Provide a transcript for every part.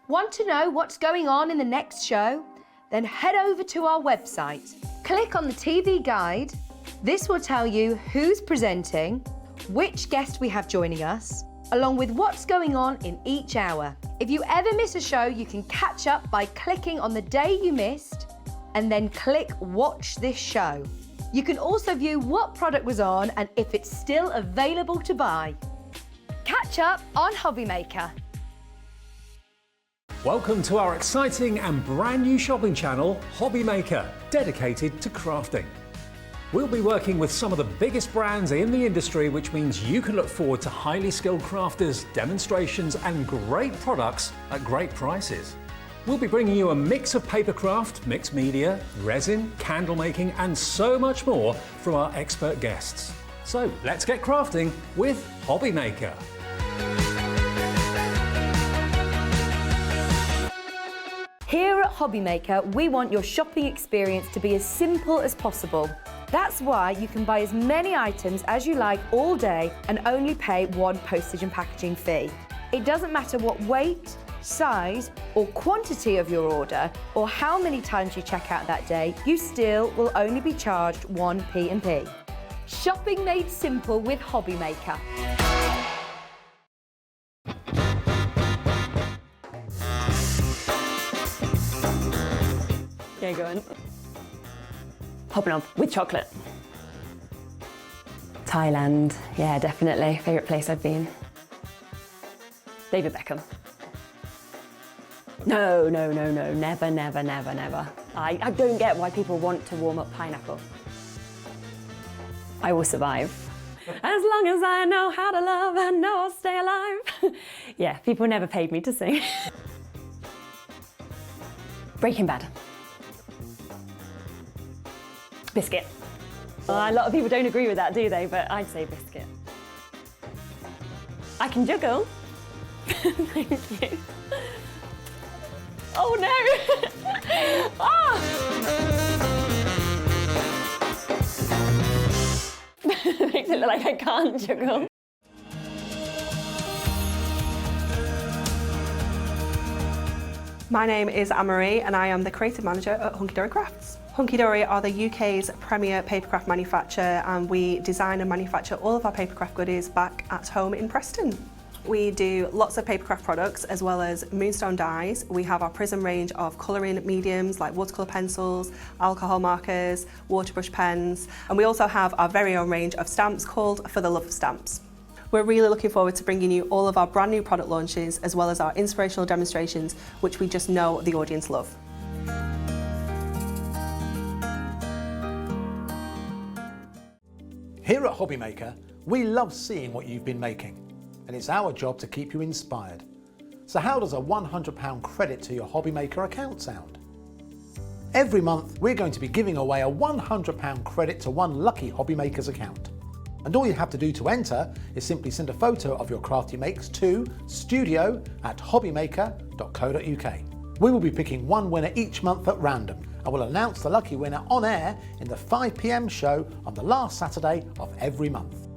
Want to know what's going on in the next show? Then head over to our website. Click on the TV guide. This will tell you who's presenting, which guest we have joining us, along with what's going on in each hour. If you ever miss a show, you can catch up by clicking on the day you missed and then click Watch This Show. You can also view what product was on and if it's still available to buy. Catch up on Hobbymaker. Welcome to our exciting and brand new shopping channel, Hobbymaker, dedicated to crafting. We'll be working with some of the biggest brands in the industry, which means you can look forward to highly skilled crafters, demonstrations and great products at great prices. We'll be bringing you a mix of papercraft, mixed media, resin, candle making and so much more from our expert guests. So let's get crafting with Hobbymaker. Here at Hobbymaker, we want your shopping experience to be as simple as possible. That's why you can buy as many items as you like all day and only pay one postage and packaging fee. It doesn't matter what weight, size or quantity of your order or how many times you check out that day, you still will only be charged one P&P. Shopping made simple with Hobbymaker. Okay, go on. Hobnob with chocolate. Thailand, yeah, definitely. Favourite place I've been. David Beckham. No, never. I don't get why people want to warm up pineapple. I will survive. As long as I know how to love, I know I'll stay alive. Yeah, people never paid me to sing. Breaking Bad. Biscuit. A lot of people don't agree with that, do they? But I'd say biscuit. I can juggle. Thank you. Oh no! Ah! Makes it look like I can't juggle. My name is Anne-Marie and I am the creative manager at Hunky Dory Crafts. Hunky Dory are the UK's premier papercraft manufacturer and we design and manufacture all of our papercraft goodies back at home in Preston. We do lots of papercraft products as well as moonstone dyes. We have our Prism range of colouring mediums like watercolour pencils, alcohol markers, waterbrush pens, and we also have our very own range of stamps called For the Love of Stamps. We're really looking forward to bringing you all of our brand new product launches as well as our inspirational demonstrations, which we just know the audience love. Here at Hobbymaker, we love seeing what you've been making, and it's our job to keep you inspired. So how does a £100 credit to your Hobbymaker account sound? Every month, we're going to be giving away a £100 credit to one lucky Hobbymaker's account. And all you have to do to enter is simply send a photo of your craft you makes to studio@hobbymaker.co.uk. We will be picking one winner each month at random and will announce the lucky winner on air in the 5 PM show on the last Saturday of every month.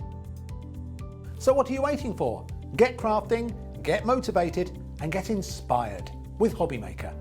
So what are you waiting for? Get crafting, get motivated and get inspired with Hobbymaker.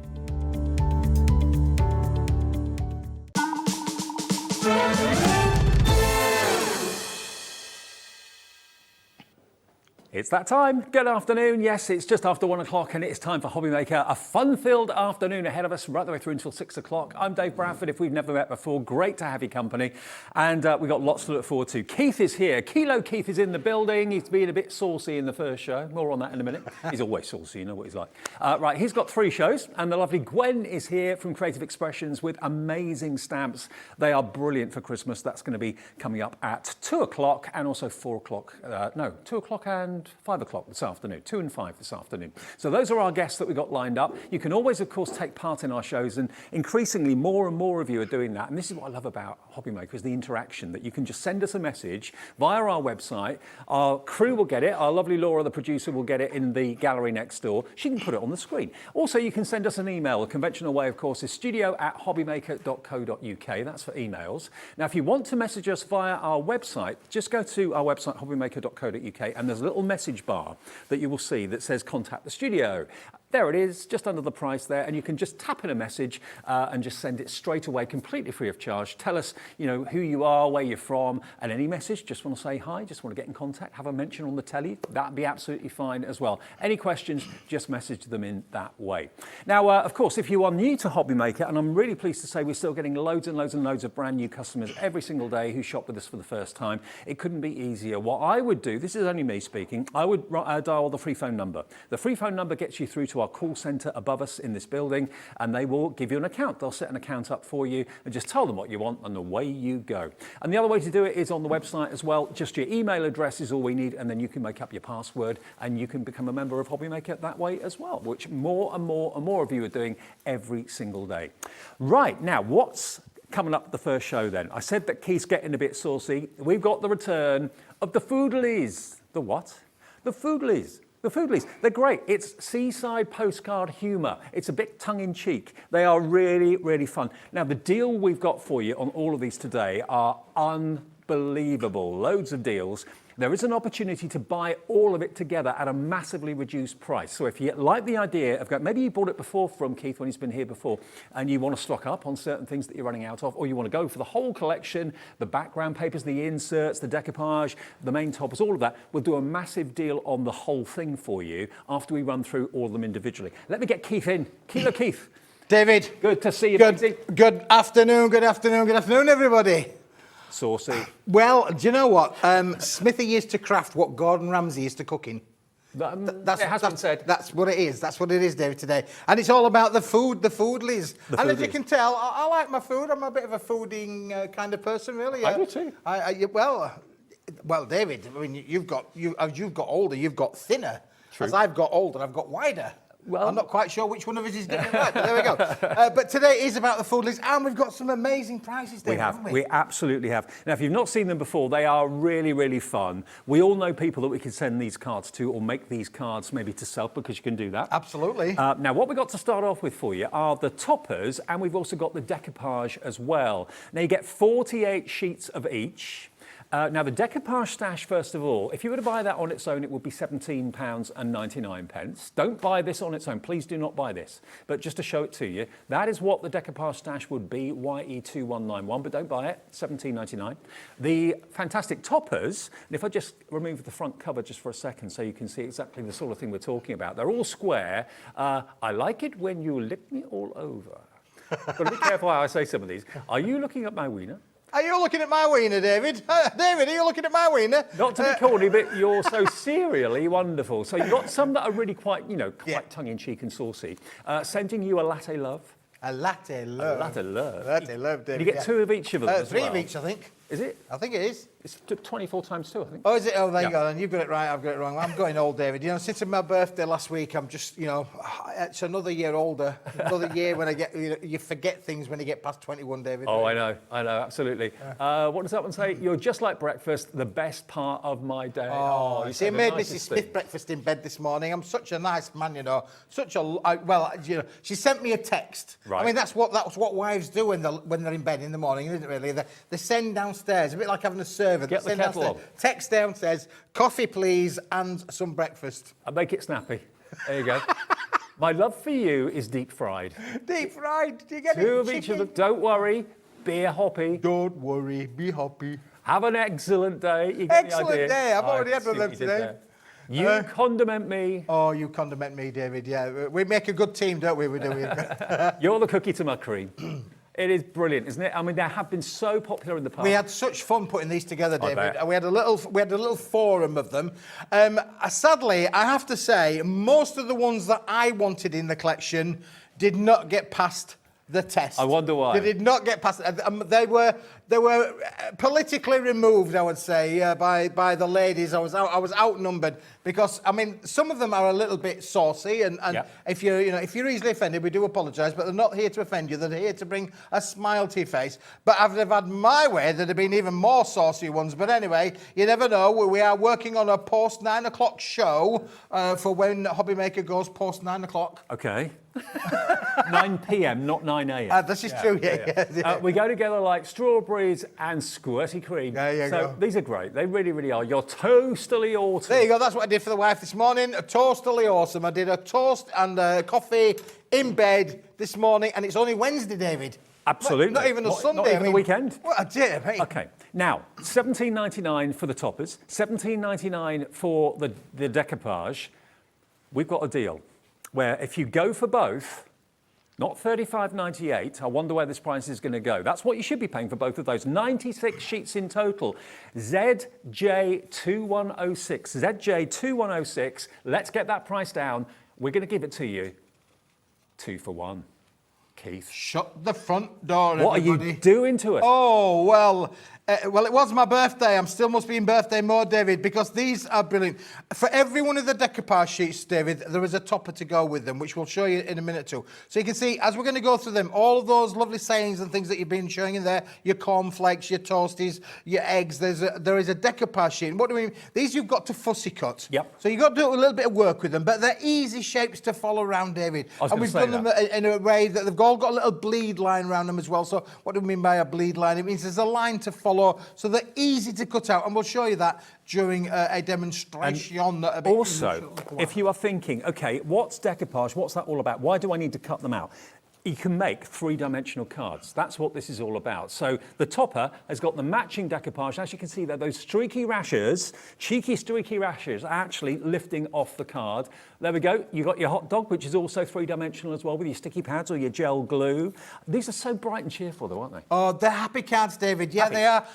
It's that time. Good afternoon. Yes, it's just after 1 o'clock and it's time for Hobbymaker. A fun-filled afternoon ahead of us right the way through until 6 o'clock. I'm Dave Bradford. If we've never met before, great to have your company. And we've got lots to look forward to. Keith is here. Kilo Keith is in the building. He's been a bit saucy in the first show. More on that in a minute. He's always saucy, you know what he's like. Right, he's got 3 shows. And the lovely Gwen is here from Creative Expressions with amazing stamps. They are brilliant for Christmas. That's going to be coming up at 2 o'clock and also 4 o'clock. 2 o'clock and 5 o'clock this afternoon, 2 and 5 this afternoon. So those are our guests that we've got lined up. You can always, of course, take part in our shows, and increasingly more and more of you are doing that. And this is what I love about Hobbymaker, is the interaction, that you can just send us a message via our website. Our crew will get it. Our lovely Laura, the producer, will get it in the gallery next door. She can put it on the screen. Also, you can send us an email. The conventional way, of course, is studio@hobbymaker.co.uk. That's for emails. Now, if you want to message us via our website, just go to our website, hobbymaker.co.uk, and there's a little message bar that you will see that says contact the studio. there it is, just under the price there, and you can just tap in a message and just send it straight away, completely free of charge. Tell us, you know, who you are, where you're from, and any message. Just want to say hi, just want to get in contact, have a mention on the telly. That'd be absolutely fine as well. Any questions, just message them in that way. Now, of course, if you are new to Hobby Maker, and I'm really pleased to say we're still getting loads and loads and loads of brand new customers every single day who shop with us for the first time, it couldn't be easier. What I would do, this is only me speaking, I would dial the free phone number. The free phone number gets you through to our call centre above us in this building, and they will give you an account. They'll set an account up for you and just tell them what you want, and away you go. And the other way to do it is on the website as well. Just your email address is all we need, and then you can make up your password and you can become a member of Hobby Maker that way as well, which more and more and more of you are doing every single day. Right, now what's coming up at the first show then? I said that Keith's getting a bit saucy. We've got the return of the Foodlies. The what? The Foodlies. The Foodlies, they're great. It's seaside postcard humour. It's a bit tongue-in-cheek. They are really, really fun. Now, the deal we've got for you on all of these today are unbelievable. Loads of deals. There is an opportunity to buy all of it together at a massively reduced price. So if you like the idea of going, maybe you bought it before from Keith when he's been here before, and you want to stock up on certain things that you're running out of, or you want to go for the whole collection, the background papers, the inserts, the decoupage, the main toppers, all of that, we'll do a massive deal on the whole thing for you after we run through all of them individually. Let me get Keith in. Kilo Keith. David. Good to see you. Good afternoon, everybody. Saucy. Well, do you know what? Smithy used to craft what Gordon Ramsay is to cooking. It has been said. That's what it is. That's what it is, David, today. And it's all about the food, the foodlies. And as you can tell, I like my food. I'm a bit of a fooding kind of person, really. I do too. Well, David, I mean, as you've got older, you've got thinner. True. As I've got older, I've got wider. Well, I'm not quite sure which one of us is getting it right, but there we go. But today is about the Foodlies, and we've got some amazing prizes there, haven't we? We absolutely have. Now, if you've not seen them before, they are really, really fun. We all know people that we can send these cards to, or make these cards maybe to sell, because you can do that. Absolutely. Now, what we've got to start off with for you are the toppers, and we've also got the decoupage as well. Now, you get 48 sheets of each. Now, the decoupage stash, first of all, if you were to buy that on its own, it would be £17.99. Don't buy this on its own. Please do not buy this. But just to show it to you, that is what the decoupage stash would be, YE2191, but don't buy it, £17.99. The fantastic toppers, and if I just remove the front cover just for a second so you can see exactly the sort of thing we're talking about, they're all square. I like it when you lick me all over. Got to be careful how I say some of these. Are you looking at my wiener? Are you looking at my wiener, David? David, are you looking at my wiener? Not to be corny, but you're so serially wonderful. So you've got some that are really quite, quite tongue-in-cheek and saucy. Sending you a latte love. A latte love. A latte love. Latte love, David. You get two of each of them as three well. of each, I think. Is it? I think it is. It's 24 times 2, I think. Oh, is it? Oh, there you Yeah. go. And you've got it right. I've got it wrong. I'm going old, David. Since my birthday last week, I'm just, it's another year older. Another year when I get, you forget things when you get past 21, David. Oh, I know, absolutely. What does that one say? You're just like breakfast, the best part of my day. Oh, you see, I made Mrs. Smith breakfast in bed this morning. I'm such a nice man, she sent me a text. Right. I mean, that's what wives do when they're in bed in the morning, isn't it? Really, they send downstairs, a bit like having a server. Get the kettle on. Text downstairs, coffee please, and some breakfast. I make it snappy. There you go. My love for you is deep fried. Deep fried. Do you get it? Two of each of them. Don't worry. Be hoppy. Don't worry. Be happy. Have an excellent day. You get Excellent the idea. day. I've I already had see one of what them you did today. there. You condiment me. Oh, you condiment me, David. Yeah, we make a good team, don't we? We do. You're the cookie to my cream. It is brilliant, isn't it? I mean, they have been so popular in the past. We had such fun putting these together, I David. bet. We had a little forum of them. Sadly, I have to say, most of the ones that I wanted in the collection did not get past the test. I wonder why. They did not get past. They were politically removed, I would say, by the ladies. I was outnumbered because I mean some of them are a little bit saucy, and Yeah. if you're easily offended, we do apologise. But they're not here to offend you. They're here to bring a smile to your face. But if they've had my way, there'd have been even more saucy ones. But anyway, you never know. We are working on a post 9 o'clock show for when Hobby Maker goes post 9 o'clock. Okay. 9 p.m., not 9 a.m. This is true. Yeah. We go together like strawberry strawberries and squirty cream. There you so go. these are great. They really, really are. Your toastily autumn. There you go. That's what I did for the wife this morning. A toastily awesome. I did a toast and coffee in bed this morning, and it's only Wednesday, David. Absolutely. Not even a Sunday. Not even a weekend. What a day, mate. Okay, now $17.99 for the toppers, $17.99 for the decoupage. We've got a deal where if you go for both, not $35.98, I wonder where this price is going to go. That's what you should be paying for both of those. 96 sheets in total. ZJ2106. ZJ2106. Let's get that price down. We're going to give it to you 2 for 1. Keith. Shut the front door, What everybody. are you doing to us? Oh, well, it was my birthday. I'm still must be in birthday mode, David, because these are brilliant. For every one of the decoupage sheets, David, there is a topper to go with them, which we'll show you in a minute or two. So you can see, as we're going to go through them, all of those lovely sayings and things that you've been showing in there, your cornflakes, your toasties, your eggs, there is a decoupage sheet. And what do we mean? These you've got to fussy cut. Yep. So you've got to do a little bit of work with them, but they're easy shapes to follow around, David. And we've done them in a way that they've all got a little bleed line around them as well. So what do we mean by a bleed line? It means there's a line to follow, so they're easy to cut out, and we'll show you that during a demonstration. Also, if you are thinking, okay, what's decoupage? What's that all about? Why do I need to cut them out? You can make three-dimensional cards. That's what this is all about. So the topper has got the matching decoupage. As you can see there, those streaky rashes, cheeky streaky rashes, are actually lifting off the card. There we go. You've got your hot dog, which is also three-dimensional as well, with your sticky pads or your gel glue. These are so bright and cheerful, though, aren't they? Oh, they're happy cards, David. Yeah, Happy. they are.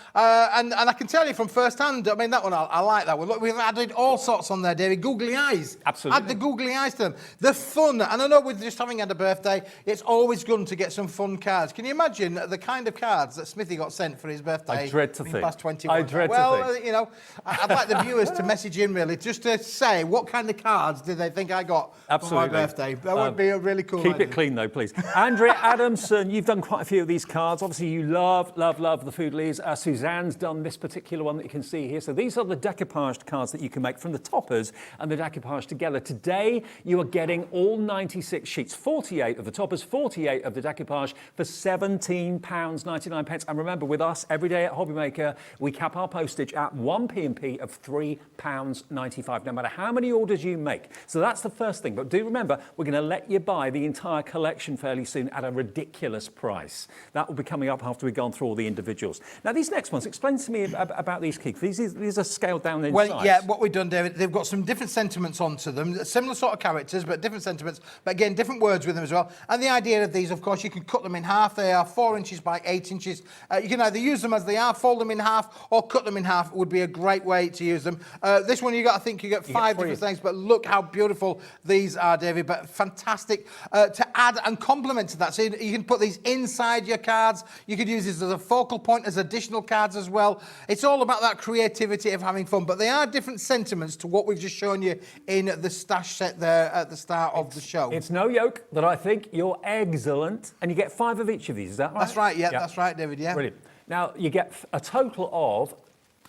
And I can tell you from first hand, I mean, that one, I like that one. Look, we've added all sorts on there, David. Googly eyes. Absolutely. Add the googly eyes to them. They're fun. And I know with just having had a birthday, it's always good to get some fun cards. Can you imagine the kind of cards that Smithy got sent for his birthday? I dread to think. Past 21. I dread to well, think. You know, I'd like the viewers to message in, really, just to say what kind of cards did they think I got Absolutely. for my birthday. That would be a really cool Keep idea. it clean, though, please. Andrea Adamson, you've done quite a few of these cards. Obviously, you love the Foodlies. Suzanne's done this particular one that you can see here. So these are the decoupaged cards that you can make from the toppers and the decoupage together. Today, you are getting all 96 sheets, 48 of the toppers, 48 of the decoupage for £17.99. And remember, with us, every day at Hobbymaker, we cap our postage at 1p&p of £3.95, no matter how many orders you make. So that's the first thing. But do remember, we're going to let you buy the entire collection fairly soon at a ridiculous price. That will be coming up after we've gone through all the individuals. Now, these next ones, explain to me about these, Keith. These are scaled down in size. Well, yeah, what we've done, David, they've got some different sentiments onto them, similar sort of characters, but different sentiments, but again, different words with them as well. And the idea of these, of course, you can cut them in half. They are 4 inches by 8 inches. You can either use them as they are, fold them in half, or cut them in half. It would be a great way to use them. This one, I think you get 5 different things, but look how beautiful these are, David, but fantastic to add and complement to that. So you can put these inside your cards. You could use this as a focal point, as additional cards as well. It's all about that creativity of having fun, but they are different sentiments to what we've just shown you in the stash set there at the start of the show. It's no yoke that I think you're excellent, and you get 5 of each of these, is that right? That's right, yeah, that's right, David, yeah. Brilliant. Now, you get a total of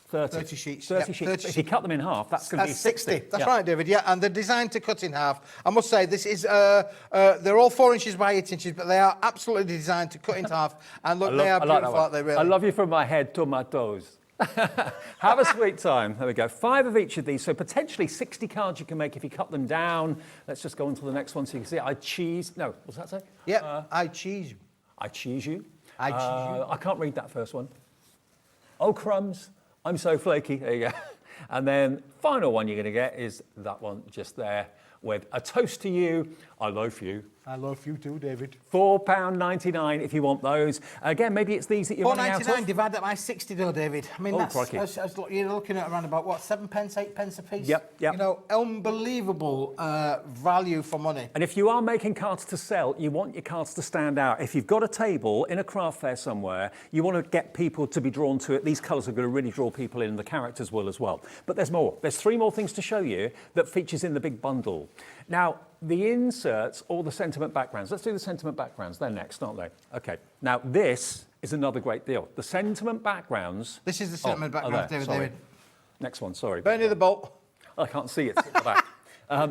30 sheets. 30 Yep, sheets. 30 If you cut them in half, that's going to be 60. That's right, David, yeah. And they're designed to cut in half. I must say, this is, they're all 4 inches by 8 inches, but they are absolutely designed to cut in half. And look, they are beautiful, aren't they, really? I love you from my head to my toes. Have a sweet time. There we go. 5 of each of these, so potentially 60 cards you can make if you cut them down. Let's just go on to the next one so you can see. I what's that say? Yeah, I cheese you. I cheese you. I cheese you. I can't read that first one. Oh, crumbs. I'm so flaky. There you go. And then final one you're going to get is that one just there with a toast to you. I love you. I love you too, David. £4.99 if you want those. Again, maybe it's these that you're running out of. £4.99 divided by 60 though, David. I mean, crikey. you're looking at around about, what, 7 pence, 8 pence a piece? Yep. You know, unbelievable value for money. And if you are making cards to sell, you want your cards to stand out. If you've got a table in a craft fair somewhere, you want to get people to be drawn to it. These colours are going to really draw people in, the characters will as well. But there's more. There's 3 more things to show you that features in the big bundle. Now, the inserts or the sentiment backgrounds. Let's do the sentiment backgrounds. They're next, aren't they? Okay. Now, this is another great deal. The sentiment backgrounds. This is the sentiment background, David. Next one, sorry. Bernie the Bolt. I can't see it at the back.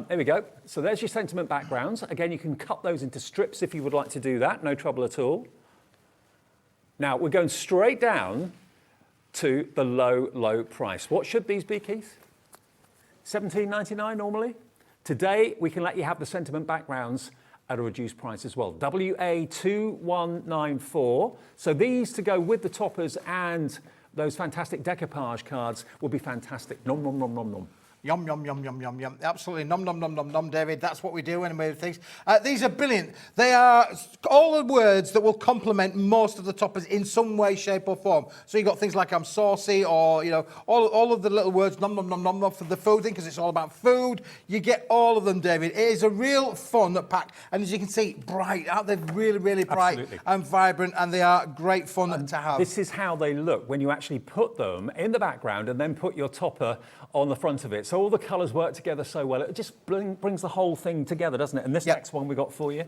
There we go. So there's your sentiment backgrounds. Again, you can cut those into strips if you would like to do that. No trouble at all. Now, we're going straight down to the low, low price. What should these be, Keith? $17.99 normally? Today, we can let you have the sentiment backgrounds at a reduced price as well. WA2194. So these to go with the toppers and those fantastic decoupage cards will be fantastic. Nom, nom, nom, nom, nom. Yum, yum, yum, yum, yum, yum. Absolutely. Nom, nom, nom, nom, nom, David. That's what we do when we move things. These are brilliant. They are all the words that will complement most of the toppers in some way, shape or form. So you've got things like I'm saucy or, you know, all of the little words, nom, nom, nom, nom, nom for the food thing because it's all about food. You get all of them, David. It is a real fun pack. And as you can see, bright. Aren't they really, really bright and vibrant? And they are great fun to have. This is how they look when you actually put them in the background and then put your topper on the front of it. So all the colours work together so well. It just brings the whole thing together, doesn't it? And this next one we got for you.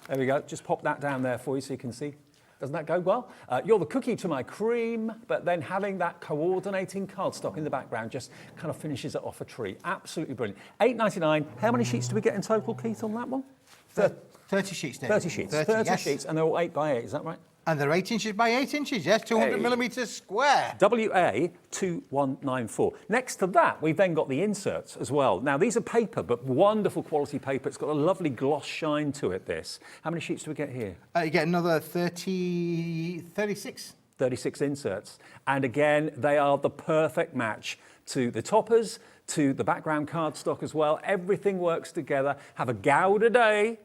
There we go. Just pop that down there for you so you can see. Doesn't that go well? You're the cookie to my cream, but then having that coordinating cardstock in the background just kind of finishes it off a treat. Absolutely brilliant. $8.99. How many sheets do we get in total, Keith, on that one? 30 sheets, David. 30 sheets. 30 sheets, and they're all 8 by 8, is that right? And they're 8 inches by 8 inches, yes, 200 millimetres square. WA2194. Next to that, we've then got the inserts as well. Now, these are paper, but wonderful quality paper. It's got a lovely gloss shine to it, this. How many sheets do we get here? You get another 36. 36 inserts. And again, they are the perfect match to the toppers, to the background cardstock as well. Everything works together. Have a Gouda day.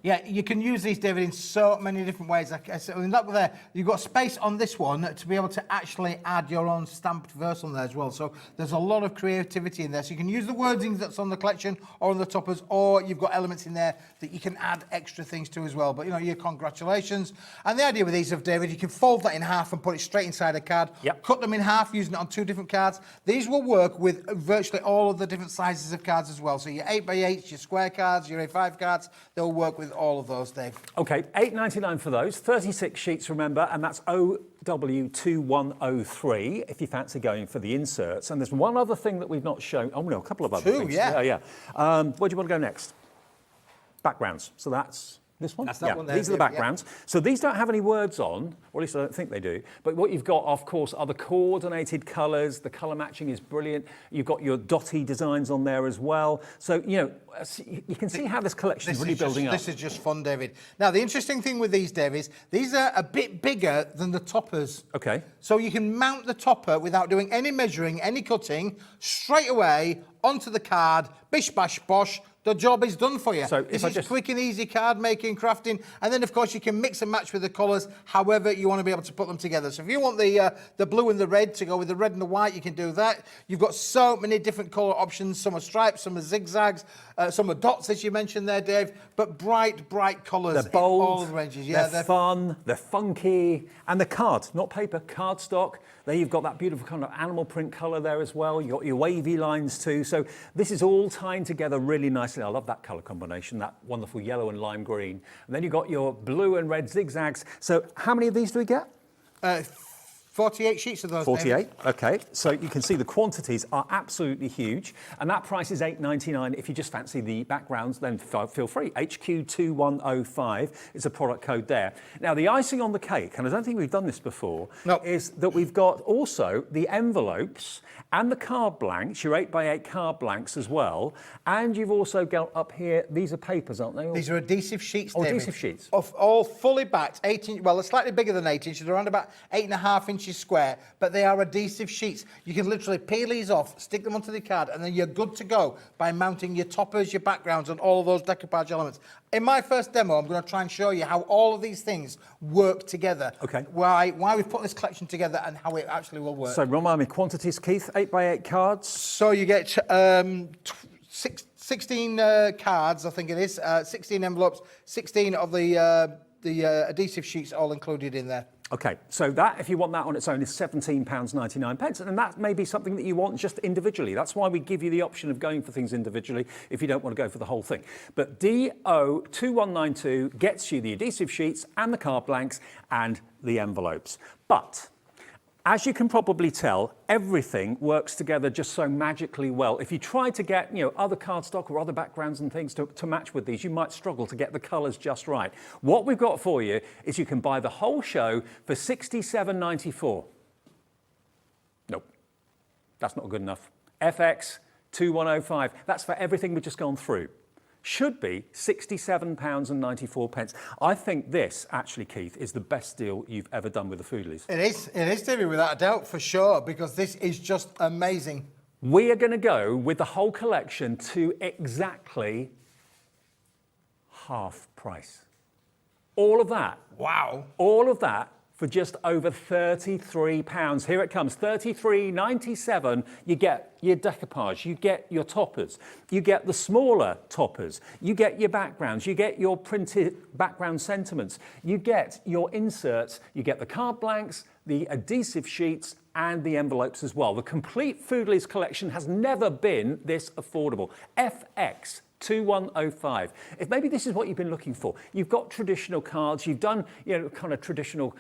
Yeah, you can use these, David, in so many different ways. Like I said, look there, you've got space on this one to be able to actually add your own stamped verse on there as well. So there's a lot of creativity in there. So you can use the wording that's on the collection or on the toppers, or you've got elements in there that you can add extra things to as well. But, you know, your congratulations. And the idea with these, David, you can fold that in half and put it straight inside a card. Yep. Cut them in half, using it on 2 different cards. These will work with virtually all of the different sizes of cards as well. So your 8 by 8s, your square cards, your A5 cards, they'll work with all of those, Dave. Okay, $8.99 for those. 36 sheets, remember, and that's OW2103 if you fancy going for the inserts. And there's one other thing that we've not shown. Oh, no, a couple of other things. Yeah. Where do you want to go next? Backgrounds. So that's this one? That's that one there, These are the backgrounds. So these don't have any words on, or at least I don't think they do. But what you've got, of course, are the coordinated colours. The colour matching is brilliant. You've got your dotty designs on there as well. So, you know, you can see how this collection is really building up. This is just fun, David. Now, the interesting thing with these, Dave, is these are a bit bigger than the toppers. Okay. So you can mount the topper without doing any measuring, any cutting, straight away onto the card, bish, bash, bosh. The job is done for you. So this is quick and easy card making, crafting, and then of course you can mix and match with the colours however you want to be able to put them together. So if you want the blue and the red to go with the red and the white, you can do that. You've got so many different colour options. Some are stripes, some are zigzags, some are dots, as you mentioned there, Dave. But bright, bright colours. They're bold. In all the ranges. Yeah, they're fun. They're funky, and they're card, not paper. Cardstock. There you've got that beautiful kind of animal print colour there as well. You've got your wavy lines too. So this is all tying together really nicely. I love that colour combination, that wonderful yellow and lime green. And then you've got your blue and red zigzags. So how many of these do we get? 48 sheets of those. 48, David. okay. So you can see the quantities are absolutely huge. And that price is $8.99. If you just fancy the backgrounds, then feel free. HQ2105 is a product code there. Now, the icing on the cake, and I don't think we've done this before, is that we've got also the envelopes and the card blanks, your 8 by 8 card blanks as well. And you've also got up here, these are papers, aren't they? These are adhesive sheets, Oh, David. adhesive sheets. All fully backed, 8 inch, well, they're slightly bigger than 8 inches, they're around about 8.5 inches square, but they are adhesive sheets. You can literally peel these off, stick them onto the card, and then you're good to go by mounting your toppers, your backgrounds, and all of those decoupage elements. In my first demo, I'm going to try and show you how all of these things work together. Okay. Why we've put this collection together and how it actually will work. So remind me, quantities, Keith, 8 by 8 cards. So you get 16 cards, I think it is, 16 envelopes, 16 of the adhesive sheets all included in there. Okay, so that, if you want that on its own, is £17.99. And that may be something that you want just individually. That's why we give you the option of going for things individually if you don't want to go for the whole thing. But DO2192 gets you the adhesive sheets and the card blanks and the envelopes. But As you can probably tell, everything works together just so magically well. If you try to get, other cardstock or other backgrounds and things to match with these, you might struggle to get the colours just right. What we've got for you is you can buy the whole show for £67.94. Nope, that's not good enough. FX 2105, that's for everything we've just gone through. Should be £67.94. I think this, actually, Keith, is the best deal you've ever done with the Foodlies. It is, David, without a doubt, for sure, because this is just amazing. We are going to go with the whole collection to exactly half price. All of that. Wow. All of that for just over £33. Here it comes, $33.97. You get your decoupage, you get your toppers, you get the smaller toppers, you get your backgrounds, you get your printed background sentiments, you get your inserts, you get the card blanks, the adhesive sheets, and the envelopes as well. The complete Foodlies collection has never been this affordable. FX 2105. If maybe this is what you've been looking for, you've got traditional cards, you've done, kind of traditional,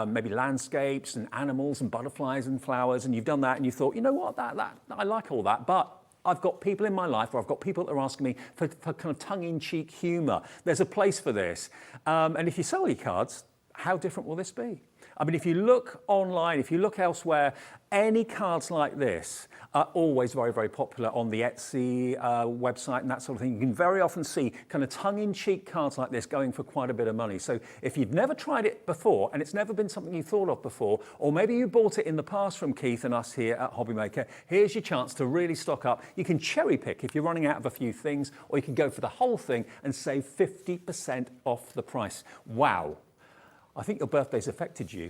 maybe landscapes and animals and butterflies and flowers, and you've done that, and you thought, you know what, that I like all that, but I've got people in my life, or I've got people that are asking me for kind of tongue-in-cheek humour. There's a place for this, and if you sell your cards, how different will this be? I mean, if you look online, if you look elsewhere, any cards like this are always very, very popular on the Etsy website and that sort of thing. You can very often see kind of tongue-in-cheek cards like this going for quite a bit of money. So if you've never tried it before and it's never been something you thought of before, or maybe you bought it in the past from Keith and us here at Hobbymaker, here's your chance to really stock up. You can cherry pick if you're running out of a few things, or you can go for the whole thing and save 50% off the price. Wow. I think your birthday's affected you.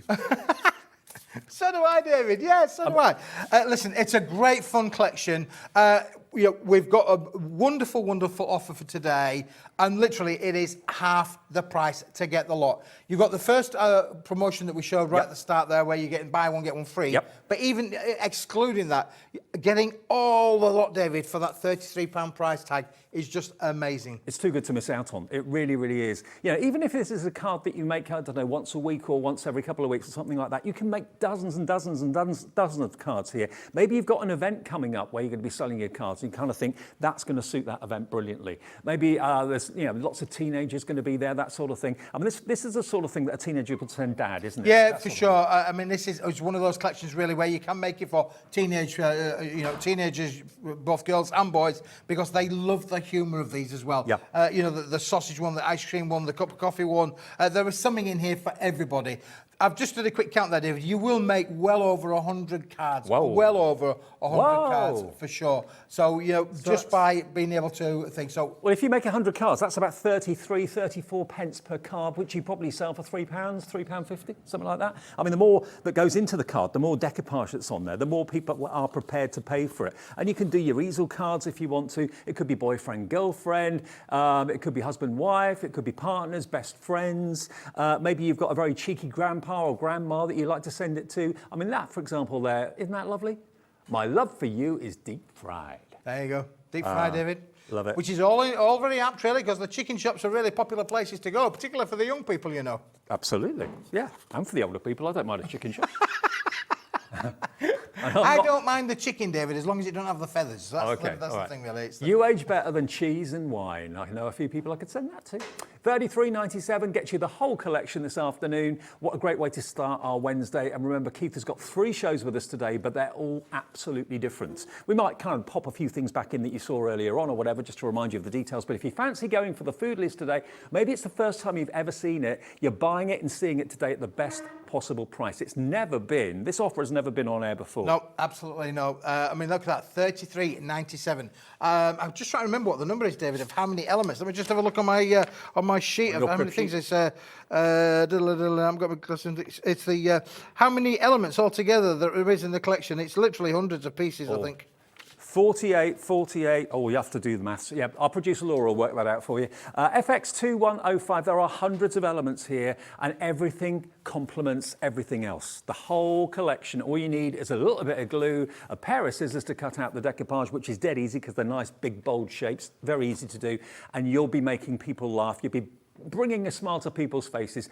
So do I, David. Yeah, so do I. Listen, it's a great fun collection. We've got a wonderful, wonderful offer for today, and literally it is half the price to get the lot. You've got the first promotion that we showed right at the start there, where you're getting buy one, get one free. Yep. But even excluding that, getting all the lot, David, for that £33 price tag is just amazing. It's too good to miss out on. It really, really is. Even if this is a card that you make, I don't know, once a week or once every couple of weeks or something like that, you can make dozens and dozens and dozens of cards here. Maybe you've got an event coming up where you're going to be selling your cards. You kind of think that's going to suit that event brilliantly. Maybe there's lots of teenagers going to be there, that sort of thing. I mean, this is the sort of thing that a teenager could send dad, isn't it? Yeah, for sure. I mean, it's one of those collections really where you can make it for teenagers, both girls and boys, because they love the humour of these as well. Yeah. The sausage one, the ice cream one, the cup of coffee one. There is something in here for everybody. I've just did a quick count there, David. You will make well over 100 cards. Whoa. Well over 100 Whoa. cards for sure. So, just by being able to think. So, well, if you make 100 cards, that's about 34 pence per card, which you probably sell for £3, £3.50, something like that. I mean, the more that goes into the card, the more decoupage that's on there, the more people are prepared to pay for it. And you can do your easel cards if you want to. It could be boyfriend, girlfriend. It could be husband, wife. It could be partners, best friends. Maybe you've got a very cheeky grandpa or grandma that you like to send it to. I mean, that, for example, there, isn't that lovely? My love for you is deep fried. there you go. Deep fried, David. Love it. Which is all very apt, really, because the chicken shops are really popular places to go, particularly for the young people, Absolutely, yeah. And for the older people, I don't mind a chicken shop. I don't mind the chicken, David, as long as it don't have the feathers. That's the thing, really. You age better than cheese and wine. I know a few people I could send that to. $33.97 gets you the whole collection this afternoon. What a great way to start our Wednesday. And remember, Keith has got 3 shows with us today, but they're all absolutely different. We might kind of pop a few things back in that you saw earlier on or whatever, just to remind you of the details. But if you fancy going for the food list today, maybe it's the first time you've ever seen it, you're buying it and seeing it today at the best possible price. This offer has never been on air before. No, absolutely no. I mean, look at that, $33.97. I'm just trying to remember what the number is, David, of how many elements. Let me just have a look on my sheet of how many things. It's I've got my glass. It's the how many elements altogether there is in the collection. It's literally hundreds of pieces, I think. 48. Oh, you have to do the maths. Yeah, our producer Laura will work that out for you. FX2105, there are hundreds of elements here, and everything complements everything else. The whole collection, all you need is a little bit of glue, a pair of scissors to cut out the decoupage, which is dead easy because they're nice, big, bold shapes, very easy to do, and you'll be making people laugh. You'll be bringing a smile to people's faces.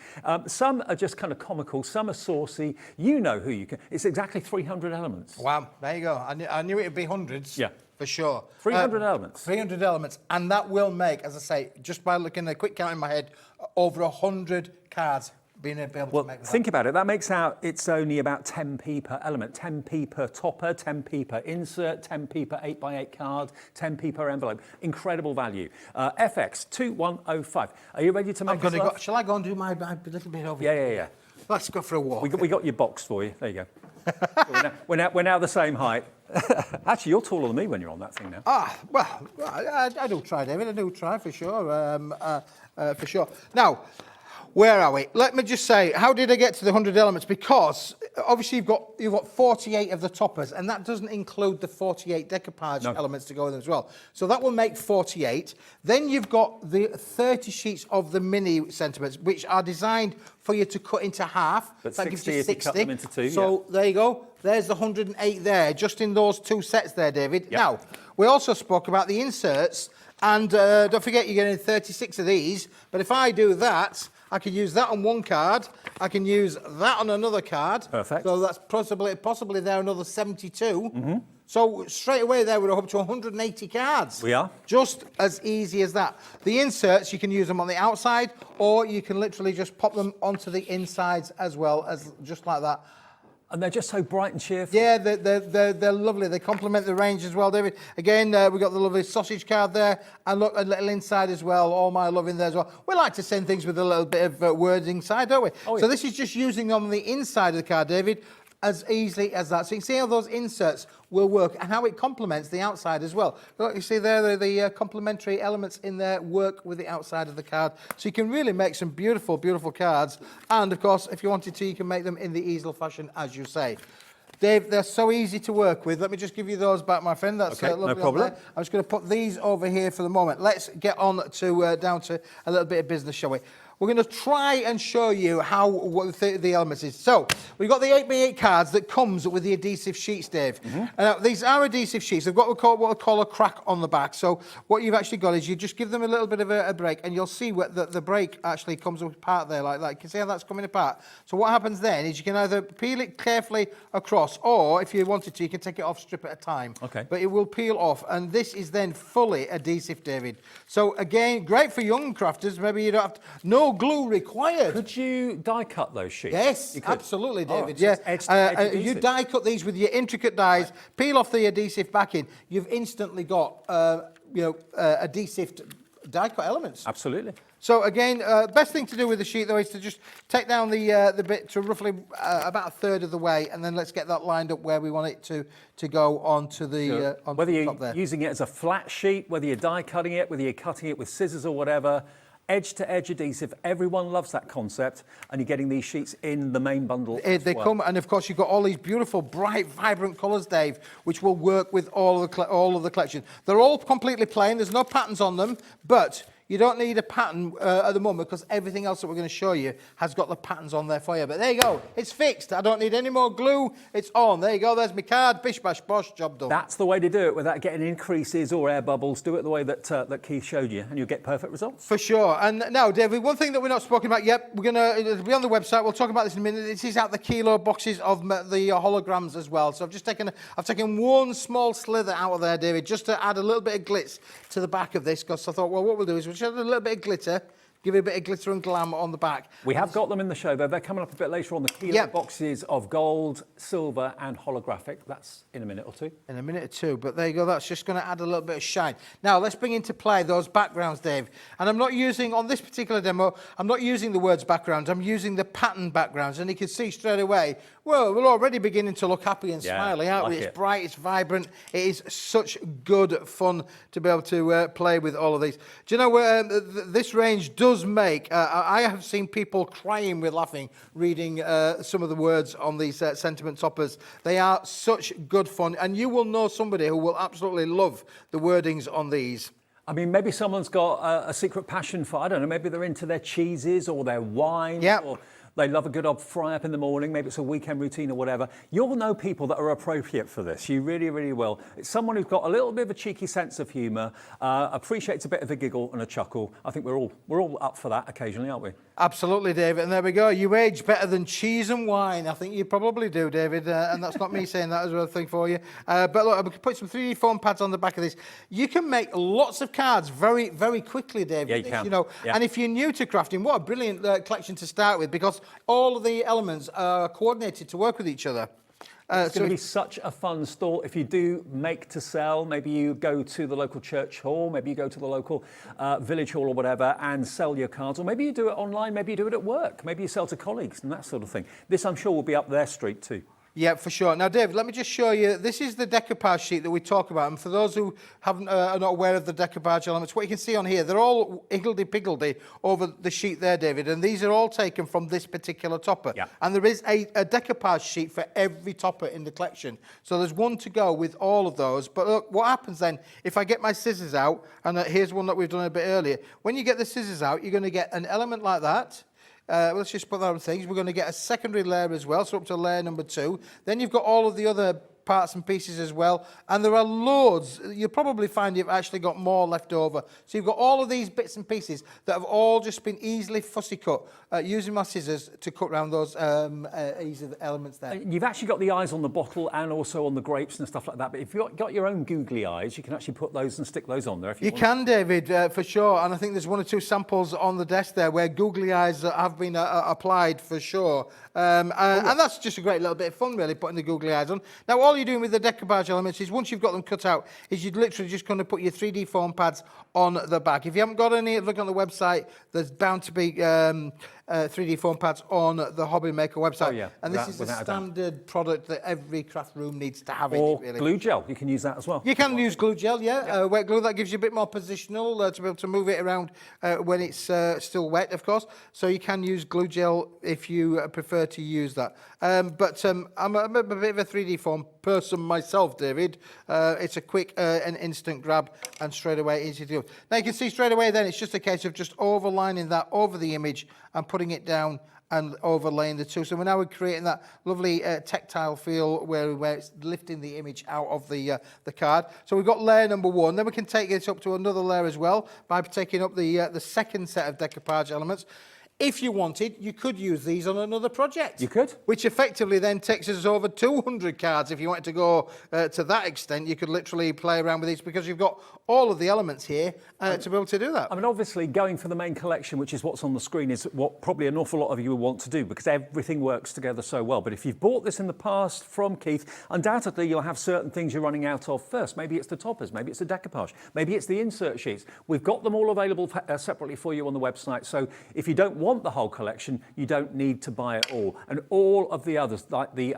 Some are just kind of comical, some are saucy. You know who you can. It's exactly 300 elements. Wow, there you go. I knew it would be hundreds. Yeah. For sure. 300 elements. 300 elements. And that will make, as I say, just by looking at a quick count in my head, over 100 cards being able to make that. Think about it. That makes out it's only about 10p per element, 10p per topper, 10p per insert, 10p per 8x8 card, 10p per envelope. Incredible value. FX 2105. Are you ready to make it? Shall I go and do my little bit over here? Yeah. Let's go for a walk. We got your box for you. There you go. we're now the same height. Actually, you're taller than me when you're on that thing now. Well, I do try, David. I do try for sure. For sure. Now, where are we? Let me just say, how did I get to the 100 elements? Because obviously you've got 48 of the toppers, and that doesn't include the 48 decoupage elements to go with them as well. So that will make 48. Then you've got the 30 sheets of the mini sentiments, which are designed for you to cut into half. But that 60 gives you if 60. you cut them into two. So there you go. There's the 108 there, just in those two sets there, David. Yep. Now, we also spoke about the inserts, and don't forget you're getting 36 of these. But if I do that, I can use that on one card. I can use that on another card. Perfect. So that's possibly there another 72. So straight away there we're up to 180 cards. We are. Just as easy as that. The inserts, you can use them on the outside, or you can literally just pop them onto the insides as well, as just like that. And they're just so bright and cheerful. Yeah, they're lovely. They complement the range as well, David. Again, we've got the lovely sausage card there. And look, a little inside as well. All my love in there as well. We like to send things with a little bit of words inside, don't we? Oh, yeah. So this is just using on the inside of the card, David, as easily as that. So you can see how those inserts will work and how it complements the outside as well. Look, you see there, the complementary elements in there work with the outside of the card. So you can really make some beautiful, beautiful cards. And of course, if you wanted to, you can make them in the easel fashion, as you say. Dave, they're so easy to work with. Let me just give you those back, my friend. That's okay, lovely. no problem. I'm just going to put these over here for the moment. Let's get on to down to a little bit of business, shall we? We're going to try and show you what the elements is. So we've got the 8x8 cards that comes with the adhesive sheets, Dave. These are adhesive sheets. They've got what we call a crack on the back. So what you've actually got is you just give them a little bit of a break, and you'll see what the break actually comes apart there like that. You can see how that's coming apart. So what happens then is you can either peel it carefully across, or if you wanted to, you can take it off strip at a time. Okay. But it will peel off, and this is then fully adhesive, David. So again, great for young crafters. Maybe you don't have to, no glue required. Could you die cut those sheets? Yes, You could? absolutely, David. so Yeah, it's edge to edge you adhesive. die cut these with your intricate dies, peel off the adhesive backing. You've instantly got, adhesive die cut elements. Absolutely. So again, best thing to do with the sheet though is to just take down the bit to roughly about a third of the way, and then let's get that lined up where we want it to go onto the onto Whether the you're top there. using it as a flat sheet, whether you're die cutting it, whether you're cutting it with scissors or whatever, edge to edge adhesive, everyone loves that concept, and you're getting these sheets in the main bundle. They come, and of course you've got all these beautiful, bright, vibrant colours, Dave, which will work with all of the collection. They're all completely plain. There's no patterns on them, but you don't need a pattern at the moment, because everything else that we're going to show you has got the patterns on there for you. But there you go. It's fixed. I don't need any more glue. It's on. There you go. There's my card. Bish, bash, bosh. Job done. That's the way to do it without getting increases or air bubbles. Do it the way that Keith showed you, and you'll get perfect results. For sure. And now, David, one thing that we're not spoken about yet, it'll be on the website. We'll talk about this in a minute. This is out the kilo boxes of the holograms as well. So I've taken one small slither out of there, David, just to add a little bit of glitz to the back of this, because I thought, well, what we'll do is we'll just add a little bit of glitter, give it a bit of glitter and glam on the back. We have got them in the show, though. They're coming up a bit later on, the kilo boxes of gold, silver, and holographic. That's in a minute or two. In a minute or two, but there you go. That's just going to add a little bit of shine. Now, let's bring into play those backgrounds, Dave. And I'm not using, on this particular demo, I'm not using the words backgrounds. I'm using the pattern backgrounds. And you can see straight away, well, we're already beginning to look happy and smiley, aren't we? It's bright, it's vibrant. It is such good fun to be able to play with all of these. Do you know, this range does make, I have seen people crying with laughing reading some of the words on these sentiment toppers. They are such good fun, and you will know somebody who will absolutely love the wordings on these. I mean, maybe someone's got a secret passion for, I don't know, maybe they're into their cheeses or their wine. Yep. Or They love a good old fry up in the morning. Maybe it's a weekend routine or whatever. You'll know people that are appropriate for this. You really, really will. It's someone who's got a little bit of a cheeky sense of humour, appreciates a bit of a giggle and a chuckle. I think we're all up for that occasionally, aren't we? Absolutely, David. And there we go. You age better than cheese and wine. I think you probably do, David. And that's not me saying that as well thing for you. But look, I'm going to put some 3D foam pads on the back of this. You can make lots of cards very, very quickly, David. Yeah, you can. You know, yeah. And if you're new to crafting, what a brilliant collection to start with, because all of the elements are coordinated to work with each other. It's going to be such a fun store. If you do make to sell, maybe you go to the local church hall, maybe you go to the local village hall or whatever and sell your cards, or maybe you do it online, maybe you do it at work, maybe you sell to colleagues and that sort of thing. This, I'm sure, will be up their street too. Yeah, for sure. Now, David, let me just show you. This is the decoupage sheet that we talk about. And for those who haven't, are not aware of the decoupage elements, what you can see on here, they're all higgledy-piggledy over the sheet there, David. And these are all taken from this particular topper. Yeah. And there is a decoupage sheet for every topper in the collection. So there's one to go with all of those. But look, what happens then, if I get my scissors out, and here's one that we've done a bit earlier. When you get the scissors out, you're going to get an element like that. Let's just put that on things. We're going to get a secondary layer as well, so up to layer number 2. Then you've got all of the other parts and pieces as well, and there are loads. You'll probably find you've actually got more left over. So you've got all of these bits and pieces that have all just been easily fussy cut using my scissors to cut around those adhesive elements there. You've actually got the eyes on the bottle and also on the grapes and stuff like that, but if you've got your own googly eyes, you can actually put those and stick those on there if you want. You can, David, for sure, and I think there's 1 or 2 samples on the desk there where googly eyes have been applied for sure. And that's just a great little bit of fun, really, putting the googly eyes on. Now, all you're doing with the decoupage elements is, once you've got them cut out, is you're literally just going to put your 3D foam pads on the back. If you haven't got any, look on the website. There's bound to be 3D foam pads on the Hobby Maker website. Oh, yeah. And this is a standard product that every craft room needs to have. Or really. Glue gel, you can use that as well. You can use glue gel, yeah. Wet glue, that gives you a bit more positional to be able to move it around when it's still wet, of course. So you can use glue gel if you prefer to use that. But I'm a bit of a 3D foam person myself, David. It's a quick and instant grab and straight away easy to do. Now you can see straight away then it's just a case of just overlining that over the image and putting it down and overlaying the two. So we're now creating that lovely tactile feel where it's lifting the image out of the card. So we've got layer number 1. Then we can take this up to another layer as well by taking up the second set of decoupage elements. If you wanted, you could use these on another project. You could. Which effectively then takes us over 200 cards. If you wanted to go to that extent, you could literally play around with these because you've got all of the elements here to be able to do that. I mean, obviously, going for the main collection, which is what's on the screen, is what probably an awful lot of you will want to do because everything works together so well. But if you've bought this in the past from Keith, undoubtedly you'll have certain things you're running out of first. Maybe it's the toppers, maybe it's the decoupage, maybe it's the insert sheets. We've got them all available separately for you on the website. So if you don't want the whole collection, you don't need to buy it all. And all of the others, like the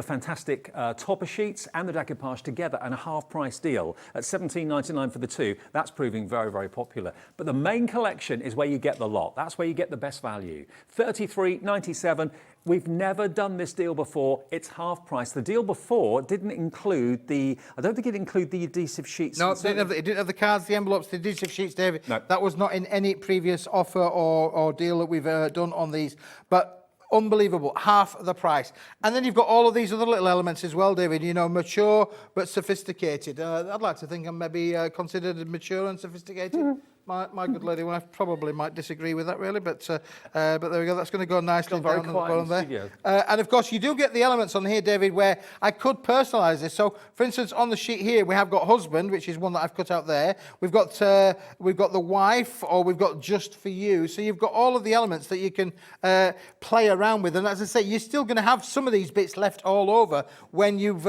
fantastic topper sheets and the decoupage together, and a half-price deal at $17.99 for the 2, that's proving very, very popular. But the main collection is where you get the lot. That's where you get the best value. $33.97. We've never done this deal before. It's half price. The deal before didn't include I don't think it included the adhesive sheets. No, it didn't have the cards, the envelopes, the adhesive sheets, David. No. That was not in any previous offer or deal that we've done on these. But unbelievable, half the price. And then you've got all of these other little elements as well, David, you know, mature but sophisticated. I'd like to think I'm maybe considered mature and sophisticated. Mm-hmm. My good lady, well, I probably might disagree with that, really, but there we go. That's going to go nicely down on the bottom there. And of course, you do get the elements on here, David, where I could personalise this. So, for instance, on the sheet here, we have got husband, which is one that I've cut out there. We've got the wife, or we've got just for you. So you've got all of the elements that you can play around with. And as I say, you're still going to have some of these bits left all over when you've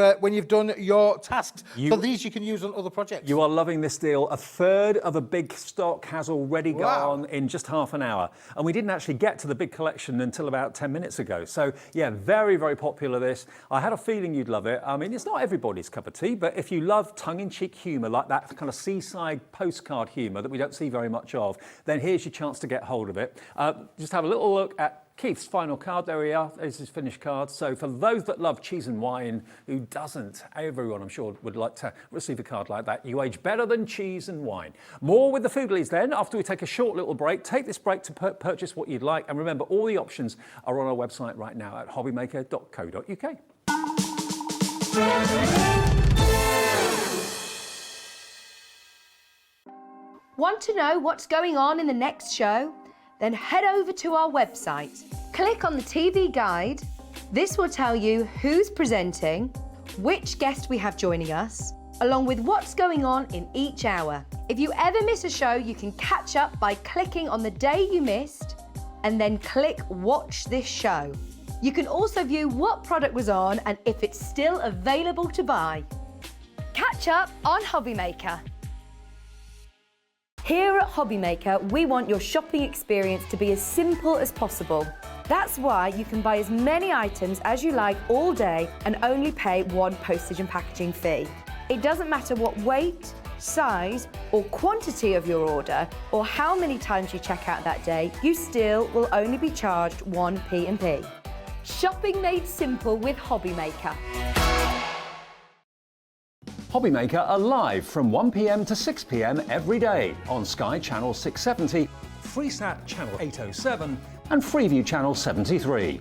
done your tasks. So these you can use on other projects. You are loving this deal. A third of a big stock has already gone in just half an hour. And we didn't actually get to the big collection until about 10 minutes ago. So yeah, very, very popular this. I had a feeling you'd love it. I mean, it's not everybody's cup of tea, but if you love tongue-in-cheek humour, like that kind of seaside postcard humour that we don't see very much of, then here's your chance to get hold of it. Just have a little look at Keith's final card, there we are, there's his finished card. So for those that love cheese and wine, who doesn't? Everyone, I'm sure, would like to receive a card like that. You age better than cheese and wine. More with the Foodlies then, after we take a short little break. Take this break to purchase what you'd like. And remember, all the options are on our website right now at hobbymaker.co.uk. Want to know what's going on in the next show? Then head over to our website. Click on the TV guide. This will tell you who's presenting, which guest we have joining us, along with what's going on in each hour. If you ever miss a show, you can catch up by clicking on the day you missed and then click Watch This Show. You can also view what product was on and if it's still available to buy. Catch up on Hobbymaker. Here at Hobbymaker, we want your shopping experience to be as simple as possible. That's why you can buy as many items as you like all day and only pay one postage and packaging fee. It doesn't matter what weight, size, or quantity of your order, or how many times you check out that day, you still will only be charged one P&P. Shopping made simple with Hobbymaker. Hobbymaker are live from 1 p.m. to 6 p.m. every day on Sky Channel 670, Freesat Channel 807 and Freeview Channel 73.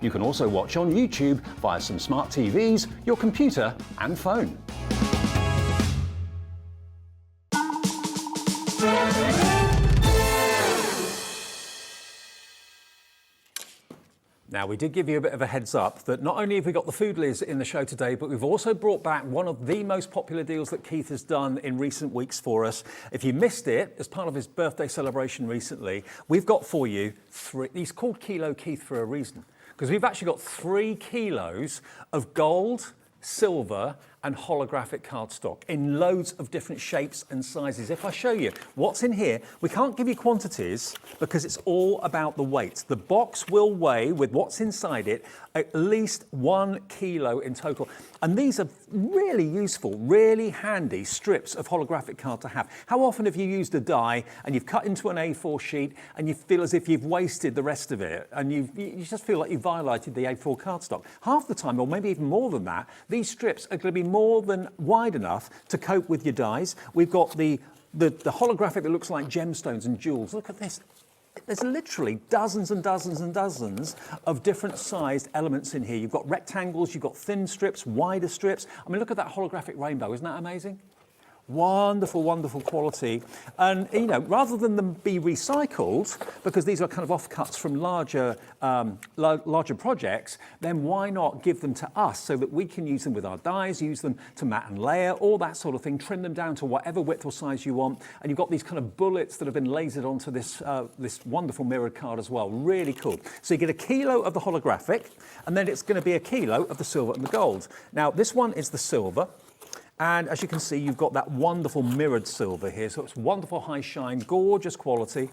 You can also watch on YouTube via some smart TVs, your computer and phone. Now, we did give you a bit of a heads up that not only have we got the Foodlies in the show today, but we've also brought back one of the most popular deals that Keith has done in recent weeks for us. If you missed it, as part of his birthday celebration recently, we've got for you he's called Kilo Keith for a reason, because we've actually got 3 kilos of gold, silver and holographic cardstock in loads of different shapes and sizes. If I show you what's in here, we can't give you quantities because it's all about the weight. The box will weigh, with what's inside it, at least 1 kilo in total. And these are really useful, really handy strips of holographic card to have. How often have you used a die and you've cut into an A4 sheet and you feel as if you've wasted the rest of it and you just feel like you've violated the A4 cardstock? Half the time, or maybe even more than that, these strips are going to be more than wide enough to cope with your dies. We've got the holographic that looks like gemstones and jewels. Look at this. There's literally dozens and dozens and dozens of different sized elements in here. You've got rectangles, you've got thin strips, wider strips. I mean, look at that holographic rainbow. Isn't that amazing? Wonderful, wonderful quality. And, you know, rather than them be recycled, because these are kind of offcuts from larger projects, then why not give them to us so that we can use them with our dies, use them to mat and layer, all that sort of thing, trim them down to whatever width or size you want. And you've got these kind of bullets that have been lasered onto this, this wonderful mirrored card as well. Really cool. So you get a kilo of the holographic, and then it's going to be a kilo of the silver and the gold. Now, this one is the silver. And as you can see, you've got that wonderful mirrored silver here. So it's wonderful high shine, gorgeous quality.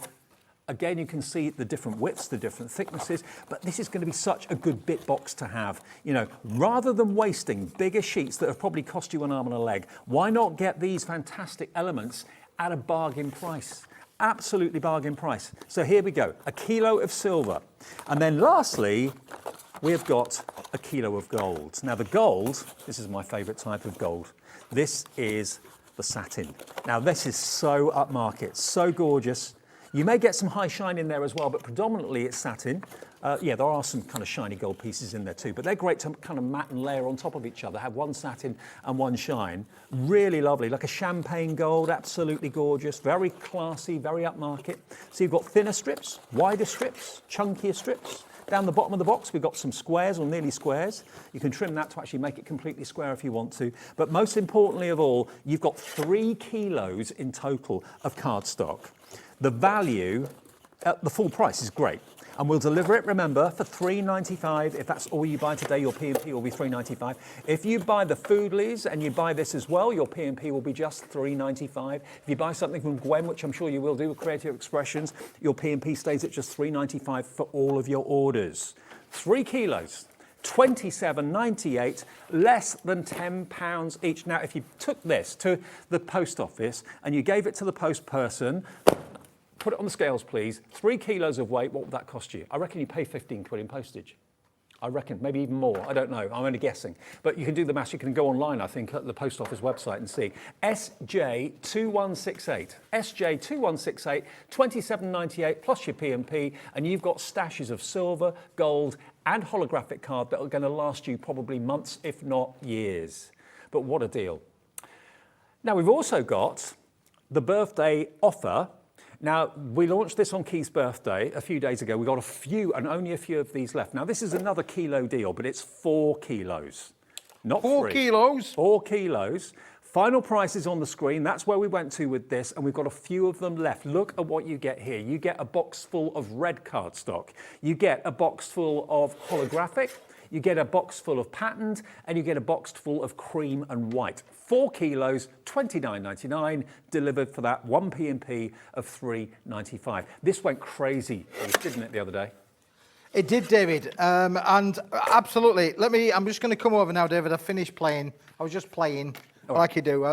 Again, you can see the different widths, the different thicknesses, but this is going to be such a good bit box to have. You know, rather than wasting bigger sheets that have probably cost you an arm and a leg, why not get these fantastic elements at a bargain price? Absolutely bargain price. So here we go, a kilo of silver. And then lastly, we've got a kilo of gold. Now the gold, this is my favorite type of gold. This is the satin. Now this is so upmarket, so gorgeous. You may get some high shine in there as well, but predominantly it's satin. Yeah, there are some kind of shiny gold pieces in there too, but they're great to kind of mat and layer on top of each other, have one satin and one shine. Really lovely, like a champagne gold, absolutely gorgeous, very classy, very upmarket. So you've got thinner strips, wider strips, chunkier strips. Down the bottom of the box, we've got some squares or nearly squares. You can trim that to actually make it completely square if you want to. But most importantly of all, you've got 3 kilos in total of cardstock. The value at the full price is great. And we'll deliver it, remember, for $3.95. If that's all you buy today, your P&P will be $3.95. If you buy the Foodlies and you buy this as well, your P&P will be just $3.95. If you buy something from Gwen, which I'm sure you will do with Creative Expressions, your P&P stays at just $3.95 for all of your orders. 3 kilos. $27.98, less than £10 each. Now, if you took this to the post office and you gave it to the post person, put it on the scales, please. 3 kilos of weight, what would that cost you? I reckon you pay 15 quid in postage. I reckon, maybe even more. I don't know. I'm only guessing. But you can do the maths. You can go online, I think, at the post office website and see. SJ2168. SJ2168, 27.98 plus your P&P, and you've got stashes of silver, gold, and holographic card that are going to last you probably months, if not years. But what a deal. Now, we've also got the birthday offer. Now, we launched this on Keith's birthday a few days ago. We got a few, and only a few of these left. Now, this is another kilo deal, but it's 4 kilos, not 4 3. kilos? 4 kilos. Final price is on the screen. That's where we went to with this, and we've got a few of them left. Look at what you get here. You get a box full of red cardstock. You get a box full of holographic. You get a box full of patterned, and you get a box full of cream and white. 4 kilos, $29.99, delivered for that 1 P&P of $3.95. This went crazy, didn't it, the other day? It did, David, and absolutely. I'm just going to come over now, David. I finished playing. I was just playing, like you do.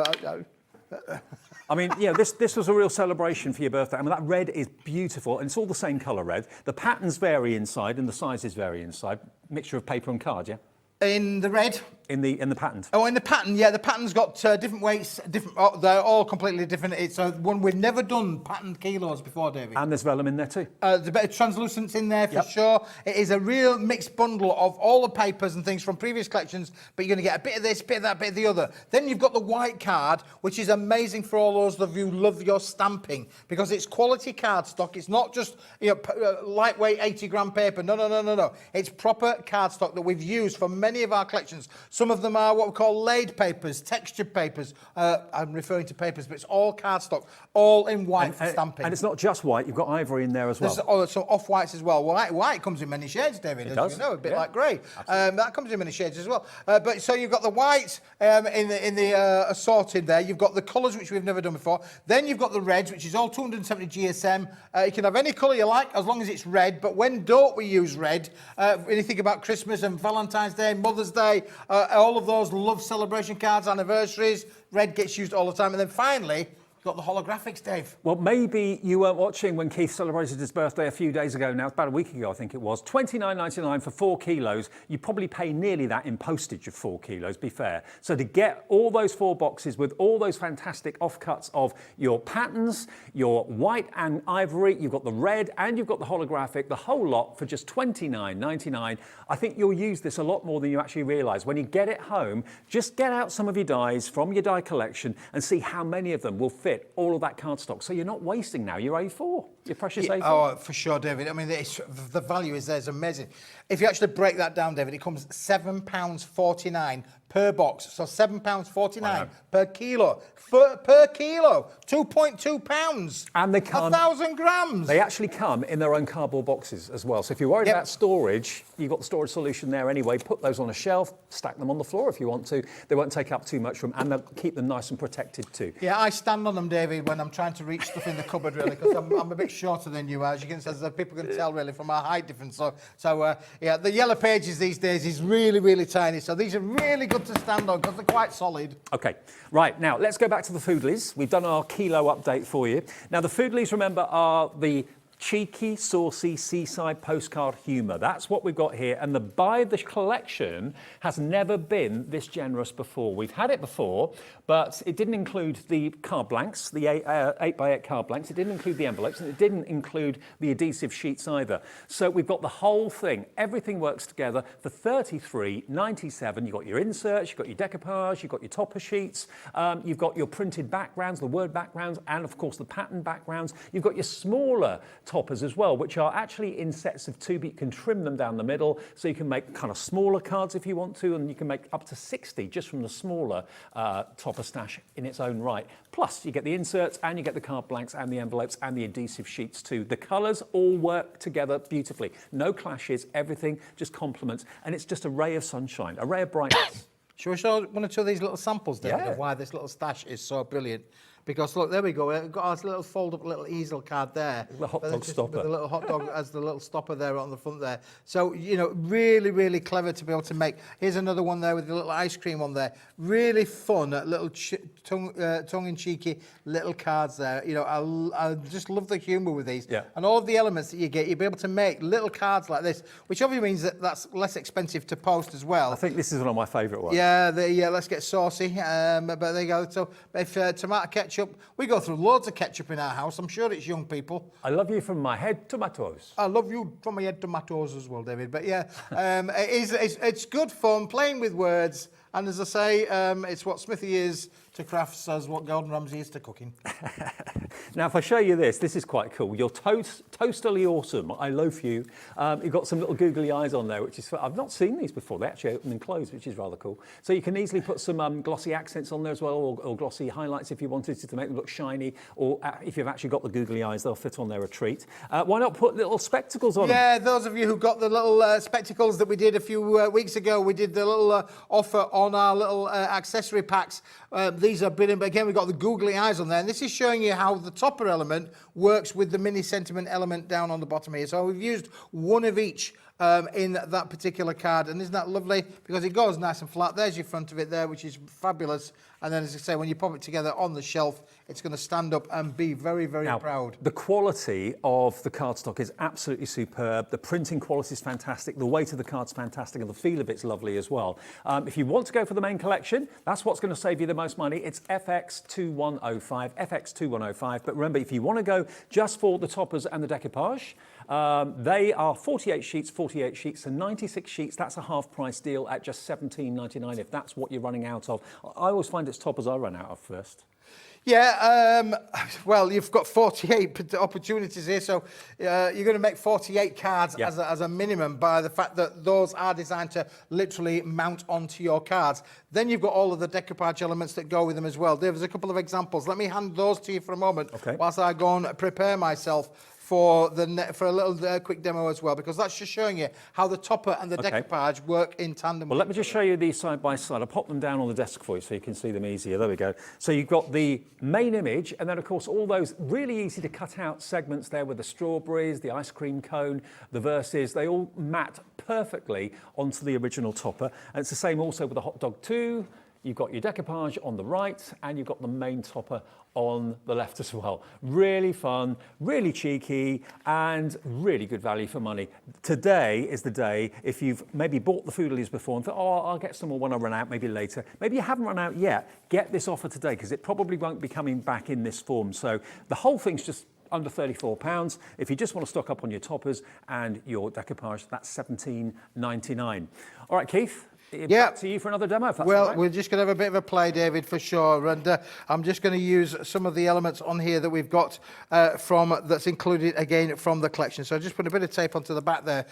I mean, yeah, this was a real celebration for your birthday. I mean, that red is beautiful, and it's all the same colour red. The patterns vary inside, and the sizes vary inside. Mixture of paper and card, yeah? In the red? In the pattern. Oh, in the pattern, yeah. The pattern's got different weights. They're all completely different. It's one we've never done patterned kilos before, David. And there's vellum in there too. The bit of translucence in there for sure. It is a real mixed bundle of all the papers and things from previous collections, but you're going to get a bit of this, bit of that, bit of the other. Then you've got the white card, which is amazing for all those of you who love your stamping, because it's quality cardstock. It's not just lightweight 80-gram paper. No. It's proper cardstock that we've used for many of our collections. Some of them are what we call laid papers, textured papers. I'm referring to papers, but it's all cardstock, all in white for stamping. And it's not just white, you've got ivory in there as well. There's some off-whites as well. White comes in many shades, David, it as does. you know, a bit like grey. That comes in many shades as well. But so you've got the white in the assorted there. You've got the colours, which we've never done before. Then you've got the reds, which is all 270 GSM. You can have any colour you like, as long as it's red. But when don't we use red? When you think about Christmas and Valentine's Day, Mother's Day, all of those love celebration cards, anniversaries, red gets used all the time. And then finally, you've got the holographics, Dave. Well, maybe you weren't watching when Keith celebrated his birthday a few days ago now, about a week ago, I think it was. $29.99 for 4 kilos. You probably pay nearly that in postage of 4 kilos, be fair. So to get all those 4 boxes with all those fantastic offcuts of your patterns, your white and ivory, you've got the red and you've got the holographic, the whole lot for just $29.99. I think you'll use this a lot more than you actually realise. When you get it home, just get out some of your dies from your die collection and see how many of them will fit all of that cardstock. So you're not wasting now your A4, your precious A4. Oh, for sure, David. I mean, the value is there is amazing. If you actually break that down, David, it comes £7.49 per box. So £7.49 per kilo. Per kilo, £2.2. And they come 1,000 grams. They actually come in their own cardboard boxes as well. So if you're worried about storage, you've got the storage solution there anyway. Put those on a shelf, stack them on the floor if you want to. They won't take up too much room, and they'll keep them nice and protected too. Yeah, I stand on them, David, when I'm trying to reach stuff in the cupboard, really, because I'm a bit shorter than you are, as you can, as people can tell, really, from our height difference. So yeah, the yellow pages these days is really, really tiny. So these are really good to stand on because they're quite solid. Okay, right, now let's go back to the Foodlies. We've done our kilo update for you. Now the Foodlies, remember, are the cheeky, saucy seaside postcard humour. That's what we've got here. And the buy the collection has never been this generous before. We've had it before, but it didn't include the card blanks, the 8x8 card blanks. It didn't include the envelopes, and it didn't include the adhesive sheets either. So we've got the whole thing. Everything works together for $33.97. You've got your inserts, you've got your decoupage, you've got your topper sheets, you've got your printed backgrounds, the word backgrounds, and of course the pattern backgrounds. You've got your smaller toppers as well, which are actually in sets of 2, but you can trim them down the middle, so you can make kind of smaller cards if you want to, and you can make up to 60 just from the smaller topper stash in its own right. Plus, you get the inserts, and you get the card blanks, and the envelopes, and the adhesive sheets too. The colours all work together beautifully. No clashes, everything just complements, and it's just a ray of sunshine, a ray of brightness. Shall we show one or two of these little samples, David, Yeah. of why this little stash is so brilliant? because look, there we go. We've got our little fold-up little easel card there. The hot dog stopper. With the little hot dog as the little stopper there on the front there. So, you know, really, really clever to be able to make. Here's another one there with the little ice cream on there. Really fun, little tongue-in-cheeky little cards there. You know, I just love the humour with these. Yeah. And all of the elements that you get, you'll be able to make little cards like this, which obviously means that that's less expensive to post as well. I think this is one of my favourite ones. Yeah, let's get saucy. But there you go. So if tomato ketchup, we go through loads of ketchup in our house. I'm sure it's young people. I love you from my head to my toes. I love you from my head to my toes as well, David. But yeah, it's good fun playing with words. And as I say, it's what Smithy is to crafts as what Gordon Ramsay is to cooking. Now, if I show you this is quite cool. You're toastily awesome. I loaf you. You've got some little googly eyes on there, which is I've not seen these before. They actually open and close, which is rather cool. So you can easily put some glossy accents on there as well, or glossy highlights if you wanted to make them look shiny. Or if you've actually got the googly eyes, they'll fit on there a treat. Why not put little spectacles on them? Yeah, those of you who got the little spectacles that we did a few weeks ago, we did the little offer on our little accessory packs. These are brilliant, but again, we've got the googly eyes on there, and this is showing you how the topper element works with the mini sentiment element down on the bottom here. So we've used one of each in that particular card, and isn't that lovely? Because it goes nice and flat. There's your front of it there, which is fabulous. And then, as I say, when you pop it together on the shelf, it's going to stand up and be very, very proud. The quality of the cardstock is absolutely superb. The printing quality is fantastic. The weight of the card's fantastic, and the feel of it's lovely as well. If you want to go for the main collection, that's what's going to save you the most money. It's FX2105, FX2105. But remember, if you want to go just for the toppers and the decoupage, they are 48 sheets, so 96 sheets. That's a half price deal at just $17.99 if that's what you're running out of. I always find it's toppers I run out of first. Yeah, well, you've got 48 opportunities here, so you're going to make 48 cards as a minimum by the fact that those are designed to literally mount onto your cards. Then you've got all of the decoupage elements that go with them as well. There's a couple of examples. Let me hand those to you for a moment whilst I go and prepare myself for a little quick demo as well, because that's just showing you how the topper and the decoupage work in tandem. Well, let me just show you these side by side. I'll pop them down on the desk for you so you can see them easier. There we go. So you've got the main image, and then of course all those really easy to cut out segments there with the strawberries, the ice cream cone, the verses. They all mat perfectly onto the original topper. And it's the same also with the hot dog too. You've got your decoupage on the right, and you've got the main topper on the left as well. Really fun, really cheeky, and really good value for money. Today is the day, if you've maybe bought the Foodlies before and thought, oh, I'll get some more when I run out, maybe later. Maybe you haven't run out yet, get this offer today, because it probably won't be coming back in this form. So the whole thing's just under £34. If you just want to stock up on your toppers and your decoupage, that's $17.99. All right, Keith. Back to you for another demo. If that's all right. We're just going to have a bit of a play, David, for sure. And I'm just going to use some of the elements on here that we've got that's included again from the collection. So I just put a bit of tape onto the back there.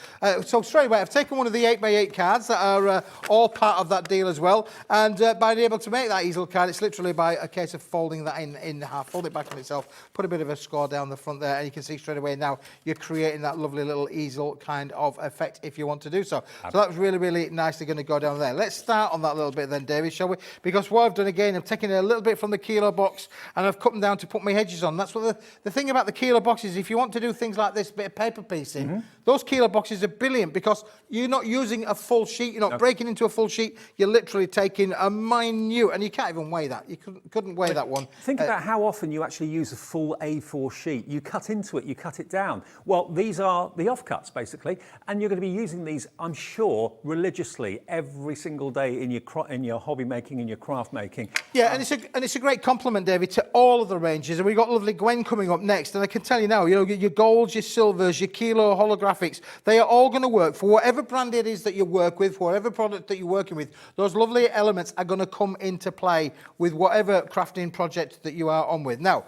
So straight away, I've taken one of the 8x8 cards that are all part of that deal as well. And by being able to make that easel card, it's literally by a case of folding that in half, fold it back on itself, put a bit of a score down the front there, and you can see straight away now you're creating that lovely little easel kind of effect if you want to do so. So that was really, really nicely going to go down there. Let's start on that little bit then, David, shall we? Because what I've done again, I'm taking a little bit from the kilo box and I've cut them down to put my hedges on. That's what the thing about the kilo boxes, if you want to do things like this, bit of paper piecing, those kilo boxes are brilliant because you're not using a full sheet, you're not breaking into a full sheet, you're literally taking a minute, and you can't even weigh that. You couldn't weigh that one. Think about how often you actually use a full A4 sheet. You cut into it, you cut it down. Well, these are the offcuts, basically, and you're going to be using these, I'm sure, religiously every single day in your hobby making and your craft making. Yeah, and it's a great compliment, David, to all of the ranges. And we've got lovely Gwen coming up next. And I can tell you now, you know, your golds, your silvers, your kilo holographics, they are all going to work for whatever brand it is that you work with, whatever product that you're working with. Those lovely elements are going to come into play with whatever crafting project that you are on with. Now,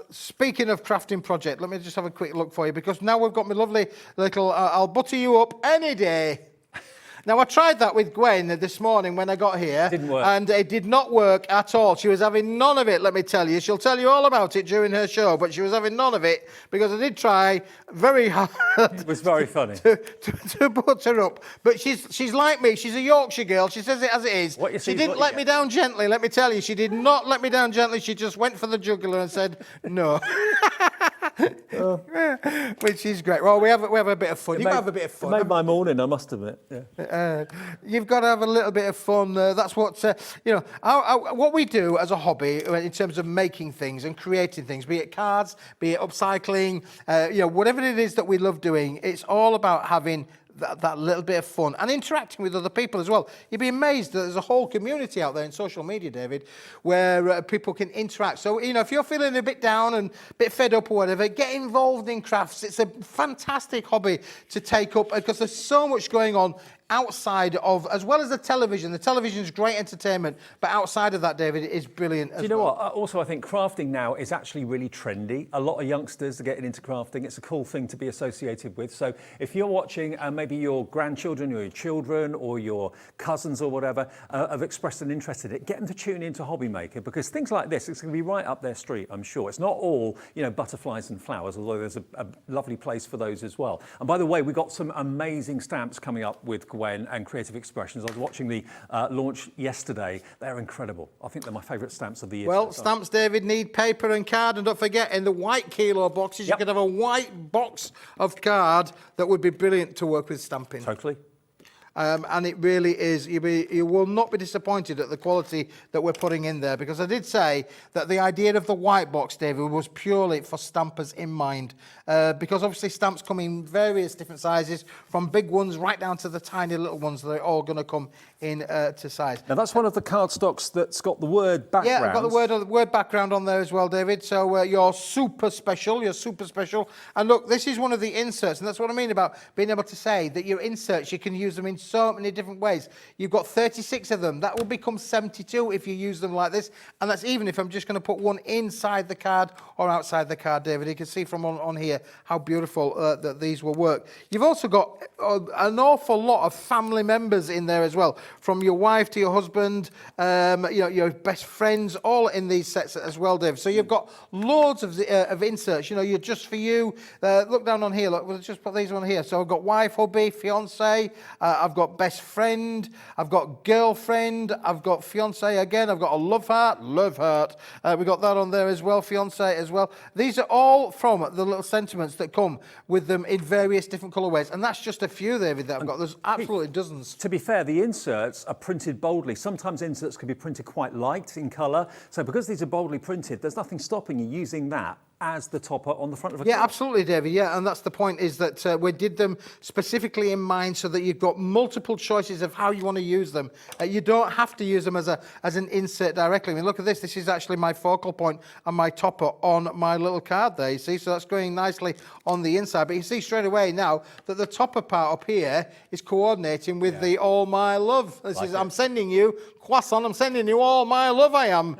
speaking of crafting project, let me just have a quick look for you, because now we've got my lovely little, I'll butter you up any day. Now, I tried that with Gwen this morning when I got here. Didn't work. And it did not work at all. She was having none of it, let me tell you. She'll tell you all about it during her show, but she was having none of it because I did try very hard. It was very funny. to put her up. But she's like me. She's a Yorkshire girl. She says it as it is. What you see She is didn't what you let get. me down gently, let me tell you. She did not let me down gently. She just went for the jugular and said no. Which is great. Well, we have a bit of fun. You've got to have a bit of fun. It made my morning, I must admit. Yeah. You've got to have a little bit of fun. That's what what we do as a hobby in terms of making things and creating things, be it cards, be it upcycling, whatever it is that we love doing. It's all about having that little bit of fun and interacting with other people as well. You'd be amazed that there's a whole community out there in social media, David, where people can interact. So, if you're feeling a bit down and a bit fed up or whatever, get involved in crafts. It's a fantastic hobby to take up because there's so much going on outside of, as well as the television. The television's great entertainment, but outside of that, David, it is brilliant as well. Do you know what? Also, I think crafting now is actually really trendy. A lot of youngsters are getting into crafting. It's a cool thing to be associated with. So if you're watching and maybe your grandchildren or your children or your cousins or whatever have expressed an interest in it, get them to tune into Hobby Maker because things like this, it's going to be right up their street, I'm sure. It's not all, butterflies and flowers, although there's a lovely place for those as well. And by the way, we've got some amazing stamps coming up with Gwen and Creative Expressions. I was watching the launch yesterday. They're incredible. I think they're my favourite stamps of the year. Well, stamps, David, need paper and card. And don't forget, in the white kilo boxes, you could have a white box of card that would be brilliant to work with stamping. Totally. And it really is. You will not be disappointed at the quality that we're putting in there because I did say that the idea of the white box, David, was purely for stampers in mind because obviously stamps come in various different sizes from big ones right down to the tiny little ones that are all going to come in to size. Now, that's one of the cardstocks that's got the word background. Yeah, I've got the word background on there as well, David. So you're super special. You're super special. And look, this is one of the inserts, and that's what I mean about being able to say that your inserts, you can use them in so many different ways. You've got 36 of them. That will become 72 if you use them like this. And that's even if I'm just going to put one inside the card or outside the card, David. You can see from on here how beautiful that these will work. You've also got an awful lot of family members in there as well, from your wife to your husband, your best friends, all in these sets as well, Dave. So you've got loads of inserts. You're just for you. Look down on here. Look, we'll just put these on here. So I've got wife, hubby, fiance. I've got best friend. I've got girlfriend. I've got fiance again. I've got a love heart. We've got that on there as well. Fiance as well. These are all from the little sentiments that come with them in various different colourways. And that's just a few, David, that I've got. There's absolutely dozens. To be fair, the inserts are printed boldly. Sometimes inserts can be printed quite light in colour. So because these are boldly printed, there's nothing stopping you using that as the topper on the front of a Yeah, card. absolutely, David. Yeah, and that's the point, is that we did them specifically in mind so that you've got multiple choices of how you want to use them. You don't have to use them as an insert directly. I mean, look at this. This is actually my focal point and my topper on my little card there, you see. So that's going nicely on the inside. But you see straight away now that the topper part up here is coordinating with the All My Love. I'm sending you, croissant, I'm sending you all my love, I am.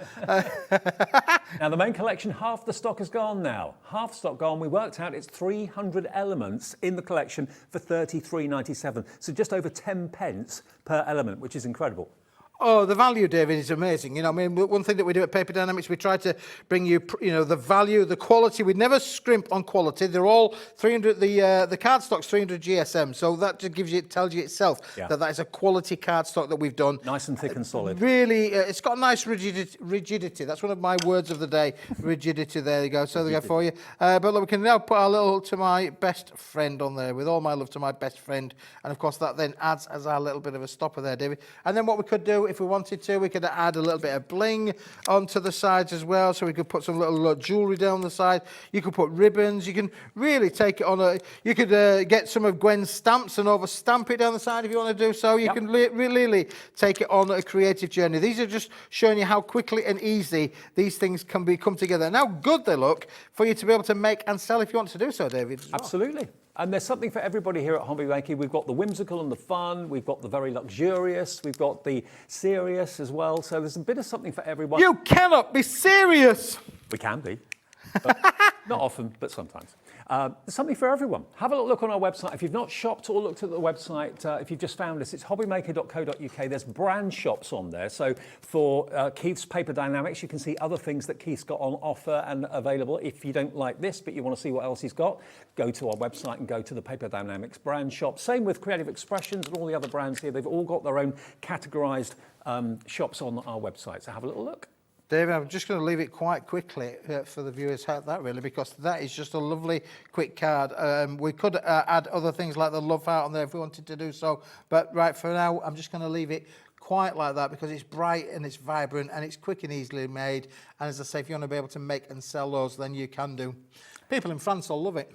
Now, the main collection, half the stock has gone now. Half stock gone. We worked out it's 300 elements in the collection for $33.97. So just over 10 pence per element, which is incredible. Oh, the value, David, is amazing. One thing that we do at Paper Dynamics, we try to bring you, the value, the quality. We never scrimp on quality. They're all 300. The cardstock's 300 GSM, so that just tells you itself that is a quality cardstock that we've done. Nice and thick and solid. Really, it's got a nice rigidity. That's one of my words of the day. Rigidity. There you go. So there you go for you. But look, we can now put our little "To My Best Friend" on there, with all my love to my best friend, and of course that then adds as our little bit of a stopper there, David. And then what we could do, if we wanted to, we could add a little bit of bling onto the sides as well. So we could put some little jewellery down the side. You could put ribbons. You can really take it on you could get some of Gwen's stamps and over-stamp it down the side if you want to do so. You can really take it on a creative journey. These are just showing you how quickly and easy these things can come together, and how good they look for you to be able to make and sell if you want to do so, David. Absolutely. And there's something for everybody here at Hobby Maker. We've got the whimsical and the fun. We've got the very luxurious. We've got the serious as well. So there's a bit of something for everyone. You cannot be serious. We can be. Not often, but sometimes. There's something for everyone. Have a little look on our website. If you've not shopped or looked at the website, if you've just found us, it's hobbymaker.co.uk. There's brand shops on there. So for Keith's Paper Dynamics, you can see other things that Keith's got on offer and available. If you don't like this, but you want to see what else he's got, go to our website and go to the Paper Dynamics brand shop. Same with Creative Expressions and all the other brands here. They've all got their own categorised shops on our website. So have a little look. David, I'm just going to leave it quite quickly for the viewers, that really, because that is just a lovely quick card. We could add other things like the love heart on there if we wanted to do so, but right for now, I'm just going to leave it quite like that because it's bright and it's vibrant and it's quick and easily made. And as I say, if you want to be able to make and sell those, then you can do. People in France will love it.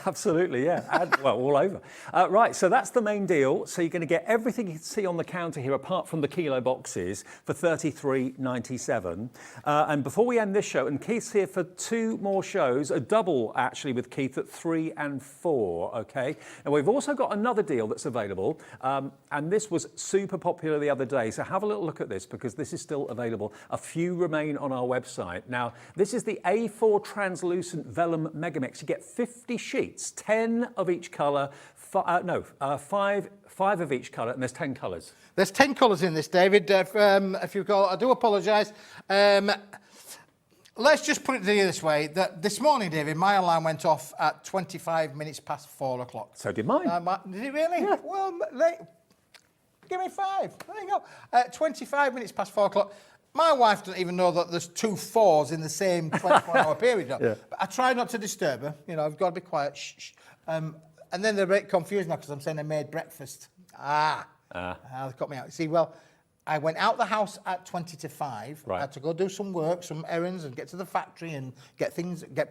Absolutely, yeah. Well, all over. Right, so that's the main deal. So you're going to get everything you can see on the counter here, apart from the kilo boxes, for $33.97. And before we end this show, and Keith's here for 2 more shows, a double actually with Keith at 3 and 4. Okay, and we've also got another deal that's available, and this was super popular the other day. So have a little look at this because this is still available. A few remain on our website. Now, this is the A4 translucent Vellum Megamix. You get 50 sheets, 10 of each colour, 5 of each colour, and there's 10 colours. There's 10 colours in this, David. If you call, I do apologise. Let's just put it to you this way, that this morning, David, my alarm went off at 25 minutes past 4 o'clock. So did mine. Did it really? Yeah. Well, give me 5. There you go. 25 minutes past 4 o'clock. My wife doesn't even know that there's 2 4s in the same 24-hour period. Yeah. But I try not to disturb her. You know, I've got to be quiet. Shh, shh. And then they're a bit confused now because I'm saying I made breakfast. They got me out. See, well, I went out the house at 20 to 5. Right. I had to go do some work, some errands, and get to the factory and get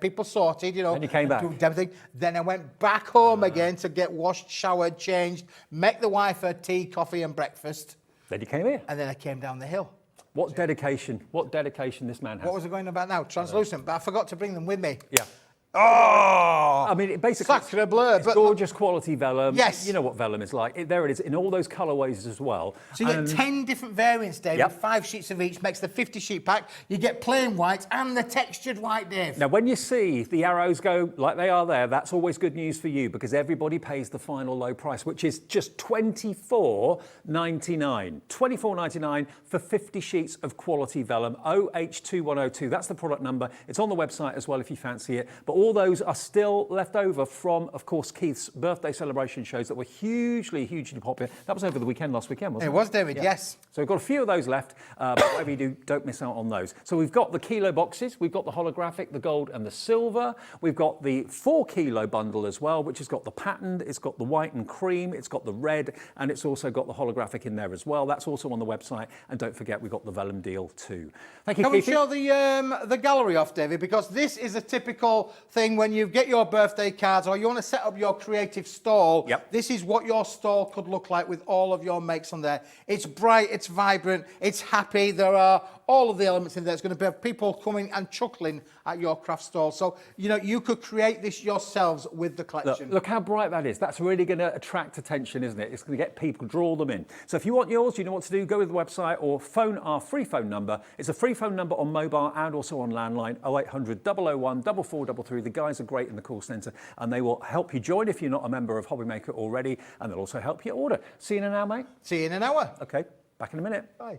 people sorted, you know. And you came back. Do everything. Then I went back home again to get washed, showered, changed, make the wife her tea, coffee, and breakfast. Then you came here. And then I came down the hill. What dedication this man has. What was I going about now? Translucent, but I forgot to bring them with me. Yeah. Oh! I mean, it basically, Sacre bleu, it's gorgeous quality vellum. Yes. You know what vellum is like. There it is, in all those colourways as well. So you get 10 different variants, Dave. Yep. 5 sheets of each makes the 50 sheet pack. You get plain white and the textured white, Dave. Now, when you see the arrows go like they are there, that's always good news for you because everybody pays the final low price, which is just $24.99. $24.99 for 50 sheets of quality vellum, OH2102. That's the product number. It's on the website as well if you fancy it. But all those are still left over from, of course, Keith's birthday celebration shows that were hugely, hugely popular. That was over the weekend last weekend, wasn't it? It was, David, Yeah. yes. So we've got a few of those left, but whatever you do, don't miss out on those. So we've got the kilo boxes, we've got the holographic, the gold and the silver. We've got the 4 kilo bundle as well, which has got the patterned, it's got the white and cream, it's got the red, and it's also got the holographic in there as well. That's also on the website. And don't forget, we've got the vellum deal too. Thank you, Can we Keithy. show the gallery off, David? Because this is a typical thing when you get your birthday cards or you want to set up your creative stall. Yep. This is what your stall could look like with all of your makes on there. It's bright, it's vibrant, it's happy. There are all of the elements in there. It's going to be people coming and chuckling at your craft stall. So, you know, you could create this yourselves with the collection. Look how bright that is. That's really going to attract attention, isn't it? It's going to get people, draw them in. So if you want yours, you know what to do. Go to the website or phone our free phone number. It's a free phone number on mobile and also on landline, 0800 001 4433. The guys are great in the call centre and they will help you join if you're not a member of Hobbymaker already, and they'll also help you order. See you in an hour, mate. See you in an hour. Okay, back in a minute. Bye.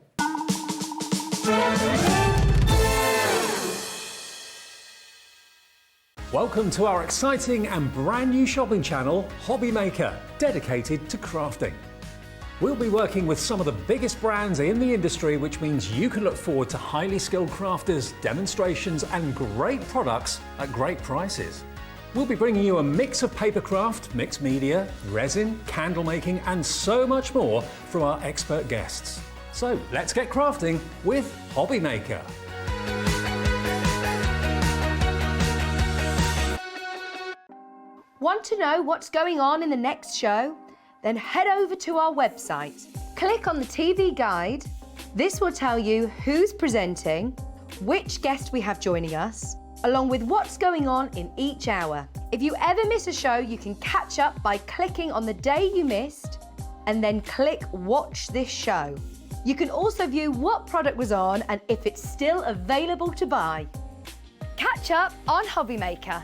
Welcome to our exciting and brand new shopping channel, Hobbymaker, dedicated to crafting. We'll be working with some of the biggest brands in the industry, which means you can look forward to highly skilled crafters, demonstrations, and great products at great prices. We'll be bringing you a mix of papercraft, mixed media, resin, candle making, and so much more from our expert guests. So let's get crafting with Hobbymaker. Want to know what's going on in the next show? Then head over to our website. Click on the TV guide. This will tell you who's presenting, which guest we have joining us, along with what's going on in each hour. If you ever miss a show, you can catch up by clicking on the day you missed and then click Watch This Show. You can also view what product was on and if it's still available to buy. Catch catch up on Hobbymaker.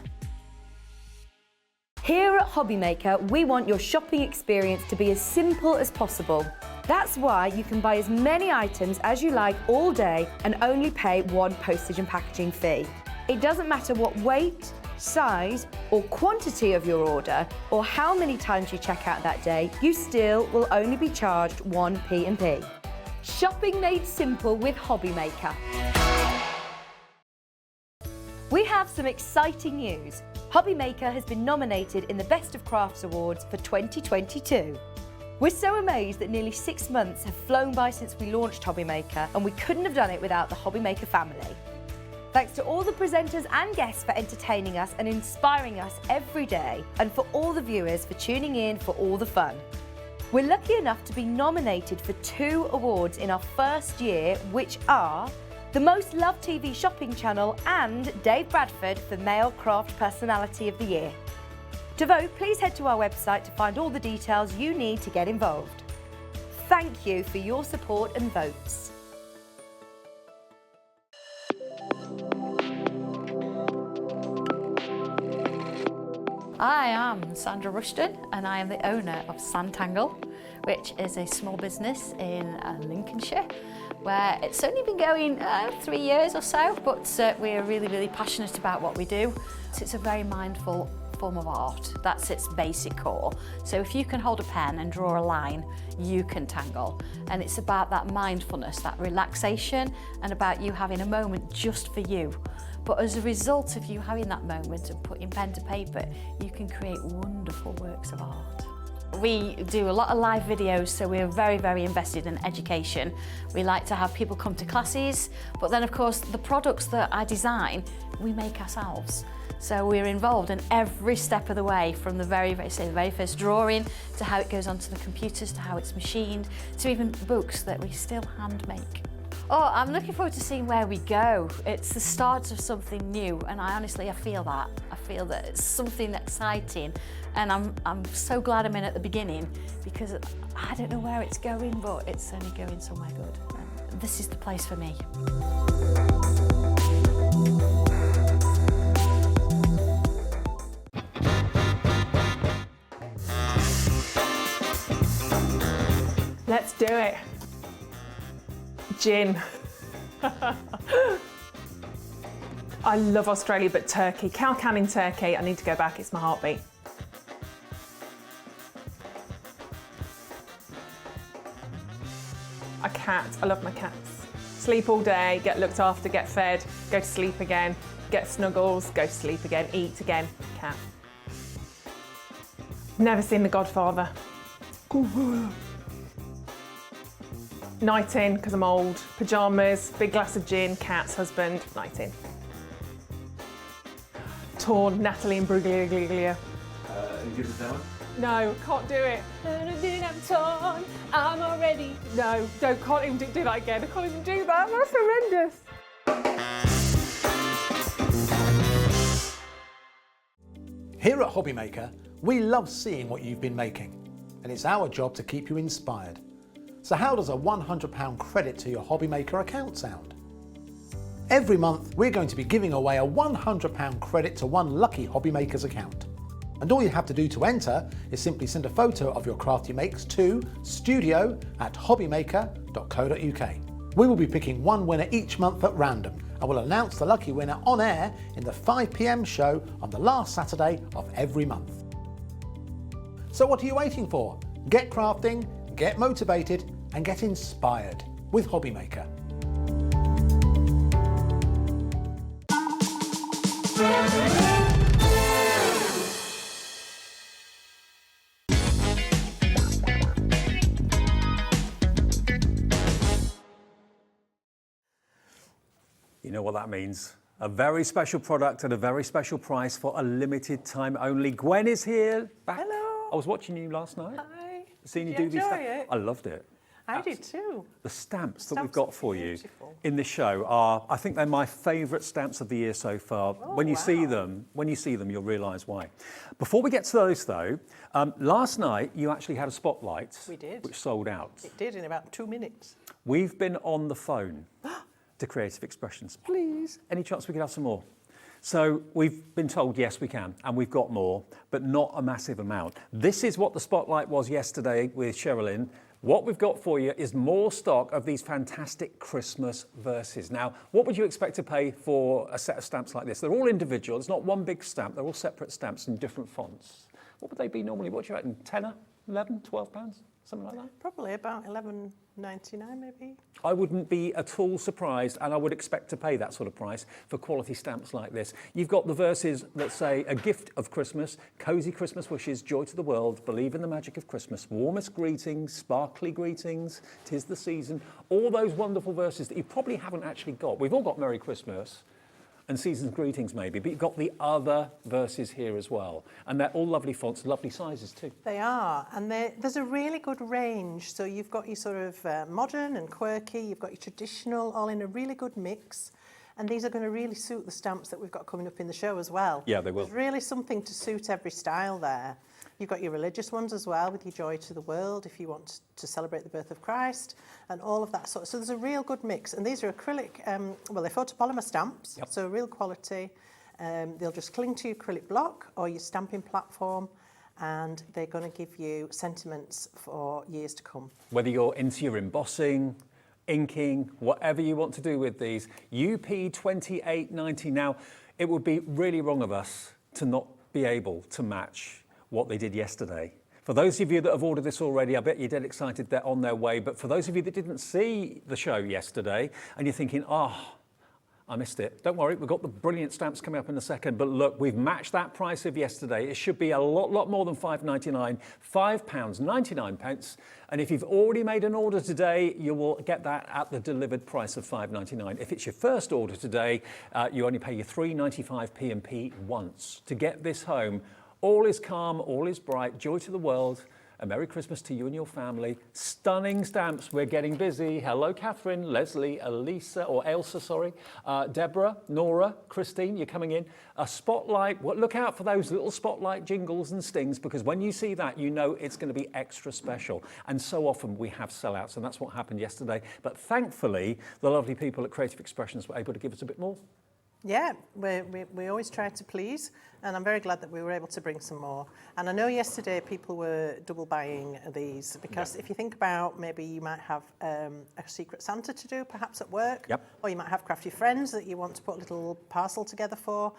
Here at Hobbymaker, we want your shopping experience to be as simple as possible. That's why you can buy as many items as you like all day and only pay one postage and packaging fee. It doesn't matter what weight, size or quantity of your order or how many times you check out that day, you still will only be charged one P&P. Shopping made simple with Hobbymaker. We have some exciting news. Hobbymaker has been nominated in the Best of Crafts Awards for 2022. We're so amazed that nearly 6 months have flown by since we launched Hobbymaker, and we couldn't have done it without the Hobbymaker family. Thanks to all the presenters and guests for entertaining us and inspiring us every day, and for all the viewers for tuning in for all the fun. We're lucky enough to be nominated for 2 awards in our first year, which are the Most Loved TV Shopping Channel and Dave Bradford for Male Craft Personality of the Year. To vote, please head to our website to find all the details you need to get involved. Thank you for your support and votes. I am Sandra Rushton and I am the owner of Santangle, which is a small business in Lincolnshire, where it's only been going 3 years or so, but we're really passionate about what we do. So it's a very mindful form of art. That's its basic core. So if you can hold a pen and draw a line, you can tangle. And it's about that mindfulness, that relaxation, and about you having a moment just for you. But as a result of you having that moment and putting pen to paper, you can create wonderful works of art. We do a lot of live videos, so we're very invested in education. We like to have people come to classes, but then of course the products that I design, we make ourselves. So we're involved in every step of the way, from the very first drawing to how it goes onto the computers, to how it's machined, to even books that we still hand make. Oh, I'm looking forward to seeing where we go. It's the start of something new, and I feel that. I feel that it's something exciting, and I'm so glad I'm in at the beginning, because I don't know where it's going, but it's only going somewhere good. And this is the place for me. Let's do it. Gin. I love Australia, but Turkey. Cow Canning Turkey. I need to go back, it's my heartbeat. A cat, I love my cats. Sleep all day, get looked after, get fed, go to sleep again, get snuggles, go to sleep again, eat again, cat. Never seen The Godfather. Night in, because I'm old. Pyjamas, big glass of gin, cats, husband, night in. Torn, Natalie and Bruglia. You give it that one? No, can't do it. I'm torn, I'm already. No, can't even do that again. I can't even do that, that's horrendous. Here at Hobbymaker, we love seeing what you've been making, and it's our job to keep you inspired. So how does a £100 credit to your Hobbymaker account sound? Every month, we're going to be giving away a £100 credit to one lucky Hobbymaker's account. And all you have to do to enter is simply send a photo of your craft you makes to studio@hobbymaker.co.uk. We will be picking one winner each month at random, and we'll announce the lucky winner on air in the 5 PM show on the last Saturday of every month. So what are you waiting for? Get crafting, get motivated, and get inspired with Hobbymaker. You know what that means. A very special product at a very special price for a limited time only. Gwen is here. Back. Hello. I was watching you last night. Hi. Seeing you Did you do these enjoy stamps. it? I loved it. I did too. The stamps that we've Stamps got are for you beautiful. in this show are, I think they're my favourite stamps of the year so far. When you see them, you'll realise why. Before we get to those though, last night you actually had a spotlight. We did. Which sold out. It did in about 2 minutes. We've been on the phone to Creative Expressions. Please, any chance we could have some more? So we've been told, yes, we can, and we've got more, but not a massive amount. This is what the spotlight was yesterday with Sherilyn. What we've got for you is more stock of these fantastic Christmas verses. Now, what would you expect to pay for a set of stamps like this? They're all individual. It's not one big stamp. They're all separate stamps in different fonts. What would they be normally? What do you reckon? £10, £11, £12? Something like that? Probably about £11.99 maybe. I wouldn't be at all surprised, and I would expect to pay that sort of price for quality stamps like this. You've got the verses that say, a gift of Christmas, cozy Christmas wishes, joy to the world, believe in the magic of Christmas, warmest greetings, sparkly greetings, 'tis the season. All those wonderful verses that you probably haven't actually got. We've all got Merry Christmas and season's greetings maybe, but you've got the other verses here as well. And they're all lovely fonts, lovely sizes too. They are, and there's a really good range. So you've got your sort of modern and quirky, you've got your traditional, all in a really good mix. And these are going to really suit the stamps that we've got coming up in the show as well. Yeah, they will. There's really something to suit every style there. You've got your religious ones as well, with your joy to the world, if you want to celebrate the birth of Christ, and all of that sort of. So there's a real good mix. And these are acrylic, well, they're photopolymer stamps, Yep. so real quality. They'll just cling to your acrylic block or your stamping platform, and they're going to give you sentiments for years to come. Whether you're into your embossing, inking, whatever you want to do with these, UP2890. Now, it would be really wrong of us to not be able to match what they did yesterday. For those of you that have ordered this already, I bet you're dead excited they're on their way. But for those of you that didn't see the show yesterday and you're thinking, oh, I missed it. Don't worry, we've got the brilliant stamps coming up in a second. But look, we've matched that price of yesterday. It should be a lot more than £5.99, £5.99. And if you've already made an order today, you will get that at the delivered price of £5.99. If it's your first order today, you only pay your £3.95 P&P once. To get this home, all is calm, all is bright, joy to the world. A Merry Christmas to you and your family. Stunning stamps. We're getting busy. Hello, Catherine, Leslie, Elisa, or Elsa, sorry. Deborah, Nora, Christine, you're coming in. A spotlight. Well, look out for those little spotlight jingles and stings, because when you see that, you know it's going to be extra special. And so often we have sellouts, and that's what happened yesterday. But thankfully, the lovely people at Creative Expressions were able to give us a bit more. Yeah, we always try to please, and I'm very glad that we were able to bring some more. And I know yesterday people were double buying these, because if you think about, maybe you might have a secret Santa to do perhaps at work, or you might have crafty friends that you want to put a little parcel together for.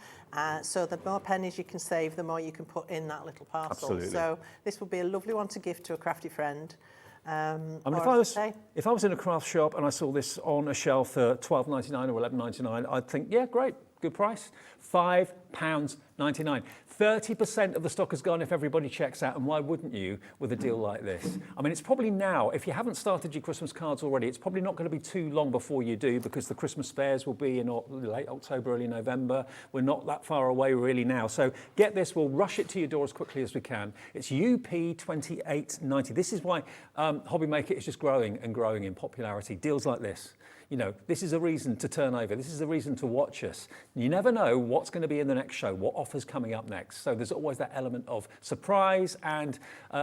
So the more pennies you can save, the more you can put in that little parcel. Absolutely. So this would be a lovely one to give to a crafty friend. I mean, if I was in a craft shop and I saw this on a shelf for £12.99 or £11.99, I'd think, yeah, great, good price. £5.99. 30% of the stock has gone if everybody checks out, and why wouldn't you with a deal like this? I mean, it's probably now, if you haven't started your Christmas cards already, it's probably not going to be too long before you do, because the Christmas fairs will be in late October, early November. We're not that far away really now. So get this, we'll rush it to your door as quickly as we can. It's UP2890. This is why Hobby Maker is just growing and growing in popularity. Deals like this. You know, this is a reason to turn over. This is a reason to watch us. You never know what's going to be in the next show, what offer's coming up next. So there's always that element of surprise and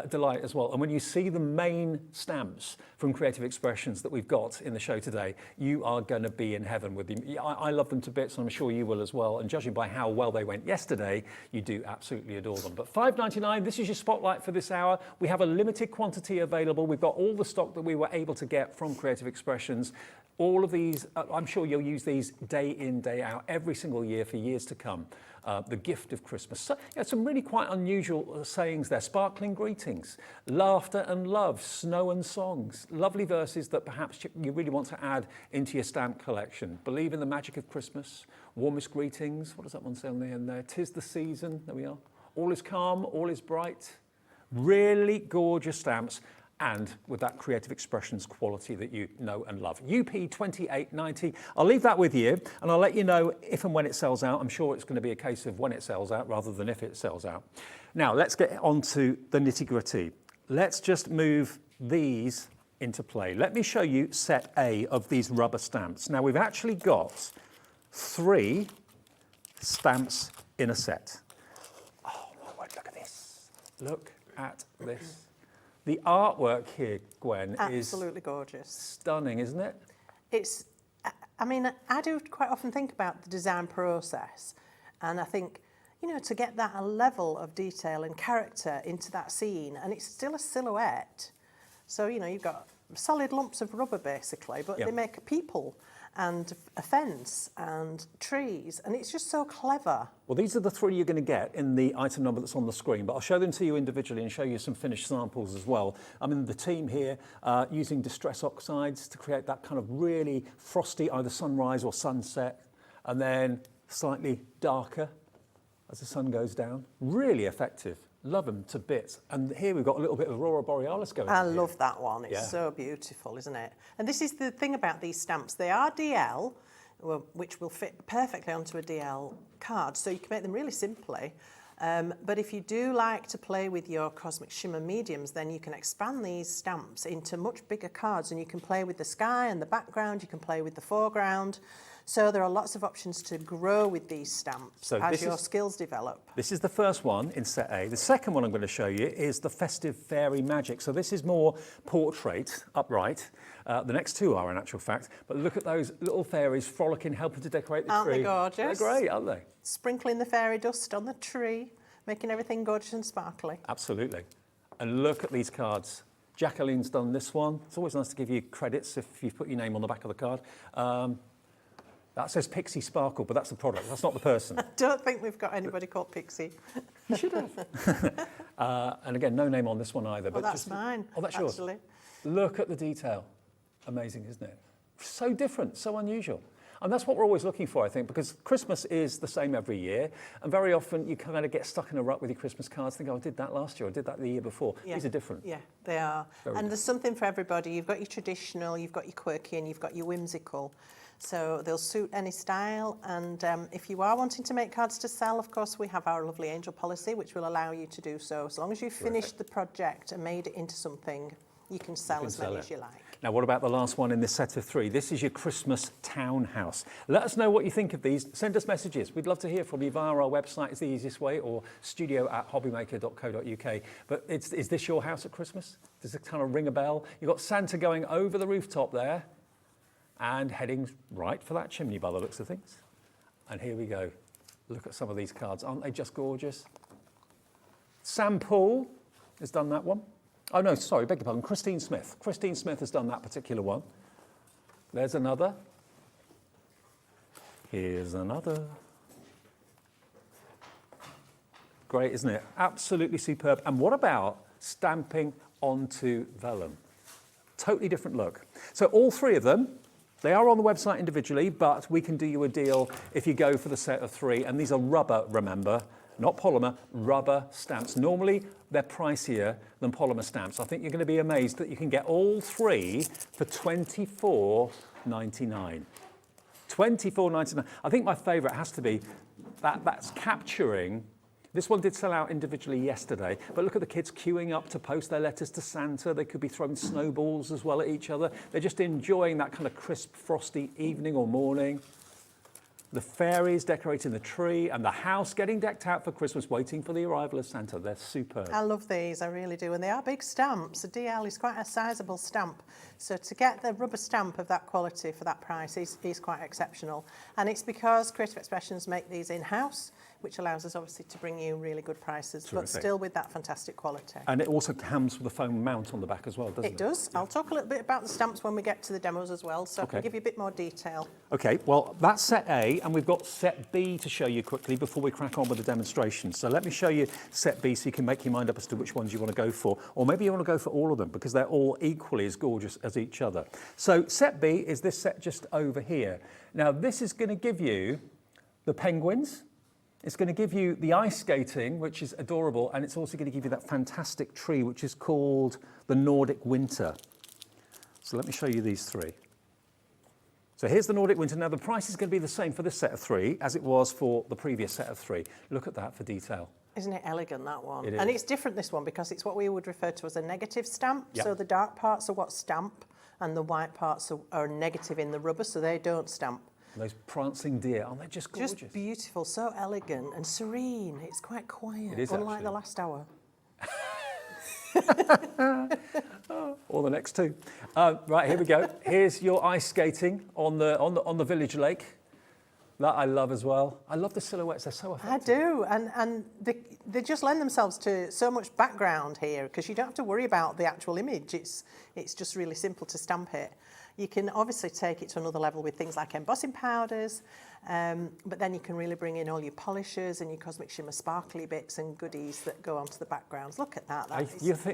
delight as well. And when you see the main stamps from Creative Expressions that we've got in the show today, you are going to be in heaven with them. I love them to bits, and I'm sure you will as well. And judging by how well they went yesterday, you do absolutely adore them. But £5.99, this is your spotlight for this hour. We have a limited quantity available. We've got all the stock that we were able to get from Creative Expressions. All of these, I'm sure you'll use these day in, day out, every single year for years to come. The gift of Christmas. So, yeah, some really quite unusual sayings there. Sparkling greetings, laughter and love, snow and songs. Lovely verses that perhaps you really want to add into your stamp collection. Believe in the magic of Christmas, warmest greetings. What does that one say on the end there? 'Tis the season. There we are. All is calm, all is bright. Really gorgeous stamps. And with that Creative Expressions quality that you know and love. UP2890. I'll leave that with you, and I'll let you know if and when it sells out. I'm sure it's going to be a case of when it sells out rather than if it sells out. Now, let's get on to the nitty-gritty. Let's just move these into play. Let me show you set A of these rubber stamps. Now, we've actually got 3 stamps in a set. Oh, my word, look at this. Look at this. The artwork here, Gwen, is absolutely gorgeous. Stunning, isn't it? It's, I mean, I do quite often think about the design process, And I think, you know, to get that level of detail and character into that scene, and it's still a silhouette. So, you know, you've got solid lumps of rubber basically, but Yeah. they make people and a fence and trees, and it's just so clever. Well, these are the three you're going to get in the item number that's on the screen, but I'll show them to you individually and show you some finished samples as well. I mean, the team here using distress oxides to create that kind of really frosty either sunrise or sunset, and then slightly darker as the sun goes down. Really effective. Love them to bits. And here we've got a little bit of Aurora Borealis going on. I love that one. It's Yeah. so beautiful, isn't it? And this is the thing about these stamps. They are DL, which will fit perfectly onto a DL card. So you can make them really simply. But if you do like to play with your Cosmic Shimmer mediums, then you can expand these stamps into much bigger cards, and you can play with the sky and the background, you can play with the foreground. So there are lots of options to grow with these stamps as your skills develop. This is the first one in set A. The second one I'm going to show you is the Festive Fairy Magic. So this is more portrait, upright. The next two are in actual fact. But look at those little fairies frolicking, helping to decorate the Aren't tree. they gorgeous? They're great, aren't they? Sprinkling the fairy dust on the tree, making everything gorgeous and sparkly. Absolutely. And look at these cards. Jacqueline's done this one. It's always nice to give you credits if you put your name on the back of the card. That says Pixie Sparkle, but that's the product. That's not the person. I don't think we've got anybody called Pixie. You should have. And again, no name on this one either. Well, that's mine. Oh, that's actually. yours. Look at the detail. Amazing, isn't it? So different, so unusual. And that's what we're always looking for, I think, because Christmas is the same every year. And very often you kind of get stuck in a rut with your Christmas cards, think, oh, I did that last year, I did that the year before. Yeah. These are different. Yeah, they are. And there's something for everybody. You've got your traditional, you've got your quirky, and you've got your whimsical. So they'll suit any style. And if you are wanting to make cards to sell, of course, we have our lovely angel policy, which will allow you to do so. As long as you've finished the project and made it into something, you can sell as many as you like. Now, what about the last one in this set of three? This is your Christmas townhouse. Let us know what you think of these. Send us messages. We'd love to hear from you via our website. It's the easiest way, or studio@hobbymaker.co.uk. But is this your house at Christmas? Does it kind of ring a bell? You've got Santa going over the rooftop there and heading right for that chimney by the looks of things. And here we go. Look at some of these cards. Aren't they just gorgeous? Sam Paul has done that one. Oh, no, sorry, beg your pardon. Christine Smith. Christine Smith has done that particular one. There's another. Here's another. Great, isn't it? Absolutely superb. And what about stamping onto vellum? Totally different look. So all three of them, they are on the website individually, but we can do you a deal if you go for the set of three. And these are rubber, remember, not polymer, rubber stamps. Normally, they're pricier than polymer stamps. I think you're going to be amazed that you can get all three for $24.99. $24.99. I think my favourite has to be that's capturing. This one did sell out individually yesterday, but look at the kids queuing up to post their letters to Santa. They could be throwing snowballs as well at each other. They're just enjoying that kind of crisp, frosty evening or morning. The fairies decorating the tree and the house getting decked out for Christmas, waiting for the arrival of Santa. They're superb. I love these, I really do. And they are big stamps. A DL is quite a sizable stamp. So to get the rubber stamp of that quality for that price is quite exceptional. And it's because Creative Expressions make these in-house, which allows us obviously to bring you really good prices, but still with that fantastic quality. And it also comes with a foam mount on the back as well, doesn't it? It does. Yeah. I'll talk a little bit about the stamps when we get to the demos as well, so I can give you a bit more detail. Okay, well, that's set A, and we've got set B to show you quickly before we crack on with the demonstration. So let me show you set B so you can make your mind up as to which ones you want to go for, or maybe you want to go for all of them because they're all equally as gorgeous as each other. So set B is this set just over here. Now, this is going to give you the penguins. It's going to give you the ice skating, which is adorable, and it's also going to give you that fantastic tree, which is called the Nordic Winter. So let me show you these three. So here's the Nordic Winter. Now, the price is going to be the same for this set of three as it was for the previous set of three. Look at that for detail. Isn't it elegant, that one? It is. And it's different, this one, because it's what we would refer to as a negative stamp. Yep. So the dark parts are what stamp, and the white parts are negative in the rubber, so they don't stamp. Those prancing deer, aren't they just gorgeous? Just beautiful, so elegant and serene. It's quite quiet, It is, unlike actually. the last hour. Or the next two. Right, here we go. Here's your ice skating on the village lake. That I love as well. I love the silhouettes, they're so effective. I do, and they just lend themselves to so much background here because you don't have to worry about the actual image. It's just really simple to stamp it. You can obviously take it to another level with things like embossing powders, but then you can really bring in all your polishers and your cosmic shimmer sparkly bits and goodies that go onto the backgrounds. Look at that.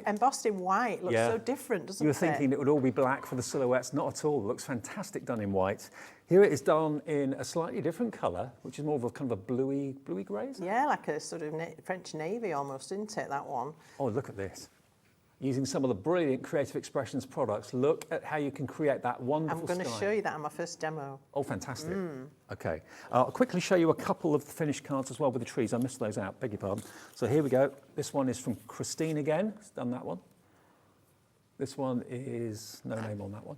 Embossed in white looks so different, doesn't it? You were thinking it would all be black for the silhouettes. Not at all. It looks fantastic done in white. Here it is done in a slightly different colour, which is more of a kind of a bluey grey. Yeah, like a sort of French navy almost, isn't it, that one? Oh, look at this. Using some of the brilliant Creative Expressions products, look at how you can create that wonderful I'm going to show you that on my first demo. Oh, fantastic. Okay. I'll quickly show you a couple of the finished cards as well with the trees. I missed those out, beg your pardon. So here we go. This one is from Christine again. She's done that one. This one is no name on that one.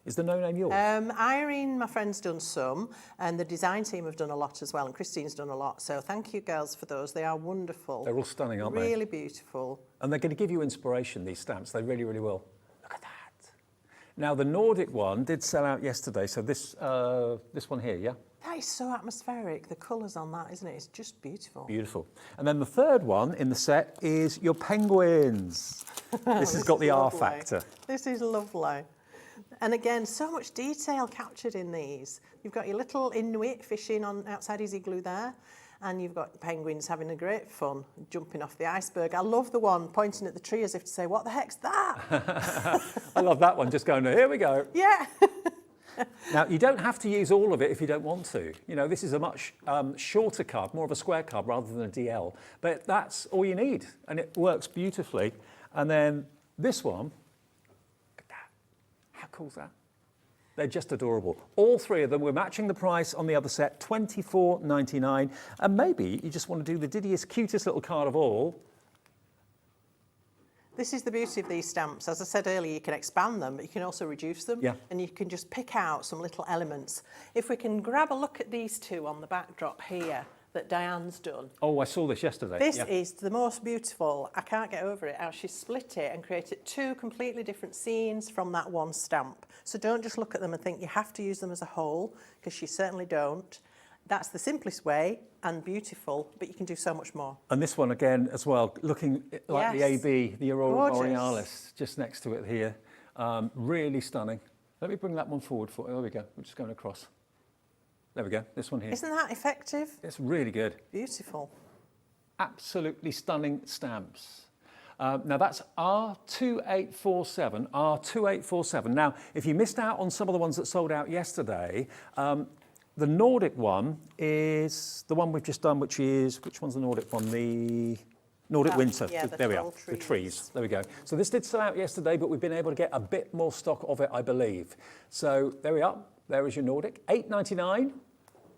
Is the no name yours? Irene, my friend's done some, and the design team have done a lot as well, and Christine's done a lot. So thank you, girls, for those. They are wonderful. They're all stunning, aren't they? Really beautiful. And they're going to give you inspiration, these stamps. They really, really will. Look at that. Now, the Nordic one did sell out yesterday. So this one here, yeah? That is so atmospheric. The colours on that, isn't it? It's just beautiful. Beautiful. And then the third one in the set is your penguins. This has got the R factor. This is lovely. And again, so much detail captured in these. You've got your little Inuit fishing on outside his igloo there, and you've got penguins having a great fun, jumping off the iceberg. I love the one pointing at the tree as if to say, what the heck's that? I love that one, just going, here we go. Yeah. Now, you don't have to use all of it if you don't want to. You know, this is a much shorter card, more of a square card rather than a DL, but that's all you need, and it works beautifully. And then this one, how cool is that? They're just adorable. All three of them, we're matching the price on the other set, $24.99. And maybe you just want to do the diddiest, cutest little card of all. This is the beauty of these stamps. As I said earlier, you can expand them, but you can also reduce them. Yeah. And you can just pick out some little elements. If we can grab a look at these two on the backdrop here that Diane's done. Oh, I saw this yesterday. This is the most beautiful. I can't get over it, how she split it and created two completely different scenes from that one stamp. So don't just look at them and think you have to use them as a whole, because she certainly don't. That's the simplest way and beautiful, but you can do so much more. And this one again as well, looking like the AB, the Aurora Borealis, just next to it here. Really stunning. Let me bring that one forward for you. There we go. We're just going across. There we go, this one here. Isn't that effective? It's really good. Beautiful. Absolutely stunning stamps. Now that's R2847, R2847. Now, if you missed out on some of the ones that sold out yesterday, the Nordic one is the one we've just done, which one's the Nordic one? The Nordic Winter. Yeah, there we are, the trees. There we go. So this did sell out yesterday, but we've been able to get a bit more stock of it, I believe. So there we are. There is your Nordic, $8.99.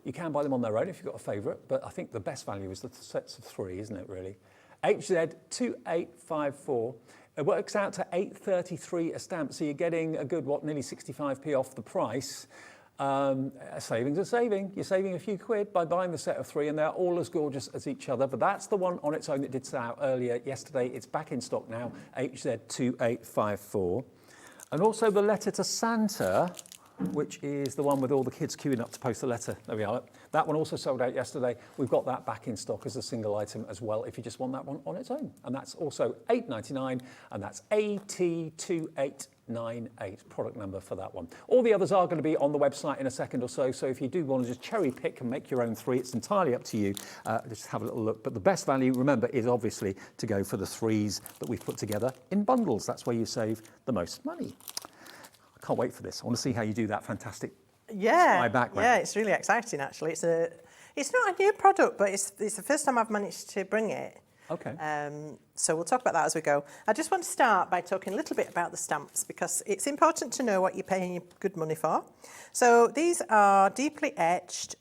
You can buy them on their own if you've got a favourite, but I think the best value is the sets of three, isn't it, really? HZ2854. It works out to $8.33 a stamp, so you're getting a good, nearly 65p off the price. Savings are saving. You're saving a few quid by buying the set of three, and they're all as gorgeous as each other. But that's the one on its own that did sell out earlier yesterday. It's back in stock now, HZ2854. And also the letter to Santa, which is the one with all the kids queuing up to post the letter. There we are. That one also sold out yesterday. We've got that back in stock as a single item as well if you just want that one on its own. And that's also $8.99, and that's AT2898, product number for that one. All the others are going to be on the website in a second or so, so if you do want to just cherry pick and make your own three, it's entirely up to you. Just have a little look. But the best value, remember, is obviously to go for the threes that we've put together in bundles. That's where you save the most money. Can't wait for this. I want to see how you do that fantastic sky background. Yeah, it's really exciting actually. It's not a new product, but it's the first time I've managed to bring it. Okay. So we'll talk about that as we go. I just want to start by talking a little bit about the stamps because it's important to know what you're paying your good money for. So these are deeply etched,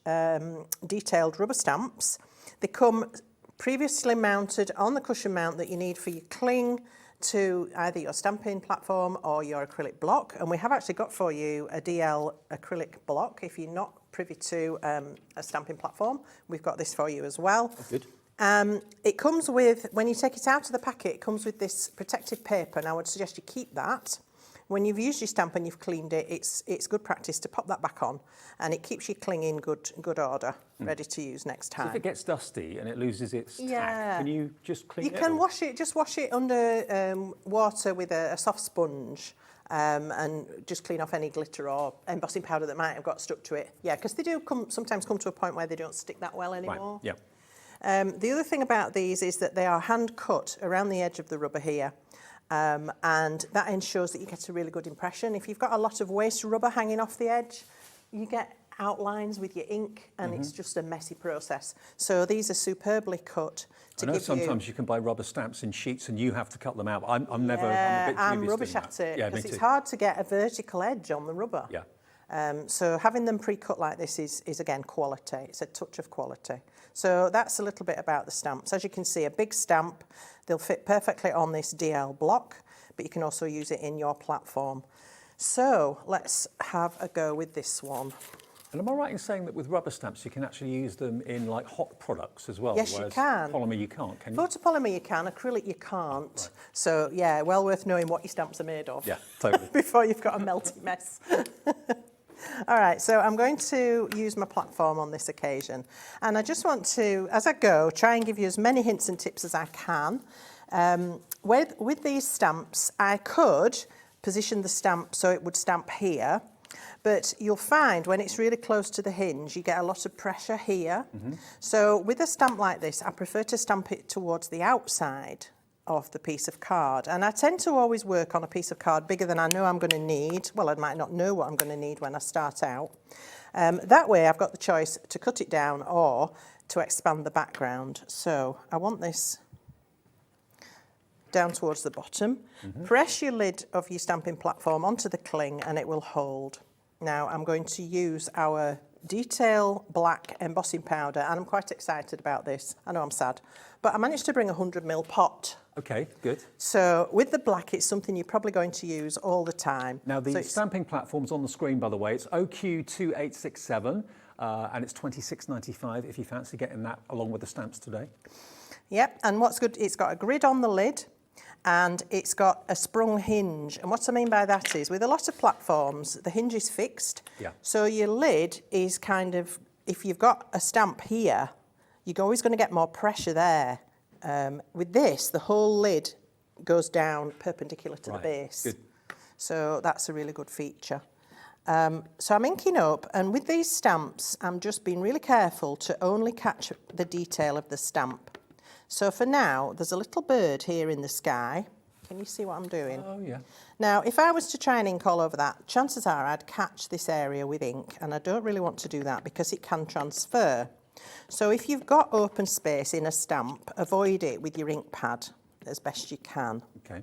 detailed rubber stamps. They come previously mounted on the cushion mount that you need for your cling to either your stamping platform or your acrylic block. And we have actually got for you a DL acrylic block. If you're not privy to a stamping platform, we've got this for you as well. Oh, good. It comes with, when you take it out of the packet, it comes with this protective paper. And I would suggest you keep that When you've used your stamp and you've cleaned it, it's good practice to pop that back on, and it keeps your cling in good order, ready to use next time. So if it gets dusty and it loses its tack, Yeah. can you just clean it? You can or- wash it, just wash it under water with a soft sponge, and just clean off any glitter or embossing powder that might have got stuck to it. Yeah, because they do sometimes come to a point where they don't stick that well anymore. Right, yeah. The other thing about these is that they are hand cut around the edge of the rubber here. And that ensures that you get a really good impression. If you've got a lot of waste rubber hanging off the edge, you get outlines with your ink, and it's just a messy process. So these are superbly cut to I know give sometimes you can buy rubber stamps in sheets and you have to cut them out. I'm a bit I'm dubious rubbish doing at that. it Yeah, me because it's too. hard to get a vertical edge on the rubber. Yeah. So having them pre-cut like this is again quality. It's a touch of quality. So that's a little bit about the stamps. As you can see, a big stamp, they'll fit perfectly on this DL block, but you can also use it in your platform. So let's have a go with this one. And am I right in saying that with rubber stamps you can actually use them in like hot products as well? Yes, you whereas can. Polymer you can't, can you? Photopolymer you can, acrylic you can't. Right. So yeah, well worth knowing what your stamps are made of. Yeah, totally. Before you've got a melty mess. All right, so I'm going to use my platform on this occasion. And I just want to, as I go, try and give you as many hints and tips as I can. With these stamps, I could position the stamp so it would stamp here, but you'll find when it's really close to the hinge, you get a lot of pressure here. So with a stamp like this, I prefer to stamp it towards the outside of the piece of card. And I tend to always work on a piece of card bigger than I know I'm going to need. Well, I might not know what I'm going to need when I start out. That way I've got the choice to cut it down or to expand the background. So I want this down towards the bottom. Press your lid of your stamping platform onto the cling and it will hold. Now I'm going to use our detail black embossing powder, and I'm quite excited about this. I know I'm sad, but I managed to bring a 100ml pot. Okay, good. So with the black, it's something you're probably going to use all the time. Now the So stamping platform's on the screen, by the way. It's OQ2867 and it's $26.95 if you fancy getting that along with the stamps today. Yep, and what's good, it's got a grid on the lid and it's got a sprung hinge. And what I mean by that is, with a lot of platforms, the hinge is fixed. Yeah. So your lid is kind of, if you've got a stamp here, you're always going to get more pressure there. With this, the whole lid goes down perpendicular to the base. Good. So that's a really good feature. So I'm inking up, and with these stamps, I'm just being really careful to only catch the detail of the stamp. So for now, there's a little bird here in the sky. Can you see what I'm doing? Oh, yeah. Now, if I was to try and ink all over that, chances are I'd catch this area with ink, and I don't really want to do that because it can transfer. So if you've got open space in a stamp, avoid it with your ink pad as best you can. Okay.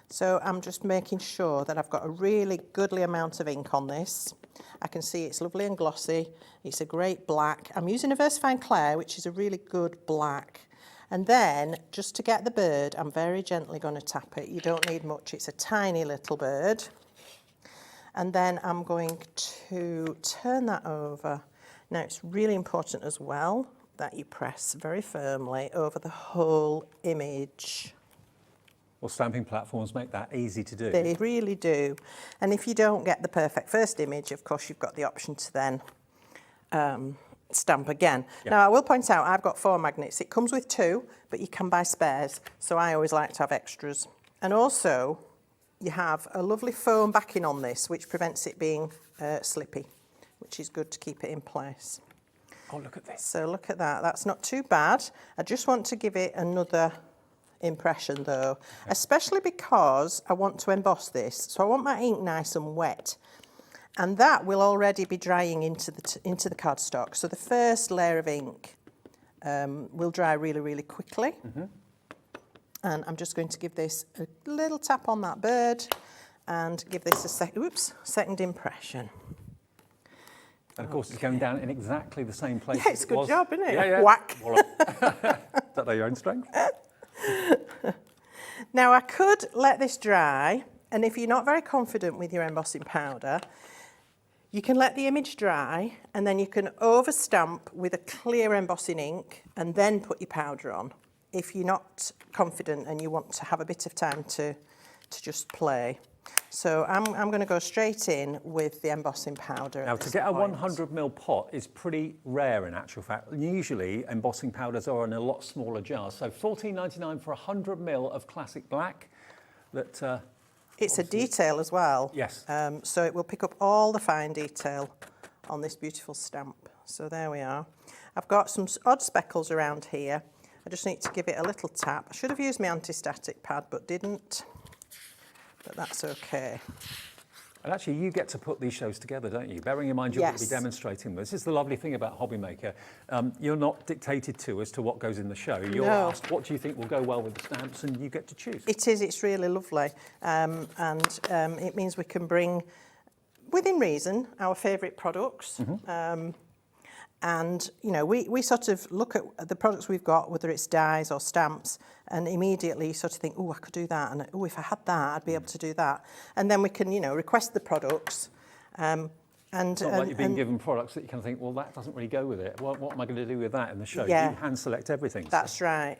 So I'm just making sure that I've got a really goodly amount of ink on this. I can see it's lovely and glossy. It's a great black. I'm using a VersaFine Clair, which is a really good black. And then, just to get the bird, I'm very gently going to tap it. You don't need much. It's a tiny little bird. And then I'm going to turn that over. Now, it's really important as well that you press very firmly over the whole image. Well, stamping platforms make that easy to do. They really do. And if you don't get the perfect first image, of course, you've got the option to then stamp again. Yeah. Now, I will point out, I've got 4 magnets. It comes with 2, but you can buy spares. So I always like to have extras. And also, you have a lovely foam backing on this, which prevents it being slippy, which is good to keep it in place. Oh, look at this. So look at that. That's not too bad. I just want to give it another impression though, especially because I want to emboss this. So I want my ink nice and wet. And that will already be drying into the cardstock. So the first layer of ink will dry really, really quickly. And I'm just going to give this a little tap on that bird and give this a second impression. And of course, it's going down in exactly the same place. Yeah, it's a good job, isn't it? Yeah, yeah. Whack. Don't know your own strength. Now, I could let this dry, and if you're not very confident with your embossing powder, you can let the image dry, and then you can overstamp with a clear embossing ink, and then put your powder on. If you're not confident and you want to have a bit of time to just play. So I'm going to go straight in with the embossing powder. Now, to get a 100ml pot is pretty rare in actual fact. Usually, embossing powders are in a lot smaller jars. So $14.99 for 100ml of classic black. That it's a detail as well. Yes. So it will pick up all the fine detail on this beautiful stamp. So there we are. I've got some odd speckles around here. I just need to give it a little tap. I should have used my anti-static pad, but didn't. But that's okay. And actually, you get to put these shows together, don't you? Bearing in mind you're going to be demonstrating them. This is the lovely thing about Hobby Maker. You're not dictated to as to what goes in the show. You're asked, what do you think will go well with the stamps, and you get to choose. It is. It's really lovely. It means we can bring, within reason, our favourite products. And, you know, we sort of look at the products we've got, whether it's dies or stamps, and immediately sort of think, oh, I could do that, and oh, if I had that, I'd be able to do that. And then we can, you know, request the products. It's not like you're being given products that you can think, well, that doesn't really go with it. What am I going to do with that in the show? Yeah. You hand select everything. That's right.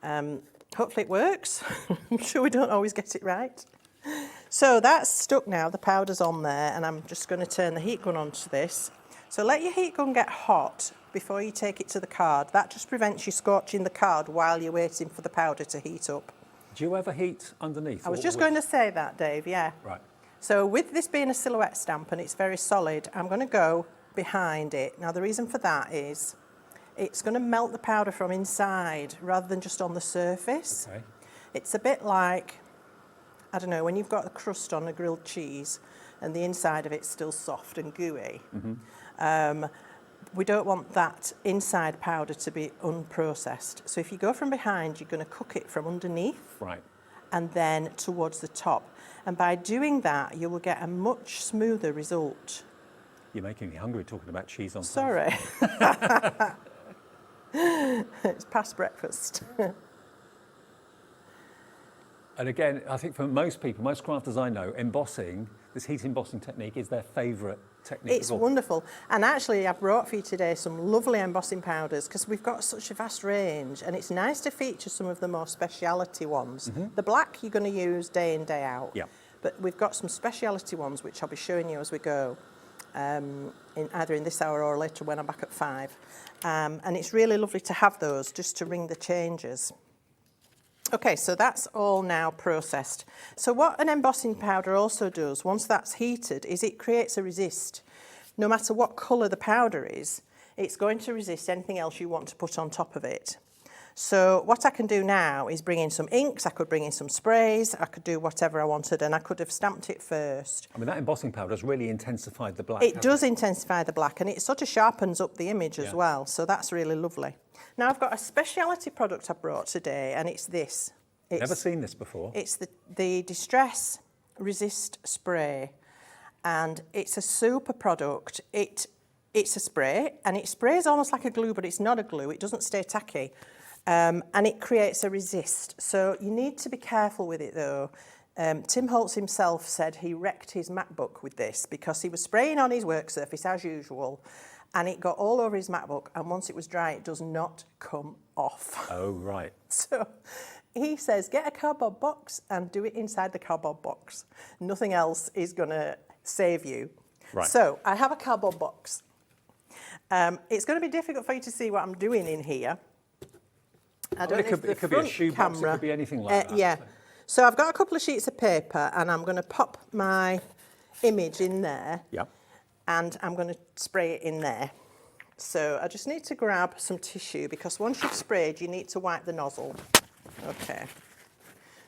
Hopefully it works. I'm sure we don't always get it right. So that's stuck now, the powder's on there, and I'm just going to turn the heat gun onto this. So let your heat gun get hot before you take it to the card. That just prevents you scorching the card while you're waiting for the powder to heat up. Do you ever heat underneath? I was just going to say that, Dave, yeah. Right. So with this being a silhouette stamp and it's very solid, I'm going to go behind it. Now the reason for that is it's going to melt the powder from inside rather than just on the surface. Okay. It's a bit like, I don't know, when you've got a crust on a grilled cheese and the inside of it's still soft and gooey. We don't want that inside powder to be unprocessed. So if you go from behind, you're going to cook it from underneath. Right. And then towards the top. And by doing that, you will get a much smoother result. You're making me hungry talking about cheese on toast. Sorry. It's past breakfast. And again, I think for most people, most crafters I know, embossing, this heat embossing technique is their favourite technique. It's wonderful. And actually, I've brought for you today some lovely embossing powders because we've got such a vast range, and it's nice to feature some of the more speciality ones. The black you're going to use day in, day out. Yeah. But we've got some speciality ones which I'll be showing you as we go, either in this hour or later when I'm back at 5. And it's really lovely to have those just to ring the changes. Okay, so that's all now processed. So what an embossing powder also does, once that's heated, is it creates a resist. No matter what colour the powder is, it's going to resist anything else you want to put on top of it. So what I can do now is bring in some inks, I could bring in some sprays, I could do whatever I wanted, and I could have stamped it first. I mean, that embossing powder has really intensified the black. It does intensify the black, and it sort of sharpens up the image as well, so that's really lovely. Now I've got a speciality product I brought today, and it's this. Never seen this before. It's the Distress Resist Spray, and it's a super product. It's a spray, and it sprays almost like a glue, but it's not a glue. It doesn't stay tacky, and it creates a resist. So you need to be careful with it, though. Tim Holtz himself said he wrecked his MacBook with this because he was spraying on his work surface as usual, and it got all over his MacBook, and once it was dry, it does not come off. Oh, right. So he says, get a cardboard box and do it inside the cardboard box. Nothing else is going to save you. Right. So I have a cardboard box. It's going to be difficult for you to see what I'm doing in here. I don't know if the it could be a front shoe box, it could be anything like that. Yeah. So I've got a couple of sheets of paper, and I'm going to pop my image in there. Yeah. And I'm going to spray it in there. So I just need to grab some tissue, because once you've sprayed, you need to wipe the nozzle. Okay.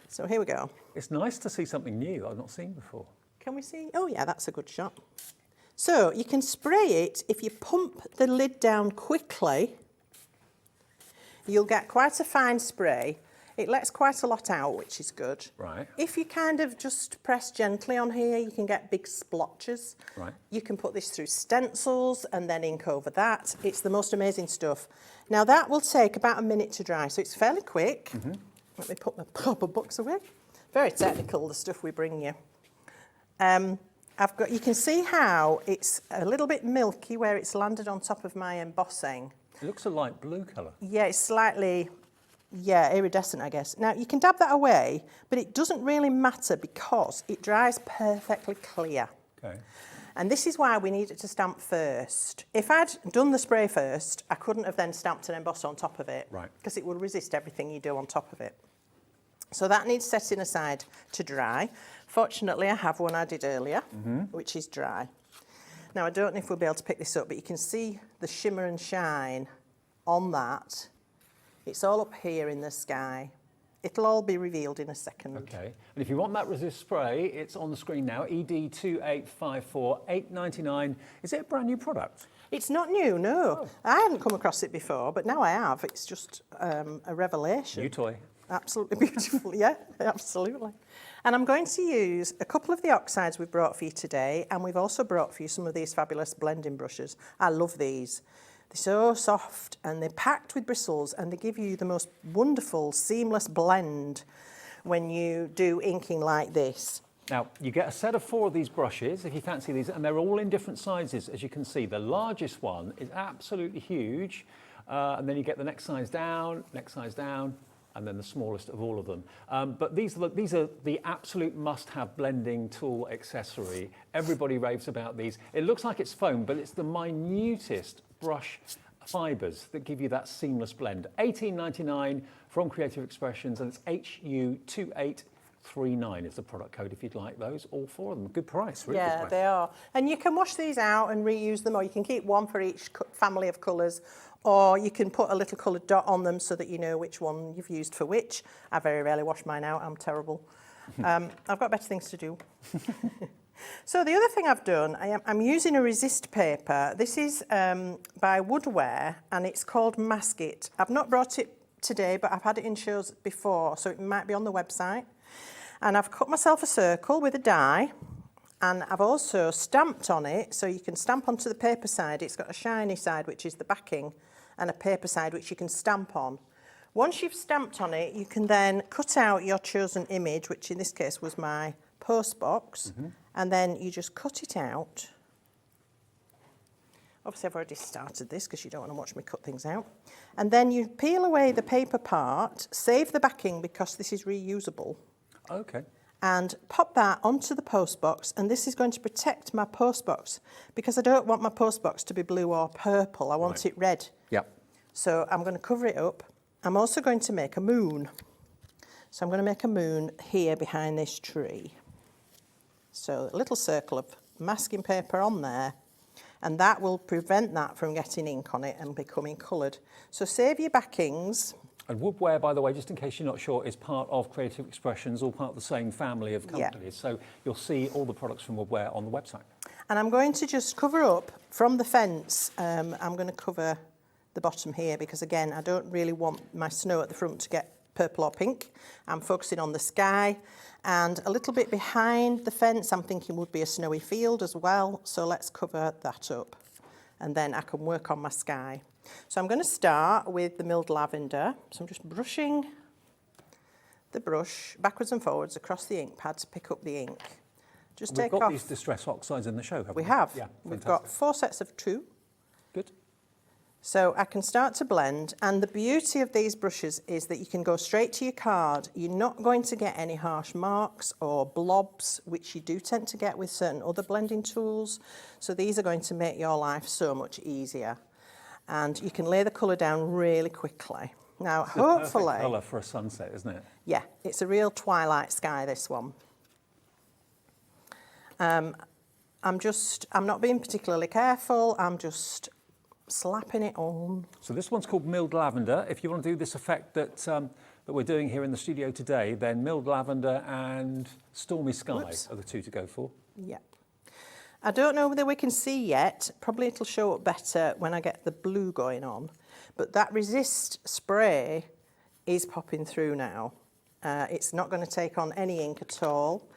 So here we go. It's nice to see something new I've not seen before. Can we see? Oh yeah, that's a good shot. So you can spray it. If you pump the lid down quickly, you'll get quite a fine spray. It lets quite a lot out, which is good. Right. If you kind of just press gently on here, you can get big splotches. Right. You can put this through stencils and then ink over that. It's the most amazing stuff. Now that will take about a minute to dry, so it's fairly quick. Let me put my proper box away. Very technical, the stuff we bring you. You can see how it's a little bit milky where it's landed on top of my embossing. It looks a light blue colour. Yeah, it's slightly Yeah, iridescent, I guess. Now, you can dab that away, but it doesn't really matter because it dries perfectly clear. Okay. And this is why we need it to stamp first. If I'd done the spray first, I couldn't have then stamped and embossed on top of it. Right. Because it will resist everything you do on top of it. So that needs setting aside to dry. Fortunately, I have one I did earlier, which is dry. Now, I don't know if we'll be able to pick this up, but you can see the shimmer and shine on that. It's all up here in the sky. It'll all be revealed in a second. Okay, and if you want that resist spray, it's on the screen now, ED2854, $8.99. Is it a brand new product? It's not new, no. I hadn't come across it before, but now I have. It's just a revelation. New toy. Absolutely beautiful, yeah, absolutely. And I'm going to use a couple of the oxides we've brought for you today, and we've also brought for you some of these fabulous blending brushes. I love these. They're so soft and they're packed with bristles and they give you the most wonderful seamless blend when you do inking like this. Now, you get a set of 4 of these brushes, if you fancy these, and they're all in different sizes, as you can see. The largest one is absolutely huge, and then you get the next size down, and then the smallest of all of them. But these are the absolute must-have blending tool accessory. Everybody raves about these. It looks like it's foam, but it's the minutest brush fibres that give you that seamless blend. $18.99 from Creative Expressions, and it's HU2839 is the product code if you'd like those, all 4 of them. Good price, really good Yeah, price. they are. And you can wash these out and reuse them, or you can keep one for each family of colours, or you can put a little coloured dot on them so that you know which one you've used for which. I very rarely wash mine out, I'm terrible. I've got better things to do. So the other thing I've done, I'm using a resist paper. This is by Woodware, and it's called Mask It. I've not brought it today, but I've had it in shows before, so it might be on the website. And I've cut myself a circle with a die, and I've also stamped on it, so you can stamp onto the paper side. It's got a shiny side, which is the backing, and a paper side, which you can stamp on. Once you've stamped on it, you can then cut out your chosen image, which in this case was my post box, and then you just cut it out. Obviously, I've already started this because you don't want to watch me cut things out. And then you peel away the paper part, save the backing because this is reusable. Okay. And pop that onto the post box, and this is going to protect my post box because I don't want my post box to be blue or purple. I want it red. Yep. So I'm going to cover it up. I'm also going to make a moon. So I'm going to make a moon here behind this tree. So a little circle of masking paper on there, and that will prevent that from getting ink on it and becoming coloured. So save your backings. And Woodware, by the way, just in case you're not sure, is part of Creative Expressions, all part of the same family of companies. So you'll see all the products from Woodware on the website. And I'm going to just cover up from the fence. I'm going to cover the bottom here because, again, I don't really want my snow at the front to get purple or pink. I'm focusing on the sky. And a little bit behind the fence, I'm thinking would be a snowy field as well. So let's cover that up. And then I can work on my sky. So I'm going to start with the milled lavender. So I'm just brushing the brush backwards and forwards across the ink pad to pick up the ink. Just We've take got off. these distress oxides in the show, haven't we? We have. Yeah, We've fantastic. got 4 sets of 2. Good. So I can start to blend, and the beauty of these brushes is that you can go straight to your card. You're not going to get any harsh marks or blobs, which you do tend to get with certain other blending tools. So these are going to make your life so much easier. And you can lay the colour down really quickly. Now, hopefully... Perfect colour for a sunset, isn't it? Yeah, it's a real twilight sky, this one. I'm not being particularly careful. I'm just slapping it on. So this one's called milled lavender. If you want to do this effect that we're doing here in the studio today, then milled lavender and stormy sky are the 2 to go for. Yep. I don't know whether we can see yet. Probably it'll show up better when I get the blue going on. But that resist spray is popping through now. It's not going to take on any ink at all.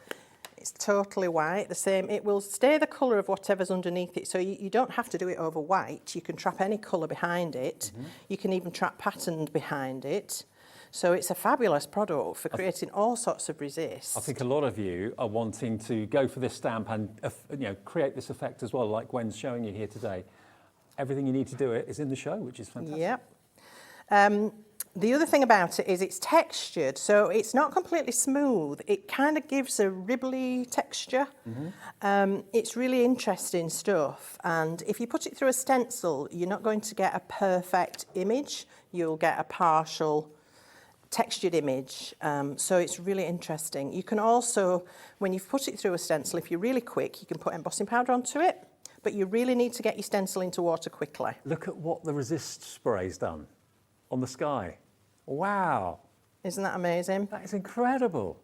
It's totally white, the same. It will stay the colour of whatever's underneath it, so you don't have to do it over white. You can trap any colour behind it. You can even trap patterned behind it. So it's a fabulous product for creating all sorts of resist. I think a lot of you are wanting to go for this stamp and create this effect as well, like Gwen's showing you here today. Everything you need to do it is in the show, which is fantastic. Yep. The other thing about it is it's textured, so it's not completely smooth. It kind of gives a ribbly texture. It's really interesting stuff. And if you put it through a stencil, you're not going to get a perfect image. You'll get a partial textured image. So it's really interesting. You can also, when you've put it through a stencil, if you're really quick, you can put embossing powder onto it. But you really need to get your stencil into water quickly. Look at what the resist spray's done on the sky. Wow. Isn't that amazing? That is incredible.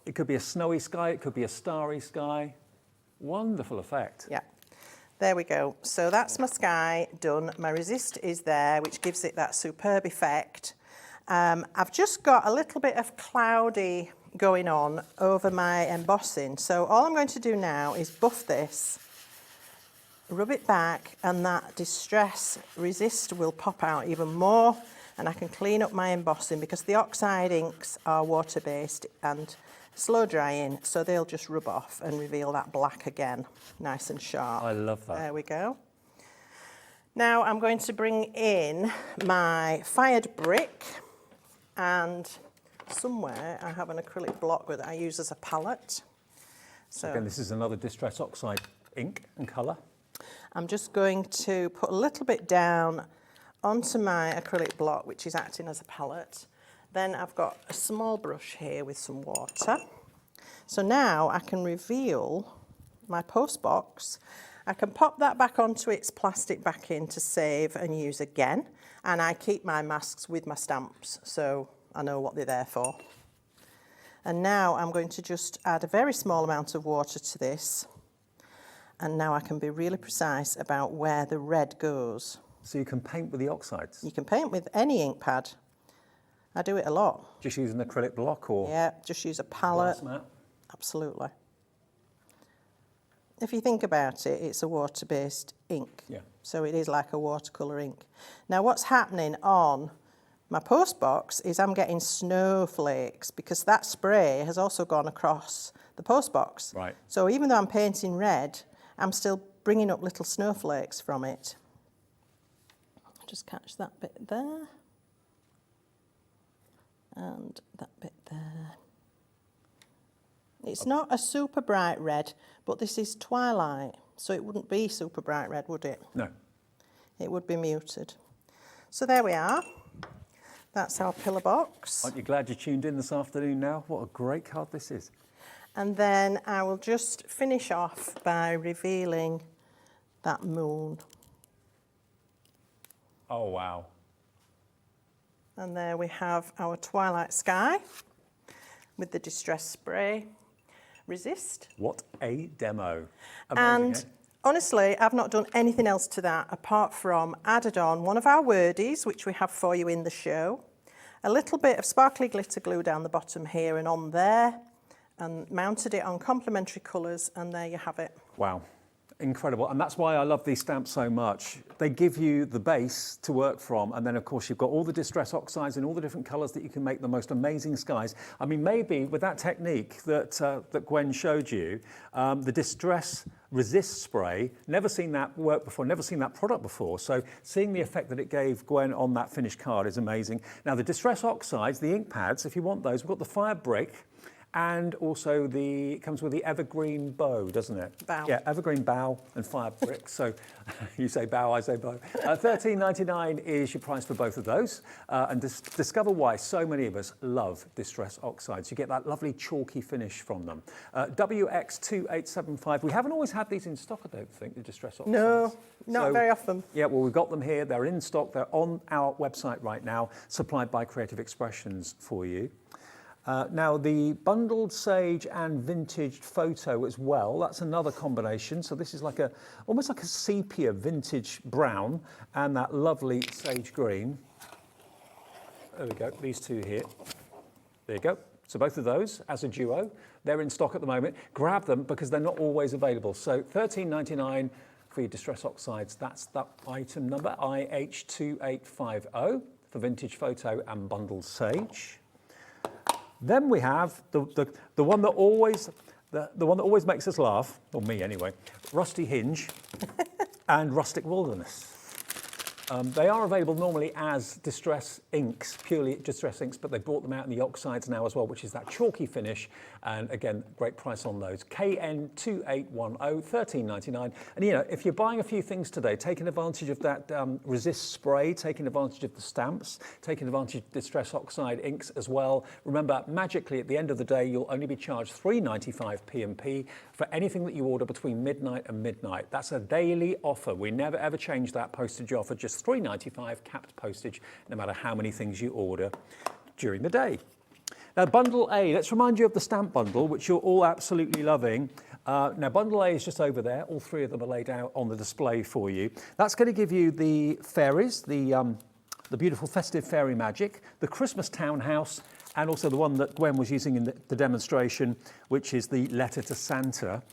It could be a snowy sky, it could be a starry sky. Wonderful effect. Yeah. There we go. So that's my sky done. My resist is there, which gives it that superb effect. I've just got a little bit of cloudy going on over my embossing. So all I'm going to do now is buff this, rub it back, and that distress resist will pop out even more, and I can clean up my embossing because the oxide inks are water-based and slow drying, so they'll just rub off and reveal that black again, nice and sharp. I love that. There we go. Now I'm going to bring in my fired brick, and somewhere I have an acrylic block that I use as a palette. So Again, this is another Distress Oxide ink and colour. I'm just going to put a little bit down onto my acrylic block, which is acting as a palette. Then I've got a small brush here with some water. So now I can reveal my post box. I can pop that back onto its plastic backing to save and use again. And I keep my masks with my stamps, so I know what they're there for. And now I'm going to just add a very small amount of water to this. And now I can be really precise about where the red goes. So you can paint with the oxides? You can paint with any ink pad. I do it a lot. Just use an acrylic block or? Yeah, just use a palette. Glass mat? Absolutely. If you think about it, it's a water-based ink. Yeah. So it is like a watercolour ink. Now what's happening on my post box is I'm getting snowflakes because that spray has also gone across the post box. Right. So even though I'm painting red, I'm still bringing up little snowflakes from it. Just catch that bit there. And that bit there. It's not a super bright red, but this is twilight, so it wouldn't be super bright red, would it? No. It would be muted. So there we are. That's our pillar box. Aren't you glad you tuned in this afternoon now? What a great card this is. And then I will just finish off by revealing that moon. Oh, wow. And there we have our twilight sky with the distress spray resist. What a demo. And Amazing, eh? honestly, I've not done anything else to that apart from added on one of our wordies, which we have for you in the show, a little bit of sparkly glitter glue down the bottom here and on there, and mounted it on complementary colours, and there you have it. Wow. Incredible. And that's why I love these stamps so much. They give you the base to work from, and then of course you've got all the distress oxides in all the different colours that you can make the most amazing skies. I mean, maybe with that technique that that Gwen showed you, the distress resist spray, never seen that work before, never seen that product before. So seeing the effect that it gave Gwen on that finished card is amazing. Now the distress oxides, the ink pads, if you want those, we've got the fire brick. And also it comes with the evergreen bow, doesn't it? Bow. Yeah, evergreen bow and fire brick. So you say bow, I say bow. $13.99 is your price for both of those. And discover why so many of us love distress oxides. You get that lovely chalky finish from them. WX2875. We haven't always had these in stock, I don't think, the distress oxides. No, not very often. Yeah, well, we've got them here. They're in stock. They're on our website right now, supplied by Creative Expressions for you. Now, the bundled sage and vintage photo as well, that's another combination. So this is like almost like a sepia vintage brown and that lovely sage green. There we go, these two here. There you go. So both of those as a duo, they're in stock at the moment. Grab them because they're not always available. So $13.99 for your distress oxides. That's that item number, IH2850 for vintage photo and bundled sage. Then we have the one that always makes us laugh, or me anyway, Rusty Hinge and Rustic Wilderness. They are available normally as distress inks, purely distress inks, but they brought them out in the oxides now as well, which is that chalky finish. And again, great price on those. KN2810, $13.99. And you know, if you're buying a few things today, taking advantage of that resist spray, taking advantage of the stamps, taking advantage of distress oxide inks as well. Remember, magically at the end of the day, you'll only be charged $3.95 P&P for anything that you order between midnight and midnight. That's a daily offer. We never ever change that postage offer, just $3.95 capped postage, no matter how many things you order during the day. Now, Bundle A, let's remind you of the stamp bundle, which you're all absolutely loving. Now, Bundle A is just over there. All three of them are laid out on the display for you. That's going to give you the fairies, the beautiful Festive Fairy Magic, the Christmas Townhouse, and also the one that Gwen was using in the demonstration, which is the Letter to Santa.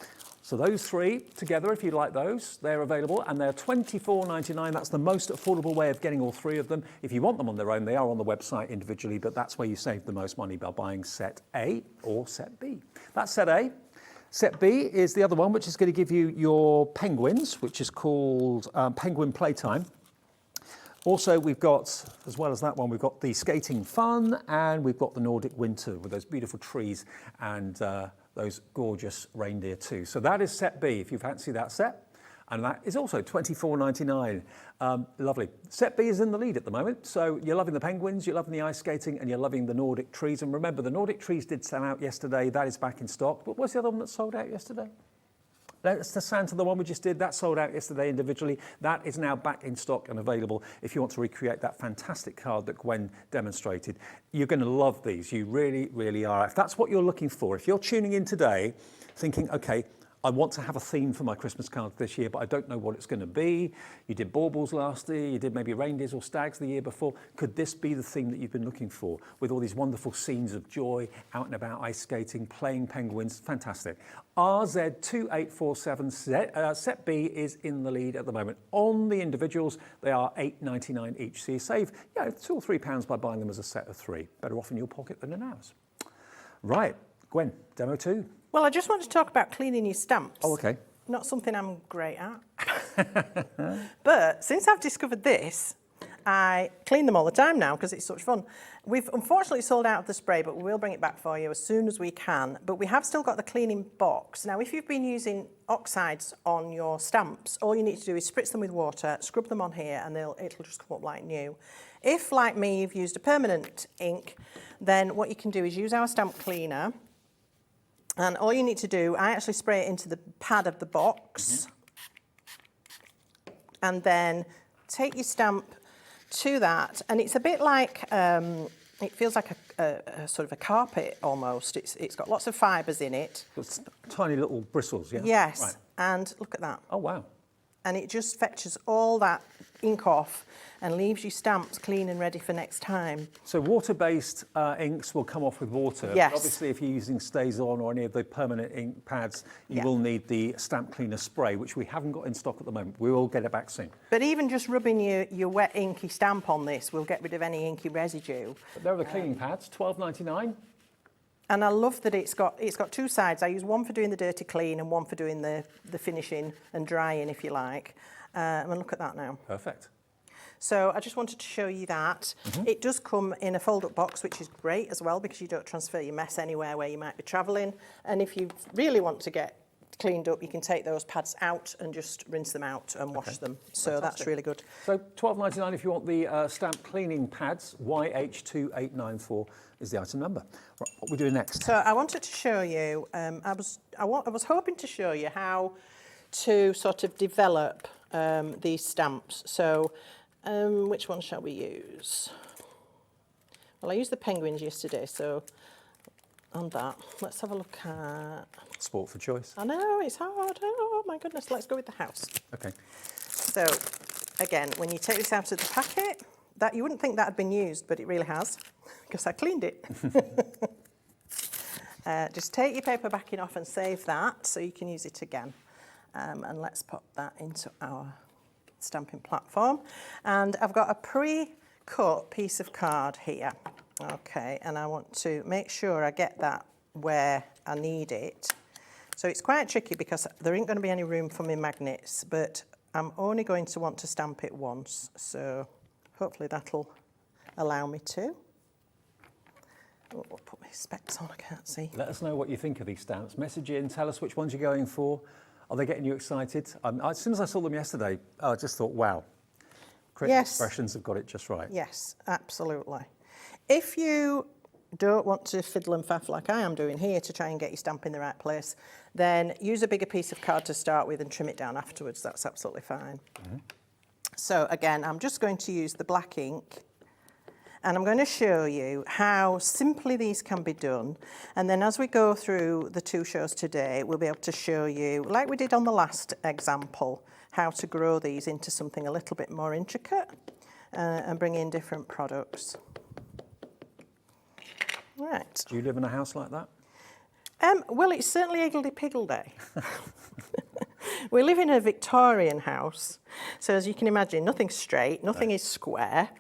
So those three together, if you like those, they're available, and they're $24.99. That's the most affordable way of getting all three of them. If you want them on their own, they are on the website individually, but that's where you save the most money, by buying set A or set B. That's set A. Set B is the other one, which is going to give you your penguins, which is called Penguin Playtime. Also, we've got, as well as that one, we've got the Skating Fun, and we've got the Nordic Winter with those beautiful trees and those gorgeous reindeer too. So that is set B, if you fancy that set. And that is also $24.99. Lovely. Set B is in the lead at the moment. So you're loving the penguins, you're loving the ice skating, and you're loving the Nordic trees. And remember, the Nordic trees did sell out yesterday. That is back in stock. But what's the other one that sold out yesterday? That's the Santa, the one we just did. That sold out yesterday individually. That is now back in stock and available if you want to recreate that fantastic card that Gwen demonstrated. You're going to love these. You really, really are. If that's what you're looking for, if you're tuning in today thinking, okay, I want to have a theme for my Christmas card this year, but I don't know what it's going to be. You did baubles last year, you did maybe reindeers or stags the year before. Could this be the theme that you've been looking for, with all these wonderful scenes of joy, out and about ice skating, playing penguins? Fantastic. RZ2847 set B is in the lead at the moment. On the individuals, they are $8.99 each. So you save £2 or £3 by buying them as a set of three. Better off in your pocket than in ours. Right, Gwen, demo 2. Well, I just want to talk about cleaning your stamps. Oh, okay. Not something I'm great at. But since I've discovered this, I clean them all the time now because it's such fun. We've unfortunately sold out of the spray, but we will bring it back for you as soon as we can. But we have still got the cleaning box. Now, if you've been using oxides on your stamps, all you need to do is spritz them with water, scrub them on here, and it'll just come up like new. If, like me, you've used a permanent ink, then what you can do is use our stamp cleaner. And all you need to do, I actually spray it into the pad of the box, and then take your stamp to that, and it's a bit like, it feels like a sort of a carpet almost. It's got lots of fibres in it. It's tiny little bristles, yeah? Yes, right. And look at that. Oh, wow. And it just fetches all that ink off and leaves your stamps clean and ready for next time. So water-based inks will come off with water. Yes. But obviously, if you're using StazOn or any of the permanent ink pads, you will need the stamp cleaner spray, which we haven't got in stock at the moment. We will get it back soon. But even just rubbing your wet inky stamp on this will get rid of any inky residue. But there are the cleaning pads, $12.99. And I love that it's got two sides. I use one for doing the dirty clean and one for doing the finishing and drying, if you like. And look at that now. Perfect. So I just wanted to show you that. It does come in a fold-up box, which is great as well, because you don't transfer your mess anywhere where you might be travelling. And if you really want to get cleaned up, you can take those pads out and just rinse them out and wash them. So Fantastic. that's really good. So $12.99 if you want the stamp cleaning pads. YH2894 is the item number. Right, what are we doing next? So I wanted to show you, I was hoping to show you how to sort of develop these stamps. So which one shall we use? Well, I used the penguins yesterday, so on that, let's have a look at... Sport for choice. I know, it's hard. Oh, my goodness, let's go with the house. Okay. So, again, when you take this out of the packet, that you wouldn't think that had been used, but it really has, because I cleaned it. Just take your paper backing off and save that, so you can use it again. And let's pop that into our stamping platform. And I've got a pre-cut piece of card here. Okay, and I want to make sure I get that where I need it. So it's quite tricky because there ain't going to be any room for my magnets, but I'm only going to want to stamp it once, so hopefully that'll allow me to. Oh, I'll put my specs on, I can't see. Let us know what you think of these stamps. Message in, tell us which ones you're going for. Are they getting you excited? As soon as I saw them yesterday, I just thought, wow. Creative Expressions have got it just right. Yes, absolutely. If you don't want to fiddle and faff like I am doing here to try and get your stamp in the right place, then use a bigger piece of card to start with and trim it down afterwards. That's absolutely fine. So again, I'm just going to use the black ink, and I'm going to show you how simply these can be done. And then as we go through the 2 shows today, we'll be able to show you, like we did on the last example, how to grow these into something a little bit more intricate and bring in different products. Right. Do you live in a house like that? Well, it's certainly higgledy-piggledy. We live in a Victorian house, so as you can imagine, nothing's straight, nothing is square.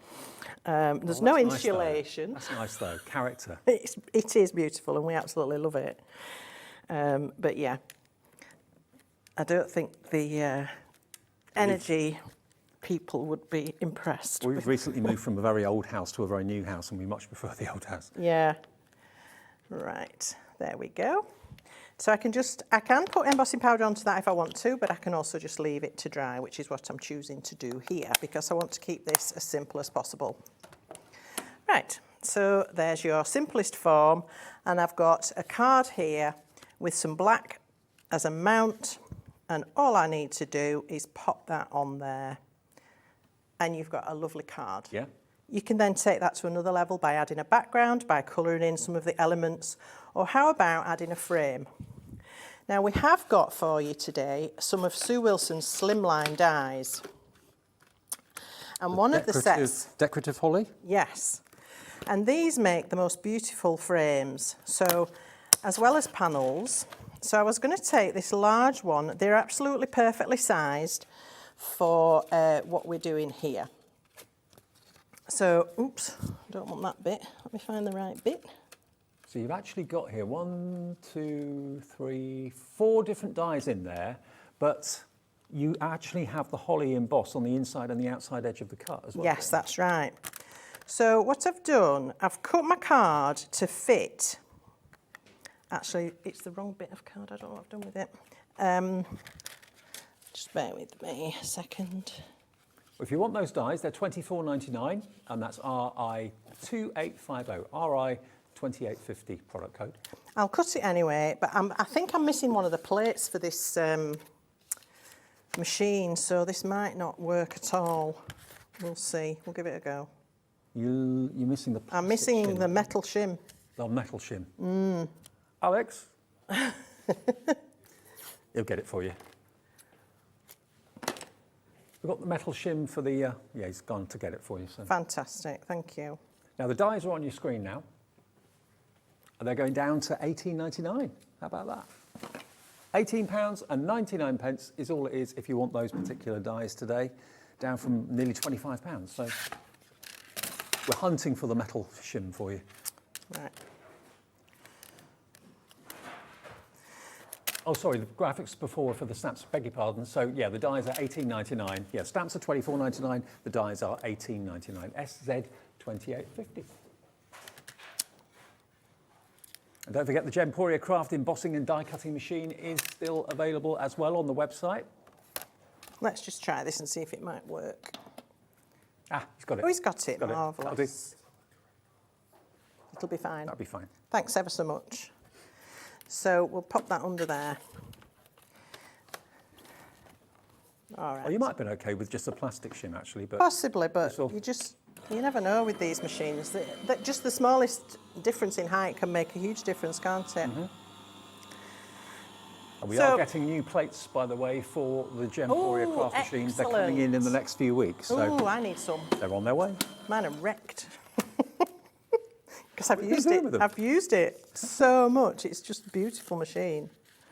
There's no insulation. That's nice though, character. It is beautiful and we absolutely love it. But yeah, I don't think the energy people would be impressed. We've recently moved from a very old house to a very new house, and we much prefer the old house. Yeah. Right, there we go. So I can put embossing powder onto that if I want to, but I can also just leave it to dry, which is what I'm choosing to do here, because I want to keep this as simple as possible. Right, so there's your simplest form, and I've got a card here with some black as a mount, and all I need to do is pop that on there, and you've got a lovely card. Yeah. You can then take that to another level by adding a background, by colouring in some of the elements, or how about adding a frame? Now we have got for you today some of Sue Wilson's slimline dies. And one of the sets... Decorative holly? Yes. And these make the most beautiful frames. So, as well as panels, so I was going to take this large one. They're absolutely perfectly sized for what we're doing here. So, oops, don't want that bit. Let me find the right bit. So you've actually got here 4 different dies in there, but you actually have the holly embossed on the inside and the outside edge of the cut as well. Yes, that's right. So what I've done, I've cut my card to fit. Actually, it's the wrong bit of card. I don't know what I've done with it. Just bear with me a second. If you want those dies, they're $24.99, and that's RI2850, RI2850 product code. I'll cut it anyway, but I think I'm missing one of the plates for this machine, so this might not work at all. We'll see. We'll give it a go. You're missing the plastic I'm missing shim. the metal shim. The metal shim. Alex? He'll get it for you. We've got the metal shim for the... yeah, he's gone to get it for you. So. Fantastic, thank you. Now, the dies are on your screen now. And they're going down to £18.99. How about that? £18.99 is all it is if you want those particular dies today, down from nearly £25. So we're hunting for the metal shim for you. Right. Oh, sorry, the graphics before for the stamps, beg your pardon. So, yeah, the dies are £18.99. Yeah, stamps are $24.99. The dies are £18.99. SZ2850. And don't forget the Gemporia Craft embossing and die cutting machine is still available as well on the website. Let's just try this and see if it might work. Ah, he's got it. Oh, he's got it. Got it. Marvellous. It'll be fine. That'll be fine. Thanks ever so much. So we'll pop that under there. All right. Well, you might have been okay with just a plastic shim, actually. But possibly, but you never know with these machines. That just the smallest difference in height can make a huge difference, can't it? Mm-hmm. And we are getting new plates, by the way, for the Gemporia Craft machines. They're coming in the next few weeks. So I need some. They're on their way. Mine are wrecked. Because I've used it. I've used it so much. It's just a beautiful machine.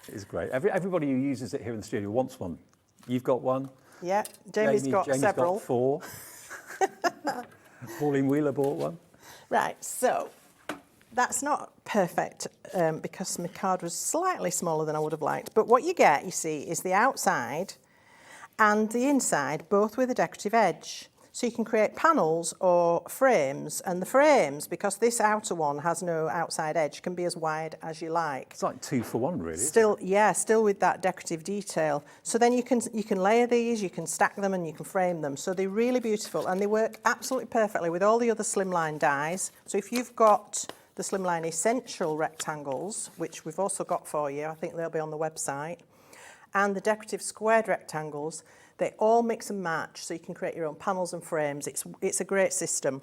It is great. Everybody who uses it here in the studio wants one. You've got one. Yeah, Jamie's got several. Got 4. Pauline Wheeler bought one. Right, so that's not perfect because my card was slightly smaller than I would have liked. But what you get, you see, is the outside and the inside, both with a decorative edge. So you can create panels or frames, and the frames, because this outer one has no outside edge, can be as wide as you like. It's like 2 for 1, really. Still, yeah, still with that decorative detail. So then you can layer these, you can stack them, and you can frame them. So they're really beautiful, and they work absolutely perfectly with all the other slimline dies. So if you've got the slimline essential rectangles, which we've also got for you, I think they'll be on the website, and the decorative squared rectangles, they all mix and match, so you can create your own panels and frames. It's a great system.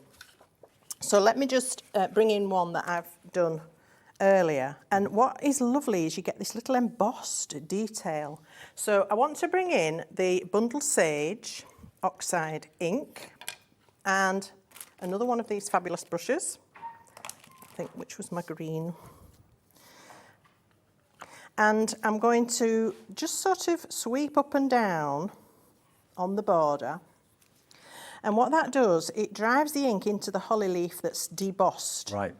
So let me just bring in one that I've done earlier. And what is lovely is you get this little embossed detail. So I want to bring in the Bundle Sage Oxide ink and another one of these fabulous brushes. I think which was my green. And I'm going to just sort of sweep up and down on the border. And what that does, it drives the ink into the holly leaf that's debossed. Right.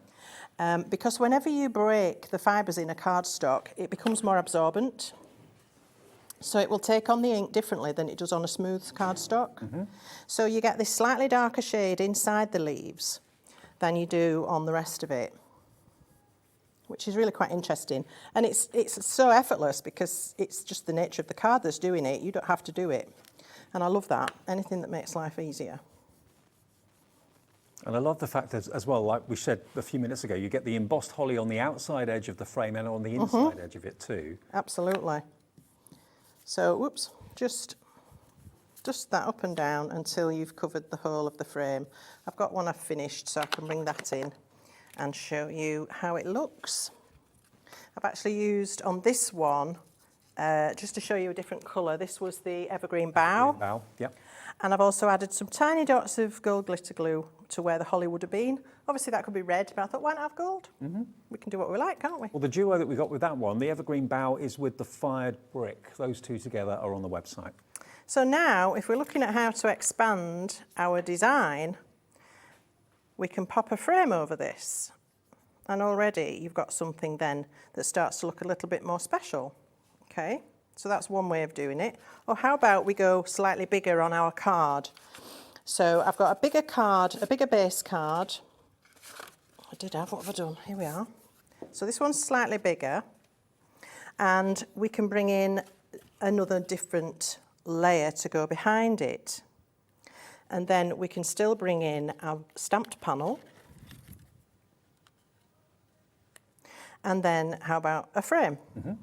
Because whenever you break the fibres in a cardstock, it becomes more absorbent. So it will take on the ink differently than it does on a smooth cardstock. Mm-hmm. So you get this slightly darker shade inside the leaves than you do on the rest of it, which is really quite interesting. And it's so effortless because it's just the nature of the card that's doing it. You don't have to do it. And I love that. Anything that makes life easier. And I love the fact that, as well, like we said a few minutes ago, you get the embossed holly on the outside edge of the frame and on the inside edge of it too. Absolutely. So, whoops, just that up and down until you've covered the whole of the frame. I've got one I've finished, so I can bring that in and show you how it looks. I've actually used on this one, just to show you a different colour, this was the Evergreen Bough. Bough, yep. And I've also added some tiny dots of gold glitter glue to where the holly would have been. Obviously that could be red, but I thought, why not have gold? Mm-hmm. We can do what we like, can't we? Well, the duo that we got with that one, the Evergreen Bough is with the fired brick. Those two together are on the website. So now, if we're looking at how to expand our design, we can pop a frame over this. And already you've got something then that starts to look a little bit more special. Okay, so that's one way of doing it. Or how about we go slightly bigger on our card? So I've got a bigger card, a bigger base card. I did have, what have I done? Here we are. So this one's slightly bigger. And we can bring in another different layer to go behind it. And then we can still bring in our stamped panel. And then how about a frame? Mm-hmm.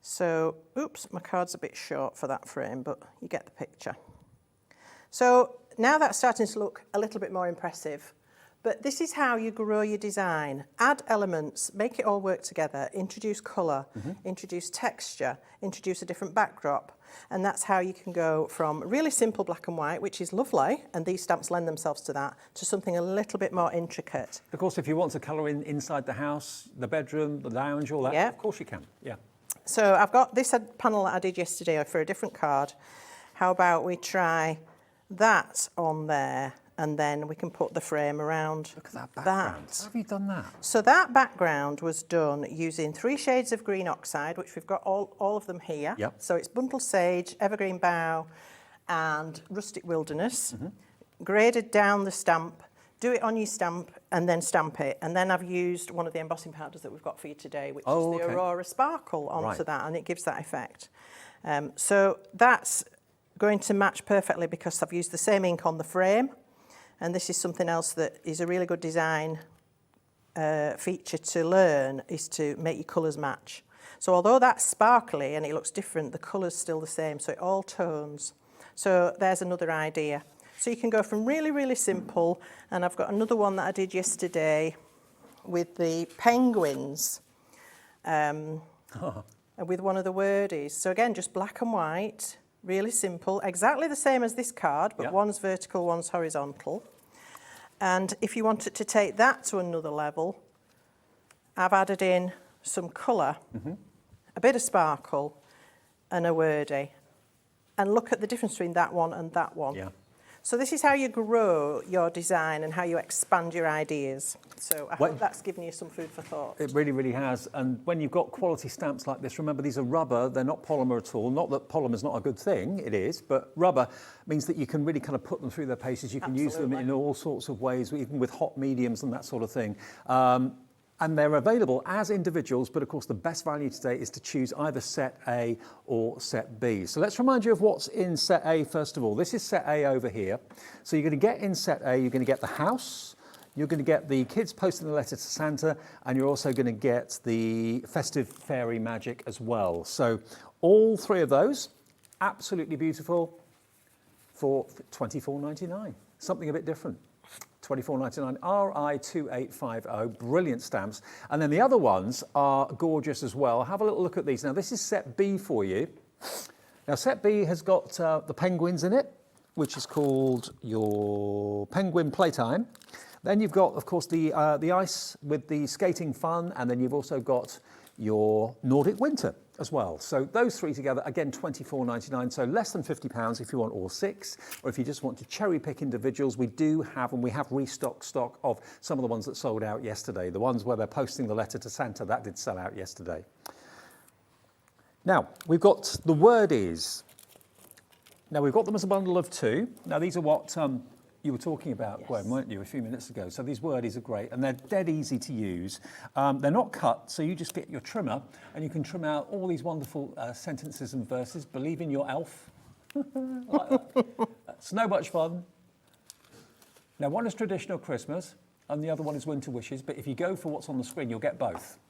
So, oops, my card's a bit short for that frame, but you get the picture. So now that's starting to look a little bit more impressive. But this is how you grow your design. Add elements, make it all work together, introduce colour, introduce texture, introduce a different backdrop. And that's how you can go from really simple black and white, which is lovely, and these stamps lend themselves to that, to something a little bit more intricate. Of course, if you want to colour in inside the house, the bedroom, the lounge, all that, of course you can, yeah. So I've got this panel that I did yesterday for a different card. How about we try that on there, and then we can put the frame around. Look at that background. How have you done that? So that background was done using 3 shades of green oxide, which we've got all of them here. Yep. So it's Bundle Sage, Evergreen Bough, and Rustic Wilderness. Graded down the stamp, do it on your stamp, and then stamp it. And then I've used one of the embossing powders that we've got for you today, which is the Aurora Sparkle onto that, and it gives that effect. So that's going to match perfectly because I've used the same ink on the frame. And this is something else that is a really good design feature to learn, is to make your colours match. So although that's sparkly and it looks different, the colour's still the same, so it all tones. So there's another idea. So you can go from really, really simple, and I've got another one that I did yesterday with the penguins, with one of the wordies. So again, just black and white, really simple, exactly the same as this card, but one's vertical, one's horizontal. And if you wanted to take that to another level, I've added in some colour, a bit of sparkle, and a wordie. And look at the difference between that one and that one. Yeah. So this is how you grow your design and how you expand your ideas. So I hope that's given you some food for thought. It really, really has. And when you've got quality stamps like this, remember these are rubber, they're not polymer at all. Not that polymer is not a good thing, it is, but rubber means that you can really kind of put them through their paces. You can use them in all sorts of ways, even with hot mediums and that sort of thing. And they're available as individuals, but of course the best value today is to choose either set A or set B. So let's remind you of what's in set A first of all. This is set A over here. So you're going to get in set A, you're going to get the house, you're going to get the kids posting the letter to Santa, and you're also going to get the festive fairy magic as well. So all three of those, absolutely beautiful for $24.99. Something a bit different. $24.99, RI2850, brilliant stamps. And then the other ones are gorgeous as well. Have a little look at these. Now this is set B for you. Now set B has got the penguins in it, which is called your Penguin Playtime. Then you've got, of course, the ice with the skating fun, and then you've also got your Nordic Winter as well. So those three together, again, $24.99, so less than £50 if you want all six, or if you just want to cherry pick individuals, we do have, and we have restocked stock of some of the ones that sold out yesterday. The ones where they're posting the letter to Santa, that did sell out yesterday. Now, we've got the word is. Now, we've got them as a bundle of two. Now, these are what you were talking about, yes, Gwen, weren't you, a few minutes ago? So these wordies are great, and they're dead easy to use. They're not cut, so you just get your trimmer, and you can trim out all these wonderful sentences and verses. Believe in your elf. Like that. That's no much fun. Now, one is traditional Christmas, and the other one is winter wishes, but if you go for what's on the screen, you'll get both.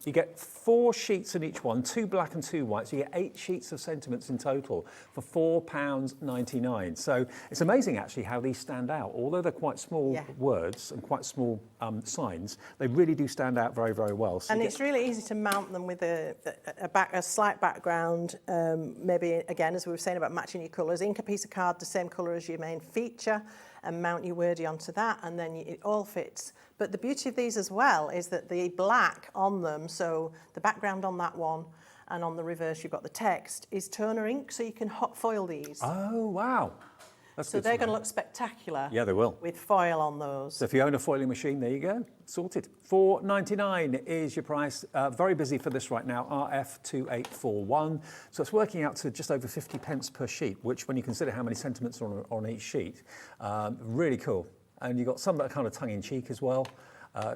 You get 4 sheets in each one, 2 black and 2 white, so you get 8 sheets of sentiments in total for £4.99. So it's amazing actually how these stand out. Although they're quite small words and quite small signs, they really do stand out very, very well. So and it's really easy to mount them with a slight background, maybe again, as we were saying about matching your colours, ink a piece of card the same colour as your main feature and mount your wordie onto that, and then it all fits. But the beauty of these as well is that the black on them, so the background on that one and on the reverse you've got the text, is toner ink, so you can hot foil these. Oh, wow. That's so they're going to look spectacular. Yeah, they will. With foil on those. So if you own a foiling machine, there you go, sorted. $4.99 is your price. Very busy for this right now, RF2841. So it's working out to just over 50 pence per sheet, which when you consider how many sentiments are on each sheet, really cool. And you've got some that are kind of tongue-in-cheek as well.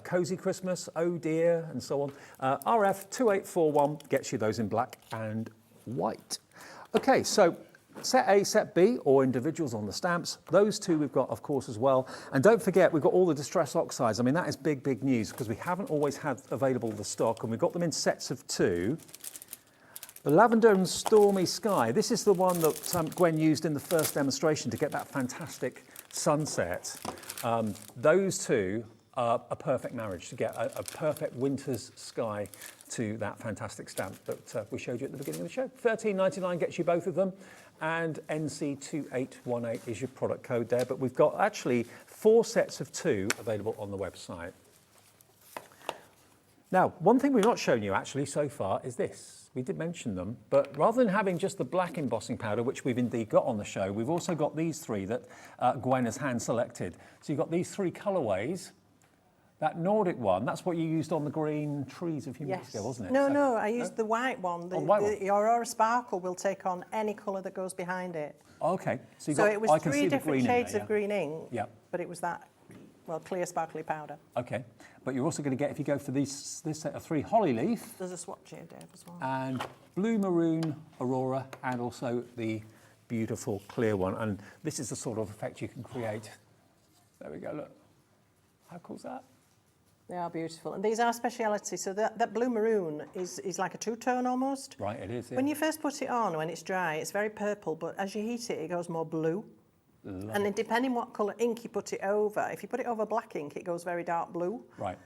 Cozy Christmas, oh dear, and so on. RF2841 gets you those in black and white. Okay, so set A, set B, or individuals on the stamps. Those two we've got, of course, as well. And don't forget, we've got all the distress oxides. I mean, that is big, big news because we haven't always had available the stock, and we've got them in sets of 2. The Lavender and Stormy Sky. This is the one that Gwen used in the first demonstration to get that fantastic sunset. Those two are a perfect marriage to get a perfect winter's sky to that fantastic stamp that we showed you at the beginning of the show. $13.99 gets you both of them, and NC2818 is your product code there. But we've got actually 4 sets of 2 available on the website. Now, one thing we've not shown you actually so far is this. We did mention them, but rather than having just the black embossing powder, which we've indeed got on the show, we've also got these 3 that Gwen has hand selected. So you've got these 3 colourways. That Nordic one, that's what you used on the green trees a few minutes ago, wasn't it? No, I used the white one. The Aurora Sparkle will take on any colour that goes behind it. Okay. So it was 3 different shades of green ink, but it was that, well, clear sparkly powder. Okay. But you're also going to get, if you go for this set of 3 Holly Leaf. There's a swatch here, Dave, as well. And Blue Maroon Aurora, and also the beautiful clear one. And this is the sort of effect you can create. There we go, look. How cool is that? They are beautiful. And these are speciality. So that blue maroon is like a 2-tone almost. Right, it is. Yeah. When you first put it on, when it's dry, it's very purple, but as you heat it, it goes more blue. And then depending what colour ink you put it over, if you put it over black ink, it goes very dark blue. Right.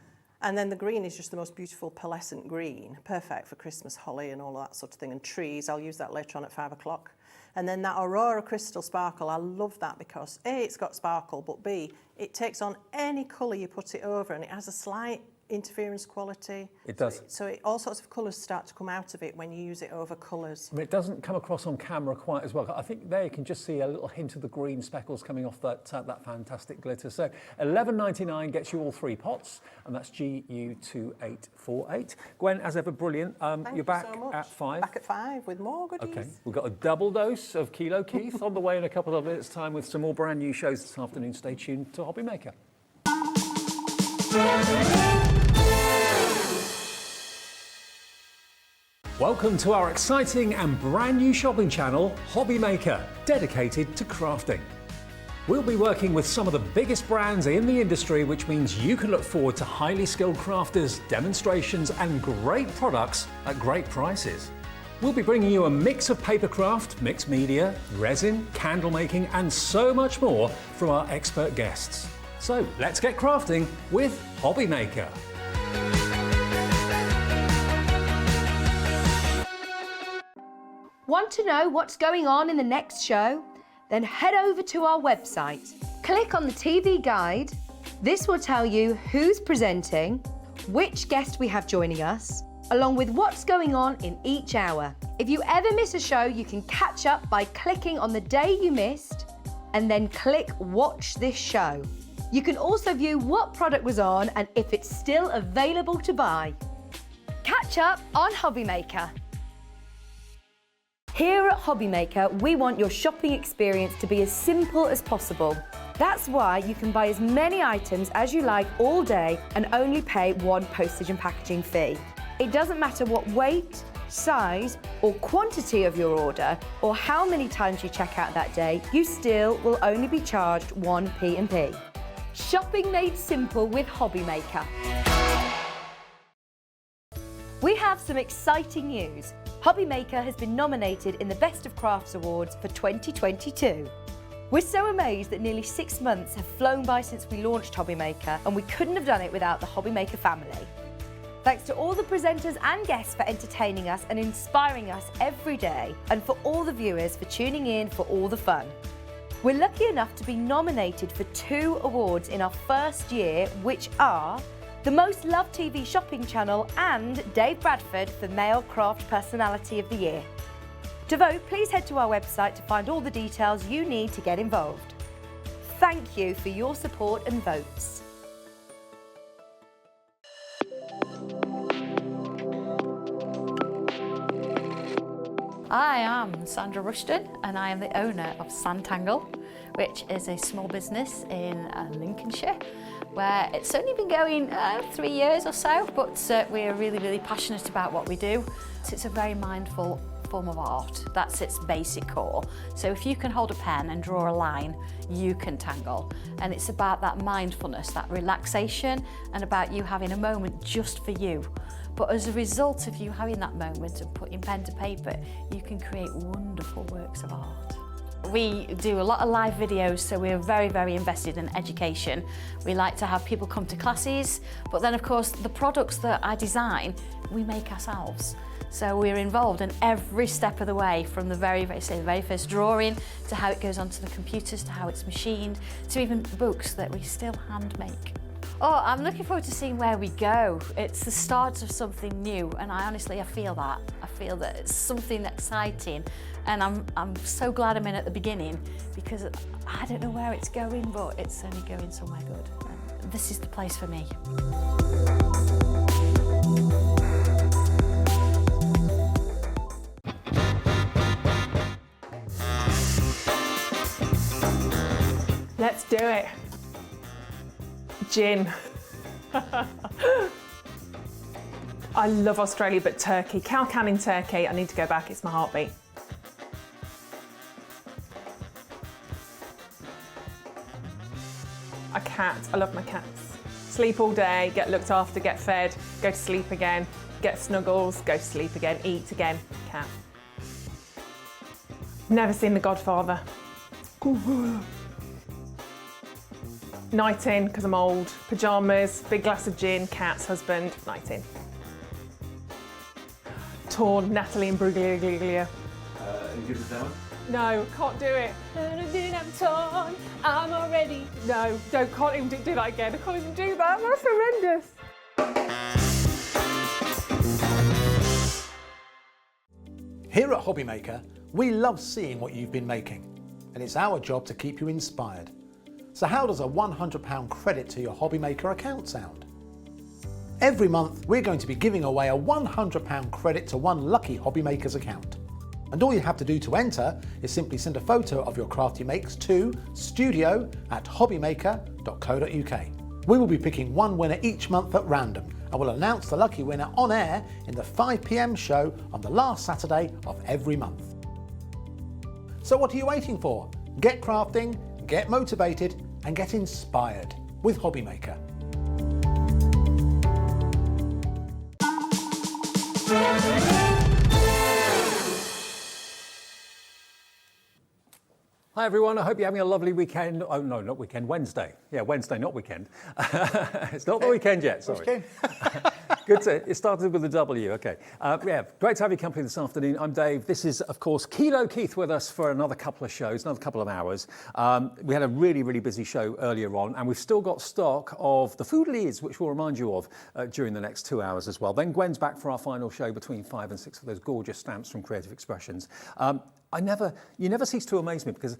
And then the green is just the most beautiful pearlescent green, perfect for Christmas, holly and all that sort of thing, and trees. I'll use that later on at 5 o'clock. And then that Aurora Crystal Sparkle, I love that because A, it's got sparkle, but B, it takes on any colour you put it over, and it has a slight interference quality. It does. So all sorts of colours start to come out of it when you use it over colours. I mean, it doesn't come across on camera quite as well. I think there you can just see a little hint of the green speckles coming off that fantastic glitter. So $11.99 gets you all 3 pots, and that's GU2848. Gwen, as ever, brilliant. You're back so much. at 5. Back at 5 with more goodies. Okay, we've got a double dose of Kilo Keith on the way in a couple of minutes' time with some more brand new shows this afternoon. Stay tuned to Hobby Maker. Welcome to our exciting and brand new shopping channel, Hobby Maker, dedicated to crafting. We'll be working with some of the biggest brands in the industry, which means you can look forward to highly skilled crafters, demonstrations and great products at great prices. We'll be bringing you a mix of papercraft, mixed media, resin, candle making and so much more from our expert guests. So let's get crafting with Hobby Maker. Want to know what's going on in the next show? Then head over to our website. Click on the TV guide. This will tell you who's presenting, which guest we have joining us, along with what's going on in each hour. If you ever miss a show, you can catch up by clicking on the day you missed and then click Watch This Show. You can also view what product was on and if it's still available to buy. Catch up on Hobby Maker. Here at Hobby Maker, we want your shopping experience to be as simple as possible. That's why you can buy as many items as you like all day and only pay one postage and packaging fee. It doesn't matter what weight, size or quantity of your order or how many times you check out that day, you still will only be charged one P&P. Shopping made simple with Hobby Maker. We have some exciting news. Hobby Maker has been nominated in the Best of Crafts Awards for 2022. We're so amazed that nearly 6 months have flown by since we launched Hobby Maker, and we couldn't have done it without the Hobby Maker family. Thanks to all the presenters and guests for entertaining us and inspiring us every day, and for all the viewers for tuning in for all the fun. We're lucky enough to be nominated for 2 awards in our first year, which are the Most Loved TV Shopping Channel and Dave Bradford for Male Craft Personality of the Year. To vote, please head to our website to find all the details you need to get involved. Thank you for your support and votes. I am Sandra Rushton and I am the owner of Santangle, which is a small business in Lincolnshire, where it's only been going 3 years or so, but we're really passionate about what we do. So it's a very mindful form of art. That's its basic core. So if you can hold a pen and draw a line, you can tangle. And it's about that mindfulness, that relaxation, and about you having a moment just for you. But as a result of you having that moment and putting pen to paper, you can create wonderful works of art. We do a lot of live videos, so we're very invested in education. We like to have people come to classes, but then of course the products that I design, we make ourselves. So we're involved in every step of the way, from the very first drawing to how it goes onto the computers, to how it's machined, to even books that we still hand make. Oh, I'm looking forward to seeing where we go. It's the start of something new, and I feel that. I feel that it's something exciting, and I'm so glad I'm in at the beginning, because I don't know where it's going, but it's only going somewhere good. And this is the place for me. Let's do it. Gin. I love Australia, but Turkey. Cow can in Turkey. I need to go back. It's my heartbeat. A cat. I love my cats. Sleep all day, get looked after, get fed, go to sleep again, get snuggles, go to sleep again, eat again. Cat. Never seen The Godfather. Night in, because I'm old. Pyjamas, big glass of gin, cats, husband, night in. Torn, Natalie and Bruglia. You give us that one? No, can't do it. I'm torn. I'm already. No, can't even do that again. I can't even do that. That's horrendous. Here at Hobbymaker, we love seeing what you've been making, and it's our job to keep you inspired. So how does a £100 credit to your Hobbymaker account sound? Every month, we're going to be giving away a £100 credit to one lucky Hobbymaker's account. And all you have to do to enter is simply send a photo of your crafty makes to studio@hobbymaker.co.uk. We will be picking one winner each month at random, and we'll announce the lucky winner on air in the 5 p.m. show on the last Saturday of every month. So what are you waiting for? Get crafting, get motivated, and get inspired with Hobbymaker. Hi everyone, I hope you're having a lovely weekend. Oh no, not weekend, Wednesday. Yeah, Wednesday, not weekend. It's not the weekend yet, sorry. Good to, it started with a W, okay. Yeah, great to have your company this afternoon. I'm Dave. This is, of course, Kilo Keith with us for another couple of shows, another couple of hours. We had a really, really busy show earlier on, and we've still got stock of the food leads, which we'll remind you of during the next 2 hours as well. Then Gwen's back for our final show between 5 and 6 for those gorgeous stamps from Creative Expressions. You never cease to amaze me because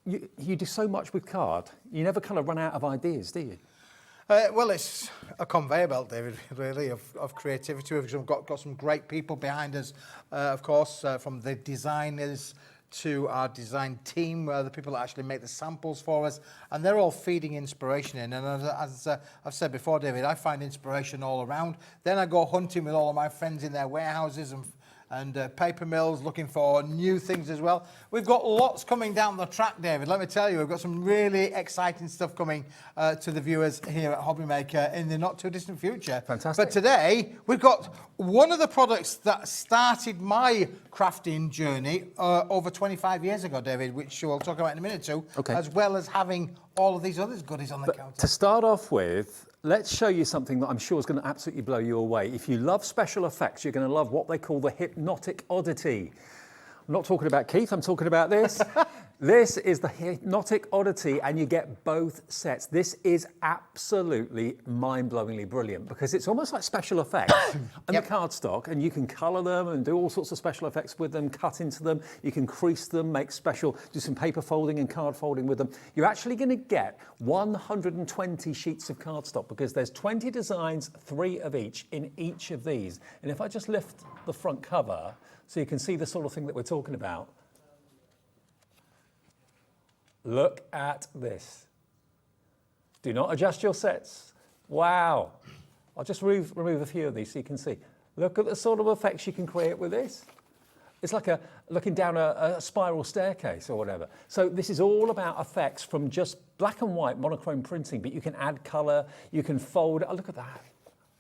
you do so much with card. You never kind of run out of ideas, do you? Well, it's a conveyor belt, David, really, of creativity. We've got some great people behind us, of course, from the designers to our design team, the people that actually make the samples for us, and they're all feeding inspiration in. And as I've said before, David, I find inspiration all around. Then I go hunting with all of my friends in their warehouses and paper mills, looking for new things as well. We've got lots coming down the track, David. Let me tell you, we've got some really exciting stuff coming to the viewers here at Hobbymaker in the not too distant future. Fantastic. But today, we've got one of the products that started my crafting journey over 25 years ago, David, which we'll talk about in a minute or two, okay, as well as having all of these other goodies on the counter. To start off with, let's show you something that I'm sure is going to absolutely blow you away. If you love special effects, you're going to love what they call the hypnotic oddity. I'm not talking about Keith, I'm talking about this. This is the hypnotic oddity, and you get both sets. This is absolutely mind-blowingly brilliant because it's almost like special effects and the cardstock, and you can colour them and do all sorts of special effects with them, cut into them, you can crease them, do some paper folding and card folding with them. You're actually going to get 120 sheets of cardstock because there's 20 designs, 3 of each in each of these. And if I just lift the front cover so you can see the sort of thing that we're talking about, look at this. Do not adjust your sets. Wow. I'll just remove a few of these so you can see. Look at the sort of effects you can create with this. It's like looking down a spiral staircase or whatever. So this is all about effects from just black and white monochrome printing, but you can add colour, you can fold. Oh, look at that.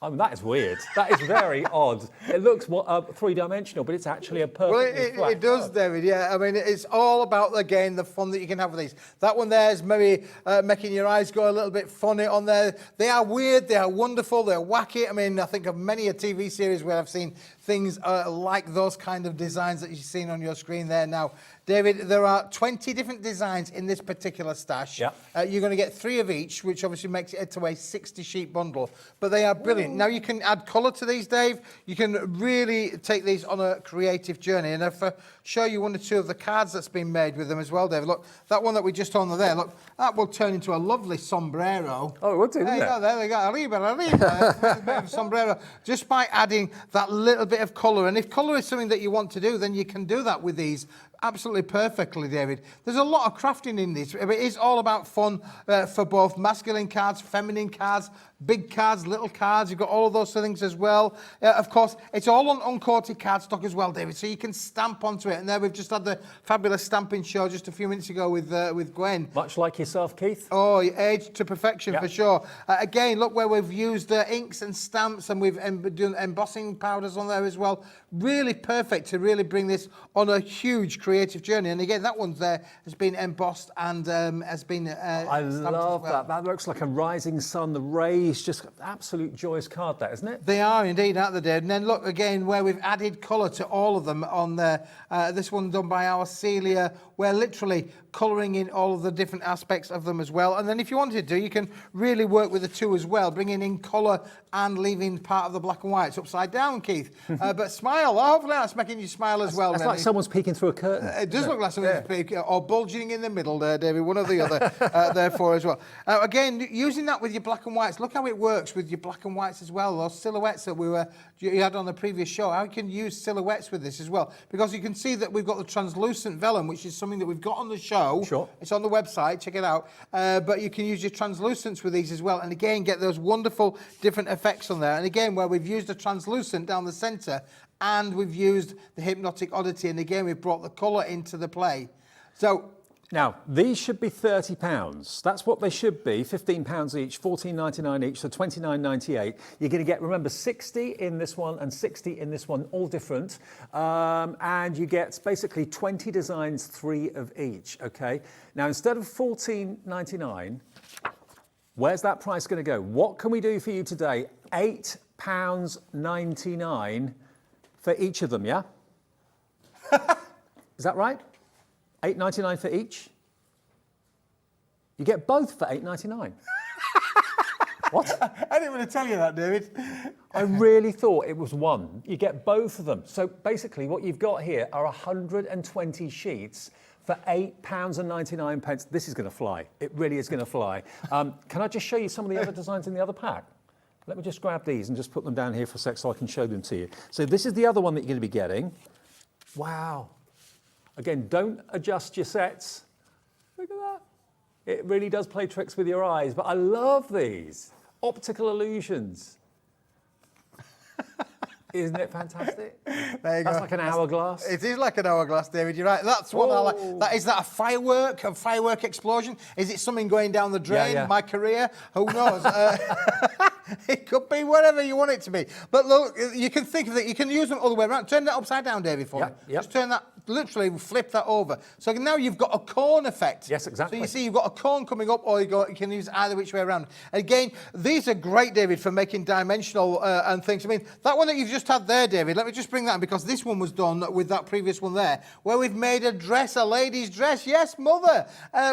I mean, that is weird. That is very odd. It looks three-dimensional, but it's actually a perfect. Well, it does, David, yeah. I mean, it's all about, again, the fun that you can have with these. That one there is maybe making your eyes go a little bit funny on there. They are weird, they are wonderful, they're wacky. I mean, I think of many a TV series where I've seen things like those kind of designs that you've seen on your screen there now. David, there are 20 different designs in this particular stash. Yep. You're going to get 3 of each, which obviously makes it to a 60-sheet bundle. But they are brilliant. Ooh. Now, you can add colour to these, Dave. You can really take these on a creative journey. And if I show you 1 or 2 of the cards that's been made with them as well, David, look, that one that we just on there, look, that will turn into a lovely sombrero. Oh, it would do, wouldn't it? There we go. Arriba. A bit of sombrero. Just by adding that little bit of colour. And if colour is something that you want to do, then you can do that with these absolutely perfectly, David. There's a lot of crafting in this. It is all about fun for both masculine cards, feminine cards, big cards, little cards. You've got all of those things as well. Of course, it's all on uncoated cardstock as well, David, so you can stamp onto it. And there we've just had the fabulous stamping show just a few minutes ago with Gwen. Much like yourself, Keith. Oh, aged to perfection, for sure. Again, look where we've used inks and stamps, and we've done embossing powders on there as well. Really perfect to really bring this on a huge creative creative journey. And again, that one's there has been embossed and has been. I love that. That looks like a rising sun. The rays, just absolute joyous card, that isn't it? They are indeed, aren't they, Dave? And then look again where we've added colour to all of them on there. This one done by our Celia. We're literally colouring in all of the different aspects of them as well. And then if you wanted to, you can really work with the two as well, bringing in colour and leaving part of the black and white. It's upside down, Keith. But smile. Hopefully that's making you smile as well. It's like someone's peeking through a curtain. It does look like someone's peeking, or bulging in the middle there, David, one or the other, therefore as well. Again, using that with your black and whites, look how it works with your black and whites as well. Those silhouettes that you had on the previous show, how you can use silhouettes with this as well. Because you can see that we've got the translucent vellum, which is something that we've got on the show. Sure. It's on the website, check it out. But you can use your translucents with these as well. And again, get those wonderful different effects on there. And again, where we've used the translucent down the centre and we've used the hypnotic oddity. And again, we've brought the colour into the play. So now, these should be £30. That's what they should be, £15 each, $14.99 each, so $29.98. You're going to get, remember, 60 in this one and 60 in this one, all different. And you get basically 20 designs, 3 of each, okay? Now, instead of $14.99, where's that price going to go? What can we do for you today? £8.99 for each of them, yeah? Is that right? $8.99 for each. You get both for $8.99. What? I didn't want to tell you that, David. I really thought it was one. You get both of them. So basically what you've got here are 120 sheets for £8.99. This is going to fly. It really is going to fly. Can I just show you some of the other designs in the other pack? Let me just grab these and just put them down here for a sec so I can show them to you. So this is the other one that you're going to be getting. Wow. Again, don't adjust your sets. Look at that. It really does play tricks with your eyes, but I love these. Optical illusions. Isn't it fantastic? There you That's go. like an hourglass. It is like an hourglass, David. You're right. That's what I like. Is that a firework explosion? Is it something going down the drain? Yeah. My career? Who knows? It could be whatever you want it to be. But look, you can think of it. You can use them all the way around. Turn that upside down, David, for me. Yep. Just turn that. Literally flip that over. So now you've got a cone effect. Yes, exactly. So you see you've got a cone coming up, or you can use either which way around. Again, these are great, David, for making dimensional and things. I mean, that one that you've just had there, David, let me just bring that in because this one was done with that previous one there, where we've made a dress, a lady's dress. Yes, mother.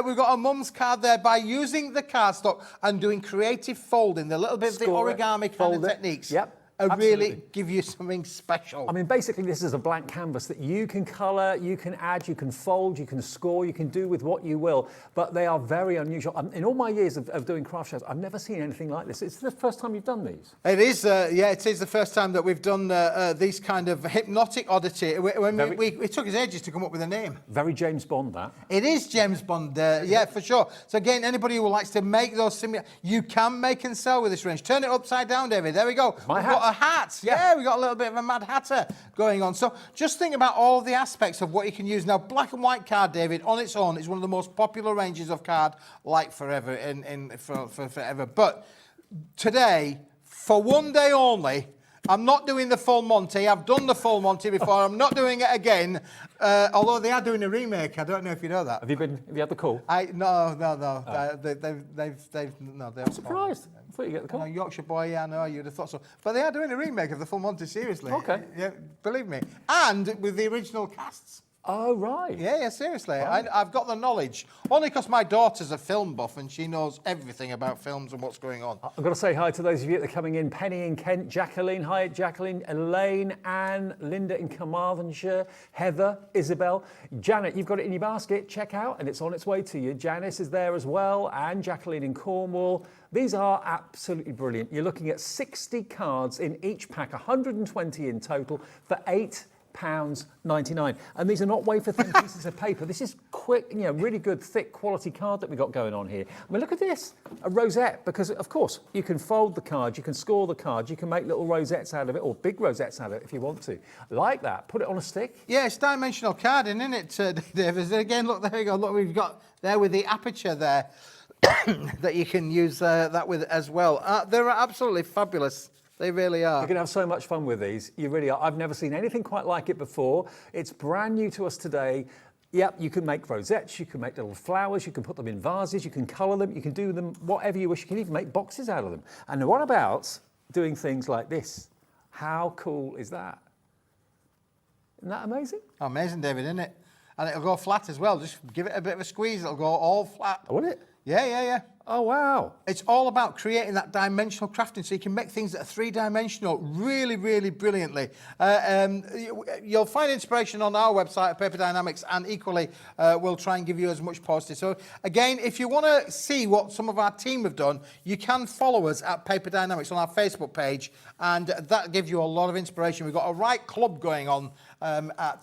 We've got a mum's card there by using the cardstock and doing creative folding, the little bit of the origami kind of techniques. Yep. Really give you something special. I mean, basically, this is a blank canvas that you can colour, you can add, you can fold, you can score, you can do with what you will, but they are very unusual. In all my years of doing craft shows, I've never seen anything like this. It's the first time you've done these. It is, it is the first time that we've done these kind of hypnotic oddity. It took us ages to come up with a name. Very James Bond, that. It is James Bond, yeah, for sure. So again, anybody who likes to make those similar, you can make and sell with this range. Turn it upside down, David. There we go. My We've hat. got a hat. Yeah, we got a little bit of a Mad Hatter going on. So just think about all the aspects of what you can use. Now, black and white card, David, on its own is one of the most popular ranges of card, like forever, for forever. But today, for one day only, I'm not doing the full Monty. I've done the full Monty before. I'm not doing it again. Although they are doing a remake. I don't know if you know that. Have you had the call? No. Oh. They're Surprised. I thought you get the call. No, Yorkshire boy, yeah, I know, you'd have thought so. But they are doing a remake of the full Monty, seriously. Okay. Yeah, believe me. And with the original casts. Oh, right. Yeah, seriously. Right. I've got the knowledge. Only because my daughter's a film buff and she knows everything about films and what's going on. I've got to say hi to those of you that are coming in. Penny in Kent, Jacqueline, hi Jacqueline, Elaine, Anne, Linda in Carmarthenshire, Heather, Isabel. Janet, you've got it in your basket, check out, and it's on its way to you. Janice is there as well, and Jacqueline in Cornwall. These are absolutely brilliant. You're looking at 60 cards in each pack, 120 in total for £8.99. And these are not wafer-thin pieces of paper. This is quick, really good, thick quality card that we've got going on here. I mean, look at this, a rosette, because of course you can fold the card, you can score the card, you can make little rosettes out of it, or big rosettes out of it if you want to. Like that, put it on a stick. Yeah, it's dimensional carding, isn't it, David? Again, look, there you go. Look, we've got there with the aperture there that you can use that with as well. They're absolutely fabulous. They really are. You're going to have so much fun with these. You really are. I've never seen anything quite like it before. It's brand new to us today. Yep, you can make rosettes, you can make little flowers, you can put them in vases, you can colour them, you can do them whatever you wish. You can even make boxes out of them. And what about doing things like this? How cool is that? Isn't that amazing? Oh, amazing, David, isn't it? And it'll go flat as well. Just give it a bit of a squeeze, it'll go all flat. Oh, will it? Yeah. Oh, wow. It's all about creating that dimensional crafting, so you can make things that are three-dimensional really, really brilliantly. You'll find inspiration on our website at Paper Dynamics, and equally we'll try and give you as much postage. So again, if you want to see what some of our team have done, you can follow us at Paper Dynamics on our Facebook page, and that gives you a lot of inspiration. We've got a right club going on at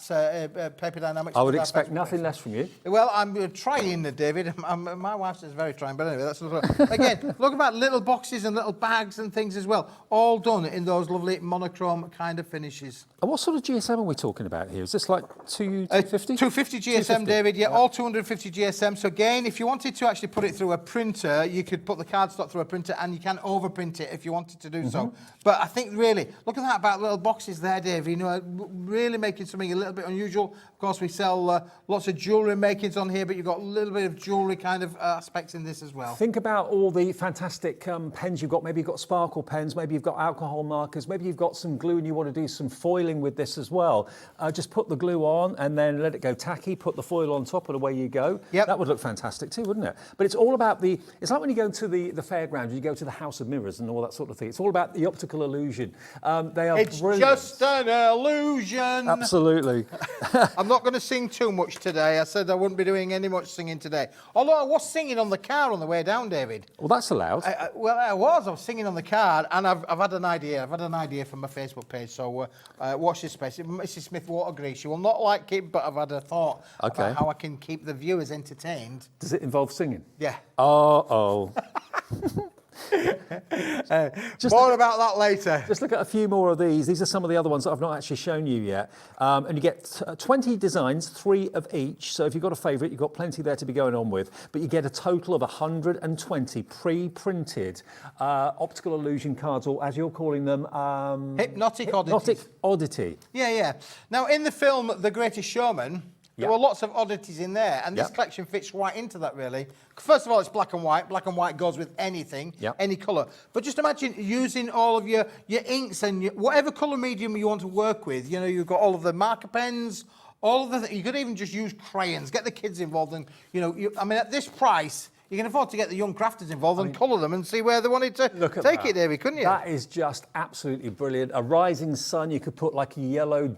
Paper Dynamics. I would expect nothing less from you. Well, I'm trying, David. My wife says very trying, but anyway, that's again, look about little boxes and little bags and things as well, all done in those lovely monochrome kind of finishes. And what sort of GSM are we talking about here? Is this like 250? 250 GSM, David, yeah, all 250 GSM. So again, if you wanted to actually put it through a printer, you could put the cardstock through a printer, and you can overprint it if you wanted to do so. But I think really, look at that about little boxes there, Dave, you know, really making something a little bit unusual. Of course, we sell lots of jewellery makings on here, but you've got a little bit of jewellery kind of aspects in this as well. Think about all the fantastic pens you've got. Maybe you've got sparkle pens, maybe you've got alcohol markers, maybe you've got some glue and you want to do some foiling with this as well. Just put the glue on and then let it go tacky, put the foil on top, and away you go. Yep. That would look fantastic too, wouldn't it? But it's all about it's like when you go to the fairgrounds, you go to the House of Mirrors and all that sort of thing. It's all about the optical illusion. They are It's brilliant. just an illusion. Absolutely. I'm not going to sing too much today. I said I wouldn't be doing any much singing today. Although I was singing on the car on the way down, David. Well, that's allowed. I was singing on the car, and I've had an idea. I've had an idea from my Facebook page, so watch this space. Mrs. Smith won't agree. She will not like it, but I've had a thought about how I can keep the viewers entertained. Does it involve singing? Yeah. Oh. More about that later. Just look at a few more of these. These are some of the other ones that I've not actually shown you yet. And you get 20 designs, 3 of each. So if you've got a favourite, you've got plenty there to be going on with. But you get a total of 120 pre-printed optical illusion cards, or as you're calling them... Hypnotic oddities. Hypnotic oddity. Yeah. Now, in the film The Greatest Showman, there were lots of oddities in there, and this collection fits right into that, really. First of all, it's black and white. Black and white goes with anything, any colour. But just imagine using all of your inks and whatever colour medium you want to work with. You know, you've got all of the marker pens, all of the... You could even just use crayons, get the kids involved, and, you know, I mean, at this price... You can afford to get the young crafters involved and colour them and see where they wanted to take it, David, couldn't you? That is just absolutely brilliant. A rising sun, you could put like a yellow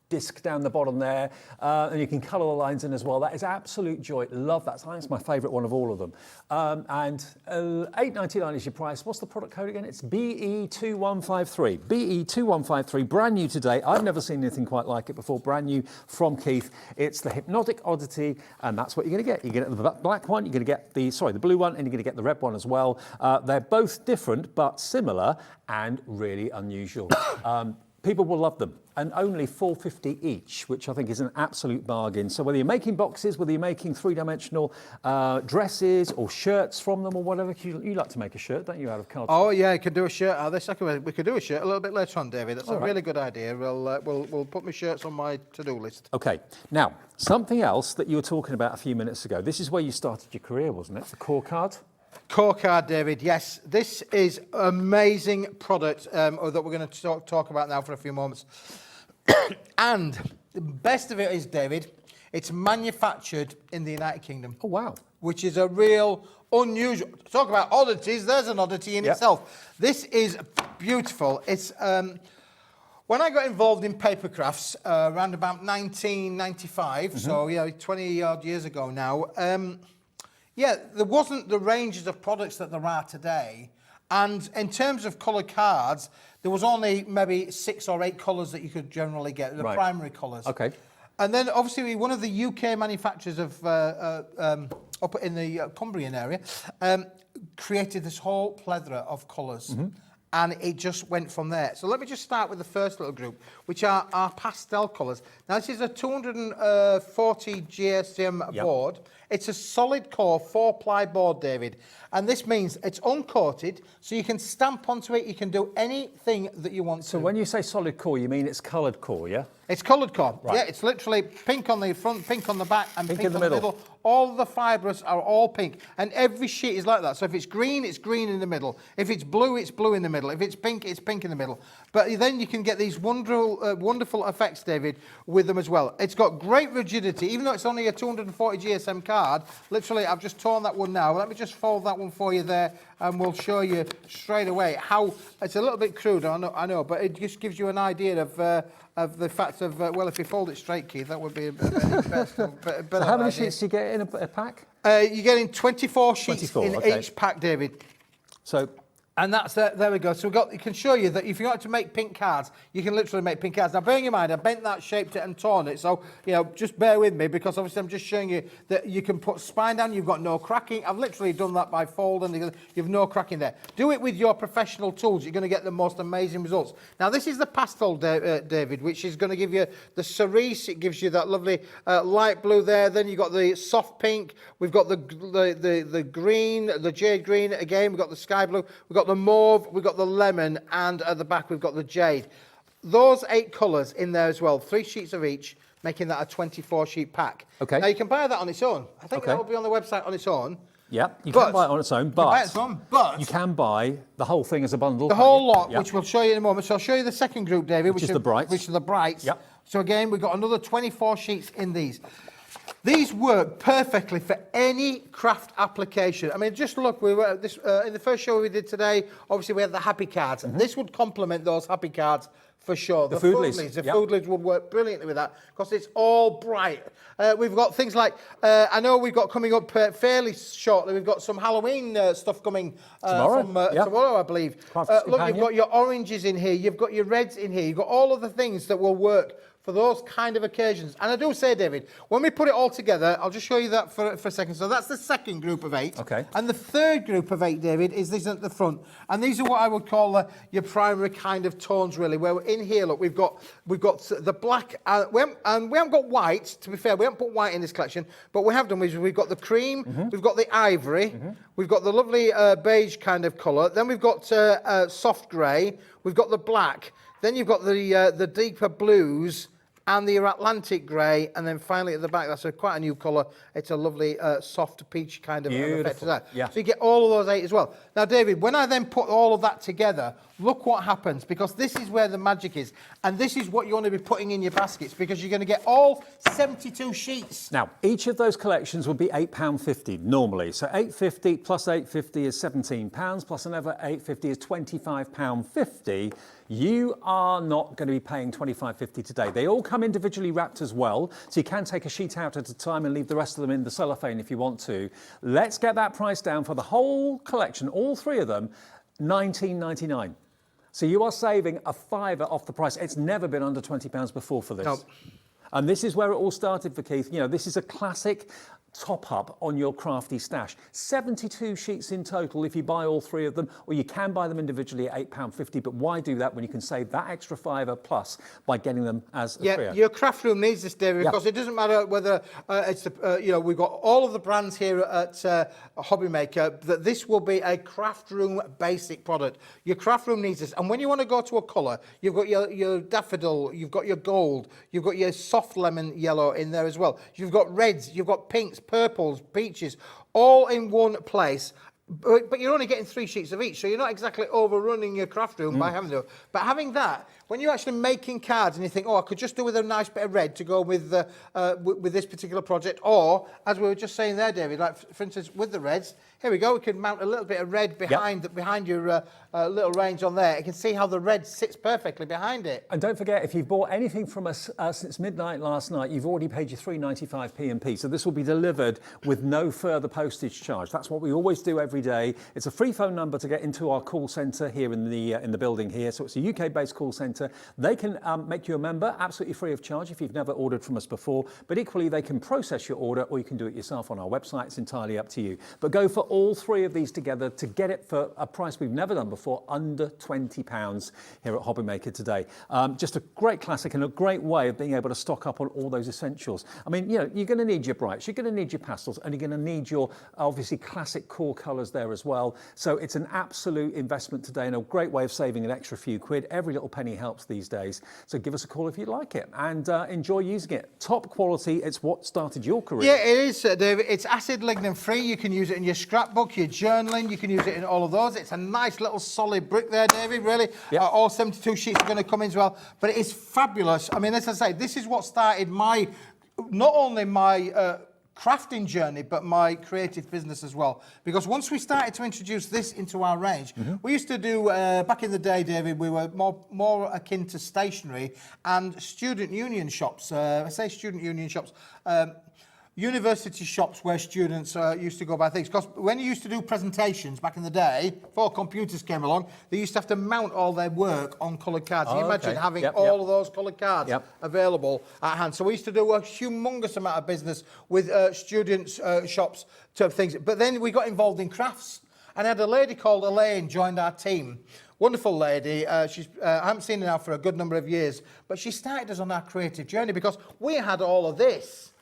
disc down the bottom there, and you can colour the lines in as well. That is absolute joy. Love that. I think it's my favourite one of all of them. And $8.99 is your price. What's the product code again? It's BE2153. BE2153, brand new today. I've never seen anything quite like it before. Brand new from Keith. It's the Hypnotic Oddity, and that's what you're going to get. You're going to get the black one, you're going to get the blue one, and you're going to get the red one as well. They're both different but similar and really unusual. People will love them, and only $4.50 each, which I think is an absolute bargain. So whether you're making boxes, whether you're making three-dimensional dresses or shirts from them or whatever, you like to make a shirt, don't you, out of cardboard? Oh yeah, you can do a shirt out of this. We could do a shirt a little bit later on, David. That's a really good idea. We'll put my shirts on my to-do list. Okay, now something else that you were talking about a few minutes ago. This is where you started your career, wasn't it? The core card. Core card, David, yes. This is amazing product that we're going to talk about now for a few moments. And the best of it is, David, it's manufactured in the United Kingdom. Oh, wow. Which is a real unusual... Talk about oddities, there's an oddity in itself. This is beautiful. It's... When I got involved in paper crafts around about 1995, so 20-odd years ago now... there wasn't the ranges of products that there are today. And in terms of coloured cards, there was only maybe 6 or 8 colours that you could generally get, the primary colours. Okay. And then obviously one of the UK manufacturers of up in the Cumbrian area created this whole plethora of colours. And it just went from there. So let me just start with the first little group, which are our pastel colours. Now, this is a 240 GSM board. It's a solid core 4-ply board, David. And this means it's uncoated, so you can stamp onto it. You can do anything that you want to. So when you say solid core, you mean it's coloured core, yeah? It's coloured core. Right. Yeah, it's literally pink on the front, pink on the back, and pink in the on the middle. middle. All the fibres are all pink, and every sheet is like that. So if it's green in the middle. If it's blue in the middle. If it's pink in the middle. But then you can get these wonderful effects, David, with them as well. It's got great rigidity, even though it's only a 240 GSM card. Literally, I've just torn that one now. Let me just fold that one for you there, and we'll show you straight away how it's a little bit crude. I know, but it just gives you an idea of the fact of, well, if you fold it straight, Keith, that would be a better So how many sheets do you get in a pack? You're getting 24 sheets 24, in okay. each pack, David. So, And that's there we go. So it can show you that if you want to make pink cards, you can literally make pink cards. Now, bearing in mind, I bent that, shaped it, and torn it. So, just bear with me, because obviously I'm just showing you that you can put spine down. You've got no cracking. I've literally done that by folding. You've no cracking there. Do it with your professional tools. You're going to get the most amazing results. Now, this is the pastel, David, which is going to give you the cerise. It gives you that lovely light blue there. Then you've got the soft pink. We've got the green, the jade green. Again, we've got the sky blue. We've got the mauve, we've got the lemon, and at the back we've got the jade. Those 8 colours in there as well, 3 sheets of each, making that a 24-sheet pack. Okay. Now you can buy that on its own. I think that will be on the website on its own. yeah, you can buy it on its own, but you can buy the whole thing as a bundle. the whole lot, Yep. which we'll show you in a moment. So I'll show you the second group, David, Which is the brights. Which are the brights. Yep. So again, we've got another 24 sheets in these. These work perfectly for any craft application. I mean, just look, we were in the first show we did today, obviously we had the happy cards. And this would complement those happy cards for sure. The food lids. The food lids would work brilliantly with that, because it's all bright. We've got things like, I know we've got coming up fairly shortly, we've got some Halloween stuff coming Tomorrow. tomorrow, I believe. Look, you've got your oranges in here, you've got your reds in here, you've got all of the things that will work for those kind of occasions. And I do say, David, when we put it all together, I'll just show you that for a second. So that's the second group of 8. Okay. And the third group of 8, David, is these at the front. And these are what I would call your primary kind of tones, really, where in here, look, we've got the black, and we haven't got white, to be fair, we haven't put white in this collection, but we have done, we've got the cream, we've got the ivory, we've got the lovely beige kind of colour, then we've got soft grey, we've got the black, then you've got the deeper blues, and the Atlantic grey, and then finally at the back, that's quite a new colour. It's a lovely soft peach kind of effect to that. Yeah. So you get all of those 8 as well. Now, David, when I then put all of that together, look what happens, because this is where the magic is. And this is what you want to be putting in your baskets, because you're going to get all 72 sheets. Now, each of those collections would be £8.50 normally. So £8.50 plus £8.50 is £17, plus another £8.50 is £25.50. You are not going to be paying £25.50 today. They all come individually wrapped as well, so you can take a sheet out at a time and leave the rest of them in the cellophane if you want to. Let's get that price down for the whole collection, all 3 of them, £19.99. So you are saving a £5 off the price. It's never been under £20 before for this. Nope. And this is where it all started for Keith. This is a classic top up on your crafty stash. 72 sheets in total if you buy all 3 of them, or you can buy them individually at £8.50. But why do that when you can save that extra £5 plus by getting them as a trio? Your craft room needs this, David, because it doesn't matter whether it's we've got all of the brands here at Hobby Maker, that this will be a craft room basic product. Your craft room needs this, and when you want to go to a colour, you've got your daffodil, you've got your gold, you've got your soft lemon yellow in there as well. You've got reds, you've got pinks, purples, peaches, all in one place. But you're only getting 3 sheets of each, so you're not exactly overrunning your craft room by having to. But having that, when you're actually making cards and you think, I could just do with a nice bit of red to go with this particular project, or, as we were just saying there, David, like for instance, with the reds, here we go, we can mount a little bit of red behind your little range on there. You can see how the red sits perfectly behind it. And don't forget, if you've bought anything from us since midnight last night, you've already paid your £3.95 P&P. So this will be delivered with no further postage charge. That's what we always do every day. It's a free phone number to get into our call centre here in the building here. So it's a UK-based call centre. Winter. They can make you a member absolutely free of charge if you've never ordered from us before, but equally they can process your order or you can do it yourself on our website. It's entirely up to you. But go for all three of these together to get it for a price we've never done before, under £20 here at Hobbymaker today. Just a great classic and a great way of being able to stock up on all those essentials. I mean, you know, you're going to need your brights, you're going to need your pastels, and you're going to need your obviously classic core colours there as well. So it's an absolute investment today and a great way of saving an extra few quid. Every little penny helps these days. So give us a call if you like it and enjoy using it. Top quality, it's what started your career. Yeah, it is, David. It's acid lignin free. You can use it in your scrapbook, your journaling. You can use it in all of those. It's a nice little solid brick there, David, really. Yep. All 72 sheets are going to come in as well. But it is fabulous. I mean, as I say, this is what started my, not only my crafting journey, but my creative business as well. Because once we started to introduce this into our range, we used to do, back in the day, David, we were more akin to stationery and student union shops. I say student union shops, university shops where students used to go buy things. Because when you used to do presentations back in the day, before computers came along, they used to have to mount all their work on coloured cards. Can you imagine having all of those coloured cards available at hand? So we used to do a humongous amount of business with students' shops to things. But then we got involved in crafts. And I had a lady called Elaine joined our team. Wonderful lady. I haven't seen her now for a good number of years. But she started us on our creative journey because we had all of this.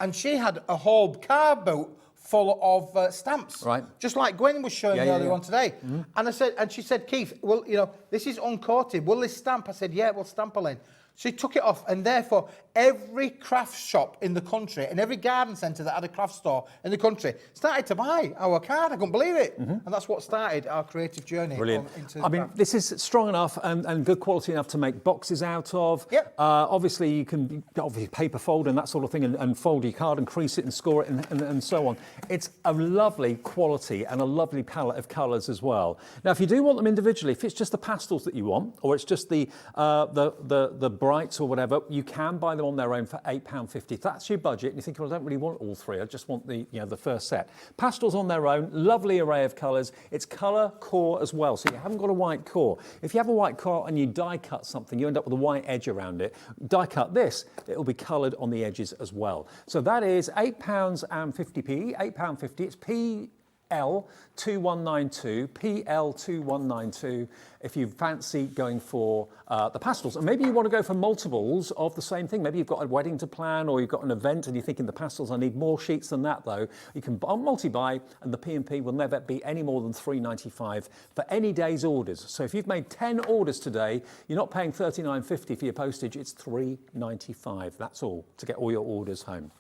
And she had a whole car boot full of stamps, right? Just like Gwen was showing earlier on today. And I said, and she said, Keith, well, you know, this is uncoated. Will this stamp? I said, yeah, we'll stamp Elaine. She took it off, and therefore every craft shop in the country and every garden centre that had a craft store in the country started to buy our card. I couldn't believe it. And that's what started our creative journey. Brilliant. I mean, this is strong enough and good quality enough to make boxes out of. Yep. Obviously, you can paper fold and that sort of thing and fold your card and crease it and score it and so on. It's a lovely quality and a lovely palette of colours as well. Now, if you do want them individually, if it's just the pastels that you want or it's just the brights or whatever, you can buy them on their own for £8.50. If that's your budget and you think, well, I don't really want all three, I just want the first set. Pastels on their own, lovely array of colours. It's colour core as well, so you haven't got a white core. If you have a white core and you die cut something, you end up with a white edge around it. Die cut this, it'll be coloured on the edges as well. So that is £8.50p, £8.50. It's PL2192, PL2192, if you fancy going for the pastels. And maybe you want to go for multiples of the same thing. Maybe you've got a wedding to plan or you've got an event and you're thinking the pastels, I need more sheets than that though. You can multi-buy and the P&P will never be any more than £3.95 for any day's orders. So if you've made 10 orders today, you're not paying £39.50 for your postage, it's £3.95. That's all to get all your orders home.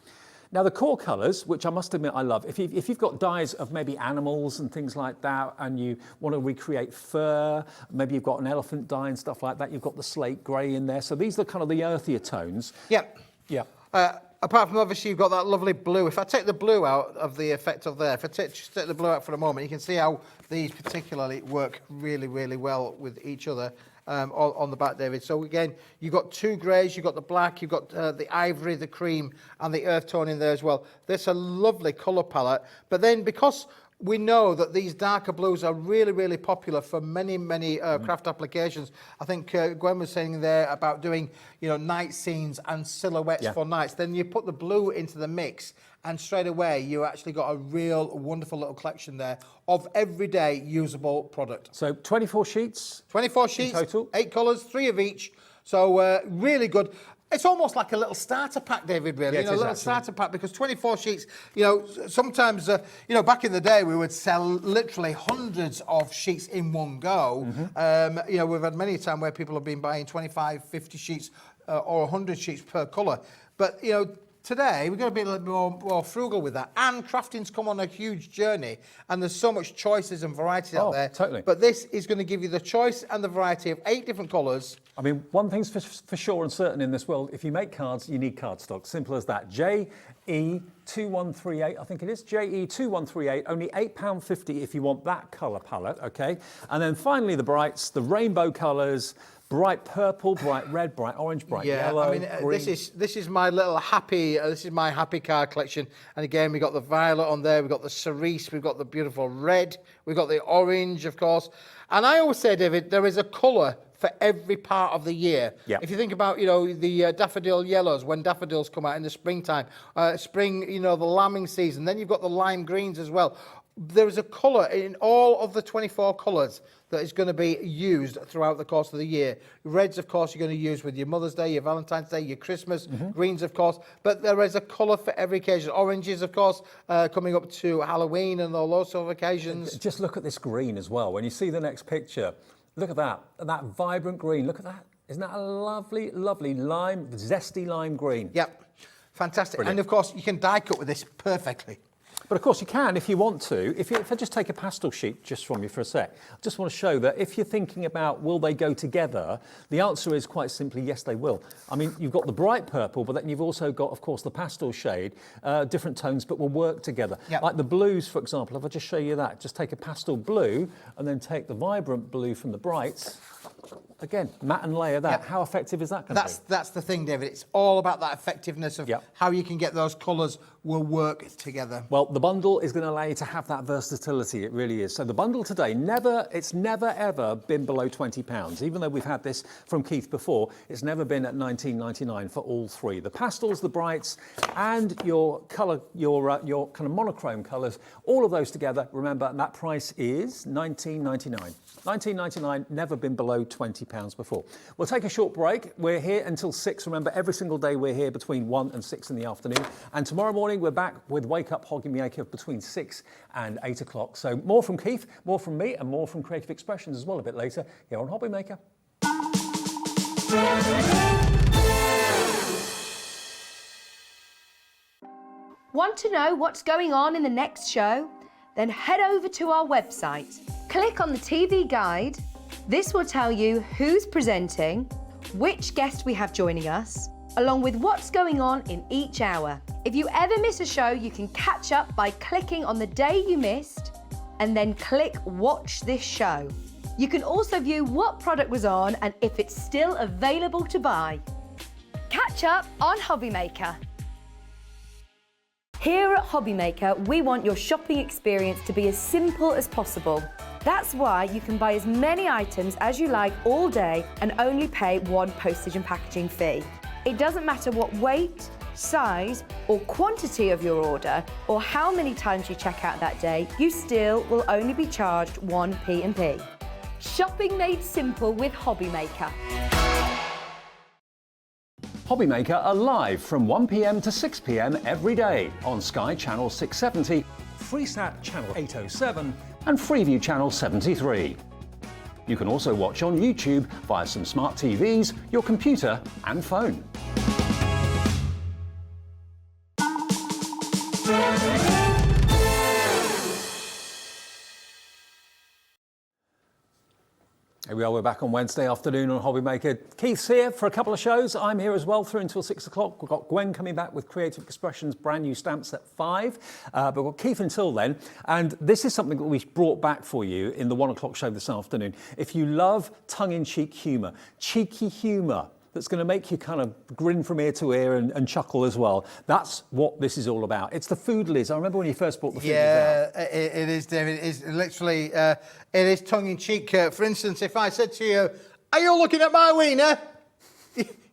Now the core colours, which I must admit I love, if you've got dyes of maybe animals and things like that and you want to recreate fur, maybe you've got an elephant dye and stuff like that, you've got the slate grey in there. So these are kind of the earthier tones. Yeah. Yeah. Apart from obviously you've got that lovely blue. If I take the blue out of the effect of there, if I just take the blue out for a moment, you can see how these particularly work really, really well with each other. On the back, David. So again, you've got two greys, you've got the black, you've got the ivory, the cream, and the earth tone in there as well. That's a lovely colour palette. But then because we know that these darker blues are really, really popular for many, many craft applications. I think Gwen was saying there about doing, night scenes and silhouettes for nights. Then you put the blue into the mix, and straight away you actually got a real wonderful little collection there of everyday usable product. So 24 sheets? 24 sheets, in total? 8 colours, 3 of each. So really good. It's almost like a little starter pack, David, really. Yeah, a little starter pack, because 24 sheets, sometimes, back in the day, we would sell literally hundreds of sheets in one go. We've had many a time where people have been buying 25, 50 sheets or 100 sheets per colour. But, today, we're going to be a little more frugal with that. And crafting's come on a huge journey, and there's so much choices and varieties out there. Totally. But this is going to give you the choice and the variety of 8 different colours. I mean, one thing's for sure and certain in this world, if you make cards, you need cardstock. Simple as that. JE2138, I think it is. JE2138, only £8.50 if you want that colour palette, okay? And then finally the brights, the rainbow colours, bright purple, bright red, bright orange, bright yellow, I mean, green. this is my little happy. This is my happy card collection. And again, we got the violet on there. We got the cerise. We've got the beautiful red. We've got the orange, of course. And I always say, David, there is a colour for every part of the year. Yep. If you think about, you know, the daffodil yellows, when daffodils come out in the springtime, spring, you know, the lambing season, then you've got the lime greens as well. There is a colour in all of the 24 colours that is going to be used throughout the course of the year. Reds, of course, you're going to use with your Mother's Day, your Valentine's Day, your Christmas, greens, of course, but there is a colour for every occasion. Oranges, of course, coming up to Halloween and all those sort of occasions. Just look at this green as well. When you see the next picture, look at that vibrant green. Look at that. Isn't that a lovely, lovely lime, zesty lime green? Yep, fantastic. Brilliant. And, of course, you can die cut with this perfectly. But of course you can if you want to. If I just take a pastel sheet just from you for a sec, I just want to show that if you're thinking about will they go together, the answer is quite simply yes they will. I mean, you've got the bright purple, but then you've also got, of course, the pastel shade, different tones, but will work together. Yep. Like the blues, for example, if I just show you that, just take a pastel blue and then take the vibrant blue from the brights. Again, matte and layer that. Yep. How effective is that going to be? That's the thing, David. It's all about that effectiveness of Yep. how you can get those colours will work together. Well, the bundle is going to allow you to have that versatility. It really is. So the bundle today, it's never ever been below £20. Even though we've had this from Keith before, it's never been at $19.99 for all three. The pastels, the brights, and your colour, your kind of monochrome colours, all of those together. Remember, and that price is $19.99. $19.99, never been below £20 before. We'll take a short break. We're here until 6. Remember, every single day we're here between 1 and 6 in the afternoon. And tomorrow morning we're back with Wake Up Hobby Maker between 6 and 8 o'clock. So more from Keith, more from me, and more from Creative Expressions as well a bit later here on Hobby Maker. Want to know what's going on in the next show? Then head over to our website. Click on the TV guide. This will tell you who's presenting, which guest we have joining us, along with what's going on in each hour. If you ever miss a show, you can catch up by clicking on the day you missed and then click Watch This Show. You can also view what product was on and if it's still available to buy. Catch up on Hobby Maker. Here at Hobby Maker, we want your shopping experience to be as simple as possible. That's why you can buy as many items as you like all day and only pay one postage and packaging fee. It doesn't matter what weight, size, or quantity of your order, or how many times you check out that day, you still will only be charged one P&P. Shopping made simple with Hobby Maker. Hobby Maker are live from 1 p.m. to 6 p.m. every day on Sky Channel 670, Freesat Channel 807, and Freeview Channel 73. You can also watch on YouTube via some smart TVs, your computer, and phone. Here we are, we're back on Wednesday afternoon on Hobby Maker. Keith's here for a couple of shows. I'm here as well through until 6 o'clock. We've got Gwen coming back with Creative Expressions, brand new stamps at 5. But we've got Keith until then. And this is something that we brought back for you in the 1 o'clock show this afternoon. If you love tongue-in-cheek humour, cheeky humour, that's going to make you kind of grin from ear to ear and chuckle as well. That's what this is all about. It's the food Liz. I remember when you first brought the food Liz out. Yeah, it is, David. It is literally, it is tongue-in-cheek. For instance, if I said to you, are you looking at my wiener?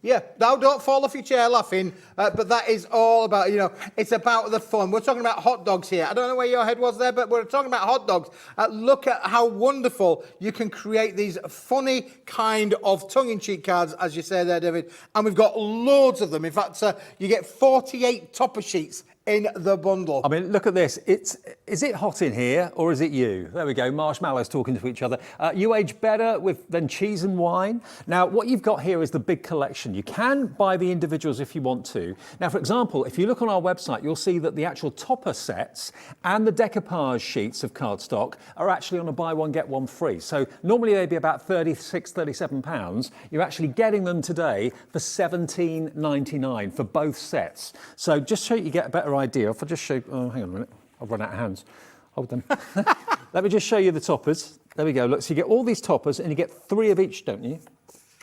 Yeah, now don't fall off your chair laughing, but that is all about, you know, it's about the fun. We're talking about hot dogs here. I don't know where your head was there, but we're talking about hot dogs. Look at how wonderful you can create these funny kind of tongue-in-cheek cards, as you say there, David. And we've got loads of them. In fact, you get 48 topper sheets in the bundle. I mean, look at this. Is it hot in here or is it you? There we go. Marshmallows talking to each other. You age better than cheese and wine. Now, what you've got here is the big collection. You can buy the individuals if you want to. Now, for example, if you look on our website, you'll see that the actual topper sets and the decoupage sheets of cardstock are actually on a buy one, get one free. So normally they'd be about £36, £37. You're actually getting them today for $17.99 for both sets. So just so you get a better idea, if I just show you, oh, hang on a minute, I've run out of hands. Hold them. Let me just show you the toppers. There we go. Look, so you get all these toppers and you get 3 of each, don't you?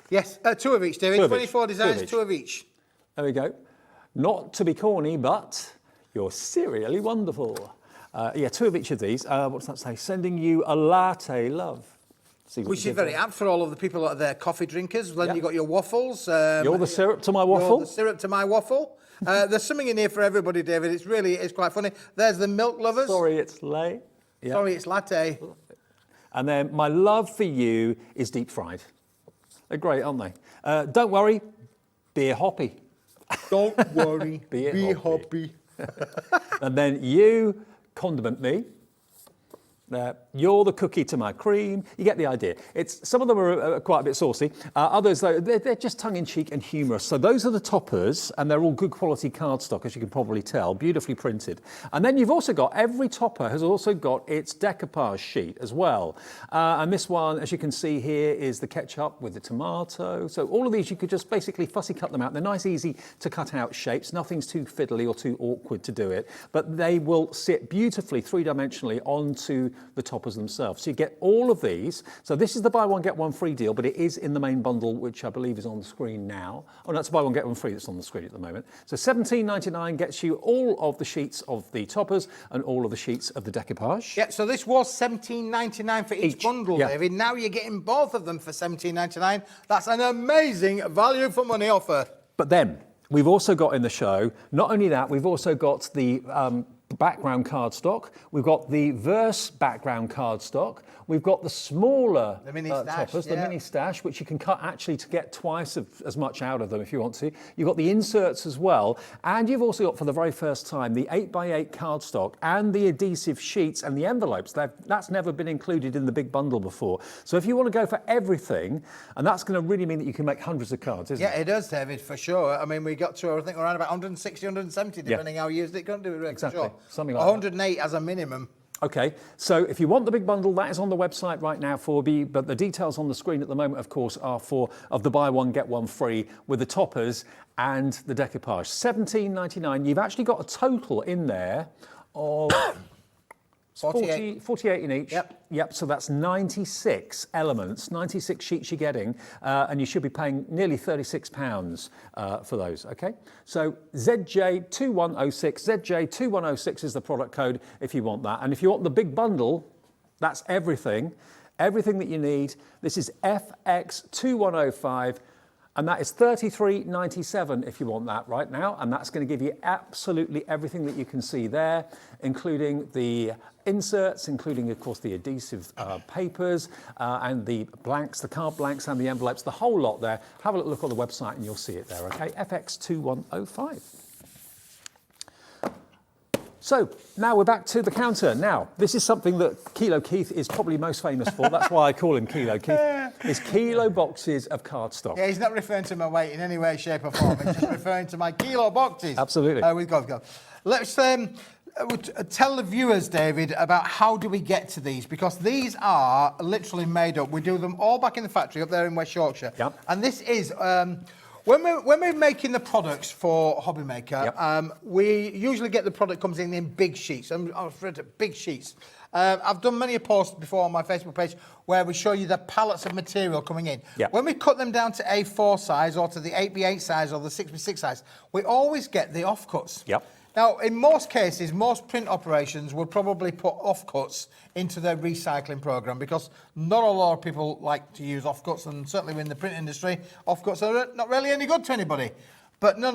Yes, 2 of each, David. 24 designs, 2 of each. There we go. Not to be corny, but you're serially wonderful. Yeah, 2 of each of these. What does that say? Sending you a latte, love. See what Which you is did very there. apt for all of the people that are there, coffee drinkers. Then Yep. you got your waffles. You're the syrup to my You're waffle. the syrup to my waffle. There's something in here for everybody, David. It's quite funny. There's the milk lovers. Sorry, it's late. Yeah. Sorry, it's latte. And then my love for you is deep fried. They're great, aren't they? Don't worry, be a hoppy. Don't worry, Be be hoppy. hoppy. And then you condiment me. You're the cookie to my cream. You get the idea. Some of them are quite a bit saucy. Others, though, they're just tongue-in-cheek and humorous. So those are the toppers, and they're all good quality cardstock, as you can probably tell, beautifully printed. And then you've also got, every topper has also got its decoupage sheet as well. And this one, as you can see here, is the ketchup with the tomato. So all of these, you could just basically fussy cut them out. They're nice, easy to cut out shapes. Nothing's too fiddly or too awkward to do it. But they will sit beautifully three-dimensionally onto the toppers themselves. So you get all of these. So this is the buy one, get one free deal, but it is in the main bundle, which I believe is on the screen now. Oh, no, it's buy one, get one free that's on the screen at the moment. So £17.99 gets you all of the sheets of the toppers and all of the sheets of the decoupage. Yeah, so this was £17.99 for each bundle, yeah. David. Now you're getting both of them for £17.99. That's an amazing value for money offer. But then we've also got in the show, not only that, we've also got the background cardstock. We've got the verse background cardstock. We've got the smaller The mini stash, toppers, the yeah. mini stash, which you can cut actually to get twice as much out of them if you want to. You've got the inserts as well. And you've also got, for the very first time, the 8x8 cardstock and the adhesive sheets and the envelopes. That's never been included in the big bundle before. So if you want to go for everything, and that's going to really mean that you can make hundreds of cards, isn't it? Yeah, it does, David, for sure. I mean, we got to, I think, around about 160, 170, depending how you used it. Couldn't do it, Exactly. for sure. Something like that. 108 as a minimum. Okay, so if you want the big bundle, that is on the website right now for me, but the details on the screen at the moment, of course, are of the buy one, get one free with the toppers and the decoupage. £17.99. You've actually got a total in there of 48 in each. Yep, so that's 96 elements, 96 sheets you're getting, and you should be paying nearly £36 for those, okay? So ZJ2106, ZJ2106 is the product code if you want that. And if you want the big bundle, that's everything that you need. This is FX2105. And that is $33.97 if you want that right now. And that's going to give you absolutely everything that you can see there, including the inserts, including, of course, the adhesive papers and the blanks, the card blanks and the envelopes, the whole lot there. Have a look on the website and you'll see it there, okay? FX2105. So now we're back to the counter. Now, this is something that Kilo Keith is probably most famous for. That's why I call him Kilo Keith. It's kilo boxes of cardstock. Yeah, he's not referring to my weight in any way, shape or form. He's just referring to my kilo boxes. Absolutely. We've got. Let's tell the viewers, David, about how do we get to these, because these are literally made up. We do them all back in the factory up there in West Yorkshire. Yep. And this is... When we're making the products for Hobby Maker, we usually get the product comes in big sheets. I'm referring to big sheets. I've done many a post before on my Facebook page where we show you the pallets of material coming in. Yep. When we cut them down to A4 size or to the 8x8 size or the 6x6 size, we always get the offcuts. Yep. Now, in most cases, most print operations would probably put offcuts into their recycling program because not a lot of people like to use offcuts, and certainly in the print industry, offcuts are not really any good to anybody. But no.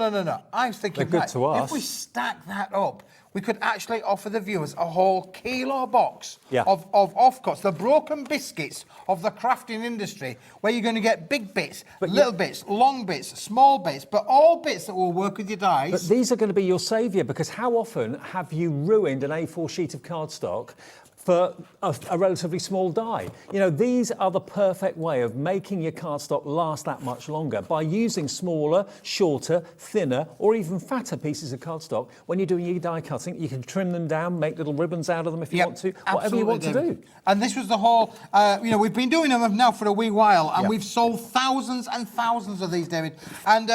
I was thinking, They're good to us. if we stack that up, we could actually offer the viewers a whole kilo box of offcuts, the broken biscuits of the crafting industry, where you're going to get big bits, little bits, long bits, small bits, but all bits that will work with your dies. But these are going to be your saviour, because how often have you ruined an A4 sheet of cardstock for a relatively small die? You know, these are the perfect way of making your cardstock last that much longer by using smaller, shorter, thinner, or even fatter pieces of cardstock. When you're doing your die cutting, you can trim them down, make little ribbons out of them if you want to, whatever you want to do. And this was the whole, we've been doing them now for a wee while, and we've sold thousands and thousands of these, David. And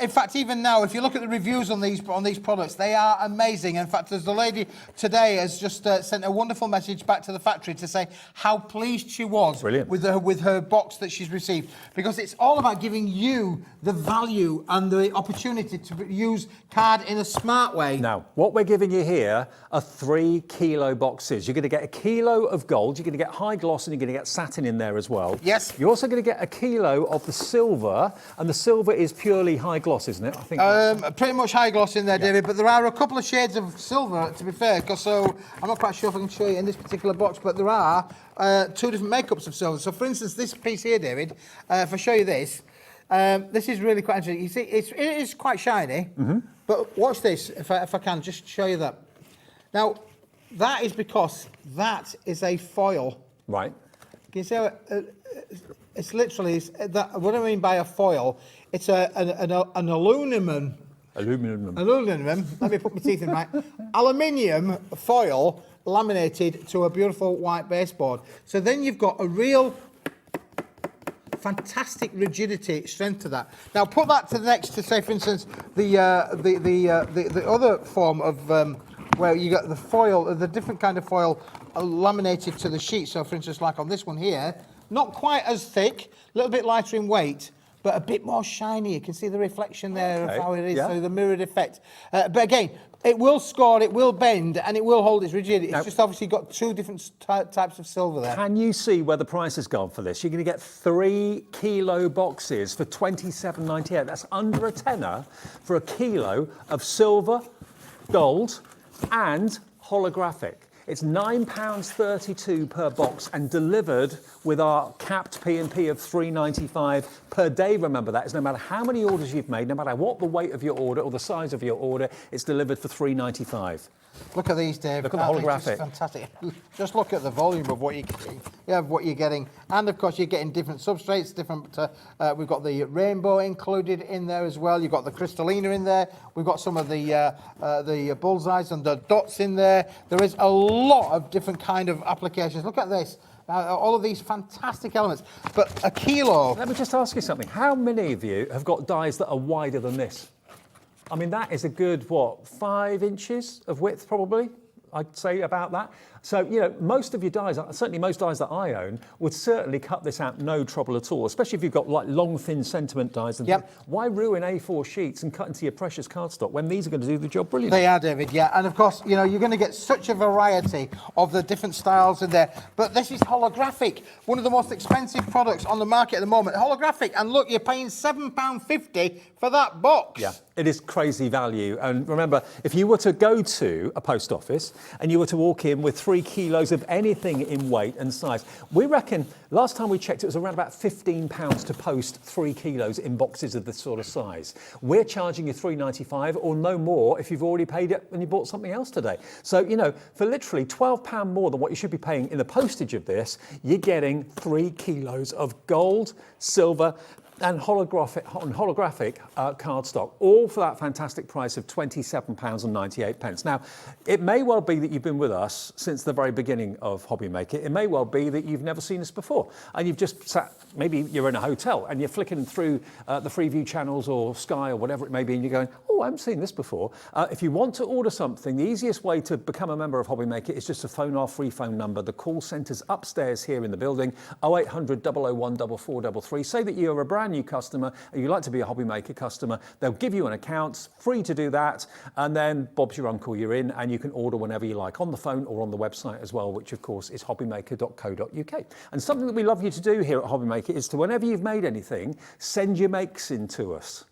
in fact, even now, if you look at the reviews on these products, they are amazing. In fact, there's a lady today has just sent a wonderful message back to the factory to say how pleased she was Brilliant. with her box that she's received, because it's all about giving you the value and the opportunity to use card in a smart way. Now, what we're giving you here are 3 kilo boxes. You're going to get a kilo of gold, you're going to get high gloss, and you're going to get satin in there as well. Yes. You're also going to get a kilo of the silver, and the silver is purely high gloss, isn't it? I think. Pretty much high gloss in there, David, but there are a couple of shades of silver, to be fair, because so I'm not quite sure if I can show you in this particular box, but there are 2 different makeups of silver. So, for instance, this piece here, David, if I show you this, this is really quite interesting. You see, it is quite shiny, but watch this, if I can just show you that. Now, that is because that is a foil. Right. Can you see how it's literally, what I mean by a foil, it's an aluminum. Aluminum, let me put my teeth in right. Aluminium foil laminated to a beautiful white baseboard. So then you've got a real fantastic rigidity, strength to that. Now put that to the next to, say, for instance, the other form of where you got the foil, the different kind of foil laminated to the sheet. So for instance, like on this one here, not quite as thick, a little bit lighter in weight, but a bit more shiny. You can see the reflection there of how it is, so the mirrored effect. But again, it will score, it will bend, and it will hold its rigidity. It's just obviously got 2 different types of silver there. Can you see where the price has gone for this? You're going to get 3 kilo boxes for $27.98. That's under a tenner for a kilo of silver, gold, and holographic. It's £9.32 per box and delivered with our capped P&P of $3.95 per day. Remember that. It's no matter how many orders you've made, no matter what the weight of your order or the size of your order, it's delivered for $3.95. Look at these, Dave. Look at the holographic. It's fantastic. Just look at the volume of what you're getting. And of course, you're getting different substrates, different. We've got the rainbow included in there as well. You've got the crystallina in there. We've got some of the bullseyes and the dots in there. There is a lot of different kind of applications. Look at this. All of these fantastic elements. But a kilo. Let me just ask you something. How many of you have got dies that are wider than this? I mean, that is a good, 5 inches of width, probably, I'd say about that. So, you know, most of your dies, certainly most dies that I own, would certainly cut this out no trouble at all, especially if you've got like long, thin sentiment dies. And things. Why ruin A4 sheets and cut into your precious cardstock when these are going to do the job brilliantly? They are, David, yeah. And of course, you know, you're going to get such a variety of the different styles in there. But this is holographic, one of the most expensive products on the market at the moment. Holographic, and look, you're paying £7.50 for that box. Yeah, it is crazy value. And remember, if you were to go to a post office and you were to walk in with 3 kilos of anything in weight and size, we reckon, last time we checked, it was around about £15 to post 3 kilos in boxes of this sort of size. We're charging you $3.95 or no more if you've already paid it and you bought something else today. So, you know, for literally £12 more than what you should be paying in the postage of this, you're getting 3 kilos of gold, silver, and holographic cardstock, all for that fantastic price of £27.98. Now, it may well be that you've been with us since the very beginning of Hobby Maker. It may well be that you've never seen us before, and you've just sat, maybe you're in a hotel, and you're flicking through the Freeview channels or Sky or whatever it may be, and you're going, oh, I haven't seen this before. If you want to order something, the easiest way to become a member of Hobby Maker is just to phone our free phone number. The call centre's upstairs here in the building, 0800 001 4433. Say that you're a brand new customer and you'd like to be a Hobby Maker customer. They'll give you an account, free to do that, and then Bob's your uncle, you're in, and you can order whenever you like, on the phone or on the website as well, which of course is hobbymaker.co.uk. And something that we love you to do here at Hobby Maker is to, whenever you've made anything, send your makes in to us.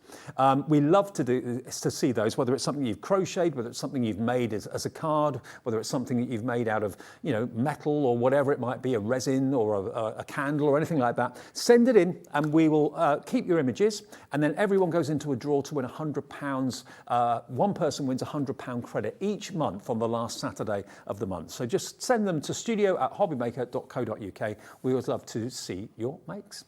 We love to see those, whether it's something you've crocheted, whether it's something you've made as a card, whether it's something that you've made out of, you know, metal or whatever it might be, a resin or a candle or anything like that. Send it in and we will keep your images, and then everyone goes into a draw to win £100. One person wins £100 credit each month on the last Saturday of the month. So just send them to studio@hobbymaker.co.uk. We would love to see your makes.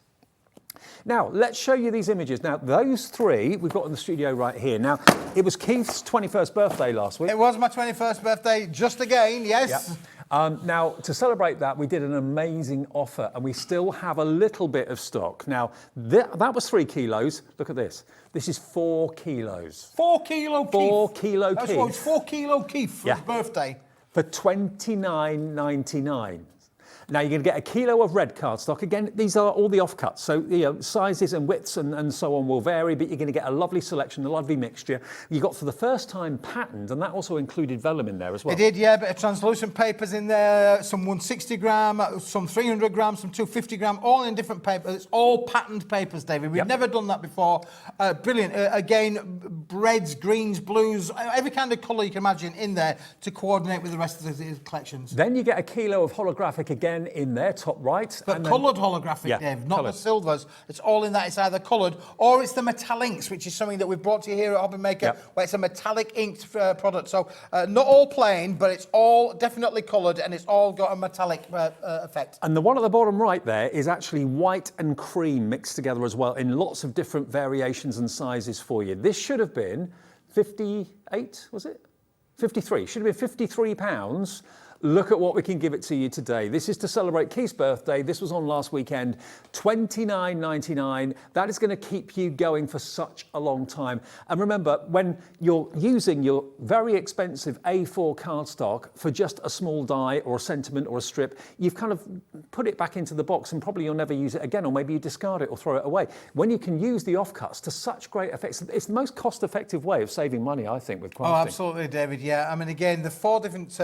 Now, let's show you these images. Now, those 3 we've got in the studio right here. Now, it was Keith's 21st birthday last week. It was my 21st birthday, just again, yes. Yep. Now, to celebrate that, we did an amazing offer, and we still have a little bit of stock. Now, that was 3 kilos. Look at this. This is 4 kilos. 4 kilo Keith. 4 kilo Keith. That's what, it's 4 kilo Keith for his birthday. for $29.99. Now you're going to get a kilo of red cardstock. Again, these are all the offcuts, so sizes and widths and so on will vary, but you're going to get a lovely selection, a lovely mixture. You got for the first time patterned, and that also included vellum in there as well. It did, yeah, a bit of translucent papers in there, some 160 gram, some 300 grams, some 250 gram, all in different papers. It's all patterned papers, David. We've never done that before. Brilliant. Again, reds, greens, blues, every kind of colour you can imagine in there to coordinate with the rest of the collections. Then you get a kilo of holographic again in there, top right. But coloured holographic, Dave, not the silvers. It's all in that. It's either coloured or it's the metallinks, which is something that we've brought to you here at Hobby Maker, where it's a metallic inked product. So not all plain, but it's all definitely coloured and it's all got a metallic effect. And the one at the bottom right there is actually white and cream mixed together as well in lots of different variations and sizes for you. This should have been 58, was it? 53, should have been £53. Look at what we can give it to you today. This is to celebrate Keith's birthday. This was on last weekend, $29.99. That is going to keep you going for such a long time. And remember, when you're using your very expensive A4 cardstock for just a small die or a sentiment or a strip, you've kind of put it back into the box and probably you'll never use it again, or maybe you discard it or throw it away. When you can use the offcuts to such great effects, it's the most cost-effective way of saving money, I think, with crafting. Oh, absolutely, David, yeah. I mean, again, the 4 different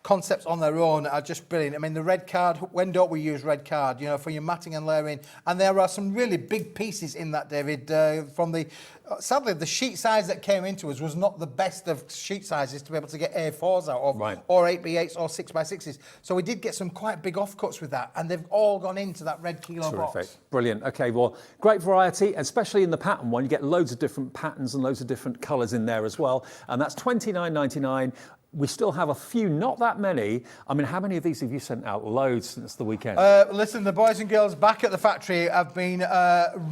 concepts on their own are just brilliant. I mean, the red card, when don't we use red card, you know, for your matting and layering? And there are some really big pieces in that, David, from the... sadly, the sheet size that came into us was not the best of sheet sizes to be able to get A4s out of, or 8x8s or 6x6s. So we did get some quite big offcuts with that, and they've all gone into that red kilo box. Brilliant. Okay, well, great variety, especially in the pattern one. You get loads of different patterns and loads of different colours in there as well. And that's $29.99. We still have a few, not that many. I mean, how many of these have you sent out? Loads since the weekend. Listen, the boys and girls back at the factory have been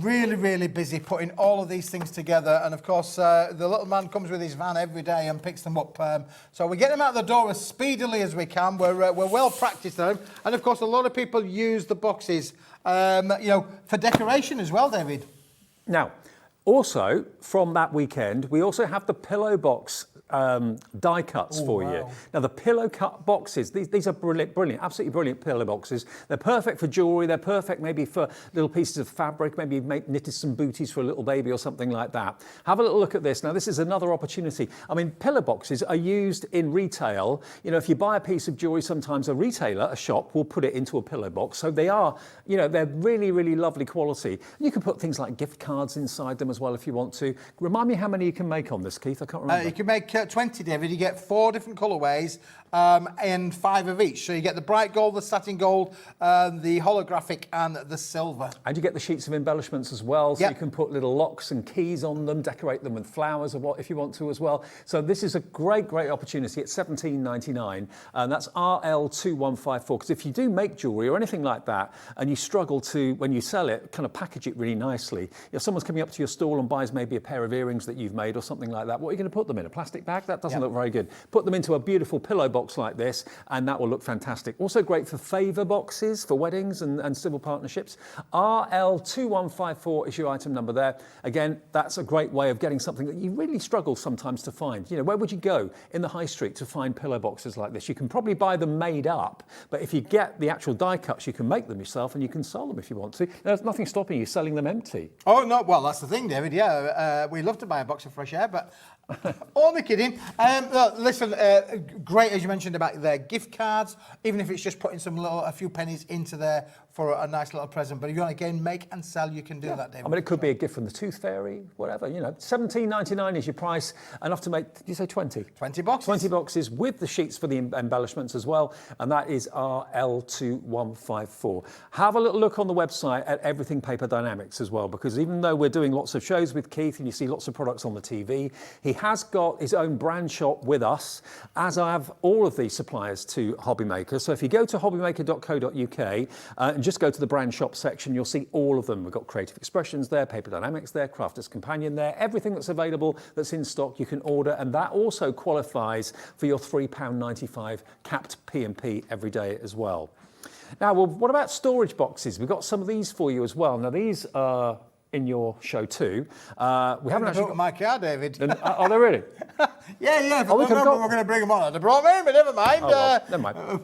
really, really busy putting all of these things together. And of course, the little man comes with his van every day and picks them up. So we get them out the door as speedily as we can. We're well practiced at them. And of course, a lot of people use the boxes, you know, for decoration as well, David. Now, also from that weekend, we also have the pillow box die cuts for you. Now the pillow cut boxes, these are brilliant, absolutely brilliant pillow boxes. They're perfect for jewellery, they're perfect maybe for little pieces of fabric, maybe you've knitted some booties for a little baby or something like that. Have a little look at this. Now this is another opportunity. I mean, pillow boxes are used in retail. You know, if you buy a piece of jewellery, sometimes a retailer, a shop, will put it into a pillow box. So they are, you know, they're really, really lovely quality. You can put things like gift cards inside them as well if you want to. Remind me how many you can make on this, Keith, I can't remember. You can make 20, David. You get 4 different colourways and 5 of each. So you get the bright gold, the satin gold, the holographic and the silver. And you get the sheets of embellishments as well. So you can put little locks and keys on them, decorate them with flowers or what if you want to as well. So this is a great, great opportunity. It's $17.99 and that's RL2154. Because if you do make jewellery or anything like that and you struggle to, when you sell it, kind of package it really nicely. If someone's coming up to your stall and buys maybe a pair of earrings that you've made or something like that, what are you going to put them in? A plastic bag? That doesn't look very good. Put them into a beautiful pillow box like this and that will look fantastic. Also great for favour boxes for weddings and civil partnerships. RL2154 is your item number there. Again, that's a great way of getting something that you really struggle sometimes to find. You know, where would you go in the high street to find pillow boxes like this? You can probably buy them made up, but if you get the actual die cuts, you can make them yourself and you can sell them if you want to. There's nothing stopping you selling them empty. Oh, no, well, that's the thing, David, yeah. We love to buy a box of fresh air, but only kidding. Look, listen, great, as you mentioned about their gift cards, even if it's just putting a few pennies into there for a nice little present. But if you want to, again, make and sell, you can do that, David. I mean, it could be a gift from the Tooth Fairy, whatever, you know. $17.99 is your price, enough to make, did you say 20? 20 boxes. 20 boxes with the sheets for the embellishments as well, and that is RL2154. Have a little look on the website at Everything Paper Dynamics as well, because even though we're doing lots of shows with Keith and you see lots of products on the TV, he has got his own brand shop with us, as have all of these suppliers to Hobby Maker. So if you go to hobbymaker.co.uk and just go to the brand shop section, you'll see all of them. We've got Creative Expressions there, Paper Dynamics there, Crafter's Companion there, everything that's available that's in stock you can order, and that also qualifies for your £3.95 capped P&P every day as well. Now, well, what about storage boxes? We've got some of these for you as well. Now, these are in your show too. We haven't actually got my car, David. Are they really? Yeah, Oh, we could've got- we're going to bring them on. I'd have brought me, but never mind. Oh, well, never mind.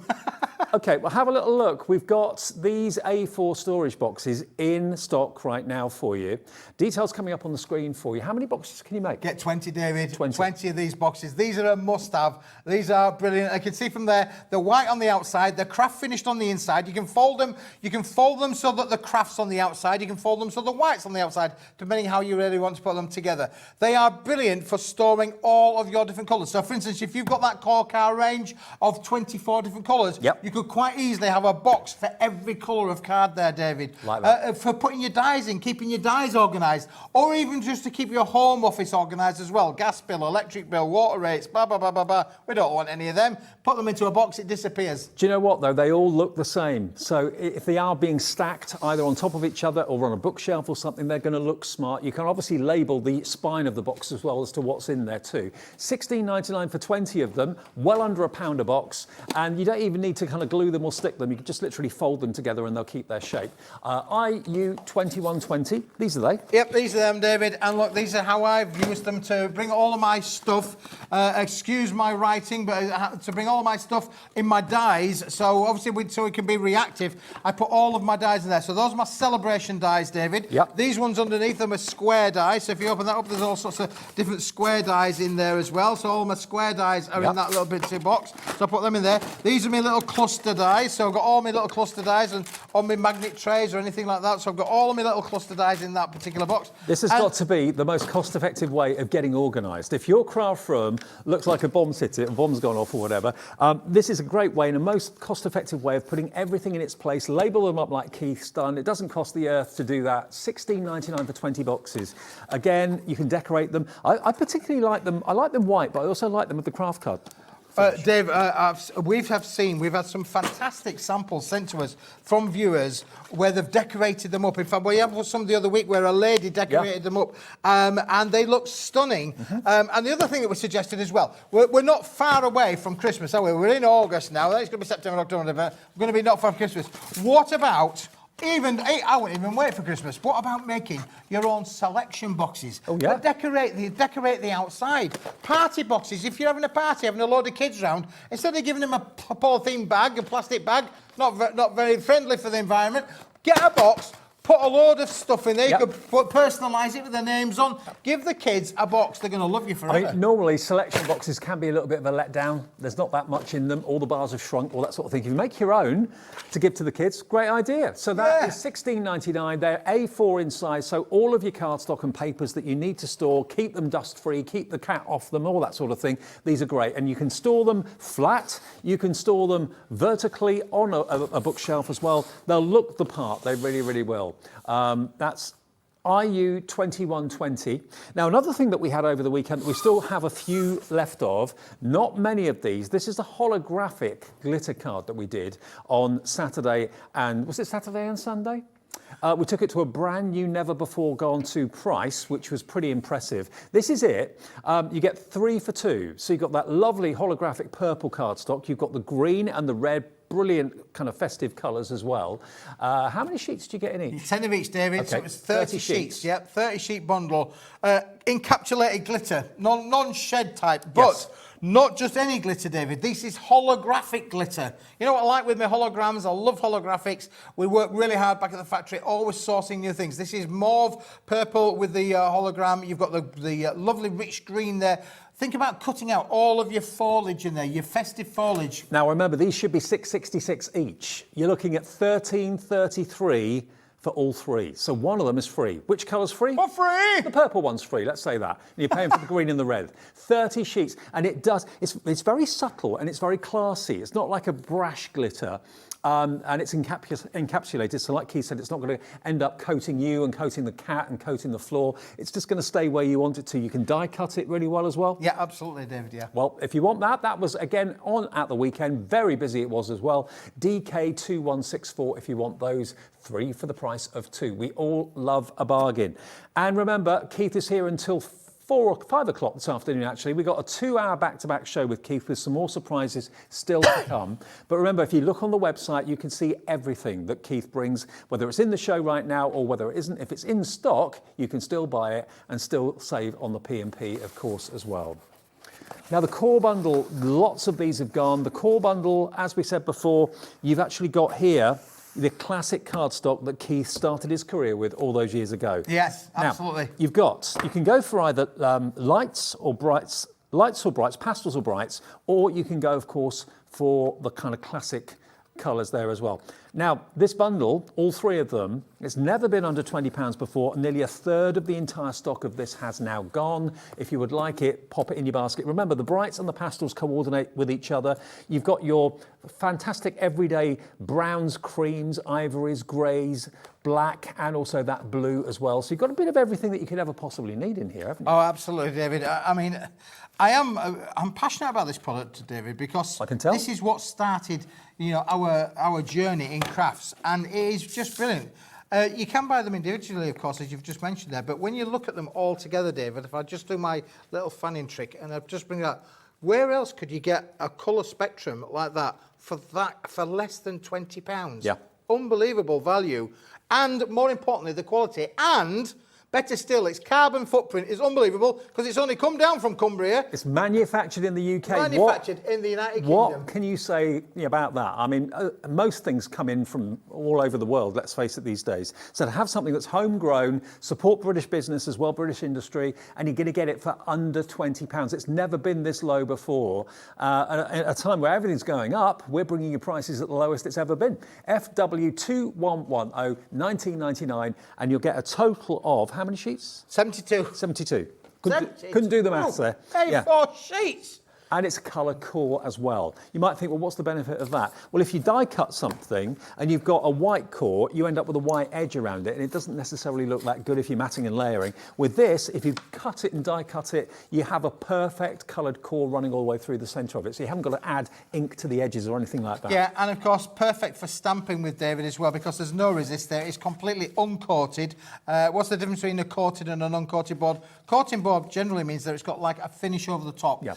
Okay, well, have a little look. We've got these A4 storage boxes in stock right now for you. Details coming up on the screen for you. How many boxes can you make? Get 20, David. 20 of these boxes. These are a must-have. These are brilliant. I can see from there, they're white on the outside, they're craft finished on the inside. You can fold them. You can fold them so that the craft's on the outside. You can fold them so the white's on the outside, depending how you really want to put them together. They are brilliant for storing all of your different colours. So, for instance, if you've got that core car range of 24 different colours, Yep. you could quite easily have a box for every colour of card there, David. Like that. For putting your dies in, keeping your dies organised, or even just to keep your home office organised as well. Gas bill, electric bill, water rates, blah, blah, blah, blah, blah. We don't want any of them. Put them into a box, it disappears. Do you know what, though? They all look the same. So if they are being stacked either on top of each other or on a bookshelf or something, they're going to look smart. You can obviously label the spine of the box as well as to what's in there too. $16.99 for 20 of them, well under £1 a box, and you don't even need to kind of glue them or stick them. You can just literally fold them together and they'll keep their shape. IU2120, these are they. Yep, these are them, David. And look, these are how I've used them to bring all of my stuff. Excuse my writing, but to bring all of my stuff in my dies. So obviously, so it can be reactive. I put all of my dies in there. So those are my celebration dies, David. Yep. These ones underneath them are square dies. So if you open that up, there's all sorts of different square dies in there as well. So all my square dies are in that little bitsy box. So I put them in there. These are my little cluster dies. So I've got all my little cluster dies and on my magnet trays or anything like that. So I've got all of my little cluster dies in that particular box. This has got to be the most cost-effective way of getting organised. If your craft room looks like a bomb's hit it, a bomb's gone off or whatever, this is a great way and a most cost-effective way of putting everything in its place. Label them up like Keith's done. It doesn't cost the earth to do that. $16.99 for 20 boxes. Again, you can decorate them. I particularly like them. I like them white, but I also like them with the craft card. Dave, we've had some fantastic samples sent to us from viewers where they've decorated them up. In fact, we had some the other week where a lady decorated them up, and they look stunning. And the other thing that was suggested as well, we're not far away from Christmas, are we? We're in August now. It's going to be September, October, November. We're going to be not far from Christmas. What about... I wouldn't even wait for Christmas. What about making your own selection boxes? Oh, yeah. But decorate the outside. Party boxes. If you're having a party, having a load of kids round, instead of giving them a polythene bag, a plastic bag, not very friendly for the environment, get a box. Put a load of stuff in there. You could personalise it with their names on. Give the kids a box. They're going to love you forever. I mean, normally selection boxes can be a little bit of a letdown. There's not that much in them. All the bars have shrunk, all that sort of thing. If you make your own to give to the kids, great idea. So that is $16.99. They're A4 in size, so all of your cardstock and papers that you need to store, keep them dust-free, keep the cat off them, all that sort of thing. These are great. And you can store them flat. You can store them vertically on a bookshelf as well. They'll look the part. They really, really will. That's IU2120. Now, another thing that we had over the weekend, we still have a few left of, not many of these. This is the holographic glitter card that we did on Saturday and, was it Saturday and Sunday? We took it to a brand new, never before gone to price, which was pretty impressive. This is it. You get 3 for 2. So you've got that lovely holographic purple cardstock. You've got the green and the red, brilliant kind of festive colours as well. How many sheets do you get in each? 10 of each, David. Okay. So it was 30 sheets. Yep, 30 sheet bundle. Encapsulated glitter, non-shed type, but not just any glitter, David. This is holographic glitter. You know what I like with my holograms? I love holographics. We work really hard back at the factory, always sourcing new things. This is mauve, purple with the hologram. You've got the lovely rich green there. Think about cutting out all of your foliage in there, your festive foliage. Now remember, these should be $6.66 each. You're looking at $13.33 for all 3. So one of them is free. Which colour's free? What free? The purple one's free, let's say that. And you're paying for the green and the red. 30 sheets. And it's very subtle and it's very classy. It's not like a brash glitter. And it's encapsulated, so like Keith said, it's not going to end up coating you and coating the cat and coating the floor. It's just going to stay where you want it to. You can die cut it really well as well. Yeah, absolutely, David, yeah. Well, if you want that was, again, on at the weekend. Very busy it was as well. DK2164 if you want those. 3 for the price of 2. We all love a bargain. And remember, Keith is here until 4 or 5 o'clock this afternoon, actually. We've got a 2-hour back-to-back show with Keith with some more surprises still to come. But remember, if you look on the website, you can see everything that Keith brings, whether it's in the show right now or whether it isn't. If it's in stock, you can still buy it and still save on the P&P, of course, as well. Now the core bundle, lots of these have gone. The core bundle, as we said before, you've actually got here the classic cardstock that Keith started his career with all those years ago. Yes, absolutely. Now, you can go for either lights or brights, pastels or brights, or you can go, of course, for the kind of classic colours there as well. Now, this bundle, all three of them, it's never been under £20 before. Nearly a third of the entire stock of this has now gone. If you would like it, pop it in your basket. Remember, the brights and the pastels coordinate with each other. You've got your fantastic everyday browns, creams, ivories, greys, black, and also that blue as well. So you've got a bit of everything that you could ever possibly need in here, haven't you? Oh, absolutely, David. I mean, I'm passionate about this product, David, because I can tell. This is what started, you know, our journey in crafts, and it is just brilliant. You can buy them individually, of course, as you've just mentioned there, but when you look at them all together, David, if I just do my little fanning trick and I just bring that, where else could you get a colour spectrum like that for less than £20? Yeah. Unbelievable value, and more importantly, the quality, and better still, its carbon footprint is unbelievable because it's only come down from Cumbria. It's manufactured in the UK. Manufactured in the United Kingdom. What can you say about that? I mean, most things come in from all over the world, let's face it, these days. So to have something that's homegrown, support British business as well, British industry, and you're going to get it for under £20. It's never been this low before. At a time where everything's going up, we're bringing you prices at the lowest it's ever been. FW2110, 19.99, and you'll get a total of how many sheets? 72. 72. Couldn't do the maths there. Hey, 4 sheets. And it's colour core as well. You might think, well, what's the benefit of that? Well, if you die cut something and you've got a white core, you end up with a white edge around it, and it doesn't necessarily look that good if you're matting and layering. With this, if you cut it and die cut it, you have a perfect coloured core running all the way through the centre of it. So you haven't got to add ink to the edges or anything like that. Yeah, and of course, perfect for stamping with, David, as well, because there's no resist there. It's completely uncoated. What's the difference between a coated and an uncoated board? Coating board generally means that it's got like a finish over the top. Yeah.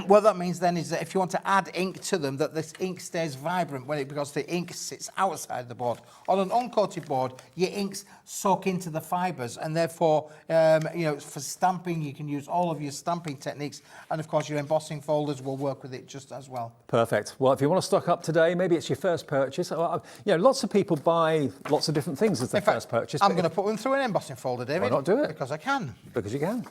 What that means then is that if you want to add ink to them, that this ink stays vibrant because the ink sits outside the board. On an uncoated board, your inks soak into the fibres, and therefore, you know, for stamping, you can use all of your stamping techniques, and of course, your embossing folders will work with it just as well. Perfect. Well, if you want to stock up today, maybe it's your first purchase. You know, lots of people buy lots of different things as their first purchase. I'm going to put them through an embossing folder, David. Why not do it? Because I can. Because you can.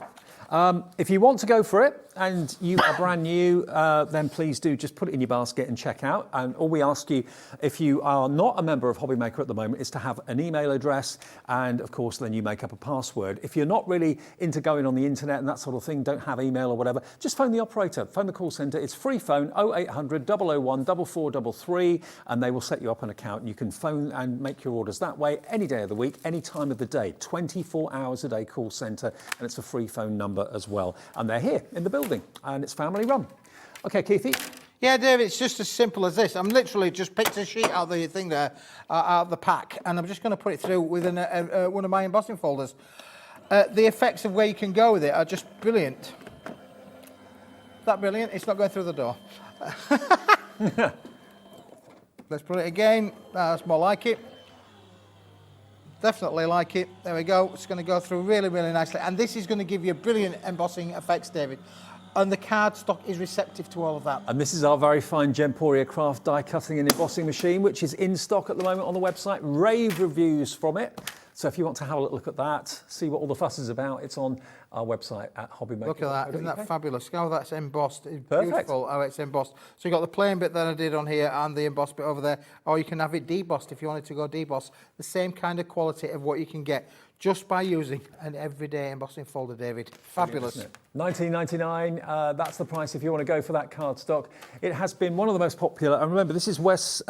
If you want to go for it and you are brand new, then please do just put it in your basket and check out. And all we ask you, if you are not a member of Hobbymaker at the moment, is to have an email address, and of course then you make up a password. If you're not really into going on the internet and that sort of thing, don't have email or whatever, just phone the operator, phone the call centre. It's free phone, 0800 001 4433, and they will set you up an account, and you can phone and make your orders that way any day of the week, any time of the day. 24 hours a day call centre, and it's a free phone number as well. And they're here in the building, and it's family run. Okay, Keithy. Yeah, David, it's just as simple as this. I'm literally just picked a sheet out of the thing there, out of the pack, and I'm just going to put it through within one of my embossing folders. The effects of where you can go with it are just brilliant. That brilliant? It's not going through the door. Let's put it again. That's more like it. Definitely like it. There we go. It's going to go through really, really nicely. And this is going to give you brilliant embossing effects, David. And the cardstock is receptive to all of that. And this is our very fine Gemporia Craft die cutting and embossing machine, which is in stock at the moment on the website. Rave reviews from it. So if you want to have a look at that, see what all the fuss is about, it's on our website at Hobbymaker. Look at that, isn't that fabulous? Oh, that's embossed. It's perfect. Beautiful. Oh, it's embossed. So you've got the plain bit that I did on here and the embossed bit over there, or you can have it debossed if you wanted to go debossed. The same kind of quality of what you can get just by using an everyday embossing folder, David. Fabulous. $19.99, that's the price if you want to go for that cardstock. It has been one of the most popular, and remember, this is Wes...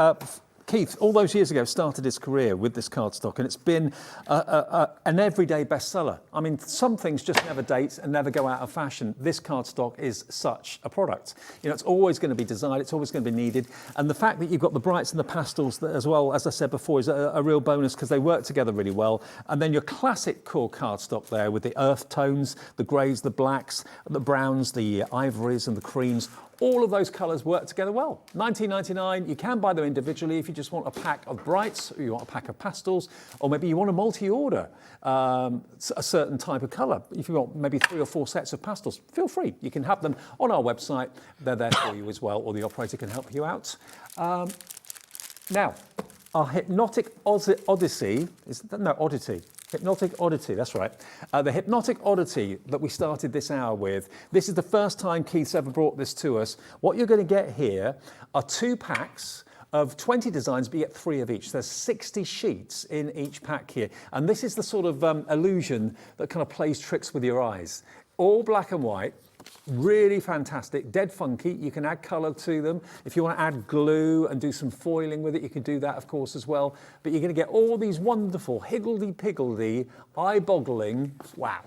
Keith, all those years ago, started his career with this cardstock, and it's been an everyday bestseller. I mean, some things just never date and never go out of fashion. This cardstock is such a product. You know, it's always going to be desired, it's always going to be needed, and the fact that you've got the brights and the pastels that, as well, as I said before, is a real bonus because they work together really well. And then your classic core cardstock there with the earth tones, the greys, the blacks, the browns, the ivories and the creams, all of those colours work together well. $19.99, you can buy them individually if you just want a pack of brights, or you want a pack of pastels, or maybe you want to multi-order a certain type of colour. If you want maybe 3 or 4 sets of pastels, feel free. You can have them on our website. They're there for you as well, or the operator can help you out. Now, our Hypnotic Odyssey, Hypnotic Oddity, that's right. The Hypnotic Oddity that we started this hour with, this is the first time Keith's ever brought this to us. What you're going to get here are 2 packs of 20 designs, but you get 3 of each. There's 60 sheets in each pack here. And this is the sort of illusion that kind of plays tricks with your eyes. All black and white. Really fantastic, dead funky. You can add colour to them. If you want to add glue and do some foiling with it, you can do that, of course, as well. But you're going to get all these wonderful, higgledy-piggledy, eye-boggling, wow,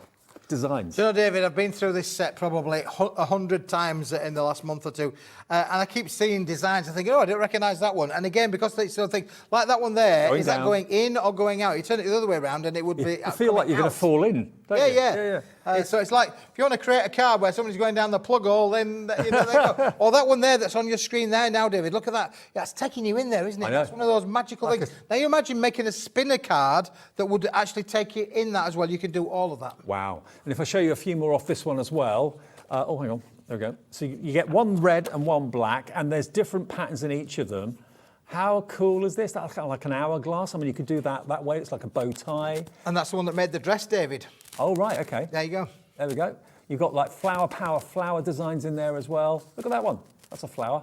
designs. Do you know, David, I've been through this set probably 100 times in the last month or two, and I keep seeing designs and thinking, oh, I don't recognise that one. And again, because they sort of think, like that one there, is that going in or going out? You turn it the other way around and it would be You feel like you're going to fall in, don't you? Yeah. So it's like, if you want to create a card where somebody's going down the plug hole, then, you know, they go. Or that one there that's on your screen there now, David, look at that. That's taking you in there, isn't it? It's one of those magical things. Now, you imagine making a spinner card that would actually take you in that as well. You can do all of that. Wow. And if I show you a few more off this one as well. Oh, hang on. There we go. So you get one red and one black, and there's different patterns in each of them. How cool is this? That's kind of like an hourglass. I mean, you could do that way. It's like a bow tie. And that's the one that made the dress, David. Oh, right, okay. There you go. There we go. You've got like flower power flower designs in there as well. Look at that one. That's a flower,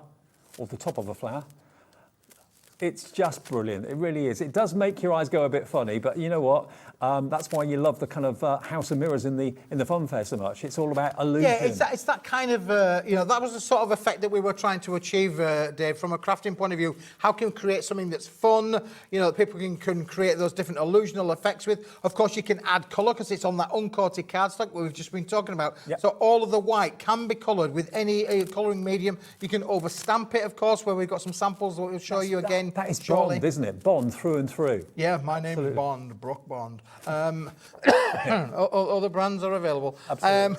or the top of a flower. It's just brilliant. It really is. It does make your eyes go a bit funny, but you know what? That's why you love the kind of House of Mirrors in the fun fair so much. It's all about illusion. Yeah, it's that kind of, you know, that was the sort of effect that we were trying to achieve, Dave, from a crafting point of view. How can we create something that's fun, you know, that people can create those different illusional effects with? Of course, you can add colour because it's on that uncoated cardstock we've just been talking about. Yep. So all of the white can be coloured with any colouring medium. You can overstamp it, of course, where we've got some samples that we'll show you again. That is shortly. Bond, isn't it? Bond through and through. Yeah, my name is Bond, Brooke Bond. Other brands are available. Absolutely.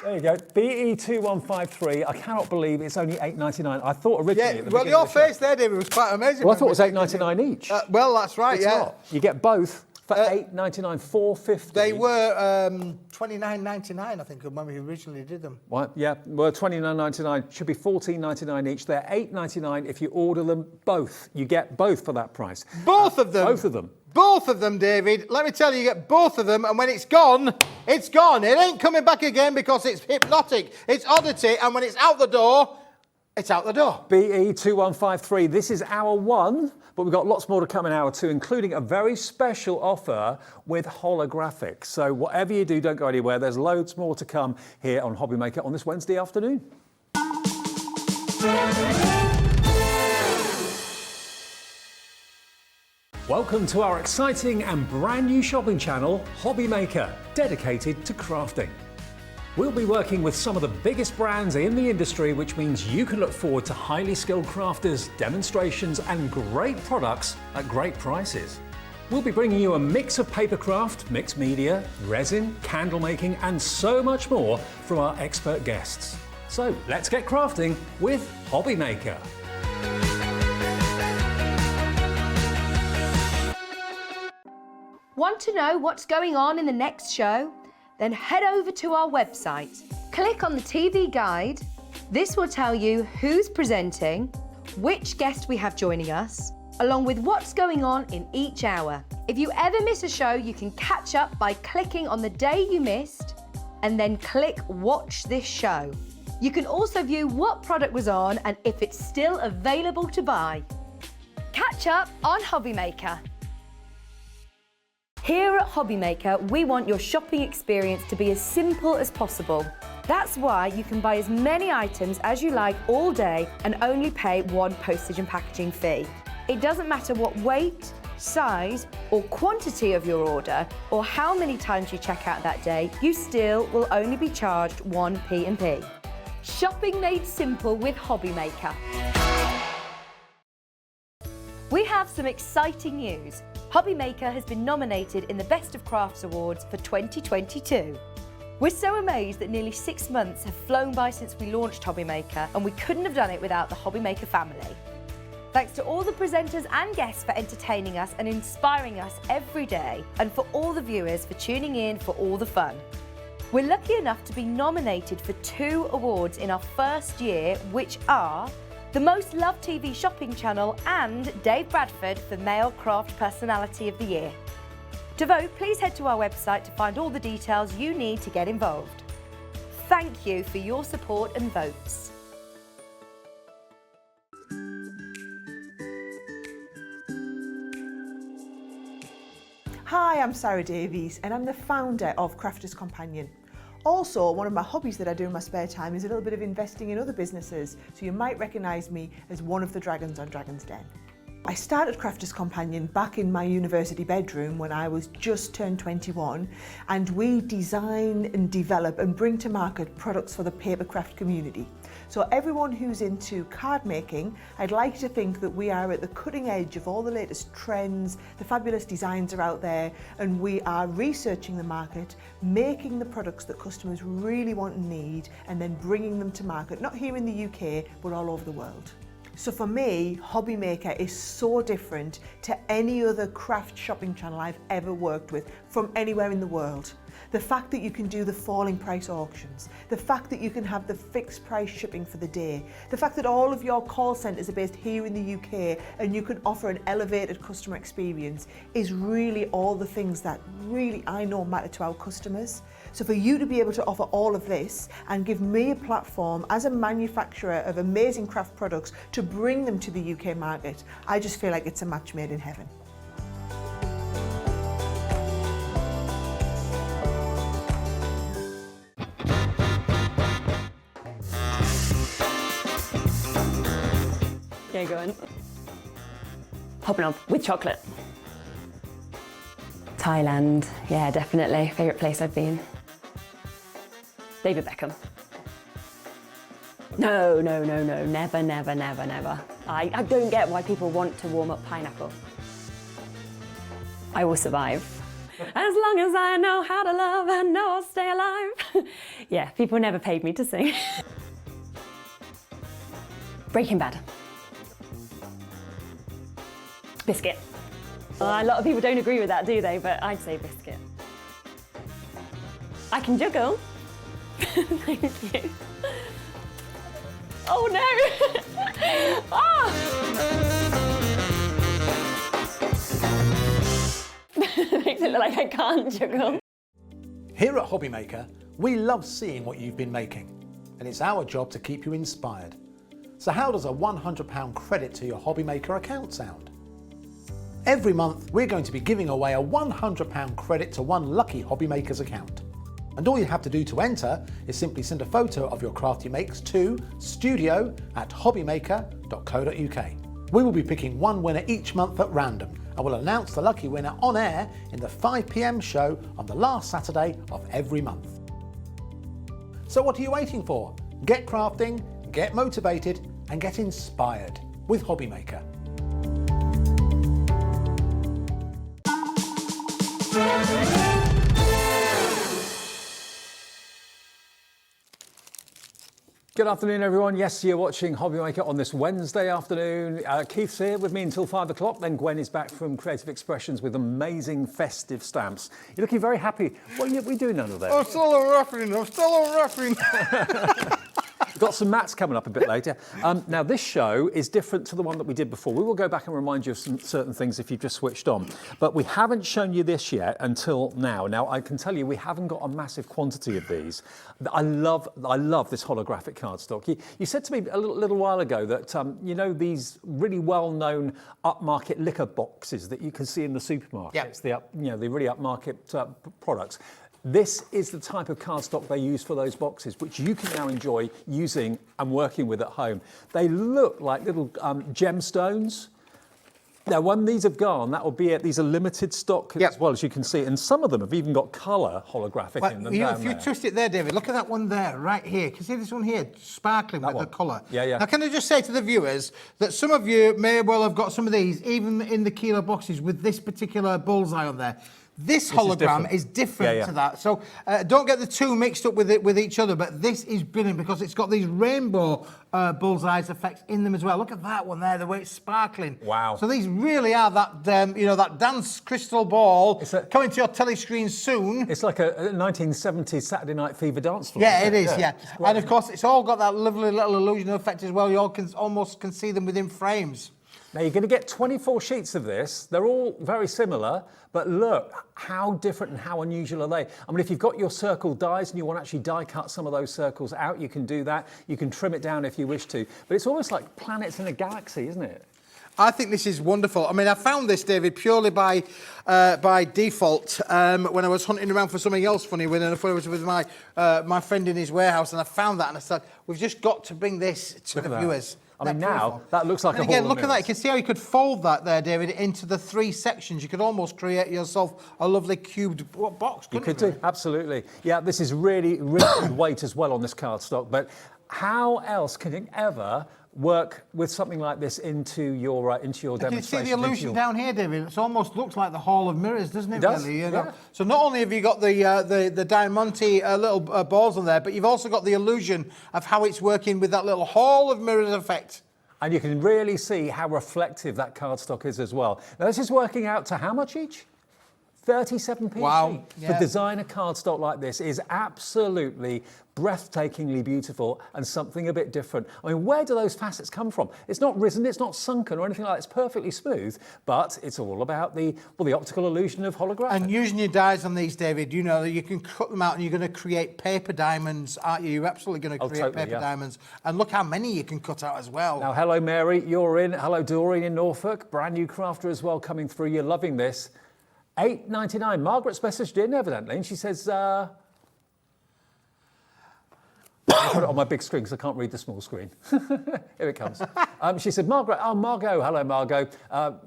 There you go. BE2153. I cannot believe it's only $8.99. I thought originally. Yeah, well, your face there, David, was quite amazing. Well, I thought it was $8.99 each. Well, that's right. It's not. You get both for $8.99, $4.50. They were $29.99, I think, when we originally did them. What? Yeah, well, $29.99 should be $14.99 each. They're $8.99 if you order them both. You get both for that price. Both of them. Both of them. Both of them, David. Let me tell you, you get both of them, and when it's gone, it's gone. It ain't coming back again because it's hypnotic. It's oddity, and when it's out the door, it's out the door. BE2153. This is hour 1, but we've got lots more to come in hour 2, including a very special offer with holographics. So whatever you do, don't go anywhere. There's loads more to come here on Hobby Maker on this Wednesday afternoon. Welcome to our exciting and brand new shopping channel, Hobby Maker, dedicated to crafting. We'll be working with some of the biggest brands in the industry, which means you can look forward to highly skilled crafters, demonstrations, and great products at great prices. We'll be bringing you a mix of papercraft, mixed media, resin, candle making, and so much more from our expert guests. So let's get crafting with Hobby Maker. Want to know what's going on in the next show? Then head over to our website. Click on the TV guide. This will tell you who's presenting, which guest we have joining us, along with what's going on in each hour. If you ever miss a show, you can catch up by clicking on the day you missed and then click Watch This Show. You can also view what product was on and if it's still available to buy. Catch up on Hobby Maker. Here at Hobby Maker, we want your shopping experience to be as simple as possible. That's why you can buy as many items as you like all day and only pay one postage and packaging fee. It doesn't matter what weight, size, or quantity of your order, or how many times you check out that day, you still will only be charged one P&P. Shopping made simple with Hobby Maker. We have some exciting news. Hobby Maker has been nominated in the Best of Crafts Awards for 2022. We're so amazed that nearly 6 months have flown by since we launched Hobbymaker, and we couldn't have done it without the Hobbymaker family. Thanks to all the presenters and guests for entertaining us and inspiring us every day, and for all the viewers for tuning in for all the fun. We're lucky enough to be nominated for 2 awards in our first year, which are the Most Loved TV Shopping Channel and Dave Bradford for Male Craft Personality of the Year. To vote, please head to our website to find all the details you need to get involved. Thank you for your support and votes. Hi, I'm Sarah Davies and I'm the founder of Crafters Companion. Also, one of my hobbies that I do in my spare time is a little bit of investing in other businesses, so you might recognise me as one of the dragons on Dragon's Den. I started Crafters Companion back in my university bedroom when I was just turned 21, and we design and develop and bring to market products for the papercraft community. So everyone who's into card making, I'd like to think that we are at the cutting edge of all the latest trends, the fabulous designs are out there, and we are researching the market, making the products that customers really want and need, and then bringing them to market, not here in the UK, but all over the world. So for me, Hobbymaker is so different to any other craft shopping channel I've ever worked with from anywhere in the world. The fact that you can do the falling price auctions, the fact that you can have the fixed price shipping for the day, the fact that all of your call centres are based here in the UK and you can offer an elevated customer experience is really all the things that really I know matter to our customers. So for you to be able to offer all of this and give me a platform as a manufacturer of amazing craft products to bring them to the UK market, I just feel like it's a match made in heaven. Yeah, go on. Hobnob with chocolate. Thailand, yeah, definitely. Favourite place I've been. David Beckham. No, never. I don't get why people want to warm up pineapple. I will survive. As long as I know how to love, I know I'll stay alive. Yeah, people never paid me to sing. Breaking Bad. Biscuit. A lot of people don't agree with that, do they? But I'd say biscuit. I can juggle. Thank you. Oh no! Oh! Makes it look like I can't juggle. Here at Hobbymaker, we love seeing what you've been making, and it's our job to keep you inspired. So how does a £100 credit to your Hobbymaker account sound? Every month, we're going to be giving away a £100 credit to one lucky Hobbymaker's account. And all you have to do to enter is simply send a photo of your craft you makes to studio@hobbymaker.co.uk. We will be picking one winner each month at random, and we'll announce the lucky winner on air in the 5 PM show on the last Saturday of every month. So what are you waiting for? Get crafting, get motivated, and get inspired with Hobbymaker. Good afternoon, everyone. Yes, you're watching Hobbymaker on this Wednesday afternoon. Keith's here with me until 5 o'clock. Then Gwen is back from Creative Expressions with amazing festive stamps. You're looking very happy. What are we doing under there? I'm still unwrapping. We've got some mats coming up a bit later. Now, this show is different to the one that we did before. We will go back and remind you of some certain things if you've just switched on. But we haven't shown you this yet until now. Now, I can tell you we haven't got a massive quantity of these. I love this holographic cardstock. You said to me a little while ago that, you know, these really well-known upmarket liquor boxes that you can see in the supermarkets, Yep. the really upmarket products. This is the type of cardstock they use for those boxes, which you can now enjoy using and working with at home. They look like little gemstones. Now, when these have gone, that will be it. These are limited stock as well, as you can see. And some of them have even got colour holographic in them. If you twist it there, David, look at that one there, right here. Can you see this one here, sparkling with the colour? Yeah. Now, can I just say to the viewers that some of you may well have got some of these, even in the kilo boxes with this particular bullseye on there. This hologram is different to that. So don't get the two mixed up with each other, but this is brilliant because it's got these rainbow bullseyes effects in them as well. Look at that one there, the way it's sparkling. Wow. So these really are that, that dance crystal ball coming to your telescreen soon. It's like a 1970s Saturday Night Fever dance floor. Yeah, it is, yeah. And of course, it's all got that lovely little illusion effect as well. You all can almost see them within frames. Now you're going to get 24 sheets of this. They're all very similar, but look how different and how unusual are they. I mean, if you've got your circle dies and you want to actually die cut some of those circles out, you can do that. You can trim it down if you wish to. But it's almost like planets in a galaxy, isn't it? I think this is wonderful. I mean, I found this, David, purely by default when I was hunting around for something else funny when I was with my friend in his warehouse, and I found that and I said, we've just got to bring this to the viewers. I mean, now that looks like a hall of again, look at that. mirrors. You can see how you could fold that there, David, into the 3 sections. You could almost create yourself a lovely cubed box, couldn't you? You could do, absolutely. Yeah, this is really good weight as well on this cardstock. But how else can it ever work with something like this into your demonstration? You see the illusion down here, David? It almost looks like the Hall of Mirrors, doesn't it? It does, really? yeah. So not only have you got the Diamante little balls on there, but you've also got the illusion of how it's working with that little Hall of Mirrors effect. And you can really see how reflective that cardstock is as well. Now, this is working out to how much each? 37p. Wow. For designer cardstock like this is absolutely breathtakingly beautiful and something a bit different. I mean, where do those facets come from? It's not risen, it's not sunken or anything like that. It's perfectly smooth, but it's all about the optical illusion of holographic. And using your dies on these, David, you know that you can cut them out and you're going to create paper diamonds, aren't you? You're absolutely going to create paper diamonds. And look how many you can cut out as well. Now, hello, Mary, you're in. Hello, Doreen in Norfolk. Brand new crafter as well coming through. You're loving this. $8.99. Margaret's messaged in, evidently, and she says, I'll put it on my big screen because I can't read the small screen. Here it comes. She said, Margaret, Margot, hello, Margot.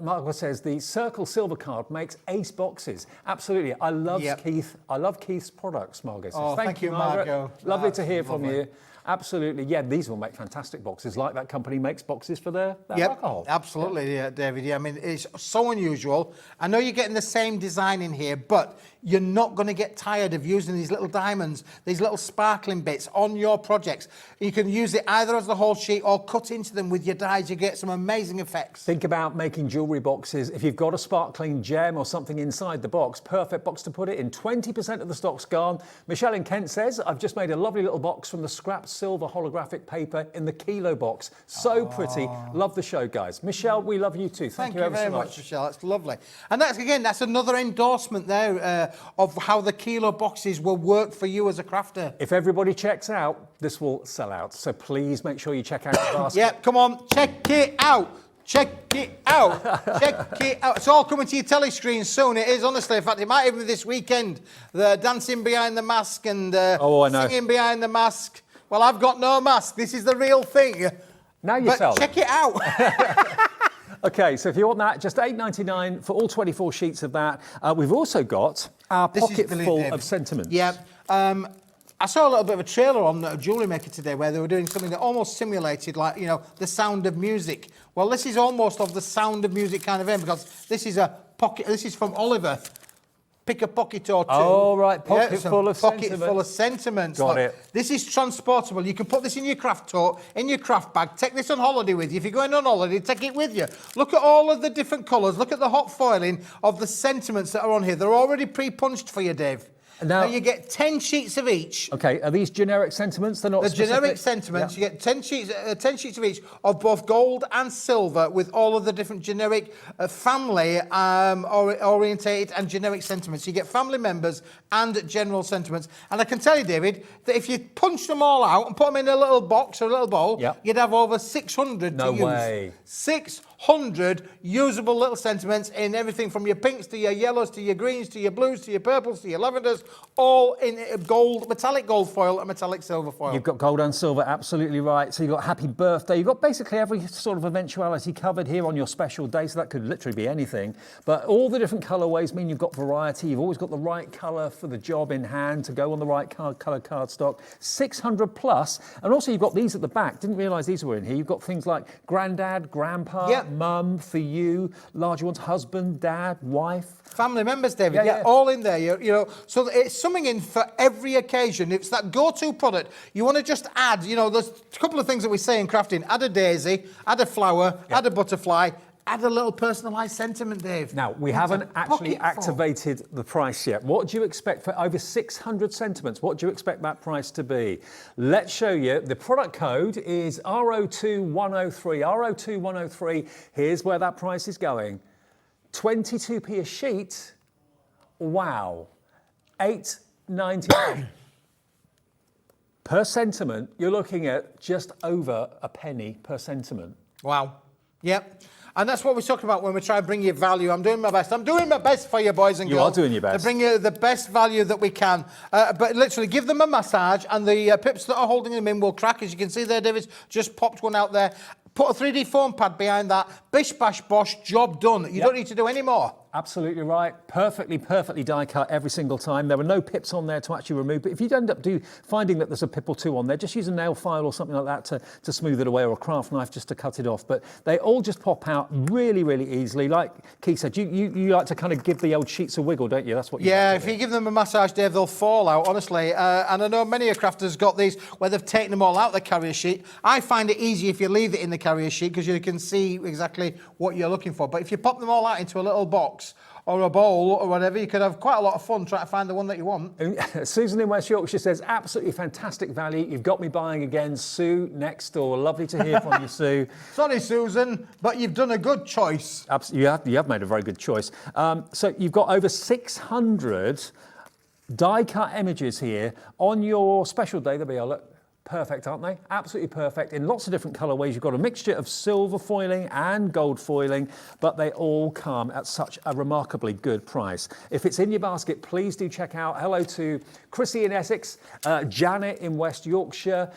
Margot says, the Circle Silver card makes ace boxes. Absolutely. I love Keith. I love Keith's products, Margot says. Thank you, Margot. Lovely to hear from you. Absolutely. Yeah, these will make fantastic boxes, like that company makes boxes for their alcohol. Absolutely, David. Yeah, I mean, it's so unusual. I know you're getting the same design in here, but you're not going to get tired of using these little diamonds, these little sparkling bits on your projects. You can use it either as the whole sheet or cut into them with your dies. You get some amazing effects. Think about making jewellery boxes. If you've got a sparkling gem or something inside the box, perfect box to put it in. 20% of the stock's gone. Michelle in Kent says, I've just made a lovely little box from the scrapped silver holographic paper in the kilo box. So pretty. Love the show, guys. Michelle, we love you too. Thank you ever very so much, Michelle. That's lovely. And that's another endorsement there of how the kilo boxes will work for you as a crafter. If everybody checks out, this will sell out. So please make sure you check out the basket. Yeah, come on, check it out. Check it out. Check it out. It's all coming to your telescreen soon. It is, honestly. In fact, it might even be this weekend. The dancing behind the mask and singing behind the mask. Well, I've got no mask. This is the real thing. Now you sell check it out. Okay, so if you want that, just $8.99 for all 24 sheets of that. We've also got our pocket full of sentiments. Yeah. I saw a little bit of a trailer on Jewellery Maker today where they were doing something that almost simulated, like, you know, the Sound of Music. Well, this is almost of the Sound of Music kind of aim because this is a pocket. This is from Oliver. Pick a pocket or two. Oh, right. Pocket full of sentiments. sentiments. Full of sentiments. Got it. This is transportable. You can put this in your craft tote, in your craft bag. Take this on holiday with you. If you're going on holiday, take it with you. Look at all of the different colours. Look at the hot foiling of the sentiments that are on here. They're already pre-punched for you, Dave. Now you get 10 sheets of each. Okay, are these generic sentiments? They're not specific? Generic sentiments. You get 10 sheets of each of both gold and silver with all of the different generic family orientated and generic sentiments. You get family members and general sentiments. And I can tell you, David, that if you punch them all out and put them in a little box or a little bowl, you'd have over 600 to use. No way. 600 usable little sentiments in everything from your pinks to your yellows to your greens to your blues to your purples to your lavenders, all in gold, metallic gold foil and metallic silver foil. You've got gold and silver, absolutely right. So you've got happy birthday. You've got basically every sort of eventuality covered here on your special day. So that could literally be anything. But all the different colourways mean you've got variety. You've always got the right colour for the job in hand to go on the right colour cardstock. 600 plus. And also you've got these at the back. Didn't realise these were in here. You've got things like Grandad, Grandpa, mum, for you, larger ones, husband, dad, wife. Family members, David, Yeah. all in there, you know, so that it's something in for every occasion. It's that go-to product. You want to just add, you know, there's a couple of things that we say in crafting. Add a daisy, add a flower, add a butterfly, add a little personalised sentiment, Dave. Now, we haven't actually activated the price yet. What do you expect for over 600 sentiments? What do you expect that price to be? Let's show you. The product code is RO2103. RO2103, here's where that price is going. 22p a sheet. Wow. $8.99. Per sentiment, you're looking at just over a penny per sentiment. Wow. Yep. And that's what we're talking about when we try and bring you value. I'm doing my best. I'm doing my best for you, boys and girls. You are doing your best. To bring you the best value that we can. But literally, give them a massage, and the pips that are holding them in will crack. As you can see there, David's just popped one out there. Put a 3D foam pad behind that. Bish, bash, bosh, job done. You don't need to do any more. Absolutely right. Perfectly die cut every single time. There are no pips on there to actually remove. But if you end up finding that there's a pip or two on there, just use a nail file or something like that to smooth it away, or a craft knife just to cut it off. But they all just pop out really, really easily. Like Keith said, you like to kind of give the old sheets a wiggle, don't you? That's what you Yeah, like if you give them a massage, Dave, they'll fall out, honestly. And I know many of crafters got these where they've taken them all out the carrier sheet. I find it easy if you leave it in the carrier sheet because you can see exactly what you're looking for. But if you pop them all out into a little box or a bowl or whatever, you could have quite a lot of fun trying to find the one that you want. Susan in West Yorkshire says, absolutely fantastic value. You've got me buying again. Sue next door. Lovely to hear from you, Sue. Sorry, Susan, but you've done a good choice. Absolutely, you have made a very good choice. So you've got over 600 die-cut images here on your special day. There we are, look. Perfect, aren't they? Absolutely perfect in lots of different colourways. You've got a mixture of silver foiling and gold foiling, but they all come at such a remarkably good price. If it's in your basket, please do check out. Hello to Chrissy in Essex, Janet in West Yorkshire,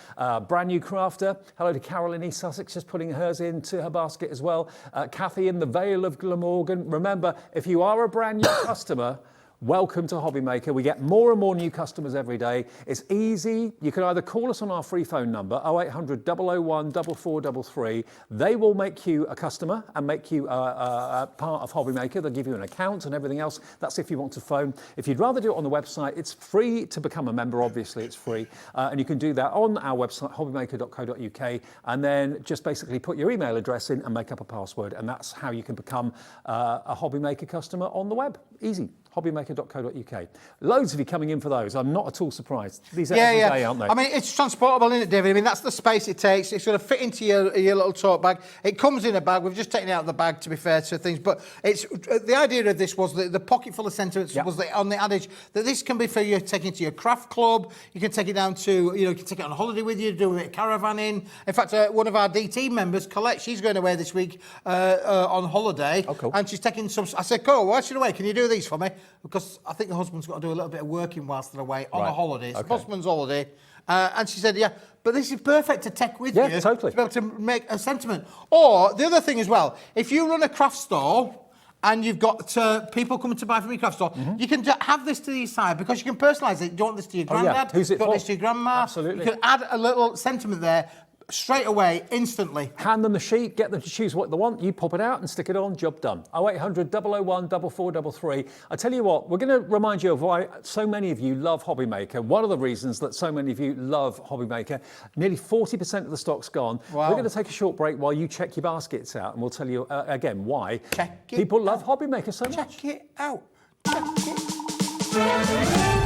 brand new crafter. Hello to Carol in East Sussex, just putting hers into her basket as well. Kathy in the Vale of Glamorgan. Remember, if you are a brand new customer, welcome to Hobby Maker. We get more and more new customers every day. It's easy. You can either call us on our free phone number, 0800 001 4433. They will make you a customer and make you a part of Hobby Maker. They'll give you an account and everything else. That's if you want to phone. If you'd rather do it on the website, it's free to become a member. Obviously, it's free. And you can do that on our website, hobbymaker.co.uk, and then just basically put your email address in and make up a password. And that's how you can become a Hobby Maker customer on the web. Easy. hobbymaker.co.uk. Loads of you coming in for those. I'm not at all surprised. These are every day, aren't they? I mean, it's transportable, isn't it, David? I mean, that's the space it takes. It's going to fit into your little tote bag. It comes in a bag. We've just taken it out of the bag, to be fair to things. But it's the idea of this was that the pocket full of sentiments was on the adage that this can be for you taking it to your craft club. You can take it down to, you can take it on holiday with you, do a bit of caravanning. In fact, one of our DT members, Colette, she's going away this week on holiday. Oh, cool. And she's taking some. I said, "Cool, while she's away, can you do these for me?" Because I think the husband's got to do a little bit of working whilst they're away on a holiday. It's the husband's holiday. And she said, yeah, but this is perfect to take with you. Totally. To be able to make a sentiment. Or the other thing as well, if you run a craft store and you've got people coming to buy from your craft store, you can have this to the side because you can personalise it. Do you want this to your granddad? Who's it Do you want for? this to your grandma? Absolutely. You can add a little sentiment there straight away, instantly. Hand them the sheet, get them to choose what they want, you pop it out and stick it on, job done. 0800 001 4433. I tell you what, we're going to remind you of why so many of you love Hobby Maker. One of the reasons that so many of you love Hobby Maker, nearly 40% of the stock's gone. Wow. We're going to take a short break while you check your baskets out, and we'll tell you again why people love Hobby Maker so much. Check it out. Check it.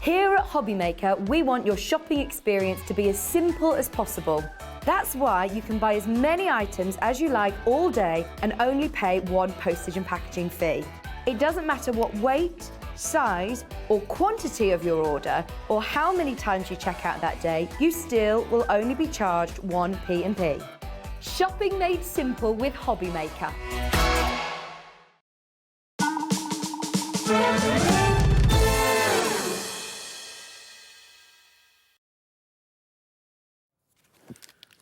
Here at Hobby Maker, we want your shopping experience to be as simple as possible. That's why you can buy as many items as you like all day and only pay one postage and packaging fee. It doesn't matter what weight, size or quantity of your order or how many times you check out that day, you still will only be charged one P&P. Shopping made simple with Hobby Maker.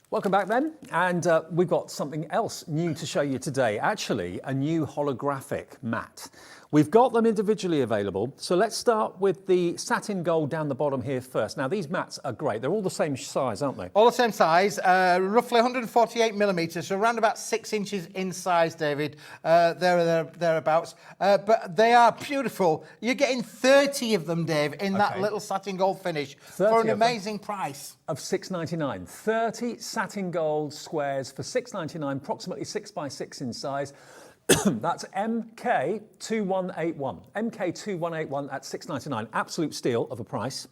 Welcome back then, and we've got something else new to show you today. Actually, a new holographic mat. We've got them individually available. So let's start with the satin gold down the bottom here first. Now these mats are great. They're all the same size, aren't they? All the same size, roughly 148 millimetres, so around about 6 inches in size, David, thereabouts. But they are beautiful. You're getting 30 of them, Dave, in that little satin gold finish for an amazing price. Of $6.99. 30 satin gold squares for $6.99, approximately 6 by 6 in size. That's MK2181. MK2181 at $6.99. Absolute steal of a price.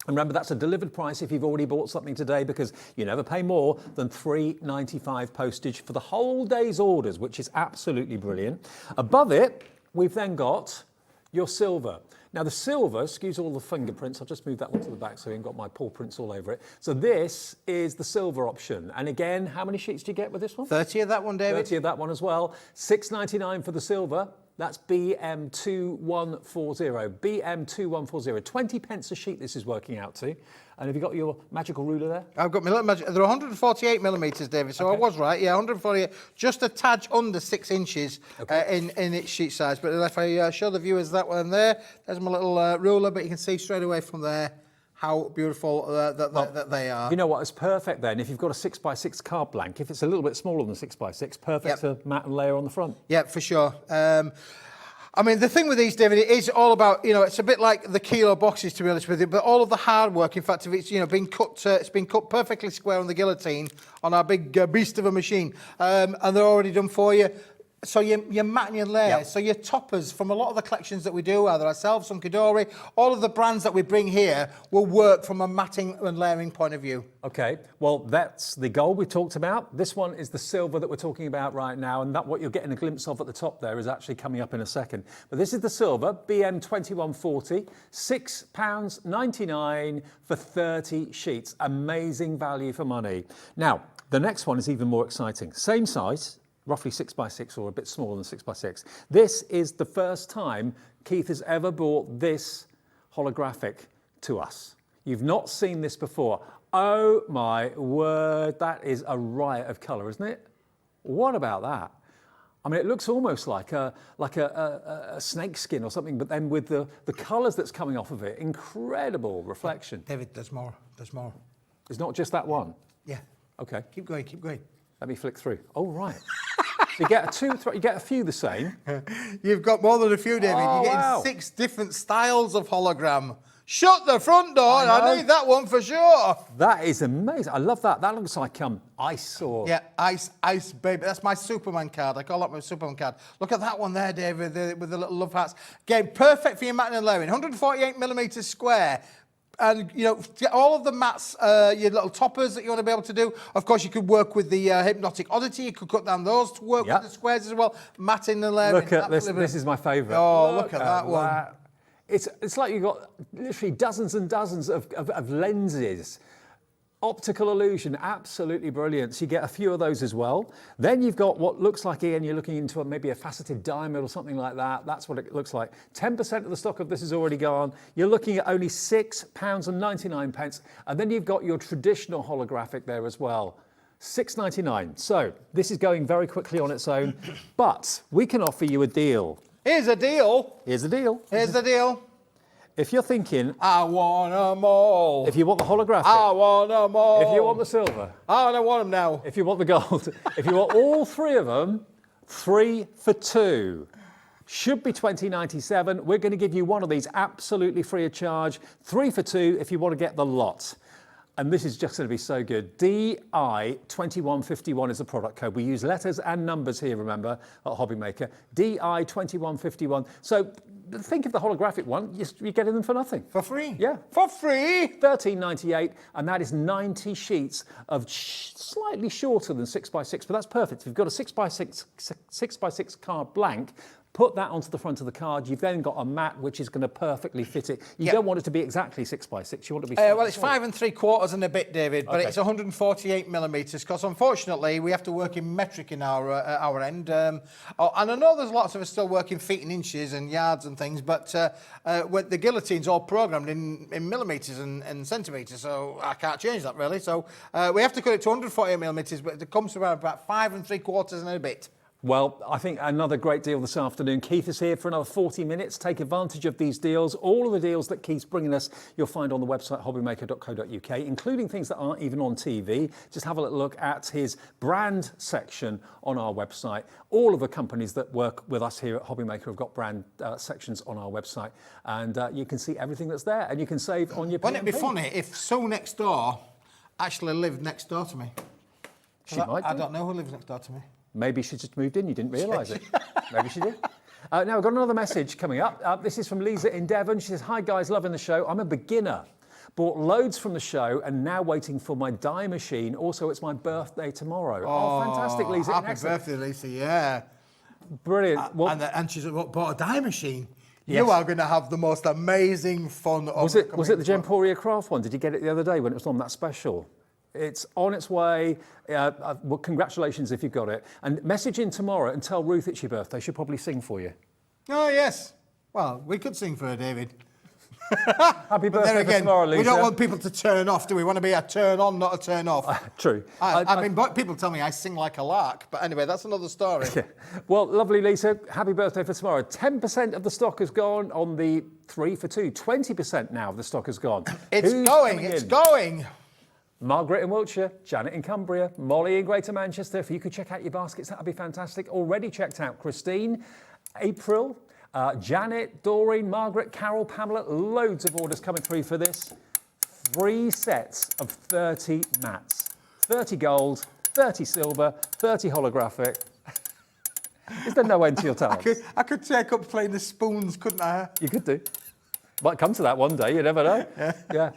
And remember, that's a delivered price if you've already bought something today, because you never pay more than $3.95 postage for the whole day's orders, which is absolutely brilliant. Above it, we've then got your silver. Now the silver, excuse all the fingerprints, I'll just move that one to the back so you haven't got my paw prints all over it. So this is the silver option. And again, how many sheets do you get with this one? 30 of that one, David. 30 of that one as well. $6.99 for the silver. That's BM2140. BM2140. 20 pence a sheet this is working out to. And have you got your magical ruler there? I've got my little magic. They're 148 millimetres, David, so I was right. Yeah, 148. Just a tad under 6 inches in its sheet size. But if I show the viewers that one there, there's my little ruler, but you can see straight away from there how beautiful that they are. You know what, it's perfect then. If you've got a 6 by 6 card blank, if it's a little bit smaller than 6 by 6, perfect to mat and layer on the front. Yeah, for sure. I mean, the thing with these, David, it is all about, you know, it's a bit like the kilo boxes, to be honest with you, but all of the hard work, in fact, if it's, you know, been cut, it's been cut perfectly square on the guillotine on our big beast of a machine, and they're already done for you. So your mat and your layer, so your toppers from a lot of the collections that we do, either ourselves, Hunkidori, all of the brands that we bring here will work from a matting and layering point of view. Okay, well, that's the gold we talked about. This one is the silver that we're talking about right now, and that what you're getting a glimpse of at the top there is actually coming up in a second. But this is the silver, BM2140, £6.99 for 30 sheets. Amazing value for money. Now, the next one is even more exciting. Same size, roughly 6 by 6 or a bit smaller than 6 by 6. This is the first time Keith has ever brought this holographic to us. You've not seen this before. Oh my word, that is a riot of colour, isn't it? What about that? I mean, it looks almost like a snake skin or something, but then with the colours that's coming off of it, incredible reflection. David, there's more, there's more. It's not just that one? Yeah. Okay. Keep going, keep going. Let me flick through. Oh, right. So you get you get a few the same. You've got more than a few, David. Oh, You're getting 6 different styles of hologram. Shut the front door, and I need that one for sure. That is amazing. I love that. That looks like ice or... Yeah, ice, baby. That's my Superman card. I call that my Superman card. Look at that one there, David, with the little love hearts. Again, perfect for your matting and layering. 148 millimetres square. And, you know, all of the mats, your little toppers that you want to be able to do. Of course, you could work with the Hypnotic Oddity. You could cut down those to work with the squares as well. Matting and layering. Look at this. This is my favourite. Oh, look at that one. It's like you've got literally dozens and dozens of lenses. Optical illusion, absolutely brilliant. So you get a few of those as well. Then you've got what looks like, Ian, you're looking into maybe a faceted diamond or something like that. That's what it looks like. 10% of the stock of this is already gone. You're looking at only £6.99. And then you've got your traditional holographic there as well. $6.99. So this is going very quickly on its own, but we can offer you a deal. Here's a deal. Here's a deal. Here's the deal. If you're thinking, I want them all. If you want the holographic. I want them all. If you want the silver. I don't want them now. If you want the gold. If you want all 3 of them, 3 for 2. Should be $20.97. We're going to give you one of these absolutely free of charge. 3 for 2 if you want to get the lot. And this is just going to be so good. DI2151 is the product code. We use letters and numbers here, remember, at Hobbymaker. DI2151. So think of the holographic one. You're getting them for nothing. For free? Yeah. For free? $13.98, and that is 90 sheets of slightly shorter than 6 by 6, but that's perfect. If you've got a 6 by 6 card blank, put that onto the front of the card. You've then got a mat which is going to perfectly fit it. You don't want it to be exactly 6 by 6. You want it to be. Well, it's 5 3/4 and a bit, David, but it's 148 millimetres because unfortunately we have to work in metric in our end. And I know there's lots of us still working feet and inches and yards and things, but the guillotine's all programmed in millimetres and centimetres, so I can't change that really. So we have to cut it to 148 millimetres, but it comes to around about 5 3/4 and a bit. Well, I think another great deal this afternoon. Keith is here for another 40 minutes. Take advantage of these deals. All of the deals that Keith's bringing us, you'll find on the website hobbymaker.co.uk, including things that aren't even on TV. Just have a little look at his brand section on our website. All of the companies that work with us here at Hobbymaker have got brand sections on our website, and you can see everything that's there, and you can save on your Wouldn't it be P&P. funny if Sue next door actually lived next door to me? She might I do. don't know who lives next door to me. Maybe she just moved in, you didn't realise it. Maybe she did. Now, we've got another message coming up. This is from Lisa in Devon. She says, hi guys, loving the show. I'm a beginner. Bought loads from the show and now waiting for my dye machine. Also, it's my birthday tomorrow. Oh, fantastic, Lisa. Happy Excellent. birthday, Lisa, yeah. Brilliant. Well, And she's bought a dye machine. Yes. You are going to have the most amazing fun. was it the Gemporia Craft one? Did you get it the other day when it was on that special? It's on its way. Well, congratulations if you've got it. And message in tomorrow and tell Ruth it's your birthday. She'll probably sing for you. Oh, yes. Well, we could sing for her, David. Happy But birthday then again, for tomorrow, Lisa. we don't want people to turn off, do we? We want to be a turn on, not a turn off. True. I mean, people tell me I sing like a lark, but anyway, that's another story. Yeah. Well, lovely, Lisa. Happy birthday for tomorrow. 10% of the stock has gone on the 3 for 2. 20% now of the stock has gone. It's Who's going, coming it's in? going. Margaret in Wiltshire, Janet in Cumbria, Molly in Greater Manchester. If you could check out your baskets, that would be fantastic. Already checked out Christine, April, Janet, Doreen, Margaret, Carol, Pamela. Loads of orders coming through for this. 3 sets of 30 mats. 30 gold, 30 silver, 30 holographic. Is there no end to your task? I could take up playing the spoons, couldn't I? You could do. Might come to that one day, you never know. Yeah.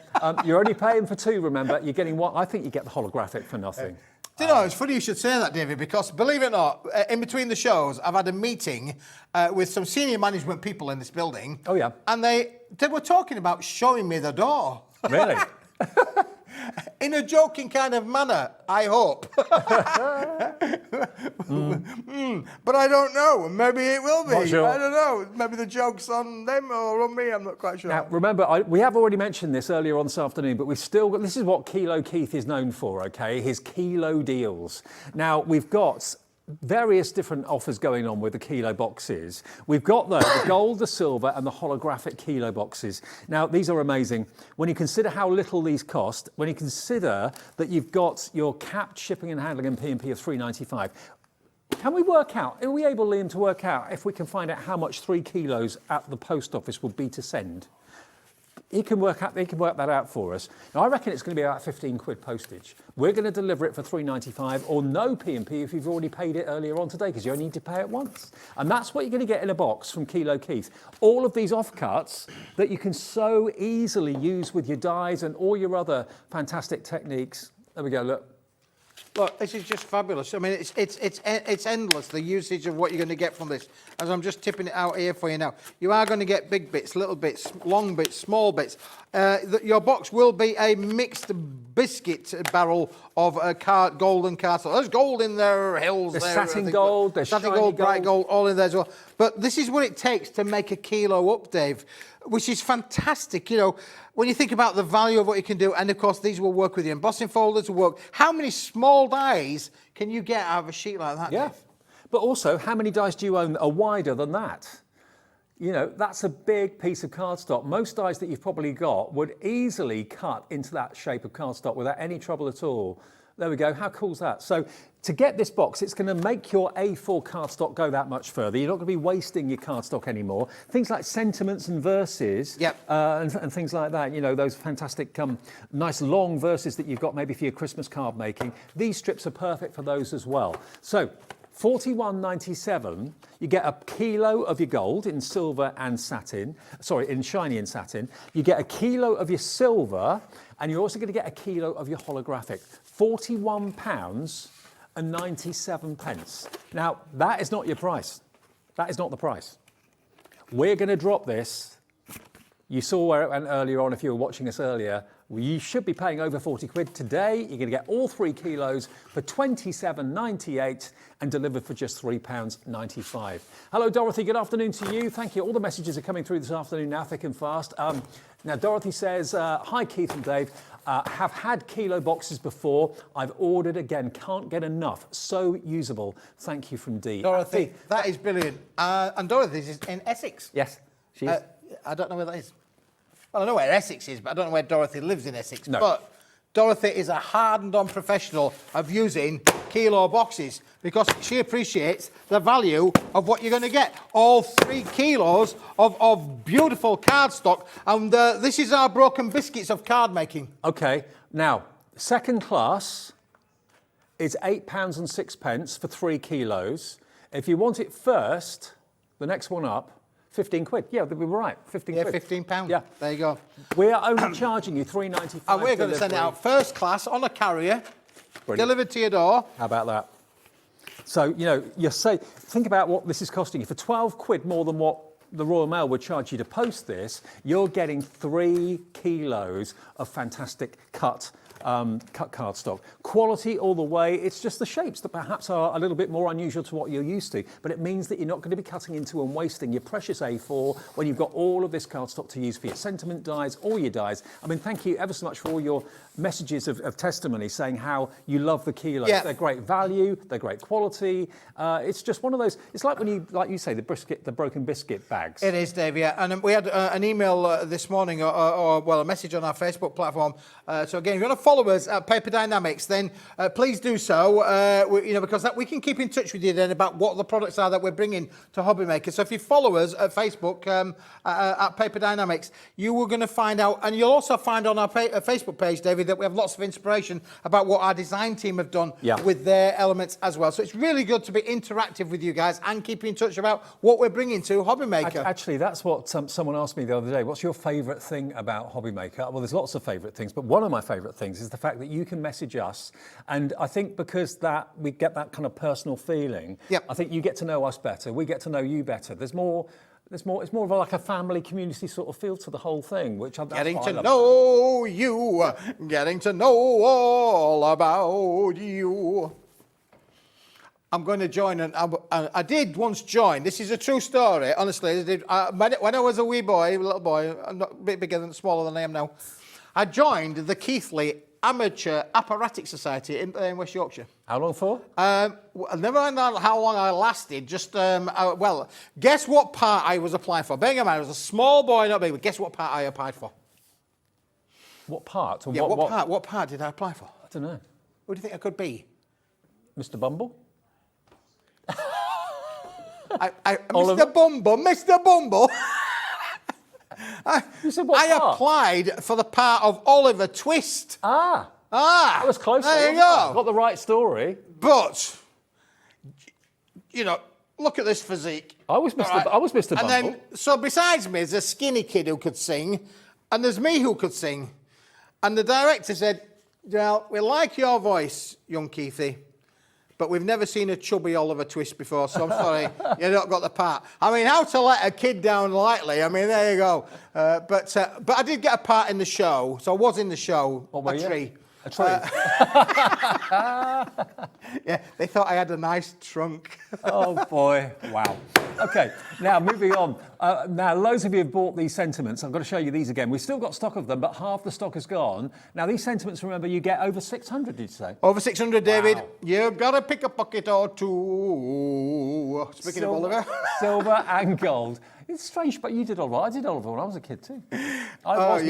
You're only paying for 2, remember. You're getting one. I think you get the holographic for nothing. Do you know, it's funny you should say that, David, because believe it or not, in between the shows, I've had a meeting with some senior management people in this building. Oh, yeah. And they were talking about showing me the door. Really? In a joking kind of manner, I hope. But I don't know. Maybe it will be. Not sure. I don't know. Maybe the joke's on them or on me. I'm not quite sure. Now, remember, we have already mentioned this earlier on this afternoon, but we've still got, this is what Kilo Keith is known for, okay? His kilo deals. Now, we've got various different offers going on with the kilo boxes. We've got the gold, the silver and the holographic kilo boxes. Now, these are amazing. When you consider how little these cost, when you consider that you've got your capped shipping and handling and P&P of $3.95, can we work out, are we able, Liam, to work out if we can find out how much 3 kilos at the post office would be to send? He can work that out for us. Now, I reckon it's going to be about 15 quid postage. We're going to deliver it for $3.95 or no P&P if you've already paid it earlier on today, because you only need to pay it once. And that's what you're going to get in a box from Kilo Keith. All of these offcuts that you can so easily use with your dyes and all your other fantastic techniques. There we go, look. Look, this is just fabulous. I mean, it's endless, the usage of what you're going to get from this. As I'm just tipping it out here for you now. You are going to get big bits, little bits, long bits, small bits. Your box will be a mixed biscuit barrel of golden castle. There's gold in there, hills There's there. satin gold, there's satin shiny gold, bright gold. gold, all in there as well. But this is what it takes to make a kilo up, Dave, which is fantastic. You know, when you think about the value of what you can do, and of course these will work with your embossing folders, will work. How many small dies can you get out of a sheet like that, Yeah. Dave? But also, how many dies do you own that are wider than that? You know, that's a big piece of cardstock. Most dies that you've probably got would easily cut into that shape of cardstock without any trouble at all. There we go. How cool is that? So to get this box, it's going to make your A4 cardstock go that much further. You're not going to be wasting your cardstock anymore. Things like sentiments and verses, Yep. and things like that. You know, those fantastic, nice long verses that you've got maybe for your Christmas card making. These strips are perfect for those as well. So $41.97, you get a kilo of your gold in silver and satin, in shiny and satin. You get a kilo of your silver, and you're also going to get a kilo of your holographic. £41.97. Now, that is not your price. That is not the price. We're going to drop this You saw where it went earlier on if you were watching us earlier. You should be paying over 40 quid. Today, you're going to get all 3 kilos for £27.98 and delivered for just £3.95. Hello, Dorothy. Good afternoon to you. Thank you. All the messages are coming through this afternoon now, thick and fast. Now, Dorothy says, hi, Keith and Dave. Have had kilo boxes before. I've ordered again. Can't get enough. So usable. Thank you from Dee. Dorothy, that is brilliant. And Dorothy is in Essex. Yes, she is. I don't know where that is. Well, I know where Essex is, but I don't know where Dorothy lives in Essex. No. But Dorothy is a hardened-on professional of using kilo boxes because she appreciates the value of what you're going to get. All 3 kilos of beautiful cardstock. And this is our broken biscuits of card making. OK, now, second class is £8.06 for 3 kilos. If you want it first, the next one up, 15 quid. Yeah, we were right. 15 quid. Yeah, £15. Yeah. There you go. We are only charging you £3.95. And we're going to send it out first class on a carrier, delivered to your door. How about that? So, you know, think about what this is costing you. For 12 quid more than what the Royal Mail would charge you to post this, you're getting 3 kilos of fantastic cut cardstock. Quality all the way. It's just the shapes that perhaps are a little bit more unusual to what you're used to, but it means that you're not going to be cutting into and wasting your precious A4 when you've got all of this cardstock to use for your sentiment dies, all your dies. I mean, thank you ever so much for all your messages of testimony saying how you love the kilos. Yeah. They're great value, they're great quality. It's just one of those, it's like when you, like you say, the broken biscuit bags. It is, Dave, yeah. And we had an email this morning, or a message on our Facebook platform. So again, if you want to follow us at Paper Dynamics, then please do so. Because we can keep in touch with you then about what the products are that we're bringing to Hobby Maker. So if you follow us at Facebook at Paper Dynamics, you are going to find out, and you'll also find on our Facebook page, David, that we have lots of inspiration about what our design team have done with their elements as well. So it's really good to be interactive with you guys and keep in touch about what we're bringing to Hobby Maker. Actually, that's what someone asked me the other day. What's your favourite thing about Hobby Maker? Well, there's lots of favourite things, but one of my favourite things is the fact that you can message us, and I think because that we get that kind of personal feeling, I think you get to know us better, we get to know you better. It's more of like a family community sort of feel to the whole thing, which I'm getting to know you, getting to know all about you. I'm going to join, and I did once join. This is a true story, honestly. When I was a wee boy, little boy, I'm not a bit bigger than, smaller than I am now, I joined the Keithley Amateur Apparatic Society in West Yorkshire. How long for? Never mind how long I lasted. Just well, guess what part I was applying for? Bearing in mind, I was a small boy, not big, but guess what part I applied for? What part? Yeah, what part did I apply for? I don't know. What do you think I could be? Mr. Bumble? Mr. Bumble. You said what part? Applied for the part of Oliver Twist. That was close. There you go. Got the right story. But, you know, look at this physique. I was Mr. Bumble. And then, so besides me, there's a skinny kid who could sing, and there's me who could sing. And the director said, well, we like your voice, young Keithy, but we've never seen a chubby Oliver Twist before, so I'm sorry, you not got the part. I mean, how to let a kid down lightly, I mean, there you go. But I did get a part in the show, so I was in the show, what, a tree. A tree? Yeah, they thought I had a nice trunk. Oh, boy. Wow. OK, now moving on. Now, loads of you have bought these sentiments. I've got to show you these again. We've still got stock of them, but half the stock is gone. Now, these sentiments, remember, you get over 600, did you say? Over 600, David. Wow. You've got to pick a pocket or two. Speaking of Oliver. Silver and gold. It's strange, but you did all right. I did Oliver when I was a kid too. You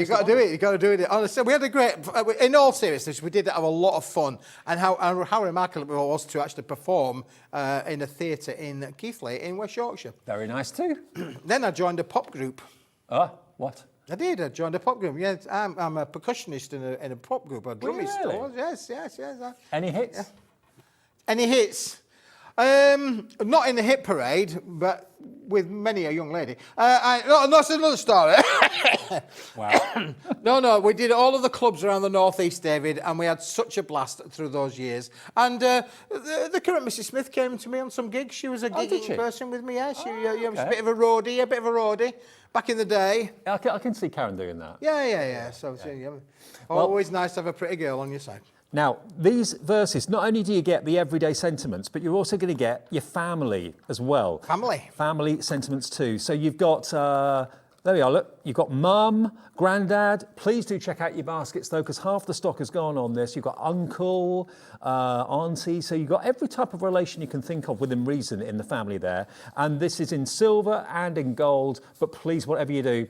got to do it. You got to do it. Honestly, we had a great. In all seriousness, we did have a lot of fun, and how remarkable it was to actually perform in a theatre in Keithley in West Yorkshire. Very nice too. Then I joined a pop group. What? I did. I joined a pop group. Yeah, I'm a percussionist in a pop group. A drummist. Really? Yes. Any hits? Yeah. Any hits? Not in the hit parade, but with many a young lady. No, that's another story. Wow. No, we did all of the clubs around the northeast, David, and we had such a blast through those years. And the current Mrs. Smith came to me on some gigs. She was a gigging person with me. Yeah, she was a bit of a roadie, back in the day. I can see Karen doing that. Yeah. So always nice to have a pretty girl on your side. Now, these verses, not only do you get the everyday sentiments, but you're also going to get your family as well. Family sentiments too. So you've got, there we are, look, you've got mum, granddad. Please do check out your baskets though, because half the stock has gone on this. You've got uncle, auntie. So you've got every type of relation you can think of within reason in the family there. And this is in silver and in gold. But please, whatever you do,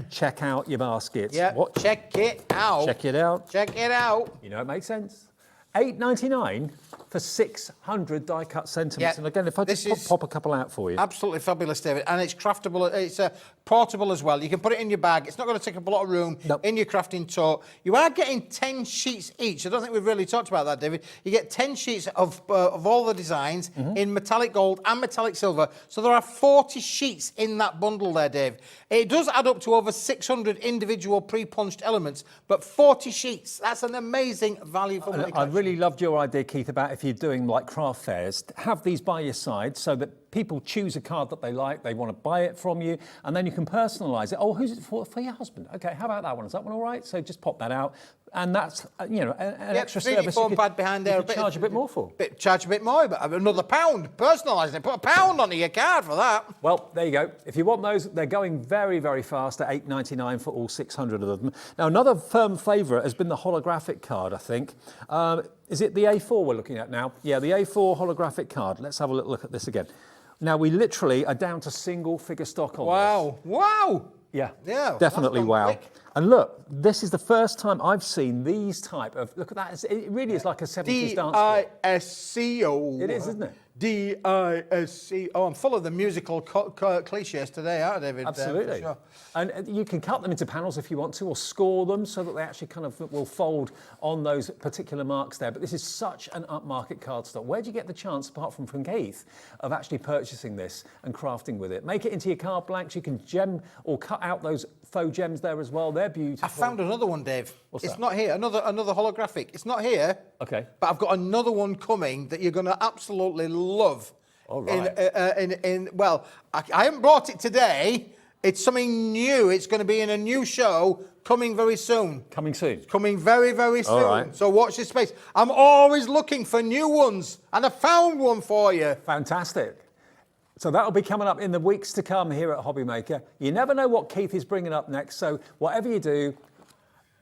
check out your baskets. Yeah, check it out. Check it out. Check it out. You know, it makes sense. $8.99 for 600 die-cut sentiments. And again, if I just pop a couple out for you. Absolutely fabulous, David. And it's craftable. It's portable as well. You can put it in your bag. It's not going to take up a lot of room in your crafting tote. You are getting 10 sheets each. I don't think we've really talked about that, David. You get 10 sheets of all the designs in metallic gold and metallic silver. So there are 40 sheets in that bundle there, Dave. It does add up to over 600 individual pre-punched elements, but 40 sheets. That's an amazing value for money. I really loved your idea, Keith, about if you're doing like craft fairs, have these by your side so that people choose a card that they like, they want to buy it from you, and then you can personalise it. Oh, who's it for? For your husband. Okay, how about that one? Is that one all right? So just pop that out. And that's, an extra service you could, behind there, charge a bit more for. Charge a bit more, but another £1, personalising it. Put £1 onto your card for that. Well, there you go. If you want those, they're going very, very fast at $8.99 for all 600 of them. Now, another firm favourite has been the holographic card, I think. Is it the A4 we're looking at now? Yeah, the A4 holographic card. Let's have a little look at this again. Now, we literally are down to single figure stock on this. Wow. Yeah, definitely wow. Quick. And look, this is the first time I've seen these type of, look at that, it really is like a 70s dance floor. D-I-S-C-O. It is, isn't it? D-I-S-C-O. I'm full of the musical cliches today, aren't I, David? Absolutely. Sure. And you can cut them into panels if you want to, or score them so that they actually kind of will fold on those particular marks there. But this is such an upmarket cardstock. Where do you get the chance, apart from Keith, of actually purchasing this and crafting with it? Make it into your card blanks. You can gem or cut out those faux gems there as well. They're beautiful. I found another one, Dave. What's it's that? not here. Another holographic. It's not here. Okay. But I've got another one coming that you're going to absolutely love. All right. Well, I haven't brought it today. It's something new. It's going to be in a new show coming very soon. Coming soon? Coming very, very soon. All right. So watch this space. I'm always looking for new ones, and I found one for you. Fantastic. So that'll be coming up in the weeks to come here at Hobbymaker. You never know what Keith is bringing up next, so whatever you do,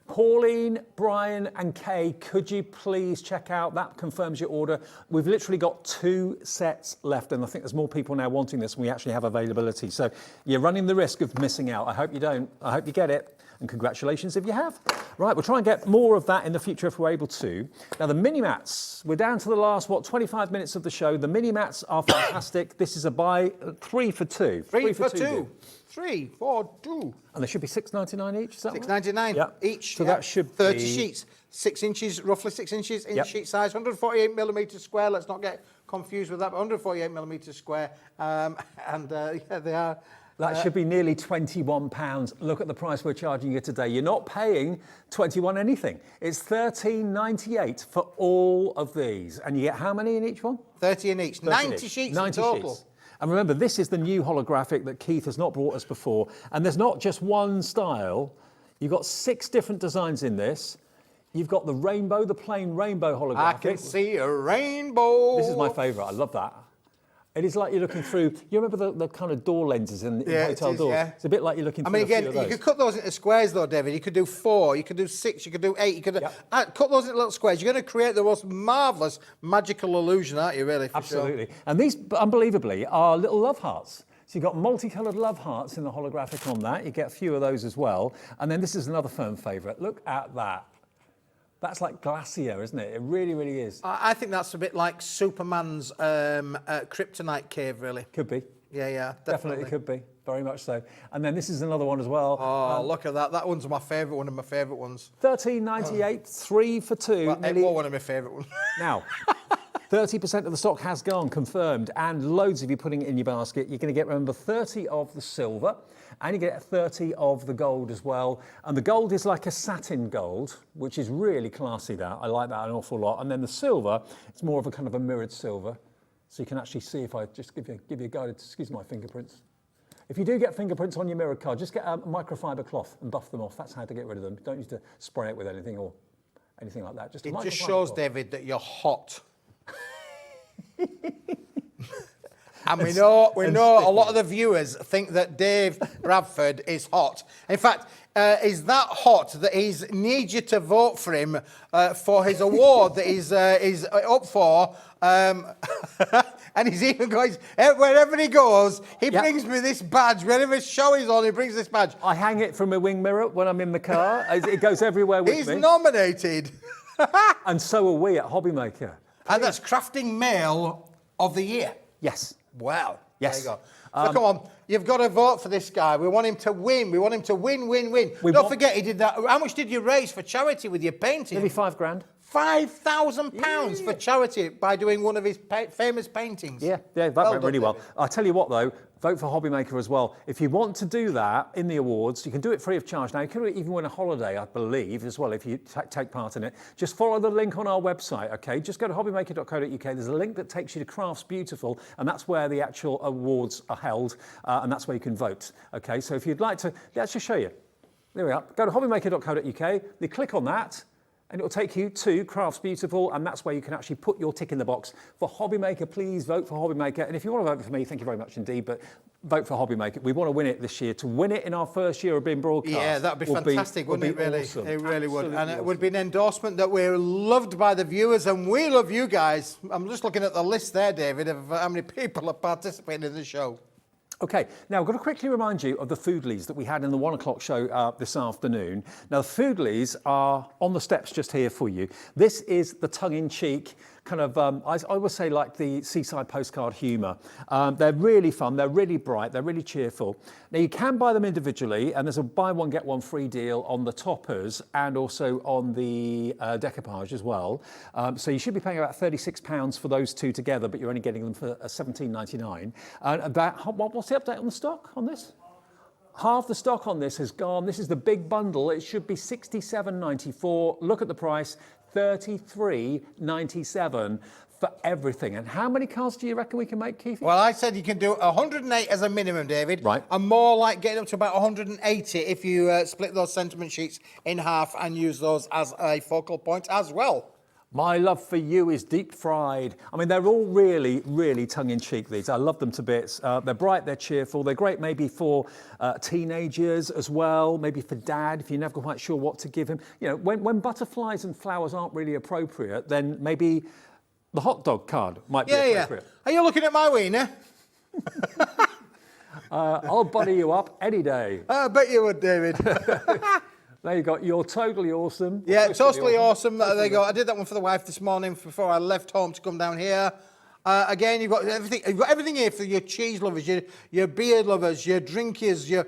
Pauline, Brian and Kay, could you please check out? That confirms your order. We've literally got 2 sets left, and I think there's more people now wanting this than we actually have availability. So you're running the risk of missing out. I hope you don't. I hope you get it. And congratulations if you have. Right, we'll try and get more of that in the future if we're able to. Now, the mini-mats, we're down to the last, 25 minutes of the show. The mini-mats are fantastic. This is a buy 3 for 2. 3 for 2. 3 for 2. And they should be $6.99 each, is that $6.99 each. So that should 30 be 30 sheets, 6 inches, roughly 6 inches in Yep. sheet size, 148 millimetres square. Let's not get confused with that, but 148 millimetres square. Yeah, they are. That should be nearly £21. Look at the price we're charging you today. You're not paying $21 anything. It's $13.98 for all of these. And you get how many in each one? 30 in each. 30 90 each. sheets 90 in total. sheets. And remember, this is the new holographic that Keith has not brought us before. And there's not just one style. You've got 6 different designs in this. You've got the rainbow, the plain rainbow holographic. I can see a rainbow. This is my favourite. I love that. It is like you're looking through. You remember the kind of door lenses in hotel doors? Yeah. It's a bit like you're looking through. I mean, again, a few of those. you could cut those into squares, though, David. You could do 4, you could do 6, you could do 8. You could cut those into little squares. You're going to create the most marvellous magical illusion, aren't you? Really? Absolutely. Sure. And these, unbelievably, are little love hearts. So you've got multicoloured love hearts in the holographic on that. You get a few of those as well. And then this is another firm favourite. Look at that. That's like Glacier, isn't it? It really, really is. I think that's a bit like Superman's kryptonite cave, really. Could be. Yeah, definitely could be. Very much so. And then this is another one as well. Oh, look at that. That one's my favourite, one of my favourite ones. $13.98, 3 for 2. Well, it was one of my favourite ones. Now, 30% of the stock has gone, confirmed, and loads of you putting it in your basket. You're going to get, remember, 30 of the silver, and you get 30 of the gold as well. And the gold is like a satin gold, which is really classy, that. I like that an awful lot. And then the silver, it's more of a kind of a mirrored silver. So you can actually see, if I just give you a guided, excuse my fingerprints. If you do get fingerprints on your mirrored card, just get a microfiber cloth and buff them off. That's how to get rid of them. You don't need to spray it with anything or anything like that. It just shows, David, that you're hot. And we know a lot of the viewers think that Dave Bradford is hot. In fact, is that hot that he needs you to vote for him for his award that he's up for. And he's even going, wherever he goes, he brings me this badge. Whenever his show is on, he brings this badge. I hang it from my wing mirror when I'm in the car. It goes everywhere with me. He's nominated. And so are we at Hobbymaker. And that's Crafting Male of the Year. Yes. Wow. Yes. There you go. So come on, you've got to vote for this guy. We want him to win. We want him to win. Don't forget, he did that. How much did you raise for charity with your painting? Nearly £5,000. £5,000 for charity by doing one of his famous paintings. Yeah, that went really well. I'll tell you what, though, vote for Hobbymaker as well. If you want to do that in the awards, you can do it free of charge. Now, you can even win a holiday, I believe, as well, if you take part in it. Just follow the link on our website, OK? Just go to hobbymaker.co.uk. There's a link that takes you to Crafts Beautiful, and that's where the actual awards are held, and that's where you can vote, OK? So if you'd like to, let's just show you. There we are. Go to hobbymaker.co.uk. You click on that, and it will take you to Crafts Beautiful, and that's where you can actually put your tick in the box for Hobbymaker. Please vote for Hobbymaker. And if you want to vote for me, thank you very much indeed, but vote for Hobbymaker. We want to win it this year. To win it in our first year of being broadcast. Yeah, that would be fantastic, wouldn't it, really? Awesome. It really would. And Absolutely it would be an endorsement that we're loved by the viewers, and we love you guys. I'm just looking at the list there, David, of how many people are participating in the show. Okay, now I've got to quickly remind you of the foodlies that we had in the 1 o'clock show this afternoon. Now, the foodlies are on the steps just here for you. This is the tongue-in-cheek kind of, I would say, like the seaside postcard humour. They're really fun, they're really bright, they're really cheerful. Now, you can buy them individually, and there's a buy one, get one free deal on the toppers and also on the decoupage as well. So you should be paying about £36 for those two together, but you're only getting them for $17.99. What's the update on the stock on this? Half the stock on this has gone. This is the big bundle. It should be $67.94. Look at the price, $33.97 for everything. And how many cards do you reckon we can make, Keith? Well, I said you can do 108 as a minimum, David. Right. And more like getting up to about 180 if you split those sentiment sheets in half and use those as a focal point as well. My love for you is deep fried. I mean, they're all really, really tongue-in-cheek, these. I love them to bits. They're bright, they're cheerful. They're great maybe for teenagers as well, maybe for dad, if you're never quite sure what to give him. You know, when butterflies and flowers aren't really appropriate, then maybe the hot dog card might be appropriate. Yeah. Are you looking at my wiener? I'll butter you up any day. I bet you would, David. There you go. You're totally awesome. Yeah, totally awesome. There you go. I did that one for the wife this morning before I left home to come down here. Again, you've got everything. You've got everything here for your cheese lovers, your beer lovers, your drinkies, your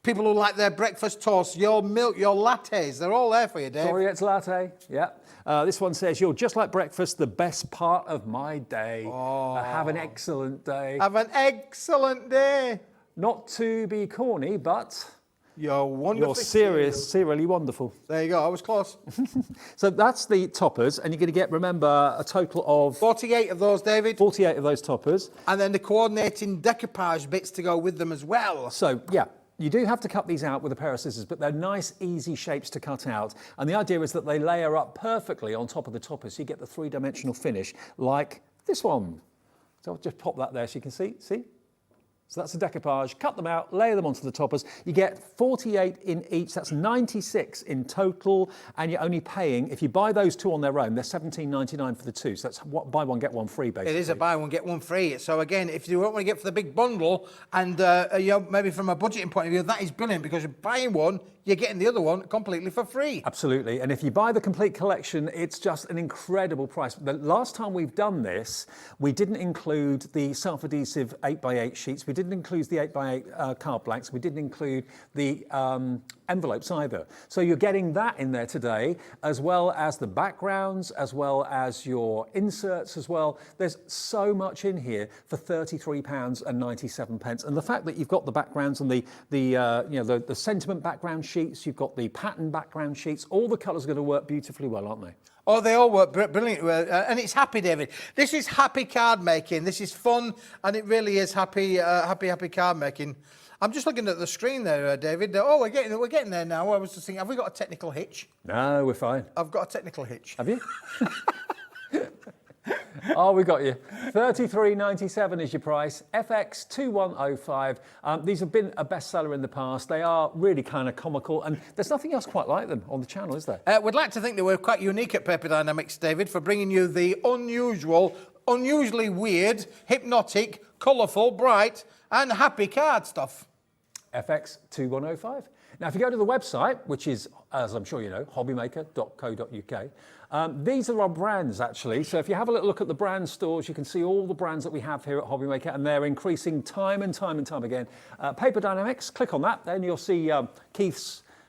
people who like their breakfast toast, your milk, your lattes. They're all there for you, Dave. Sorry, it's latte. Yeah. This one says, you're just like breakfast, the best part of my day. Have an excellent day. Have an excellent day. Not to be corny, but you're wonderful. You're serially wonderful. There you go. I was close. So that's the toppers, and you're going to get, remember, a total of 48 of those, David. 48 of those toppers. And then the coordinating decoupage bits to go with them as well. So, yeah. You do have to cut these out with a pair of scissors, but they're nice, easy shapes to cut out. And the idea is that they layer up perfectly on top of the toppers, so you get the three-dimensional finish, like this one. So I'll just pop that there so you can see. So that's a decoupage. Cut them out, layer them onto the toppers. You get 48 in each. That's 96 in total. And you're only paying, if you buy those two on their own, they're $17.99 for the two. So that's buy one, get one free, basically. It is a buy one, get one free. So again, if you don't want to get for the big bundle and maybe from a budgeting point of view, that is brilliant because you're buying one, you're getting the other one completely for free. Absolutely. And if you buy the complete collection, it's just an incredible price. The last time we've done this, we didn't include the self-adhesive 8x8 sheets. We didn't include the 8x8 card blanks. We didn't include the envelopes either. So you're getting that in there today, as well as the backgrounds, as well as your inserts as well. There's so much in here for £33.97. And the fact that you've got the backgrounds and the sentiment background sheets, you've got the pattern background sheets, all the colours are going to work beautifully well, aren't they? Oh, they all work brilliant. And it's happy, David. This is happy card making. This is fun, and it really is happy card making. I'm just looking at the screen there, David. Oh, we're getting there now. I was just thinking, have we got a technical hitch? No, we're fine. I've got a technical hitch. Have you? Oh, we got you. $33.97 is your price. FX 2105. These have been a bestseller in the past. They are really kind of comical, and there's nothing else quite like them on the channel, is there? We'd like to think that we're quite unique at Paper Dynamics, David, for bringing you the unusually weird, hypnotic, colourful, bright, and happy card stuff. FX 2105. Now, if you go to the website, which is, as I'm sure you know, hobbymaker.co.uk, these are our brands, actually. So if you have a little look at the brand stores, you can see all the brands that we have here at Hobbymaker, and they're increasing time and time and time again. Paper Dynamics, click on that, then you'll see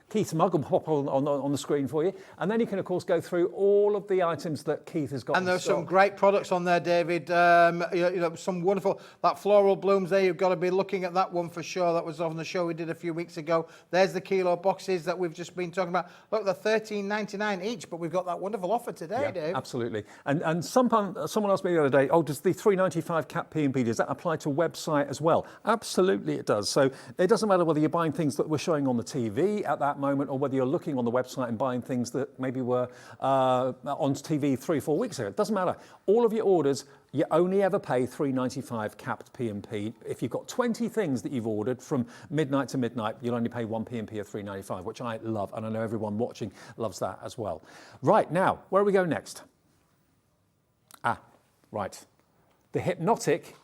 Keith's mug will pop on the screen for you. And then you can, of course, go through all of the items that Keith has got. And there's some great products on there, David. Some wonderful, that floral blooms there. You've got to be looking at that one for sure. That was on the show we did a few weeks ago. There's the kilo boxes that we've just been talking about. Look, they're $13.99 each, but we've got that wonderful offer today, yeah, Dave. Absolutely. And someone asked me the other day, does the $3.95 cap P&P, does that apply to website as well? Absolutely it does. So it doesn't matter whether you're buying things that we're showing on the TV at that moment, or whether you're looking on the website and buying things that maybe were on TV 3 or 4 weeks ago. It doesn't matter. All of your orders, you only ever pay $3.95 capped P&P. If you've got 20 things that you've ordered from midnight to midnight, you'll only pay one P&P of $3.95, which I love, and I know everyone watching loves that as well. Right, now, where do we go next? Right. The hypnotic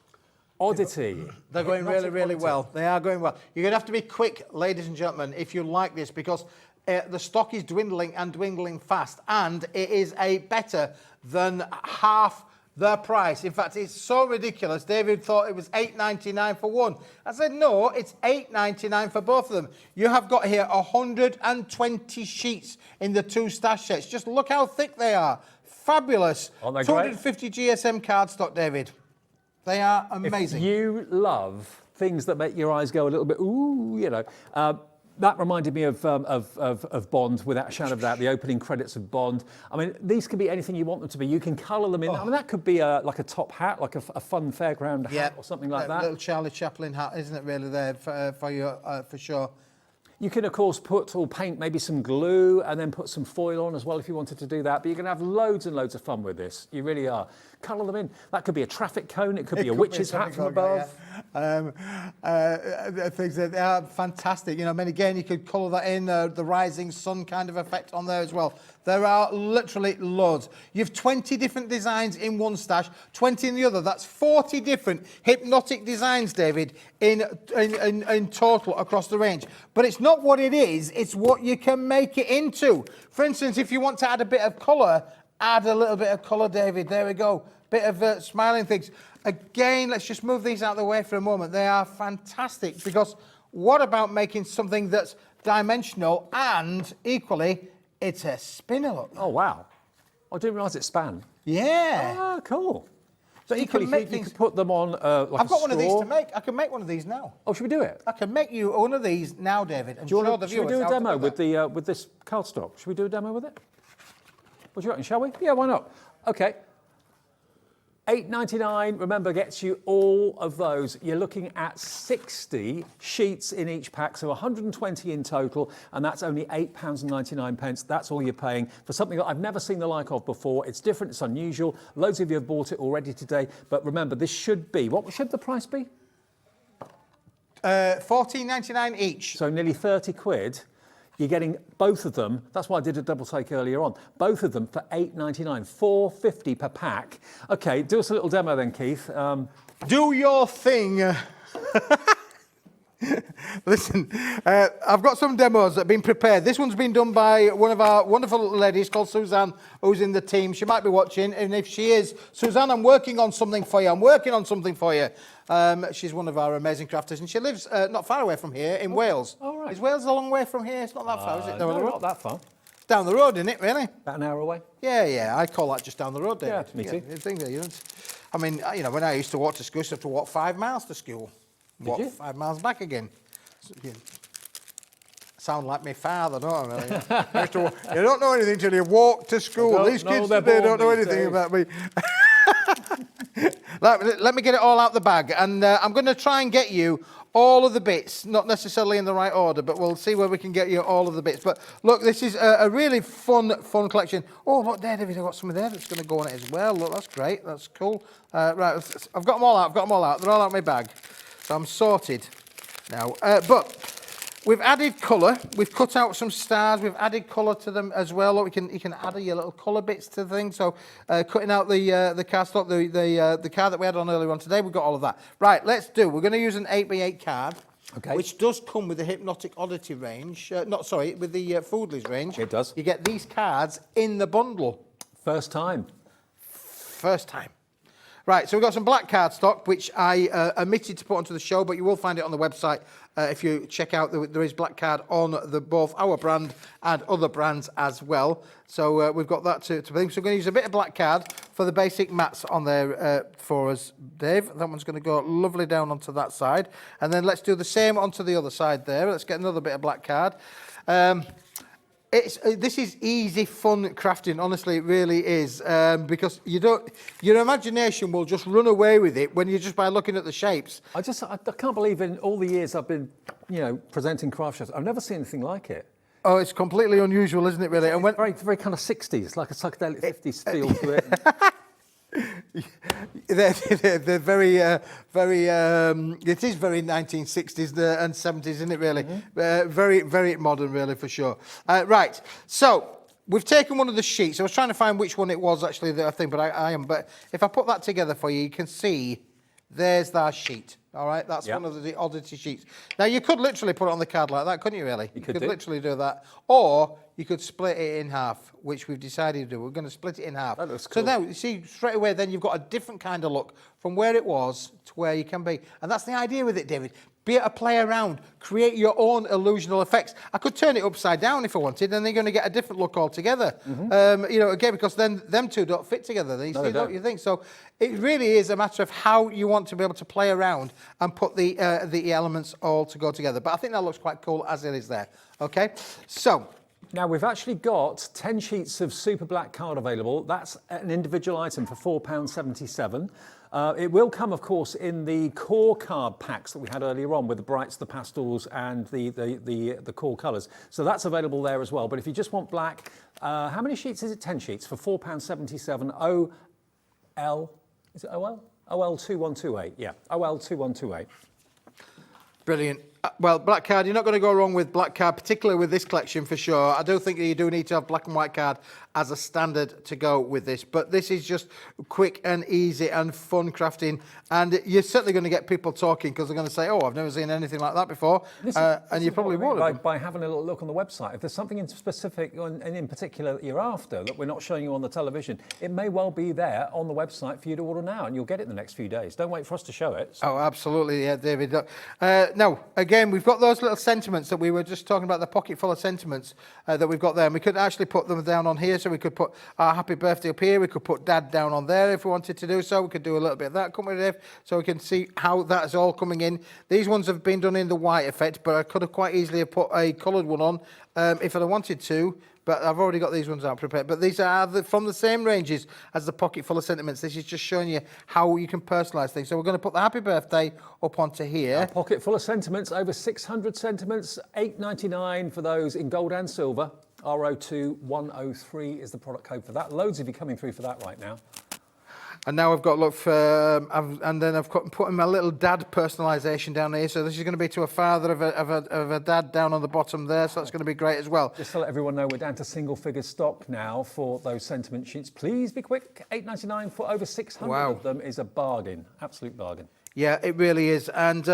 oddity. They're going really, really well. They are going well. You're going to have to be quick, ladies and gentlemen, if you like this, because the stock is dwindling and dwindling fast, and it is better than half the price. In fact, it's so ridiculous. David thought it was $8.99 for one. I said, no, it's $8.99 for both of them. You have got here 120 sheets in the 2 stash sets. Just look how thick they are. Fabulous. Aren't they 250 GSM cardstock, David. They are amazing. If you love things that make your eyes go a little bit, ooh, you know, that reminded me of Bond, without a shadow of doubt, the opening credits of Bond. I mean, these can be anything you want them to be. You can colour them in. I mean, that could be like a top hat, like a fun fairground hat or something like that. Little Charlie Chaplin hat, isn't it, really, there for you, for sure. You can, of course, put or paint maybe some glue and then put some foil on as well if you wanted to do that. But you're going to have loads and loads of fun with this. You really are. Colour them in. That could be a traffic cone. It could be a witch's hat from above. Things that are fantastic. You know, I mean, again, you could colour that in, the rising sun kind of effect on there as well. There are literally loads. You've 20 different designs in one stash, 20 in the other. That's 40 different hypnotic designs, David, in total across the range. But it's not what it is, it's what you can make it into. For instance, if you want to add a bit of colour, add a little bit of colour, David. There we go. Bit of smiling things. Again, let's just move these out of the way for a moment. They are fantastic, because what about making something that's dimensional and equally it's a spinner, look. Oh, wow. I didn't realise it span. Yeah. Oh, cool. So you equally, can you could put them on like I've got a one of these straw. to make. I can make one of these now. Oh, should we do it? I can make you one of these now, David, and show the viewers. Should we do a demo with this cardstock? Should we do a demo with it? What do you reckon, shall we? Yeah, why not? Okay. $8.99, remember, gets you all of those. You're looking at 60 sheets in each pack, so 120 in total, and that's only £8.99. That's all you're paying for something that I've never seen the like of before. It's different, it's unusual. Loads of you have bought it already today, but remember, this should be, what should the price be? $14.99 each. So nearly 30 quid. You're getting both of them. That's why I did a double take earlier on. Both of them for $8.99, $4.50 per pack. Okay, do us a little demo then, Keith. Do your thing. Listen, I've got some demos that have been prepared. This one's been done by one of our wonderful ladies called Suzanne, who's in the team. She might be watching, and if she is, Suzanne, I'm working on something for you. She's one of our amazing crafters, and she lives not far away from here in Wales. all right. Is Wales a long way from here? It's not that far, is it? No, not that far. Down the road, isn't it, really? About an hour away. Yeah, I call that just down the road, David. Yeah, me too. You think that, you don't, I mean, when I used to walk to school, I used to have to walk 5 miles to school. Did you? 5 miles back again. So, sound like my father, don't I? Really? I used to you don't know anything till you walk to school. These kids today don't know anything about me. Let me get it all out the bag, and I'm going to try and get you all of the bits, not necessarily in the right order, but we'll see where we can get you all of the bits. But look, this is a really fun collection. Oh, look there, David, I've got some of there that's going to go on it as well. Look, that's great, that's cool. Right, I've got them all out, They're all out of my bag. So I'm sorted now. But we've added colour. We've cut out some stars. We've added colour to them as well. Look, you can add your little colour bits to the thing. So cutting out the cardstock, the card that we had on earlier on today, we've got all of that. Right, we're going to use an 8x8 card, which does come with the Hypnotic Oddity range. With the Foodlies range. It does. You get these cards in the bundle. First time. Right, so we've got some black cardstock, which I omitted to put onto the show, but you will find it on the website if you check out. There is black card on both our brand and other brands as well. So we've got that to think. So we're going to use a bit of black card for the basic mats on there for us, Dave. That one's going to go lovely down onto that side. And then let's do the same onto the other side there. Let's get another bit of black card. This is easy, fun crafting. Honestly, it really is, because your imagination will just run away with it when by looking at the shapes. I can't believe in all the years I've been, presenting craft shows, I've never seen anything like it. Oh, it's completely unusual, isn't it? Really, and very, very kind of 60s, like a psychedelic 50s feel to it. They're very, it is very 1960s and 70s, isn't it, really? Very, very modern, really, for sure. Right, so we've taken one of the sheets. I was trying to find which one it was, actually, that I think, but I am. But if I put that together for you, you can see there's that sheet. All right, that's one of the oddity sheets. Now, you could literally put it on the card like that, couldn't you, really? You could literally do that. Or you could split it in half, which we've decided to do. We're going to split it in half. That looks cool. So now, you see, straight away, then you've got a different kind of look from where it was to where you can be. And that's the idea with it, David. Be able to play around, create your own illusional effects. I could turn it upside down if I wanted, and they're going to get a different look altogether. Again, because then them two don't fit together. They don't you think? So it really is a matter of how you want to be able to play around and put the elements all to go together. But I think that looks quite cool as it is there. Okay, so. Now, we've actually got 10 sheets of super black card available. That's an individual item for £4.77. It will come, of course, in the core card packs that we had earlier on with the brights, the pastels, and the core colours. So that's available there as well. But if you just want black, how many sheets is it? 10 sheets for £4.77. OL, is it OL? OL2128, yeah, OL2128. Brilliant. Well, black card, you're not going to go wrong with black card, particularly with this collection for sure. I do think that you do need to have black and white card as a standard to go with this. But this is just quick and easy and fun crafting. And you're certainly going to get people talking because they're going to say, oh, I've never seen anything like that before. And you probably won't. By having a little look on the website, if there's something in specific and in particular that you're after that we're not showing you on the television, it may well be there on the website for you to order now, and you'll get it in the next few days. Don't wait for us to show it. So. Oh, absolutely, yeah, David. Now, again, we've got those little sentiments that we were just talking about, the pocket full of sentiments that we've got there. And we could actually put them down on here. So we could put our happy birthday up here. We could put Dad down on there if we wanted to do so. We could do a little bit of that, couldn't we, Dave? So we can see how that's all coming in. These ones have been done in the white effect, but I could have quite easily have put a coloured one on if I'd wanted to. But I've already got these ones out prepared. But these are from the same ranges as the pocket full of sentiments. This is just showing you how you can personalise things. So we're going to put the happy birthday up onto here. A pocket full of sentiments, over 600 sentiments, $8.99 for those in gold and silver. RO2103 is the product code for that. Loads of you coming through for that right now. And now I've got, look, and then I've put in my little dad personalisation down here. So this is going to be to a father of a dad down on the bottom there. So that's going to be great as well. Just to let everyone know, we're down to single figure stock now for those sentiment sheets. Please be quick. $8.99 for over 600 of them is a bargain. Absolute bargain. Yeah, it really is. And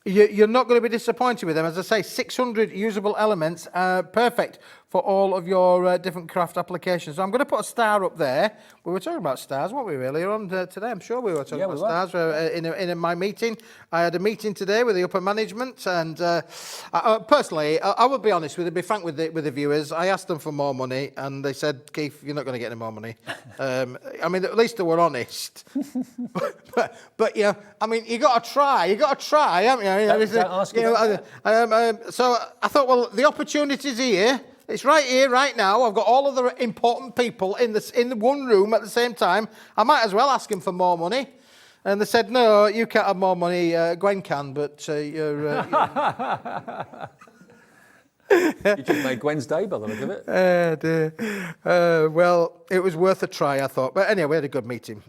You're not going to be disappointed with them. As I say, 600 usable elements, perfect for all of your different craft applications. So I'm going to put a star up there. We were talking about stars, weren't we, really, on today? I'm sure we were talking about stars in my meeting. I had a meeting today with the upper management, and personally, I will be honest with you, be frank with the viewers. I asked them for more money, and they said, Keith, you're not going to get any more money. I mean, at least they were honest. but you know, I mean, you got to try, haven't you? So I thought, well, the opportunity's here. It's right here, right now. I've got all of the important people in the one room at the same time. I might as well ask them for more money. And they said, no, you can't have more money. Gwen can, but you're... You just made Gwen's day by the look of it. Well, it was worth a try, I thought. But anyway, we had a good meeting.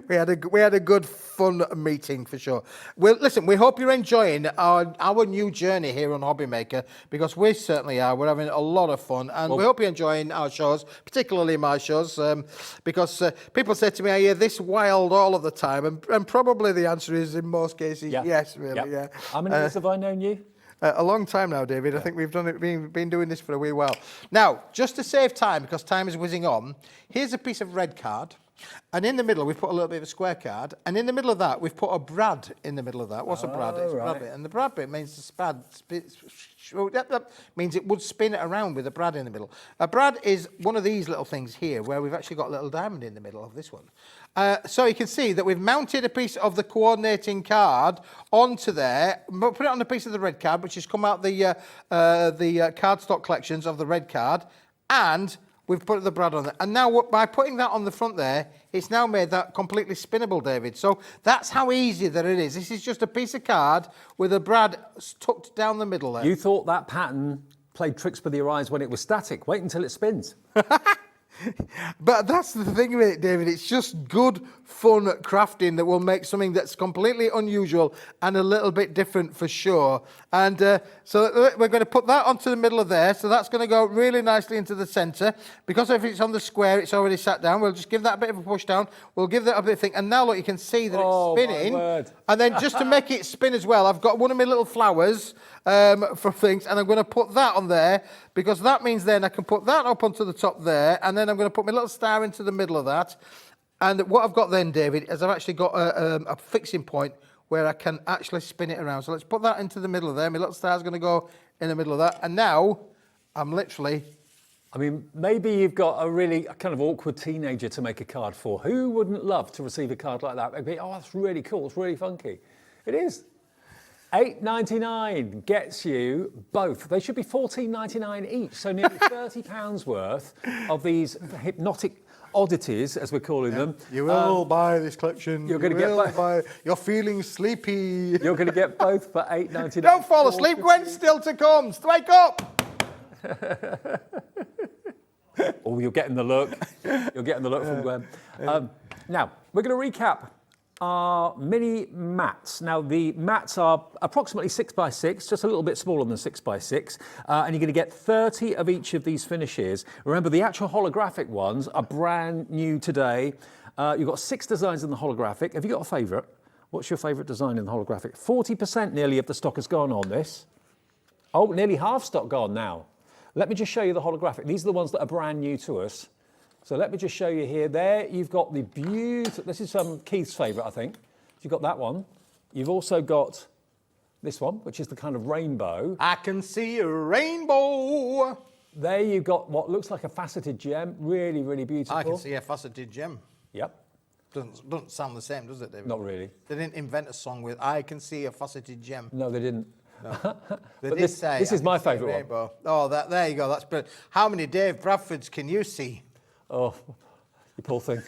We had a good, fun meeting for sure. Well, listen, we hope you're enjoying our new journey here on Hobbymaker, because we certainly are. We're having a lot of fun, and we hope you're enjoying our shows, particularly my shows, because people say to me, are you this wild all of the time? And probably the answer is, in most cases, yes, really, yeah. How many years have I known you? A long time now, David. I think we've been doing this for a wee while. Now, just to save time, because time is whizzing on, here's a piece of red card. And in the middle, we've put a little bit of a square card. And in the middle of that, we've put a brad in the middle of that. What's a brad? It's a brad bit. And the brad bit means means it would spin it around with a brad in the middle. A brad is one of these little things here, where we've actually got a little diamond in the middle of this one. So you can see that we've mounted a piece of the coordinating card onto there, put it on a piece of the red card, which has come out the cardstock collections of the red card, and we've put the brad on there. And now by putting that on the front there, it's now made that completely spinnable, David. So that's how easy that it is. This is just a piece of card with a brad tucked down the middle there. You thought that pattern played tricks with your eyes when it was static. Wait until it spins. But that's the thing with it, David. It's just good, fun crafting that will make something that's completely unusual and a little bit different for sure. And so we're going to put that onto the middle of there. So that's going to go really nicely into the centre. Because if it's on the square, it's already sat down. We'll just give that a bit of a push down. We'll give that a bit of thing. And now, look, you can see that it's spinning. My word. And then just to make it spin as well, I've got one of my little flowers for things. And I'm going to put that on there, because that means then I can put that up onto the top there. And then I'm going to put my little star into the middle of that. And what I've got then, David, is I've actually got a fixing point where I can actually spin it around. So let's put that into the middle of there. My little star's going to go in the middle of that. And now I'm literally... I mean, maybe you've got a really kind of awkward teenager to make a card for. Who wouldn't love to receive a card like that? They'd be, oh, that's really cool. It's really funky. It is. $8.99 gets you both. They should be $14.99 each, so nearly £30 worth of these hypnotic oddities, as we're calling them. You will buy this collection. You're going to get both. You're feeling sleepy. You're going to get both for $8.99. Don't fall asleep. Gwen's still to come. Wake up. Oh, you're getting the look. You're getting the look from Gwen. Now, we're going to recap our mini mats. Now, the mats are approximately 6x6, just a little bit smaller than 6x6, and you're going to get 30 of each of these finishes. Remember, the actual holographic ones are brand new today. You've got 6 designs in the holographic. Have you got a favourite? What's your favourite design in the holographic? 40% nearly of the stock has gone on this. Oh, nearly half stock gone now. Let me just show you the holographic. These are the ones that are brand new to us. So let me just show you here. There, you've got the beautiful... This is Keith's favourite, I think. You've got that one. You've also got this one, which is the kind of rainbow. I can see a rainbow. There you've got what looks like a faceted gem. Really, really beautiful. I can see a faceted gem. Yep. Doesn't sound the same, does it, David? Not really. They didn't invent a song with I can see a faceted gem. No, they didn't. No. But this is my favourite one. Oh, there you go. That's brilliant. How many Dave Bradfords can you see? Oh, you poor thing.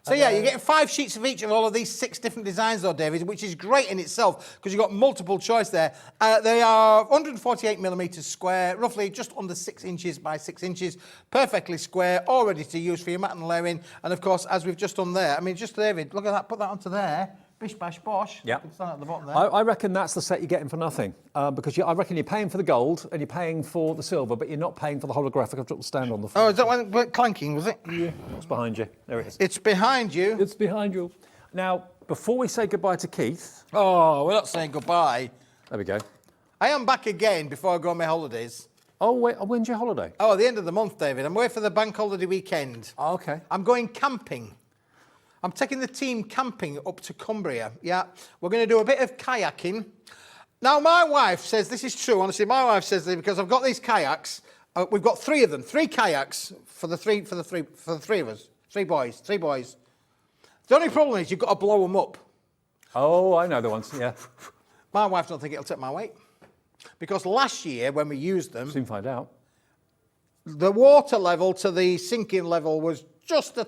So yeah, you're getting 5 sheets of each of all of these 6 different designs though, David, which is great in itself because you've got multiple choice there. They are 148mm square, roughly just under 6 inches by 6 inches, perfectly square, all ready to use for your mat and layering. And of course, as we've just done there, I mean, just David, look at that, put that onto there. Bish, bash, bosh. Yeah. You can stand at the bottom there. I reckon that's the set you're getting for nothing because I reckon you're paying for the gold and you're paying for the silver, but you're not paying for the holographic. I've dropped the stand on the floor. Oh, is that one clanking, was it? Yeah. What's behind you? There it is. It's behind you. It's behind you. Now, before we say goodbye to Keith, Oh, we're not saying goodbye. there we go. I am back again before I go on my holidays. Oh, wait, when's your holiday? Oh, at the end of the month, David. I'm away for the bank holiday weekend. Oh, okay. I'm going camping. I'm taking the team camping up to Cumbria. Yeah, we're going to do a bit of kayaking. Now, my wife says this is true. Honestly, my wife says this because I've got these kayaks. We've got 3 of them, 3 kayaks for the three of us. 3 boys. The only problem is you've got to blow them up. Oh, I know the ones. Yeah. My wife don't think it'll take my weight because last year when we used them, Soon find out. the water level to the sinking level was just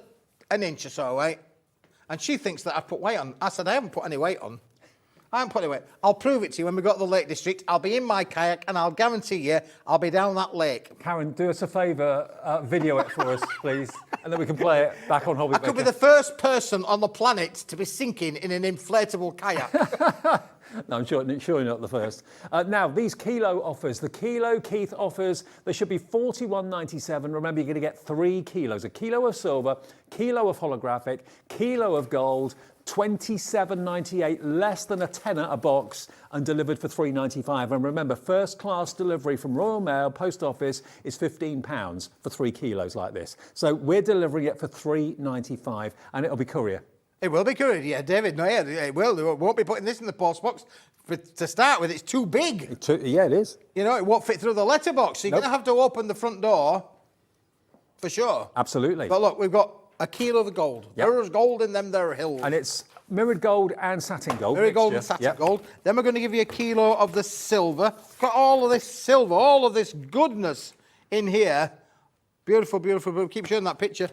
an inch or so, right? And she thinks that I've put weight on. I said, I haven't put any weight on. I haven't put any weight. I'll prove it to you when we go to the Lake District. I'll be in my kayak and I'll guarantee you I'll be down that lake. Karen, do us a favour, video it for us, please, and then we can play it back on Hobby I could be the first person on the planet to be sinking in an inflatable kayak. No, I'm sure not the first. Now, these kilo offers, the kilo Keith offers, they should be $41.97. Remember, you're going to get 3 kilos, a kilo of silver, kilo of holographic, kilo of gold, $27.98, less than a tenner a box, and delivered for $3.95. And remember, first class delivery from Royal Mail Post Office is £15 for 3 kilos like this. So we're delivering it for $3.95, and it'll be courier. It will be courier, yeah, David. No, yeah, it will. They won't be putting this in the post box. To start with, it's too big. Yeah, it is. You know, it won't fit through the letterbox. So you're going to have to open the front door for sure. Absolutely. But look, we've got a kilo of gold. Yep. There's gold in them, there are hills. And it's mirrored gold and satin gold. Mirrored gold and satin gold. Then we're going to give you a kilo of the silver. Got all of this silver, all of this goodness in here. Beautiful, beautiful. We'll keep showing that picture.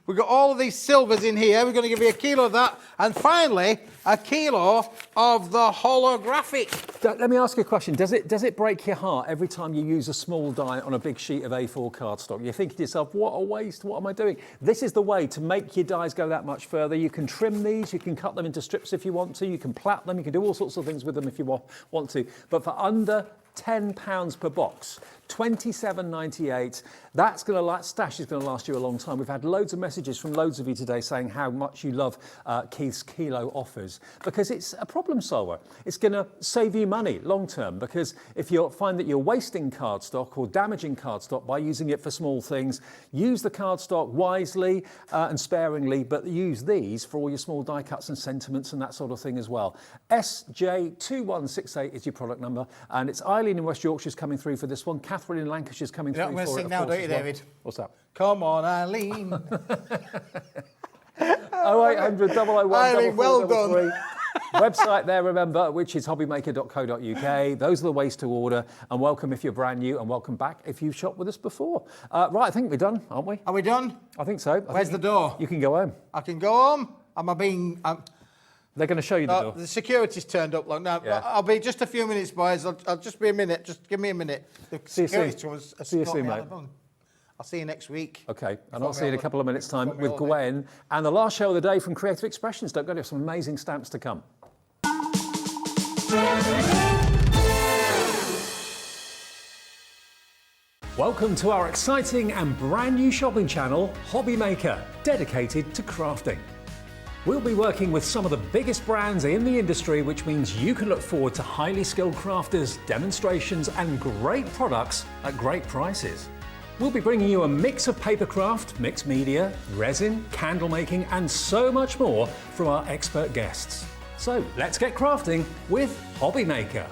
We've got all of these silvers in here. We're going to give you a kilo of that. And finally, a kilo of the holographic. Let me ask you a question. Does it break your heart every time you use a small die on a big sheet of A4 cardstock? You're thinking to yourself, what a waste, what am I doing? This is the way to make your dies go that much further. You can trim these, you can cut them into strips if you want to, you can plait them, you can do all sorts of things with them if you want to. But for under £10 per box, $27.98. That stash is going to last you a long time. We've had loads of messages from loads of you today saying how much you love Keith's kilo offers because it's a problem solver. It's going to save you money long term because if you find that you're wasting cardstock or damaging cardstock by using it for small things, use the cardstock wisely and sparingly, but use these for all your small die cuts and sentiments and that sort of thing as well. SJ2168 is your product number, and it's Eileen in West Yorkshire's coming through for this one. Catherine in Lancashire's coming through. I'm going to sing now, don't you, David? What's that? Come on, Eileen. 0800 001 Eileen, well done. Website there, remember, which is hobbymaker.co.uk. Those are the ways to order. And welcome if you're brand new, and welcome back if you've shopped with us before. Right, I think we're done, aren't we? Are we done? I think so. Where's the door? You can go home. I can go home? They're going to show you the door. The security's turned up long now. Yeah. I'll be just a few minutes, boys. I'll just be a minute. Just give me a minute. The See you soon. security See you soon, mate. I'll see you next week. Okay, and I'll see you in a couple of minutes' time with Gwen. And the last show of the day from Creative Expressions. Don't go, there's some amazing stamps to come. Welcome to our exciting and brand new shopping channel, Hobby Maker, dedicated to crafting. We'll be working with some of the biggest brands in the industry, which means you can look forward to highly skilled crafters, demonstrations, and great products at great prices. We'll be bringing you a mix of papercraft, mixed media, resin, candle making, and so much more from our expert guests. So let's get crafting with Hobby Maker.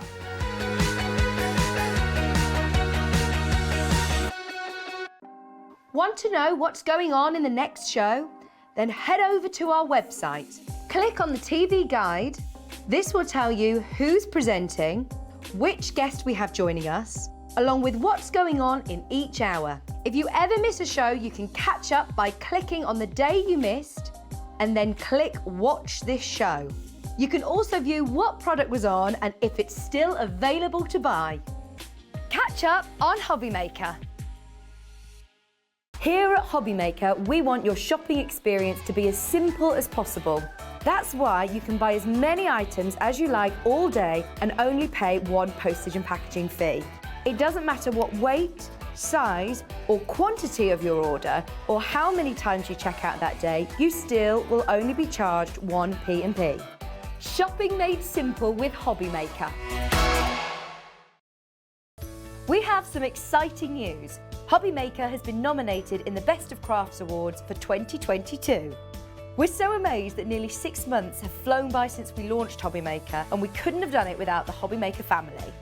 Want to know what's going on in the next show? Then head over to our website. Click on the TV guide. This will tell you who's presenting, which guest we have joining us, along with what's going on in each hour. If you ever miss a show, you can catch up by clicking on the day you missed and then click Watch This Show. You can also view what product was on and if it's still available to buy. Catch up on Hobby Maker. Here at Hobby Maker, we want your shopping experience to be as simple as possible. That's why you can buy as many items as you like all day and only pay one postage and packaging fee. It doesn't matter what weight, size, or quantity of your order, or how many times you check out that day, you still will only be charged 1 P&P. Shopping made simple with Hobbymaker. We have some exciting news. Hobbymaker has been nominated in the Best of Crafts Awards for 2022. We're so amazed that nearly 6 months have flown by since we launched Hobbymaker, and we couldn't have done it without the Hobbymaker family.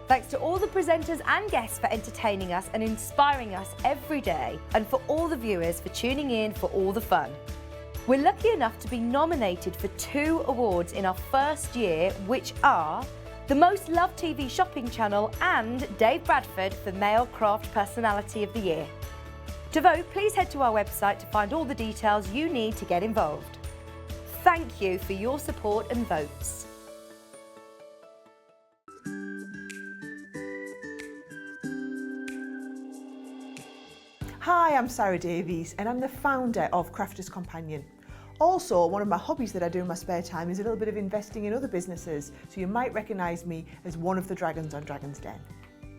Thanks to all the presenters and guests for entertaining us and inspiring us every day, and for all the viewers for tuning in for all the fun. We're lucky enough to be nominated for 2 awards in our first year, which are the Most Loved TV Shopping Channel and Dave Bradford for Male Craft Personality of the Year. To vote, please head to our website to find all the details you need to get involved. Thank you for your support and votes. Hi, I'm Sarah Davies and I'm the founder of Crafter's Companion. Also, one of my hobbies that I do in my spare time is a little bit of investing in other businesses, so you might recognise me as one of the dragons on Dragon's Den.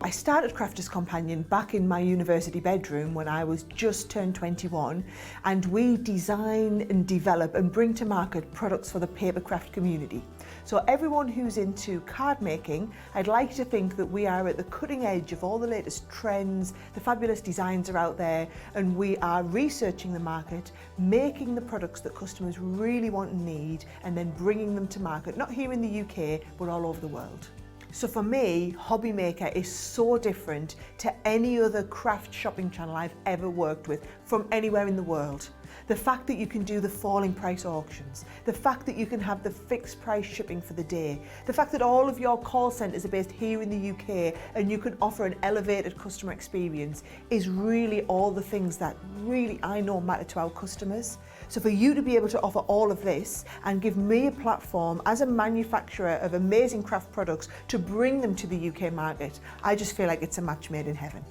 I started Crafter's Companion back in my university bedroom when I was just turned 21, and we design and develop and bring to market products for the papercraft community. So everyone who's into card making, I'd like to think that we are at the cutting edge of all the latest trends, the fabulous designs are out there, and we are researching the market, making the products that customers really want and need, and then bringing them to market, not here in the UK, but all over the world. So for me, Hobbymaker is so different to any other craft shopping channel I've ever worked with from anywhere in the world. The fact that you can do the falling price auctions, the fact that you can have the fixed price shipping for the day, the fact that all of your call centres are based here in the UK and you can offer an elevated customer experience is really all the things that really I know matter to our customers. So for you to be able to offer all of this and give me a platform as a manufacturer of amazing craft products to bring them to the UK market, I just feel like it's a match made in heaven.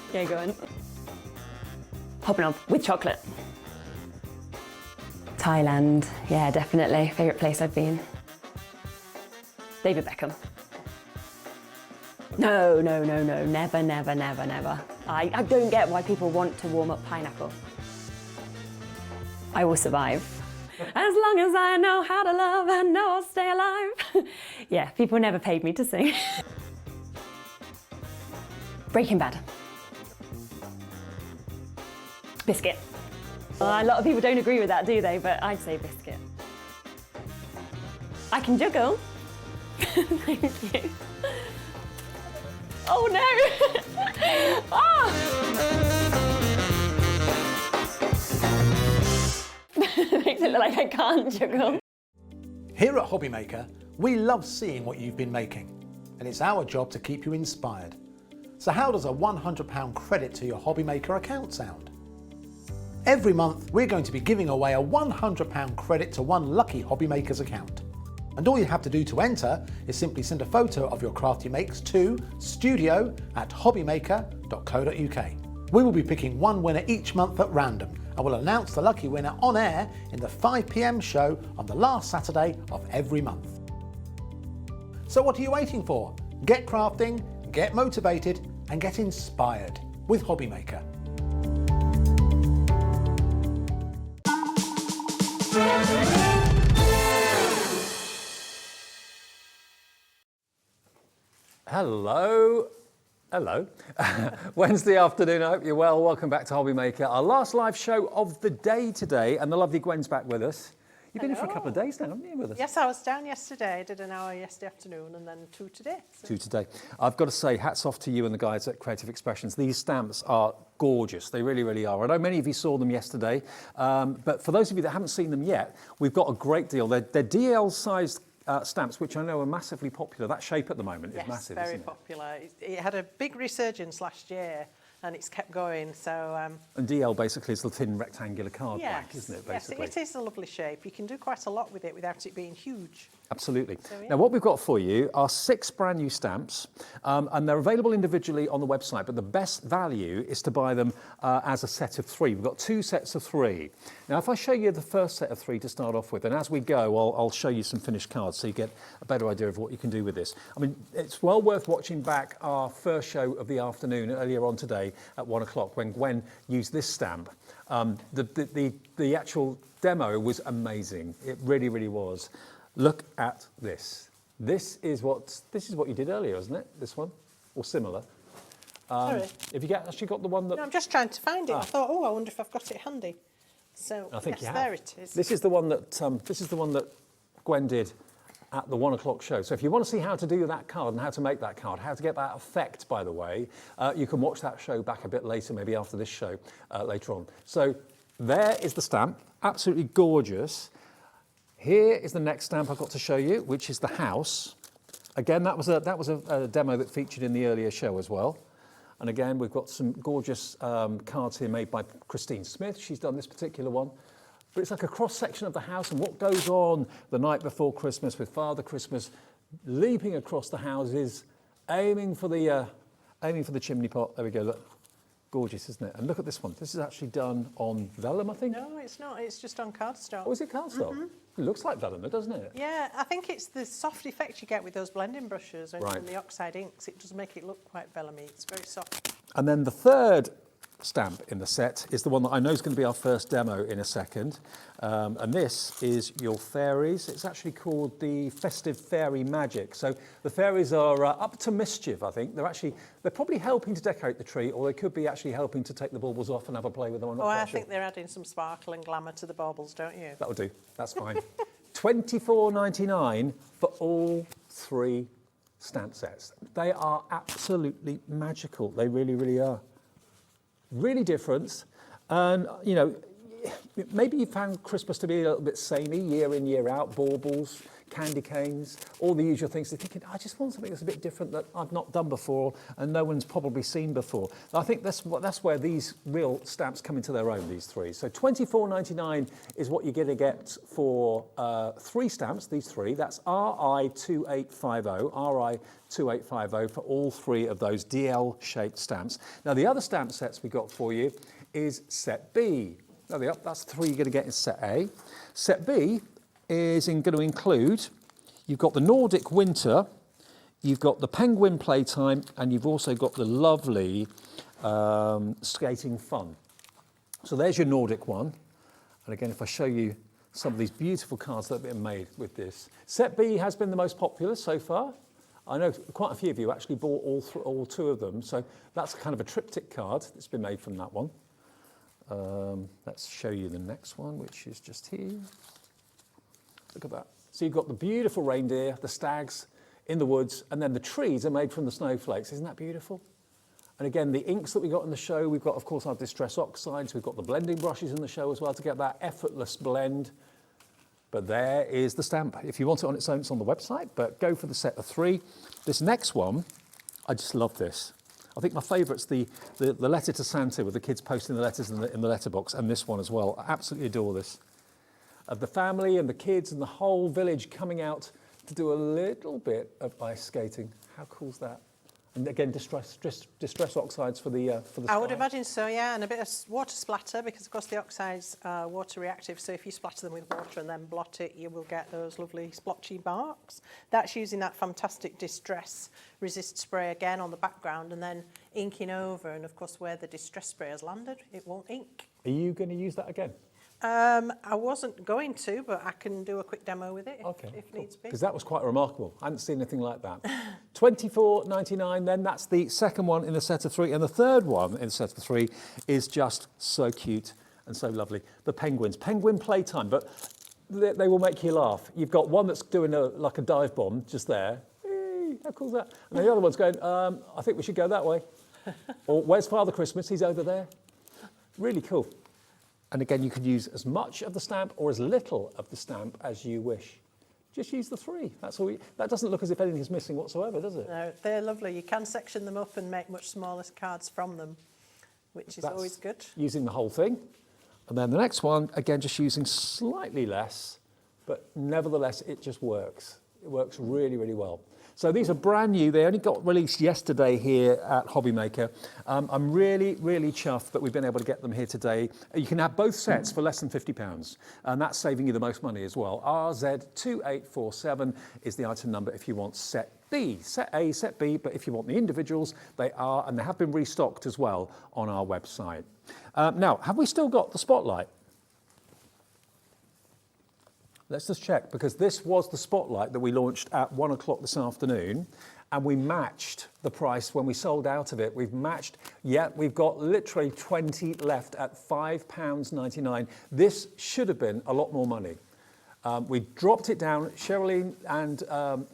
Okay, go on. Hobnob with chocolate. Thailand, yeah, definitely. Favourite place I've been. David Beckham. No, never. I don't get why people want to warm up pineapple. I will survive. As long as I know how to love, I know I'll stay alive. Yeah, people never paid me to sing. Breaking Bad. Biscuit. A lot of people don't agree with that, do they? But I'd say biscuit. I can juggle. Thank you. Oh no! Oh! Makes it look like I can't juggle. Here at Hobbymaker, we love seeing what you've been making, and it's our job to keep you inspired. So how does a £100 credit to your Hobbymaker account sound? Every month, we're going to be giving away a £100 credit to one lucky Hobbymaker's account. And all you have to do to enter is simply send a photo of your craft you makes to studio@hobbymaker.co.uk. We will be picking one winner each month at random, and we'll announce the lucky winner on air in the 5 PM show on the last Saturday of every month. So what are you waiting for? Get crafting, get motivated, and get inspired with Hobbymaker. Hello. Wednesday afternoon, I hope you're well. Welcome back to Hobbymaker, our last live show of the day today, and the lovely Gwen's back with us. You've been here for a couple of days now, haven't you, with us? Yes, I was down yesterday. I did an hour yesterday afternoon and then 2 today. So. 2 today. I've got to say, hats off to you and the guys at Creative Expressions. These stamps are gorgeous. They really, really are. I know many of you saw them yesterday, but for those of you that haven't seen them yet, we've got a great deal. They're DL-sized stamps, which I know are massively popular. That shape at the moment is massive, very isn't it? popular. It had a big resurgence last year, and it's kept going. So. And DL basically is the thin rectangular card back, isn't it? Basically. Yes, it is a lovely shape. You can do quite a lot with it without it being huge. Absolutely. Now, what we've got for you are 6 brand new stamps, and they're available individually on the website, but the best value is to buy them as a set of 3. We've got 2 sets of 3. Now, if I show you the first set of 3 to start off with, and as we go, I'll show you some finished cards so you get a better idea of what you can do with this. I mean, it's well worth watching back our first show of the afternoon earlier on today at 1 o'clock when Gwen used this stamp. The actual demo was amazing. It really, really was. Look at this. This is what you did earlier, isn't it? This one, or similar. Sorry. Have you actually got the one that? No, I'm just trying to find it. I thought, I wonder if I've got it handy. So I think yes, you have. there it is. This is the one that Gwen did at the 1 o'clock show. So if you want to see how to do that card and how to make that card, how to get that effect, by the way, you can watch that show back a bit later, maybe after this show later on. So there is the stamp, absolutely gorgeous. Here is the next stamp I've got to show you, which is the house. Again, that was a demo that featured in the earlier show as well. And again, we've got some gorgeous cards here made by Christine Smith. She's done this particular one. But it's like a cross-section of the house and what goes on the night before Christmas with Father Christmas leaping across the houses, aiming for the chimney pot. There we go, look. Gorgeous, isn't it? And look at this one. This is actually done on Vellum, I think. No, it's not. It's just on cardstock. Oh, is it cardstock? It looks like Vellum, doesn't it? Yeah, I think it's the soft effect you get with those blending brushes and the oxide inks. It does make it look quite vellumy. It's very soft. And then the third stamp in the set is the one that I know is going to be our first demo in a second. And this is your fairies. It's actually called the Festive Fairy Magic. So the fairies are up to mischief, I think. They're probably helping to decorate the tree, or they could be actually helping to take the baubles off and have a play with them. I'm not quite I sure. think they're adding some sparkle and glamour to the baubles, don't you? That'll do. That's fine. $24.99 for all 3 stamp sets. They are absolutely magical. They really, really are. Really different. And, you know, maybe you found Christmas to be a little bit samey, year in, year out, baubles, candy canes, all the usual things. They're thinking, I just want something that's a bit different that I've not done before and no one's probably seen before. I think that's where these real stamps come into their own, these 3. So $24.99 is what you're going to get for 3 stamps, these 3. That's RI2850, RI2850 for all 3 of those DL-shaped stamps. Now, the other stamp sets we got for you is set B. Now, that's 3 you're going to get in set A. Set B is going to include, you've got the Nordic Winter, you've got the Penguin Playtime, and you've also got the lovely Skating Fun. So there's your Nordic one. And again, if I show you some of these beautiful cards that have been made with this. Set B has been the most popular so far. I know quite a few of you actually bought all 2 of them. So that's kind of a triptych card that's been made from that one. Let's show you the next one, which is just here. Look at that. So you've got the beautiful reindeer, the stags in the woods, and then the trees are made from the snowflakes. Isn't that beautiful? And again, the inks that we got in the show, we've got, of course, our distress oxides. We've got the blending brushes in the show as well to get that effortless blend. But there is the stamp. If you want it on its own, it's on the website, but go for the set of 3. This next one, I just love this. I think my favourite's the letter to Santa with the kids posting the letters in the letterbox, and this one as well. I absolutely adore this. Of the family and the kids and the whole village coming out to do a little bit of ice skating. How cool's that? And again, distress oxides for the I would imagine so, yeah, and a bit of water splatter because, of course, the oxides are water reactive. So if you splatter them with water and then blot it, you will get those lovely splotchy marks. That's using that fantastic distress resist spray again on the background and then inking over. And, of course, where the distress spray has landed, it won't ink. Are you going to use that again? I wasn't going to, but I can do a quick demo with it if needs be. Because that was quite remarkable. I hadn't seen anything like that. $24.99 then, that's the second one in the set of 3. And the third one in the set of 3 is just so cute and so lovely. The penguins. Penguin Playtime, but they will make you laugh. You've got one that's doing like a dive bomb just there. Hey, how cool is that? And the other one's going, I think we should go that way. Or where's Father Christmas? He's over there. Really cool. And again, you could use as much of the stamp or as little of the stamp as you wish. Just use the 3. That's all. That doesn't look as if anything is missing whatsoever, does it? No, they're lovely. You can section them up and make much smaller cards from them, which is always good. Using the whole thing. And then the next one, again, just using slightly less but nevertheless, it just works. It works really, really well. So these are brand new. They only got released yesterday here at Hobbymaker. I'm really, really chuffed that we've been able to get them here today. You can have both sets for less than £50, and that's saving you the most money as well. RZ2847 is the item number if you want set B. Set A, set B, but if you want the individuals, they are, and they have been restocked as well on our website. Now, have we still got the spotlight? Let's just check, because this was the spotlight that we launched at 1 o'clock this afternoon, and we matched the price when we sold out of it. We've matched, yeah, we've got literally 20 left at £5.99. This should have been a lot more money. We dropped it down. Sherilyn and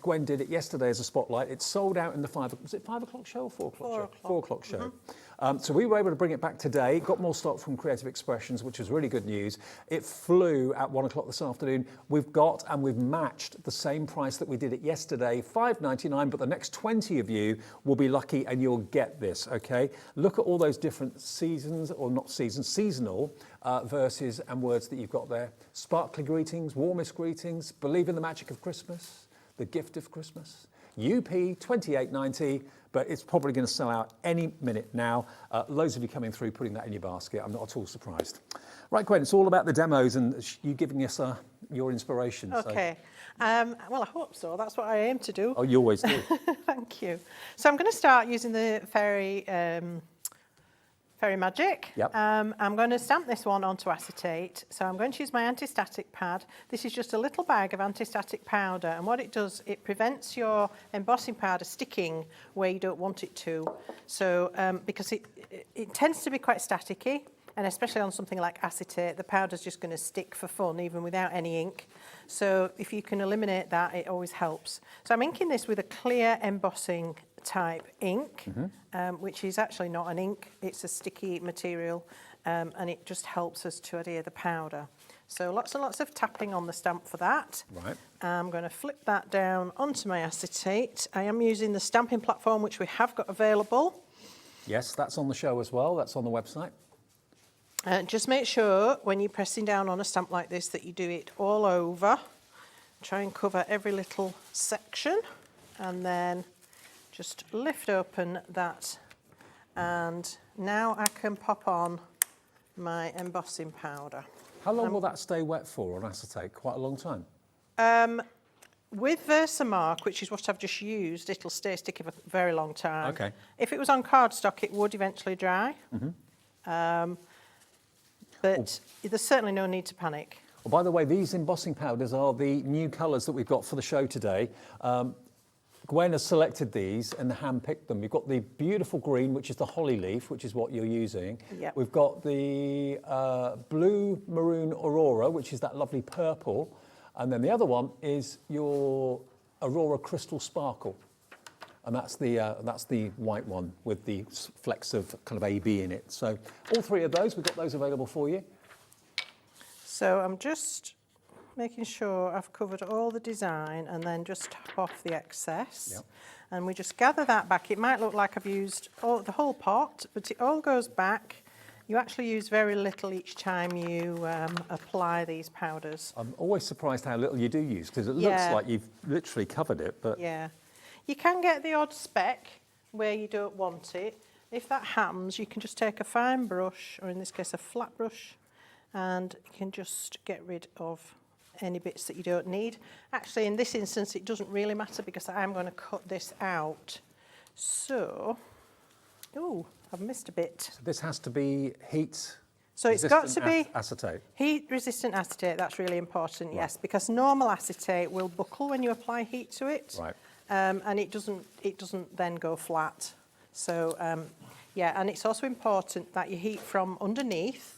Gwen did it yesterday as a spotlight. It sold out in the 5 o'clock show or 4 o'clock show? 4 o'clock show. So we were able to bring it back today, got more stock from Creative Expressions, which was really good news. It flew at 1 o'clock this afternoon. We've got and we've matched the same price that we did it yesterday, £5.99, but the next 20 of you will be lucky and you'll get this, okay? Look at all those different seasons, or not seasons, seasonal verses and words that you've got there. Sparkly greetings, warmest greetings, believe in the magic of Christmas, the gift of Christmas. UP 28.90, but it's probably going to sell out any minute now. Loads of you coming through, putting that in your basket. I'm not at all surprised. Right, Gwen, it's all about the demos and you giving us your inspiration. Okay. Well, I hope so. That's what I aim to do. Oh, you always do. Thank you. So I'm going to start using the Fairy Magic. Yep. I'm going to stamp this one onto acetate. So I'm going to use my anti-static pad. This is just a little bag of anti-static powder, and what it does, it prevents your embossing powder sticking where you don't want it to. So because it tends to be quite staticky, and especially on something like acetate, the powder's just going to stick for fun even without any ink. So if you can eliminate that, it always helps. So I'm inking this with a clear embossing type ink, which is actually not an ink, it's a sticky material, and it just helps us to adhere the powder. So lots and lots of tapping on the stamp for that. Right. I'm going to flip that down onto my acetate. I am using the stamping platform which we have got available. Yes, that's on the show as well, that's on the website. Just make sure when you're pressing down on a stamp like this that you do it all over. Try and cover every little section, and then just lift open that, and now I can pop on my embossing powder. How long will that stay wet for on acetate? Quite a long time? With Versamark, which is what I've just used, it'll stay sticky for a very long time. Okay. If it was on cardstock, it would eventually dry. But there's certainly no need to panic. Well, by the way, these embossing powders are the new colours that we've got for the show today. Gwen has selected these and hand-picked them. We've got the beautiful green, which is the holly leaf, which is what you're using. Yep. We've got the blue maroon aurora, which is that lovely purple. And then the other one is your Aurora Crystal Sparkle. And that's the white one with the flecks of kind of AB in it. So all three of those, we've got those available for you. So I'm just making sure I've covered all the design and then just tap off the excess. Yep. And we just gather that back. It might look like I've used the whole pot, but it all goes back. You actually use very little each time you apply these powders. I'm always surprised how little you do use, because it looks like you've literally covered it. But yeah. You can get the odd speck where you don't want it. If that happens, you can just take a fine brush, or in this case a flat brush, and you can just get rid of any bits that you don't need. Actually, in this instance, it doesn't really matter because I'm going to cut this out. So, oh, I've missed a bit. So this has to be heat. So it's got to be acetate. Heat-resistant acetate. That's really important, yes, because normal acetate will buckle when you apply heat to it. Right. And it doesn't then go flat. So yeah, and it's also important that you heat from underneath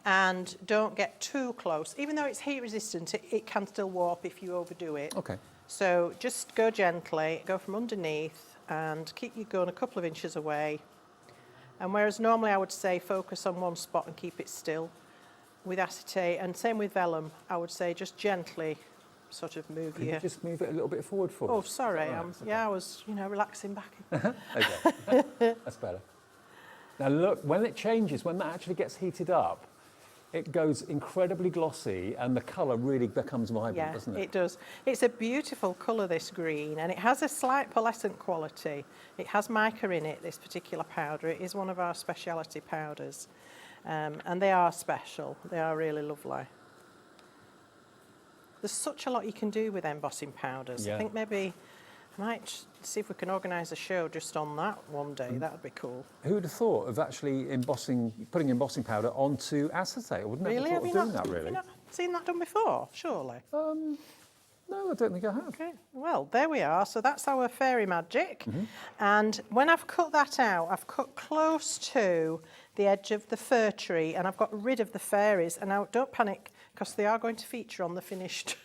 and don't get too close. Even though it's heat resistant, it can still warp if you overdo it. Okay. So just go gently, go from underneath, and keep you going a couple of inches away. And whereas normally I would say focus on one spot and keep it still, with acetate, and same with vellum, I would say just gently sort of move Can you just move it a little bit forward for Oh, us? sorry. Right, okay. Yeah, I was, relaxing back. Okay. That's better. Now look, when it changes, when that actually gets heated up, it goes incredibly glossy and the colour really becomes vibrant, doesn't it? It does. It's a beautiful colour, this green, and it has a slight pearlescent quality. It has mica in it, this particular powder. It is one of our speciality powders, and they are special. They are really lovely. There's such a lot you can do with embossing powders. Yeah. I think maybe I might see if we can organise a show just on that one day. That would be cool. Who would have thought of actually putting embossing powder onto acetate? I wouldn't Really? have thought of doing that, really. Have you not seen that done before, surely? No, I don't think I have. Okay, well, there we are. So that's our fairy magic. And when I've cut that out, I've cut close to the edge of the fir tree and I've got rid of the fairies. And now, don't panic, because they are going to feature on the finished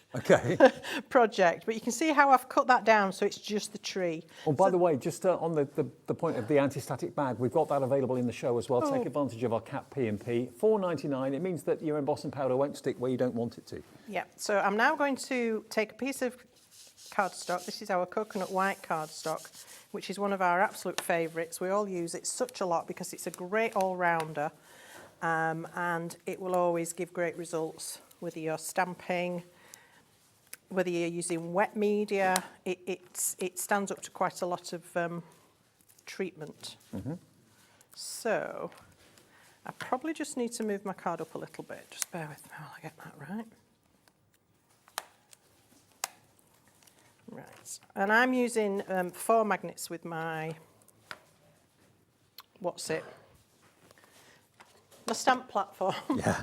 project. But you can see how I've cut that down, so it's just the tree. Oh, by the way, just on the point of the anti-static bag, we've got that available in the show as well. Take advantage of our cap P&P. $4.99. It means that your embossing powder won't stick where you don't want it to. Yeah, so I'm now going to take a piece of cardstock. This is our coconut white cardstock, which is one of our absolute favourites. We all use it such a lot because it's a great all-rounder, and it will always give great results, whether you're stamping, whether you're using wet media. It stands up to quite a lot of treatment. So I probably just need to move my card up a little bit. Just bear with me while I get that right. Right, and I'm using 4 magnets with my, my stamp platform. Yeah.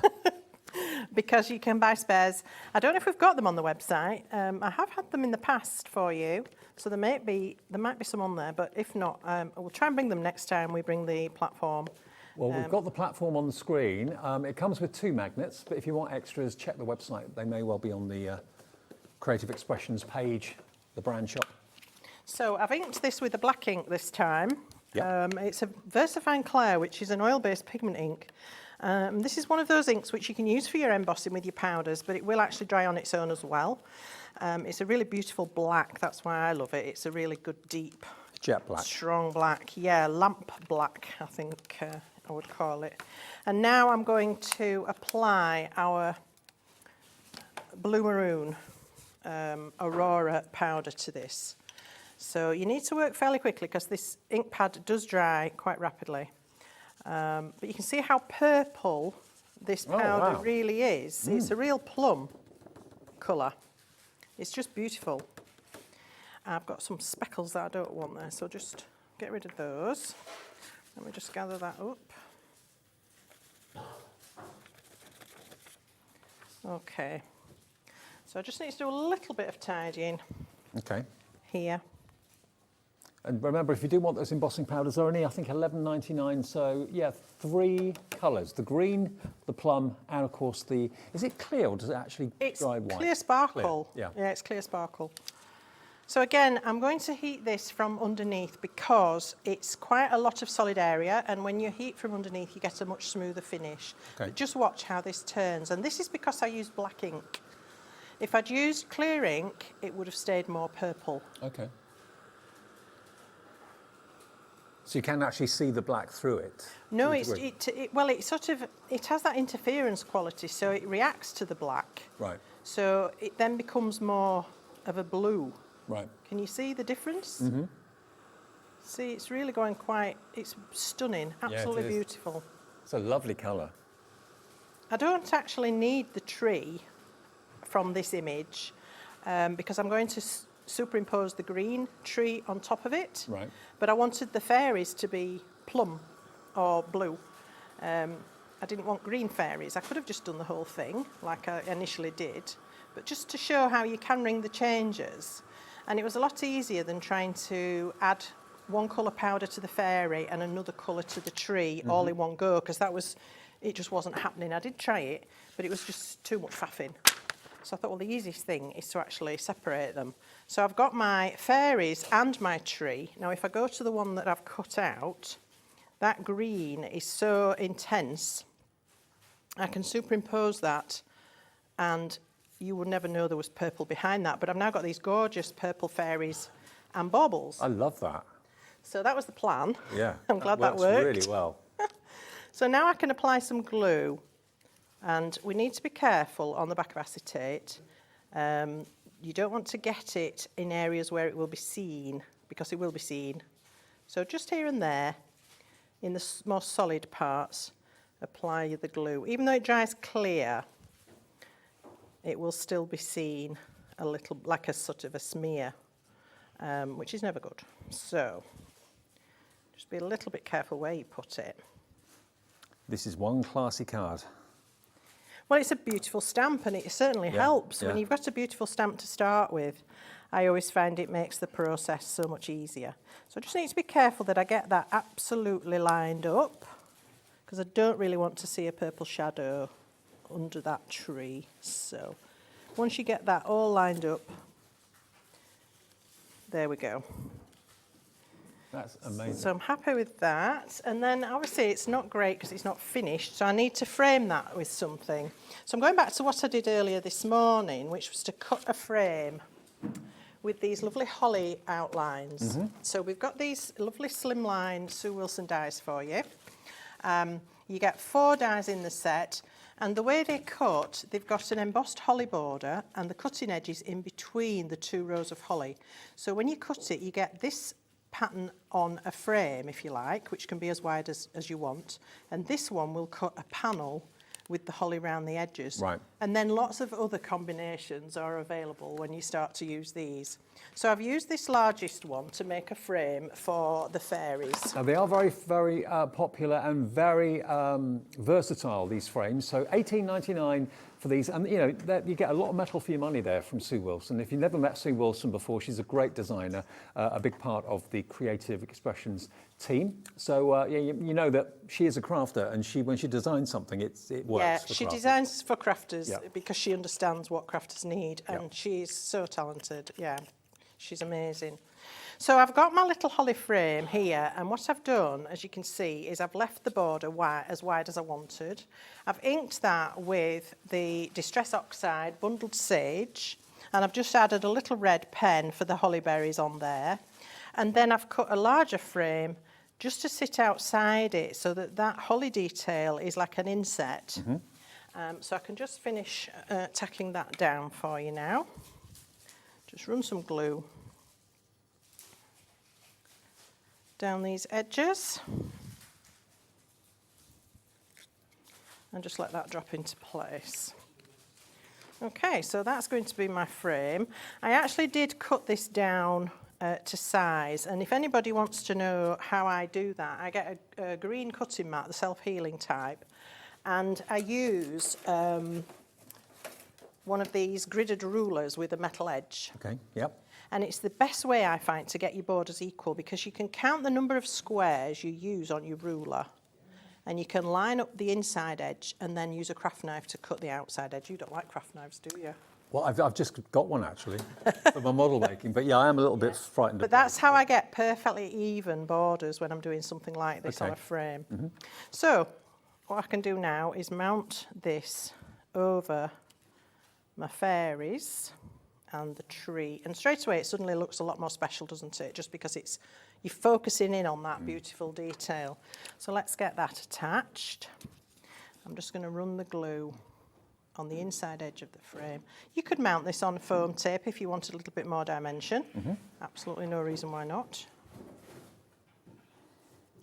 Because you can buy spares. I don't know if we've got them on the website. I have had them in the past for you, so there might be some on there, but if not, we'll try and bring them next time we bring the platform. Well, we've got the platform on the screen. It comes with 2 magnets, but if you want extras, check the website. They may well be on the Creative Expressions page, the brand shop. So I've inked this with the black ink this time. Yep. It's a VersaFine Clair, which is an oil-based pigment ink. This is one of those inks which you can use for your embossing with your powders, but it will actually dry on its own as well. It's a really beautiful black, that's why I love it. It's a really good, deep, jet black. Strong black. Yeah, lamp black, I think I would call it. And now I'm going to apply our Blue Maroon Aurora powder to this. So you need to work fairly quickly because this ink pad does dry quite rapidly. But you can see how purple this powder really is. It's a real plum colour. It's just beautiful. I've got some speckles that I don't want there, so just get rid of those. Let me just gather that up. Okay. So I just need to do a little bit of tidying here. And remember, if you do want those embossing powders, they're only, I think, $11.99. So, yeah, 3 colours. The green, the plum, and, of course, the... Is it clear or does it actually dry white? It's clear sparkle. Clear. Yeah, it's clear sparkle. So, again, I'm going to heat this from underneath because it's quite a lot of solid area, and when you heat from underneath, you get a much smoother finish. But just watch how this turns. And this is because I used black ink. If I'd used clear ink, it would have stayed more purple. Okay. So you can actually see the black through it? No, it has that interference quality, so it reacts to the black. Right. So it then becomes more of a blue. Right. Can you see the difference? Mm-hmm. See, it's really going it's stunning, absolutely beautiful. It's a lovely colour. I don't actually need the tree from this image because I'm going to superimpose the green tree on top of it. Right. But I wanted the fairies to be plum or blue. I didn't want green fairies. I could have just done the whole thing like I initially did, but just to show how you can ring the changes. And it was a lot easier than trying to add one colour powder to the fairy and another colour to the tree all in one go, because it just wasn't happening. I did try it, but it was just too much faffing. So I thought, well, the easiest thing is to actually separate them. So I've got my fairies and my tree. Now, if I go to the one that I've cut out, that green is so intense, I can superimpose that and you would never know there was purple behind that. But I've now got these gorgeous purple fairies and baubles. I love that. So that was the plan. Yeah. I'm glad that worked. Really well. So now I can apply some glue And we need to be careful on the back of acetate. You don't want to get it in areas where it will be seen, because it will be seen. So just here and there, in the more solid parts, apply the glue. Even though it dries clear, it will still be seen a little, like a sort of a smear, which is never good. So just be a little bit careful where you put it. This is one classy card. Well, it's a beautiful stamp, and it certainly helps. When you've got a beautiful stamp to start with, I always find it makes the process so much easier. So I just need to be careful that I get that absolutely lined up, because I don't really want to see a purple shadow under that tree. So once you get that all lined up, there we go. That's amazing. So I'm happy with that. And then obviously it's not great because it's not finished, so I need to frame that with something. So I'm going back to what I did earlier this morning, which was to cut a frame with these lovely holly outlines. So we've got these lovely slimline Sue Wilson dies for you. You get 4 dies in the set, and the way they cut, they've got an embossed holly border and the cutting edge is in between the 2 rows of holly. So when you cut it, you get this pattern on a frame, if you like, which can be as wide as you want, and this one will cut a panel with the holly round the edges. Right. And then lots of other combinations are available when you start to use these. So I've used this largest one to make a frame for the fairies. Now they are very, very popular and very versatile, these frames. So $18.99 for these, and you know, you get a lot of metal for your money there from Sue Wilson. If you've never met Sue Wilson before, she's a great designer, a big part of the Creative Expressions team. So yeah, you know that she is a crafter, and when she designs something, it works. Yeah, for she crafters. designs for crafters Yeah. because she understands what crafters need, and Yeah. she's so talented. Yeah, she's amazing. So I've got my little holly frame here, and what I've done, as you can see, is I've left the border as wide as I wanted. I've inked that with the Distress Oxide Bundled Sage, and I've just added a little red pen for the holly berries on there. And then I've cut a larger frame just to sit outside it, so that holly detail is like an inset. So I can just finish tacking that down for you now. Just run some glue down these edges and just let that drop into place. Okay, so that's going to be my frame. I actually did cut this down to size, and if anybody wants to know how I do that, I get a green cutting mat, the self-healing type, and I use one of these gridded rulers with a metal edge. Okay, yep. And it's the best way, I find, to get your borders equal, because you can count the number of squares you use on your ruler, and you can line up the inside edge and then use a craft knife to cut the outside edge. You don't like craft knives, do you? Well, I've just got one actually for my model making, but yeah, I am a little bit frightened. But that's how I get perfectly even borders when I'm doing something like this on a frame. So what I can do now is mount this over my fairies and the tree, and straight away it suddenly looks a lot more special, doesn't it? Just because you're focusing in on that beautiful detail. So let's get that attached. I'm just going to run the glue on the inside edge of the frame. You could mount this on foam tape if you wanted a little bit more dimension. Absolutely no reason why not.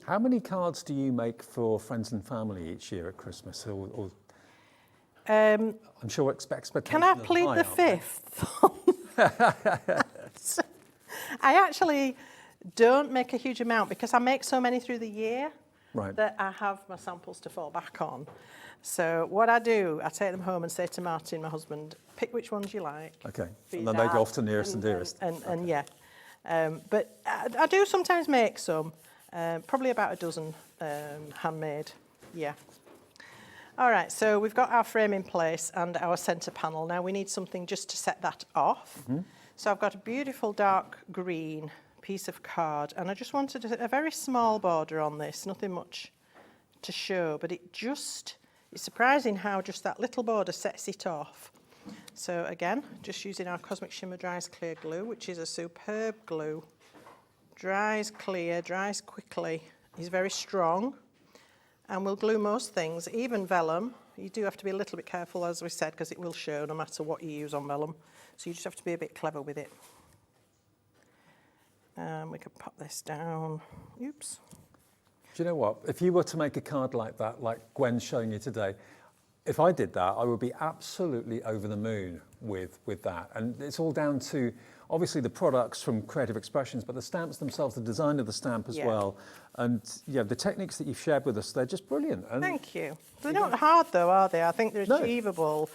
How many cards do you make for friends and family each year at Christmas? I'm sure expectations. Can I plead the fifth? I actually don't make a huge amount because I make so many through the year that I have my samples to fall back on. So what I do, I take them home and say to Martin, my husband, pick which ones you like. Okay, and then they go off to nearest and dearest. And yeah, but I do sometimes make some, probably about a dozen handmade, yeah. All right, so we've got our frame in place and our centre panel. Now we need something just to set that off. So I've got a beautiful dark green piece of card, and I just wanted a very small border on this, nothing much to show, but it's surprising how just that little border sets it off. So again, just using our Cosmic Shimmer Dries Clear glue, which is a superb glue. Dries clear, dries quickly, is very strong. And we'll glue most things, even vellum. You do have to be a little bit careful, as we said, because it will show no matter what you use on vellum. So you just have to be a bit clever with it. We can pop this down. Oops. Do you know what? If you were to make a card like that, like Gwen's showing you today, if I did that, I would be absolutely over the moon with that. And it's all down to, obviously, the products from Creative Expressions, but the stamps themselves, the design of the stamp as well. And yeah, the techniques that you've shared with us, they're just brilliant. And thank you. They're not hard though, are they? I think they're achievable.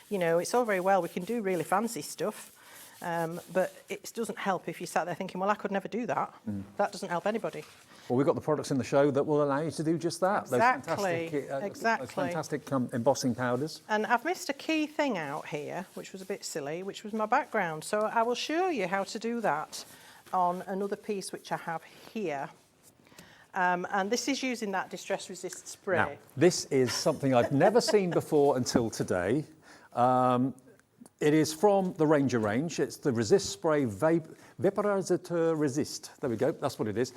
You know, it's all very well. We can do really fancy stuff. But it doesn't help if you sat there thinking, well, I could never do that. That doesn't help anybody. Well, we've got the products in the show that will allow you to do just that. Exactly. Those fantastic embossing powders. And I've missed a key thing out here, which was a bit silly, which was my background. So I will show you how to do that on another piece which I have here. And this is using that Distress Resist spray. Now, this is something I've never seen before until today. It is from the Ranger range. It's the Resist Spray Vaporizateur Resist. There we go, that's what it is.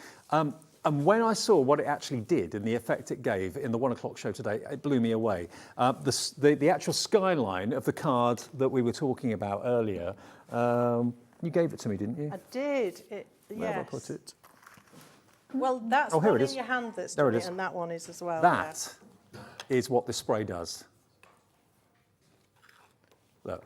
And when I saw what it actually did and the effect it gave in the 1 o'clock show today, it blew me away. The actual skyline of the card that we were talking about earlier, you gave it to me, didn't you? I did. Where have I put it? Well, that's here one it in is. your hand that's There done it it, is. and that one is as well. That is what this spray does. Look.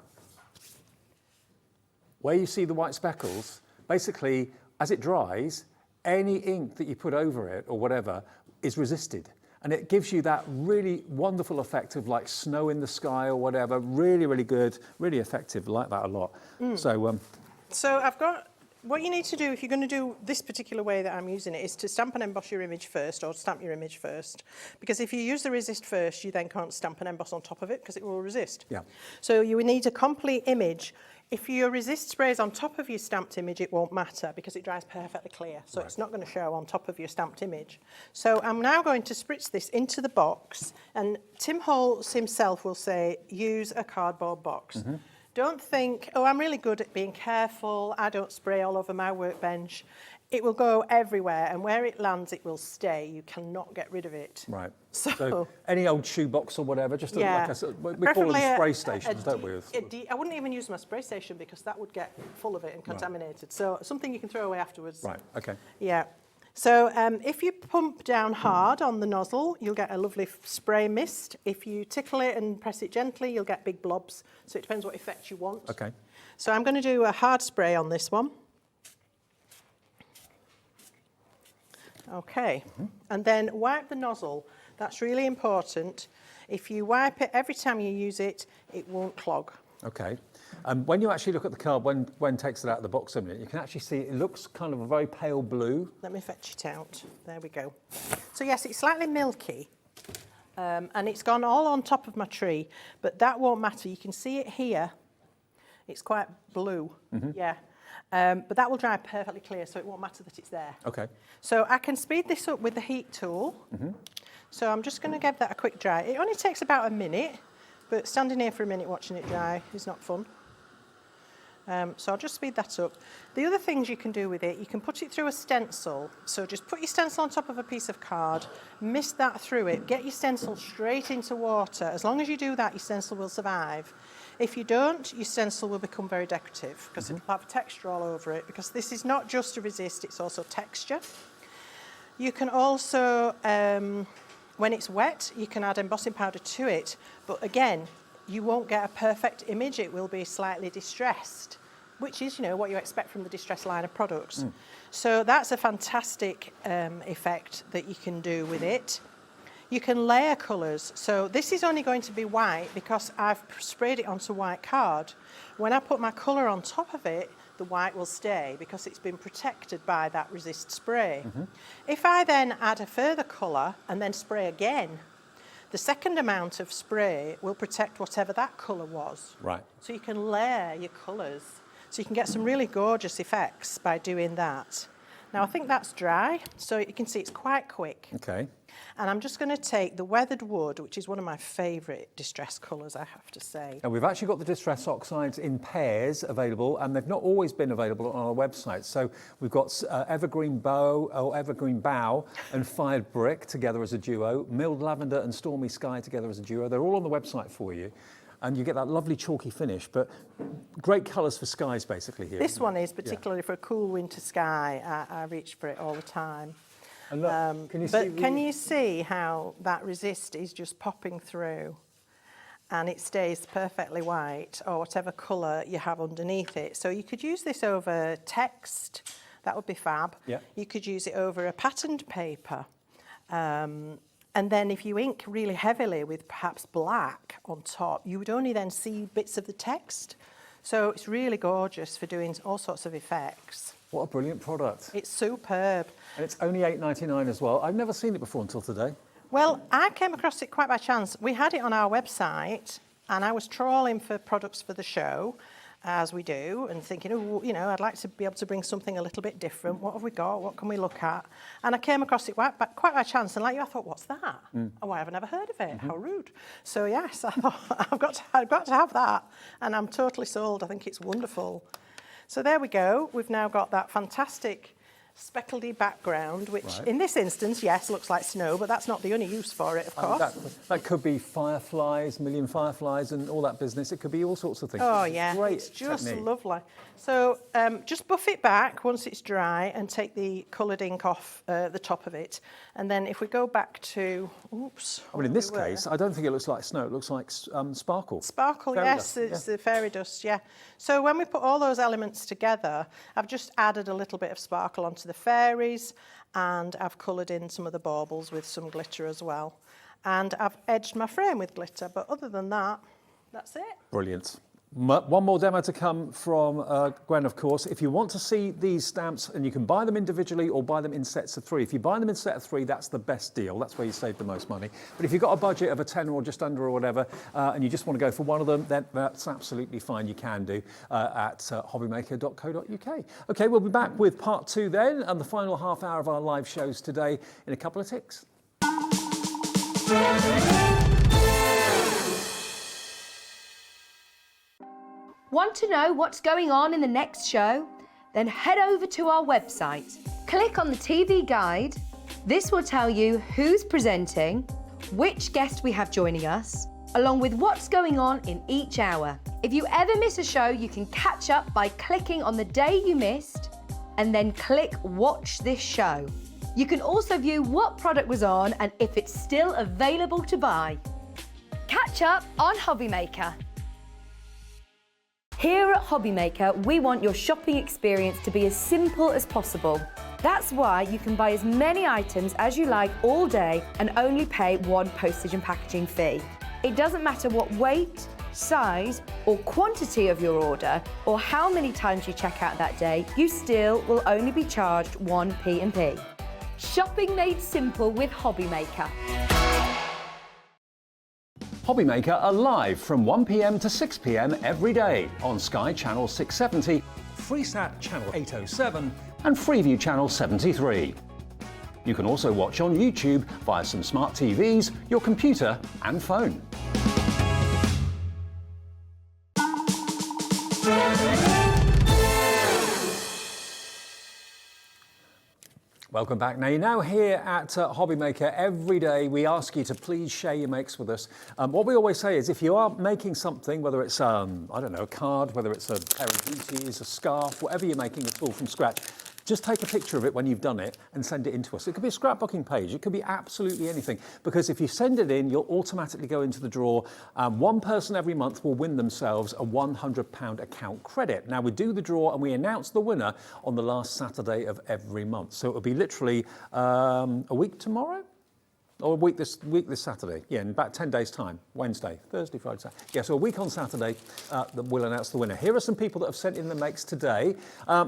Where you see the white speckles, basically, as it dries, any ink that you put over it or whatever is resisted. And it gives you that really wonderful effect of like snow in the sky or whatever. Really, really good, really effective. I like that a lot. So I've got, what you need to do if you're going to do this particular way that I'm using it is to stamp and emboss your image first, or stamp your image first. Because if you use the resist first, you then can't stamp and emboss on top of it because it will resist. Yeah. So you will need a complete image. If your resist spray is on top of your stamped image, it won't matter because it dries perfectly clear. So it's not going to show on top of your stamped image. So I'm now going to spritz this into the box. And Tim Holtz himself will say, use a cardboard box. Don't think, oh, I'm really good at being careful. I don't spray all over my workbench. It will go everywhere, and where it lands, it will stay. You cannot get rid of it. Right. So any old shoebox or whatever, just we call them spray stations, don't we? I wouldn't even use my spray station because that would get full of it and contaminated. So something you can throw away afterwards. Right, okay. Yeah. So if you pump down hard on the nozzle, you'll get a lovely spray mist. If you tickle it and press it gently, you'll get big blobs. So it depends what effect you want. Okay. So I'm going to do a hard spray on this one. Okay, and then wipe the nozzle. That's really important. If you wipe it every time you use it, it won't clog. Okay. When you actually look at the card, when Gwen takes it out of the box a minute, you can actually see it looks kind of a very pale blue. Let me fetch it out. There we go. So yes, it's slightly milky, and it's gone all on top of my tree, but that won't matter. You can see it here. It's quite blue, yeah. But that will dry perfectly clear, so it won't matter that it's there. Okay. So I can speed this up with the heat tool. So I'm just going to give that a quick dry. It only takes about a minute, but standing here for a minute watching it dry is not fun. So I'll just speed that up. The other things you can do with it, you can put it through a stencil. So just put your stencil on top of a piece of card, mist that through it, get your stencil straight into water. As long as you do that, your stencil will survive. If you don't, your stencil will become very decorative because it'll have texture all over it, because this is not just a resist, it's also texture. You can also, when it's wet, you can add embossing powder to it, but again, you won't get a perfect image, it will be slightly distressed, which is, you know, what you expect from the distressed line of products. So that's a fantastic effect that you can do with it. You can layer colours. So this is only going to be white because I've sprayed it onto white card. When I put my colour on top of it, the white will stay because it's been protected by that resist spray. If I then add a further colour and then spray again, the second amount of spray will protect whatever that colour was. Right. So you can layer your colours. So you can get some really gorgeous effects by doing that. Now I think that's dry, so you can see it's quite quick. Okay. And I'm just going to take the weathered wood, which is one of my favourite distress colours, I have to say. Now, we've actually got the distress oxides in pairs available, and they've not always been available on our website. So we've got evergreen bow and fired brick together as a duo, milled lavender and stormy sky together as a duo. They're all on the website for you. And you get that lovely chalky finish, but great colours for skies basically here. This one is particularly for a cool winter sky. I reach for it all the time. And look, can you see how that resist is just popping through, and it stays perfectly white, or whatever colour you have underneath it. So you could use this over text, that would be fab. Yeah. You could use it over a patterned paper. And then if you ink really heavily with perhaps black on top, you would only then see bits of the text. So it's really gorgeous for doing all sorts of effects. What a brilliant product. It's superb. And it's only $8.99 as well. I've never seen it before until today. Well, I came across it quite by chance. We had it on our website, and I was trawling for products for the show, as we do, and thinking, oh, you know, I'd like to be able to bring something a little bit different. What have we got? What can we look at? And I came across it quite by chance, and like you, I thought, what's that? Oh, I've never heard of it. How rude. So yes, I thought I've got to have that, and I'm totally sold. I think it's wonderful. So there we go. We've now got that fantastic speckledy background, which in this instance, yes, looks like snow, but that's not the only use for it, of course. That could be fireflies, million fireflies and all that business. It could be all sorts of things. Oh, yeah, Great it's just technique. lovely. So just buff it back once it's dry and take the coloured ink off the top of it. And then if we go back to, oops. I mean, in this case, I don't think it looks like snow. It looks like sparkle. Sparkle, Fairy yes, dust, it's the fairy dust, yeah. So when we put all those elements together, I've just added a little bit of sparkle onto the fairies, and I've coloured in some of the baubles with some glitter as well. And I've edged my frame with glitter, but other than that, that's it. Brilliant. One more demo to come from Gwen, of course. If you want to see these stamps, and you can buy them individually or buy them in sets of 3. If you buy them in set of 3, that's the best deal. That's where you save the most money. But if you've got a budget of a 10 or just under or whatever, and you just want to go for one of them, then that's absolutely fine. You can do at hobbymaker.co.uk. OK, we'll be back with part 2 then, and the final half hour of our live shows today in a couple of ticks. Want to know what's going on in the next show? Then head over to our website. Click on the TV guide. This will tell you who's presenting, which guest we have joining us, along with what's going on in each hour. If you ever miss a show, you can catch up by clicking on the day you missed and then click Watch This Show. You can also view what product was on and if it's still available to buy. Catch up on Hobbymaker. Here at Hobbymaker, we want your shopping experience to be as simple as possible. That's why you can buy as many items as you like all day and only pay one postage and packaging fee. It doesn't matter what weight, size or quantity of your order or how many times you check out that day, you still will only be charged one P&P. Shopping made simple with Hobbymaker. Hobbymaker are live from 1 p.m. to 6 p.m. every day on Sky Channel 670, Freesat Channel 807 and Freeview Channel 73. You can also watch on YouTube via some smart TVs, your computer and phone. Welcome back. Now, you're now here at Hobbymaker. Every day we ask you to please share your makes with us. What we always say is if you are making something, whether it's, I don't know, a card, whether it's a pair of booties, a scarf, whatever you're making at all from scratch, just take a picture of it when you've done it and send it in to us. It could be a scrapbooking page. It could be absolutely anything. Because if you send it in, you'll automatically go into the draw. One person every month will win themselves a £100 account credit. Now, we do the draw and we announce the winner on the last Saturday of every month. So it'll be literally a week tomorrow? Or a week this Saturday, yeah, in about 10 days' time, Wednesday, Thursday, Friday, Saturday. Yeah, so a week on Saturday, that we'll announce the winner. Here are some people that have sent in the makes today.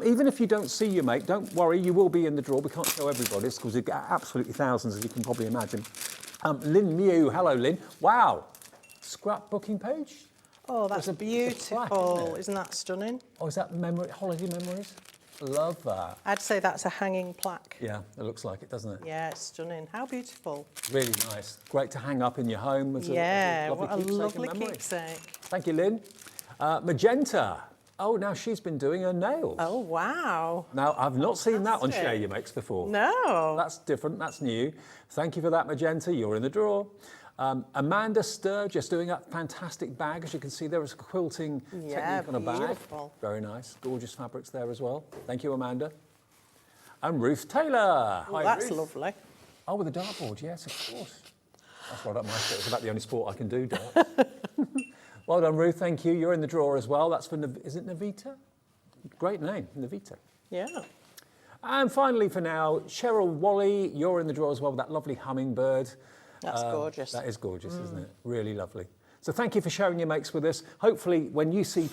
Even if you don't see your make, don't worry, you will be in the draw. We can't show everybody's because we've got absolutely thousands, as you can probably imagine. Lynn Mew, hello Lynn. Wow, scrapbooking page? Oh, that's beautiful. Isn't that stunning? Oh, is that holiday memories? Love that. I'd say that's a hanging plaque. Yeah, it looks like it, doesn't it? Yeah, it's stunning. How beautiful. Really nice. Great to hang up in your home as Yeah, a lovely what a keepsake and lovely memory. keepsake. Thank you, Lynn. Magenta. Oh, now she's been doing her nails. Oh, wow. Now, I've not seen that on Fantastic. Share Your Makes before. No. That's different, that's new. Thank you for that, Magenta, you're in the draw. Amanda Sturgis doing a fantastic bag. As you can see, there is a quilting technique on a bag. Beautiful. Very nice, gorgeous fabrics there as well. Thank you, Amanda. And Ruth Taylor. Oh, Hi, that's Ruth. lovely. Oh, with the dartboard, yes, of course. That's right up my street. It's about the only sport I can do, darts. Well done, Ruth, thank you. You're in the draw as well. That's for, is it Navita? Great name, Navita. Yeah. And finally for now, Cheryl Wally, you're in the draw as well with that lovely hummingbird. That's gorgeous. That is gorgeous, isn't it? Really lovely. So thank you for sharing your makes with us. Hopefully when you see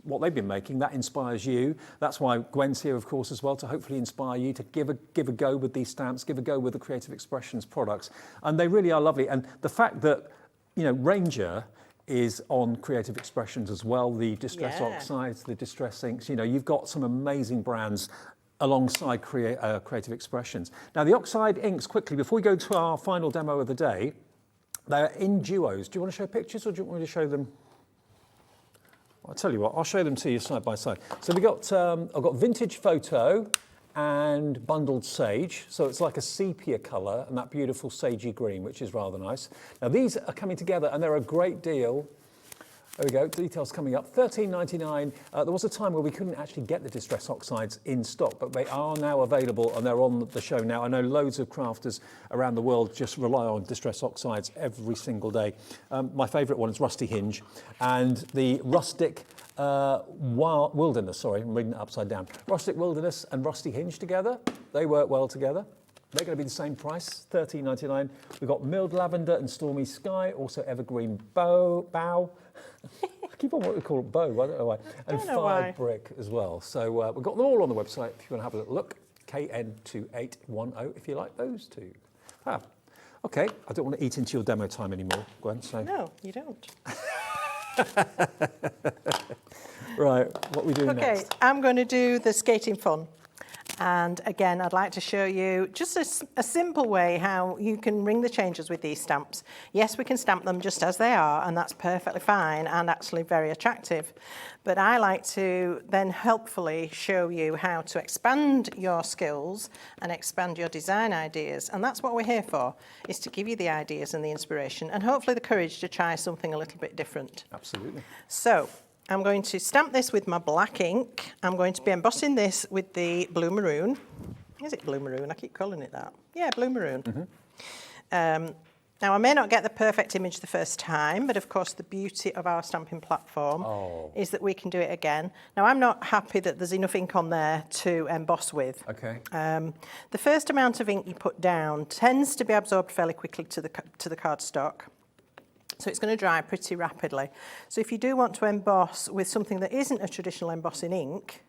what they've been making, that inspires you. That's why Gwen's here, of course, as well, to hopefully inspire you to give a go with these stamps, give a go with the Creative Expressions products. And they really are lovely. And the fact that, you know, Ranger is on Creative Expressions as well, the Distress Oxides, the Distress Inks, you know, you've got some amazing brands alongside Creative Expressions. Now the Oxide inks, quickly, before we go to our final demo of the day, they're in duos. Do you want to show pictures or do you want me to show them? I'll tell you what, I'll show them to you side by side. So we got, I've got Vintage Photo and Bundled Sage. So it's like a sepia colour and that beautiful sagey green, which is rather nice. Now these are coming together and they're a great deal. There we go, details coming up, $13.99. There was a time where we couldn't actually get the Distress Oxides in stock, but they are now available and they're on the show now. I know loads of crafters around the world just rely on Distress Oxides every single day. My favourite one is Rusty Hinge and the Rustic Wilderness, sorry, I'm reading it upside down. Rustic Wilderness and Rusty Hinge together, they work well together. They're going to be the same price, $13.99. We've got Milled Lavender and Stormy Sky, also Evergreen Bow. I keep on what we call it bow, I don't know why. And Fired Brick as well. So we've got them all on the website if you want to have a little look. KN2810 if you like those two. Okay, I don't want to eat into your demo time anymore, Gwen. So. No, you don't. Right, what are we doing next? Okay, I'm going to do the skating fun. And again, I'd like to show you just a simple way how you can ring the changes with these stamps. Yes, we can stamp them just as they are, and that's perfectly fine and actually very attractive. But I like to then helpfully show you how to expand your skills and expand your design ideas. And that's what we're here for, is to give you the ideas and the inspiration and hopefully the courage to try something a little bit different. Absolutely. So, I'm going to stamp this with my black ink. I'm going to be embossing this with the blue maroon. Is it blue maroon? I keep calling it that. Yeah, blue maroon. Mm-hmm. Now, I may not get the perfect image the first time, but of course the beauty of our stamping platform is that we can do it again. Now, I'm not happy that there's enough ink on there to emboss with. Okay. The first amount of ink you put down tends to be absorbed fairly quickly to the cardstock. So it's going to dry pretty rapidly. So if you do want to emboss with something that isn't a traditional embossing ink,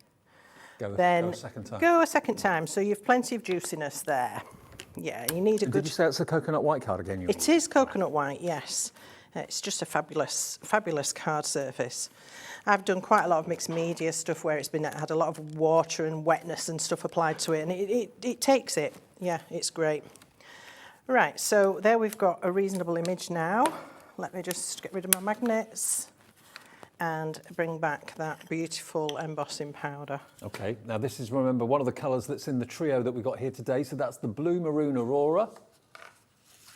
then go a second time. Go a second time. So you've plenty of juiciness there. Yeah, you need a good... Did you say it's a coconut white card again? It is coconut white, yes. It's just a fabulous, fabulous card surface. I've done quite a lot of mixed media stuff where it's been had a lot of water and wetness and stuff applied to it, and it takes it. Yeah, it's great. Right, so there we've got a reasonable image now. Let me just get rid of my magnets and bring back that beautiful embossing powder. Okay, now this is, remember, one of the colours that's in the trio that we've got here today, so that's the Blue Maroon Aurora.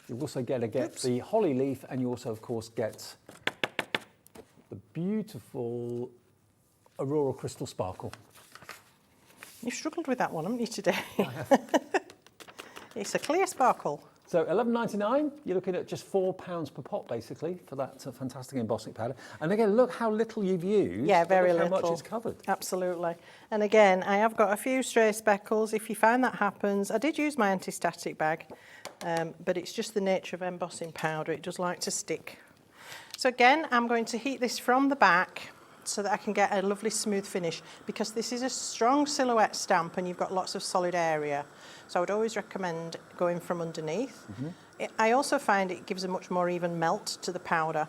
You also get the Holly Leaf, and you also, of course, get the beautiful Aurora Crystal Sparkle. You've struggled with that one, haven't you, today? I have. It's a clear sparkle. So $11.99, you're looking at just £4 per pot, basically, for that fantastic embossing powder. And again, look how little you've used. Yeah, very look little. How much is covered. Absolutely. And again, I have got a few stray speckles. If you find that happens, I did use my anti-static bag, but it's just the nature of embossing powder. It does like to stick. So again, I'm going to heat this from the back so that I can get a lovely smooth finish, because this is a strong silhouette stamp and you've got lots of solid area. So I would always recommend going from underneath. Mm-hmm. I also find it gives a much more even melt to the powder.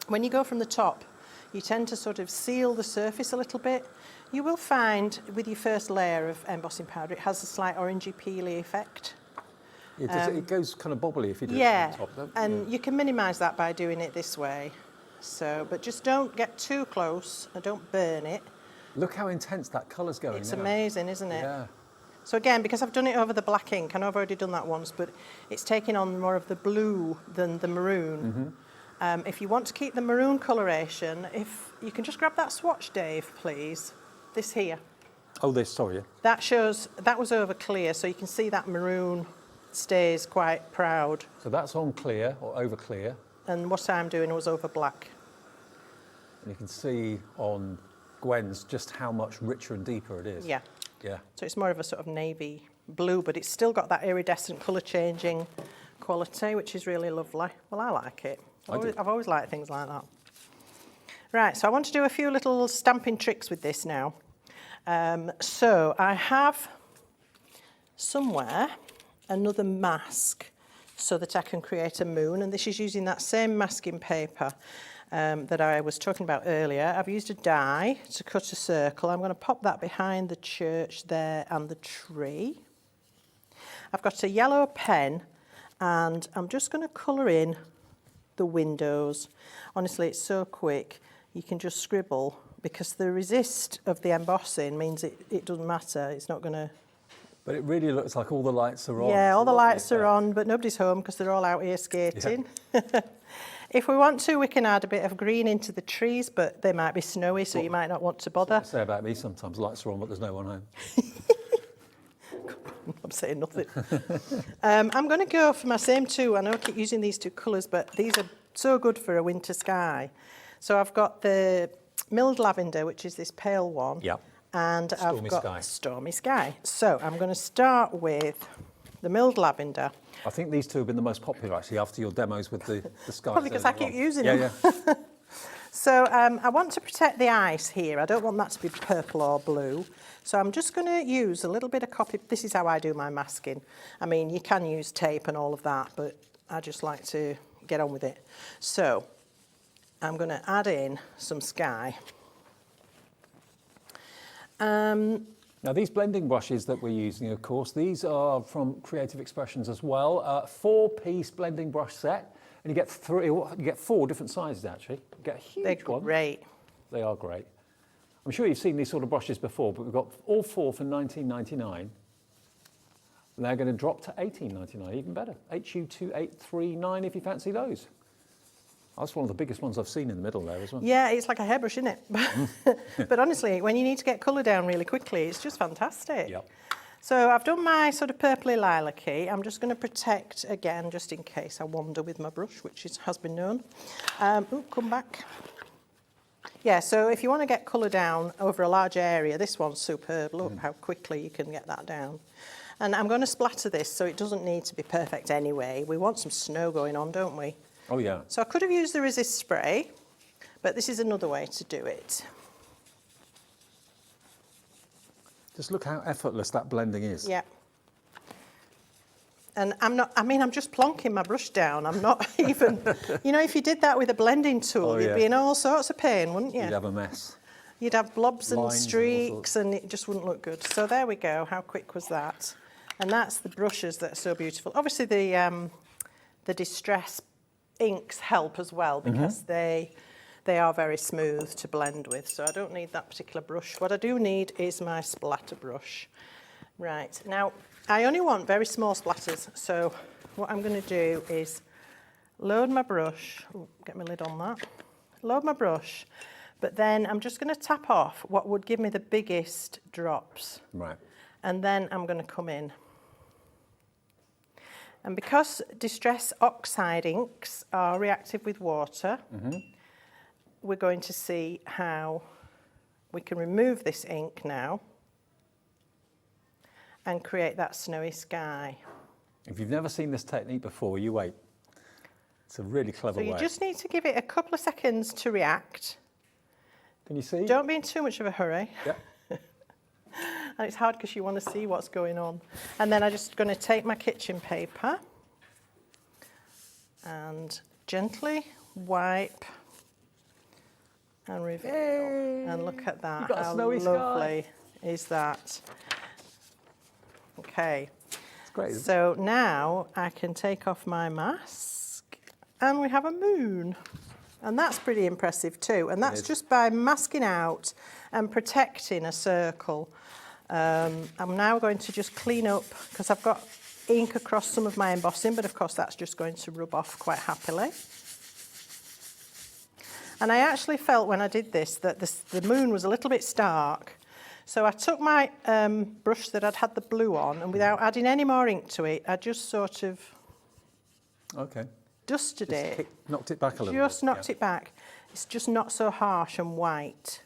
When you go from the top, you tend to sort of seal the surface a little bit, You will find with your first layer of embossing powder, it has a slight orangey peely effect. It goes kind of bobbly if you do it Yeah, on top, though. and you can minimise that by doing it this way. So, but just don't get too close and don't burn it. Look how intense that colour's going. It's now. amazing, isn't it? Yeah. So again, because I've done it over the black ink, I know I've already done that once, but it's taking on more of the blue than the maroon. If you want to keep the maroon coloration, if you can just grab that swatch, Dave, please. This here. Oh, this, sorry. That shows, that was over clear, so you can see that maroon stays quite proud. So that's on clear or over clear. And what I'm doing was over black. And you can see on Gwen's just how much richer and deeper it is. Yeah. Yeah. So it's more of a sort of navy blue, but it's still got that iridescent colour changing quality, which is really lovely. Well, I like it. I've always liked things like that. Right, so I want to do a few little stamping tricks with this now. So I have somewhere another mask so that I can create a moon, and this is using that same masking paper that I was talking about earlier. I've used a die to cut a circle. I'm going to pop that behind the church there and the tree. I've got a yellow pen and I'm just going to colour in the windows. Honestly, it's so quick. You can just scribble because the resist of the embossing means it doesn't matter. It's not going to... But it really looks like all the lights are on. Yeah, all the lights are on, but nobody's home because they're all out here skating. Yeah. If we want to, we can add a bit of green into the trees, but they might be snowy, so you might not want to bother. Say about me sometimes, lights are on, but there's no one home. I'm saying nothing. I'm going to go for my same two. I know I keep using these two colours, but these are so good for a winter sky. So I've got the milled lavender, which is this pale one. Yeah. And Stormy I've got Sky. Stormy Sky. So I'm going to start with the milled lavender. I think these two have been the most popular, actually, after your demos with the skies. Probably because I keep using them. Yeah. So I want to protect the ice here. I don't want that to be purple or blue. So I'm just going to use a little bit of copy. This is how I do my masking. I mean, you can use tape and all of that, but I just like to get on with it. So I'm going to add in some sky. Now, these blending brushes that we're using, of course, these are from Creative Expressions as well. 4-piece blending brush set, and you get 4 different sizes, actually. You get a huge one. They're great. They are great. I'm sure you've seen these sort of brushes before, but we've got all 4 for $19.99. And they're going to drop to $18.99, even better. HU2839 if you fancy those. That's one of the biggest ones I've seen in the middle there as well. Yeah, it's like a hairbrush, isn't it? But honestly, when you need to get colour down really quickly, it's just fantastic. Yep. So I've done my sort of purpley lilac-y. I'm just going to protect again, just in case I wander with my brush, which has been known. Come back. Yeah, so if you want to get colour down over a large area, this one's superb. Look how quickly you can get that down. And I'm going to splatter this, so it doesn't need to be perfect anyway. We want some snow going on, don't we? Oh, yeah. So I could have used the resist spray, but this is another way to do it. Just look how effortless that blending is. Yeah. And I'm just plonking my brush down. I'm not even, you know, if you did that with a blending tool, you'd be in all sorts of pain, wouldn't you? You'd have a mess. You'd have blobs and Lines streaks and it just wouldn't look good. So there we go. How quick was that? And that's the brushes that are so beautiful. Obviously the Distress inks help as well because they are very smooth to blend with. So I don't need that particular brush. What I do need is my splatter brush. Right, now I only want very small splatters. So what I'm going to do is load my brush. Ooh, get my lid on that. Load my brush. But then I'm just going to tap off what would give me the biggest drops. Right. And then I'm going to come in. And because Distress Oxide inks are reactive with water, we're going to see how we can remove this ink now and create that snowy sky. If you've never seen this technique before, you wait. It's a really clever way. So you just need to give it a couple of seconds to react. Can you see? Don't be in too much of a hurry. Yeah. And it's hard because you want to see what's going on. And then I'm just going to take my kitchen paper and gently wipe and reveal. Yay. And look at that. You've got a How snowy lovely sky. is that? Okay. It's great. Isn't it? So now I can take off my mask and we have a moon. And that's pretty impressive too. And that's just by masking out and protecting a circle. I'm now going to just clean up because I've got ink across some of my embossing, but of course that's just going to rub off quite happily. And I actually felt when I did this that the moon was a little bit stark. So I took my brush that I'd had the blue on, and without adding any more ink to it, I just sort of dusted it. Knocked it back a little bit. Just knocked it back. It's just not so harsh and white.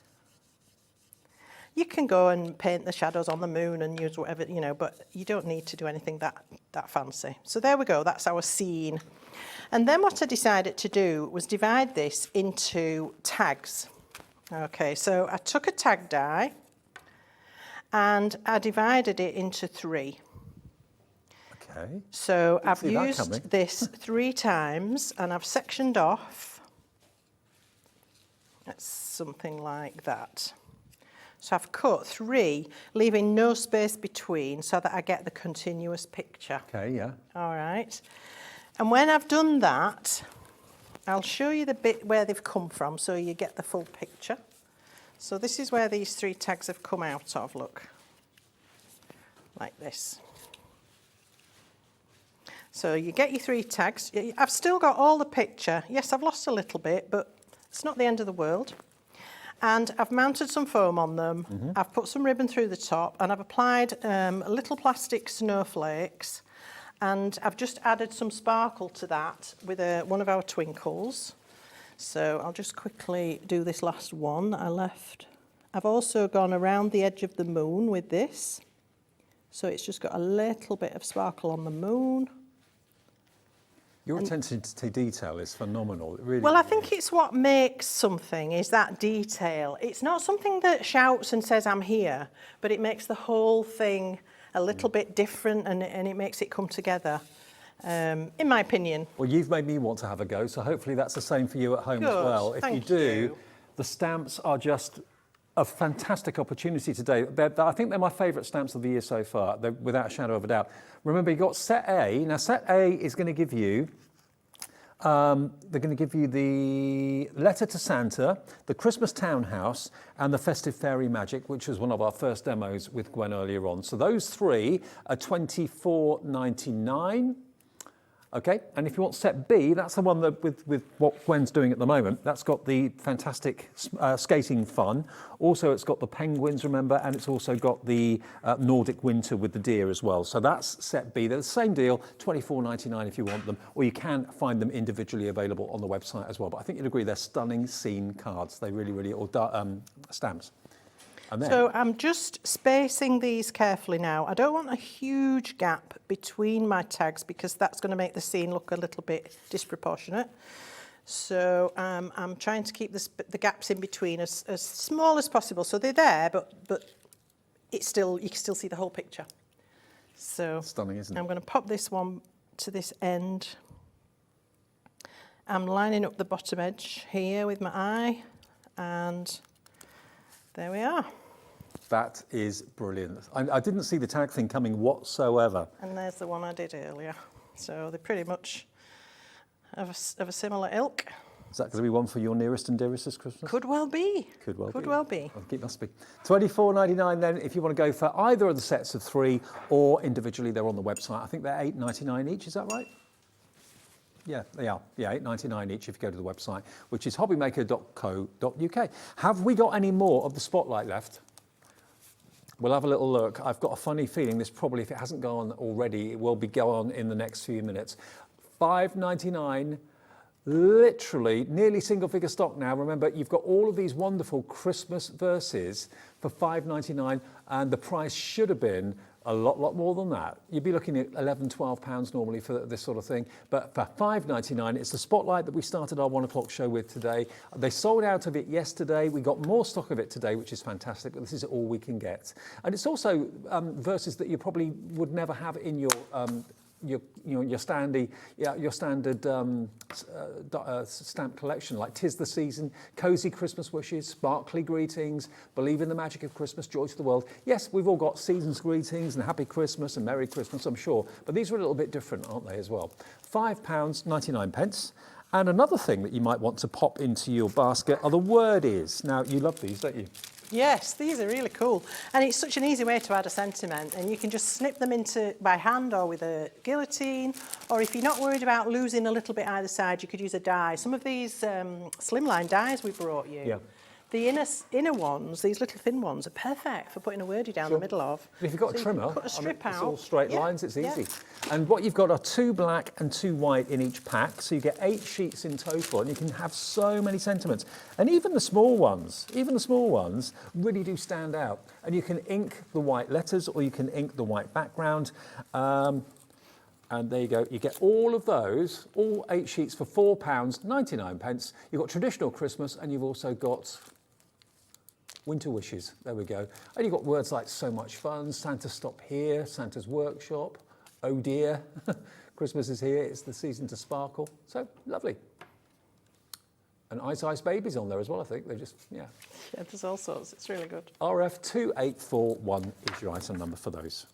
You can go and paint the shadows on the moon and use whatever, you know, but you don't need to do anything that fancy. So there we go, that's our scene. And then what I decided to do was divide this into tags. Okay, so I took a tag die and I divided it into 3. Okay. So I've used this 3 times and I've sectioned off. That's something like that. So I've cut 3, leaving no space between so that I get the continuous picture. Okay, yeah. All right. And when I've done that, I'll show you the bit where they've come from so you get the full picture. So this is where these 3 tags have come out of, look. Like this. So you get your 3 tags. I've still got all the picture. Yes, I've lost a little bit, but it's not the end of the world. And I've mounted some foam on them. I've put some ribbon through the top and I've applied little plastic snowflakes, and I've just added some sparkle to that with one of our twinkles. So I'll just quickly do this last one that I left. I've also gone around the edge of the moon with this. So it's just got a little bit of sparkle on the moon. Your attention to detail is phenomenal. It really, well, I think it's what makes something, is that detail. It's not something that shouts and says, I'm here, but it makes the whole thing a little bit different, and it makes it come together, in my opinion. Well, you've made me want to have a go, so hopefully that's the same for you at home as Good, well. If you thank do, you. the stamps are just a fantastic opportunity today. I think they're my favourite stamps of the year so far, without a shadow of a doubt. Remember, you've got set A. Now, set A is going to give you, they're going to give you the Letter to Santa, the Christmas Townhouse, and the Festive Fairy Magic, which was one of our first demos with Gwen earlier on. So those 3 are $24.99. Okay, and if you want set B, that's the one that with what Gwen's doing at the moment. That's got the fantastic skating fun. Also, it's got the penguins, remember, and it's also got the Nordic Winter with the deer as well. So that's set B. They're the same deal, $24.99 if you want them, or you can find them individually available on the website as well. But I think you'd agree they're stunning scene cards. They really, really, or stamps. And then, so I'm just spacing these carefully now. I don't want a huge gap between my tags because that's going to make the scene look a little bit disproportionate. So I'm trying to keep the gaps in between as small as possible. So they're there, but it's still, you can still see the whole picture. So stunning, isn't it? I'm going to pop this one to this end. I'm lining up the bottom edge here with my eye, and there we are. That is brilliant. I didn't see the tag thing coming whatsoever. And there's the one I did earlier. So they're pretty much of a similar ilk. Is that going to be one for your nearest and dearest this Christmas? Could well be. Could well be. Could well be. I think it must be. $24.99 then if you want to go for either of the sets of 3 or individually. They're on the website. I think they're $8.99 each, is that right? Yeah, they are. Yeah, $8.99 each if you go to the website, which is hobbymaker.co.uk. Have we got any more of the spotlight left? We'll have a little look. I've got a funny feeling this probably, if it hasn't gone already, it will be going in the next few minutes. $5.99, literally nearly single figure stock now. Remember, you've got all of these wonderful Christmas verses for $5.99, and the price should have been a lot more than that. You'd be looking at £11, £12 normally for this sort of thing. But for $5.99, it's the spotlight that we started our 1 o'clock show with today. They sold out of it yesterday. We got more stock of it today, which is fantastic, but this is all we can get. And it's also verses that you probably would never have in your your standard stamp collection, like 'Tis the Season, Cozy Christmas Wishes, Sparkly Greetings, Believe in the Magic of Christmas, Joy to the World. Yes, we've all got seasons greetings and Happy Christmas and Merry Christmas, I'm sure, but these are a little bit different, aren't they, as well? £5.99. And another thing that you might want to pop into your basket are the word is. Now, you love these, don't you? Yes, these are really cool. And it's such an easy way to add a sentiment, and you can just snip them into by hand or with a guillotine, or if you're not worried about losing a little bit either side, you could use a die. Some of these slimline dies we brought you, the inner ones, these little thin ones, are perfect for putting a wordie down the middle of. If you've got a trimmer, put a strip out. It's all straight lines, it's easy. And what you've got are 2 black and 2 white in each pack, so you get 8 sheets in total, and you can have so many sentiments. And even the small ones really do stand out. And you can ink the white letters, or you can ink the white background. And there you go, you get all of those, all 8 sheets for £4.99. You've got traditional Christmas, and you've also got winter wishes, there we go. And you've got words like so much fun, Santa stop here, Santa's workshop, oh dear, Christmas is here, it's the season to sparkle. So, lovely. And Ice Ice Babies on there as well, I think. They're just, Yeah, there's all sorts, it's really good. RF2841 is your item number for those.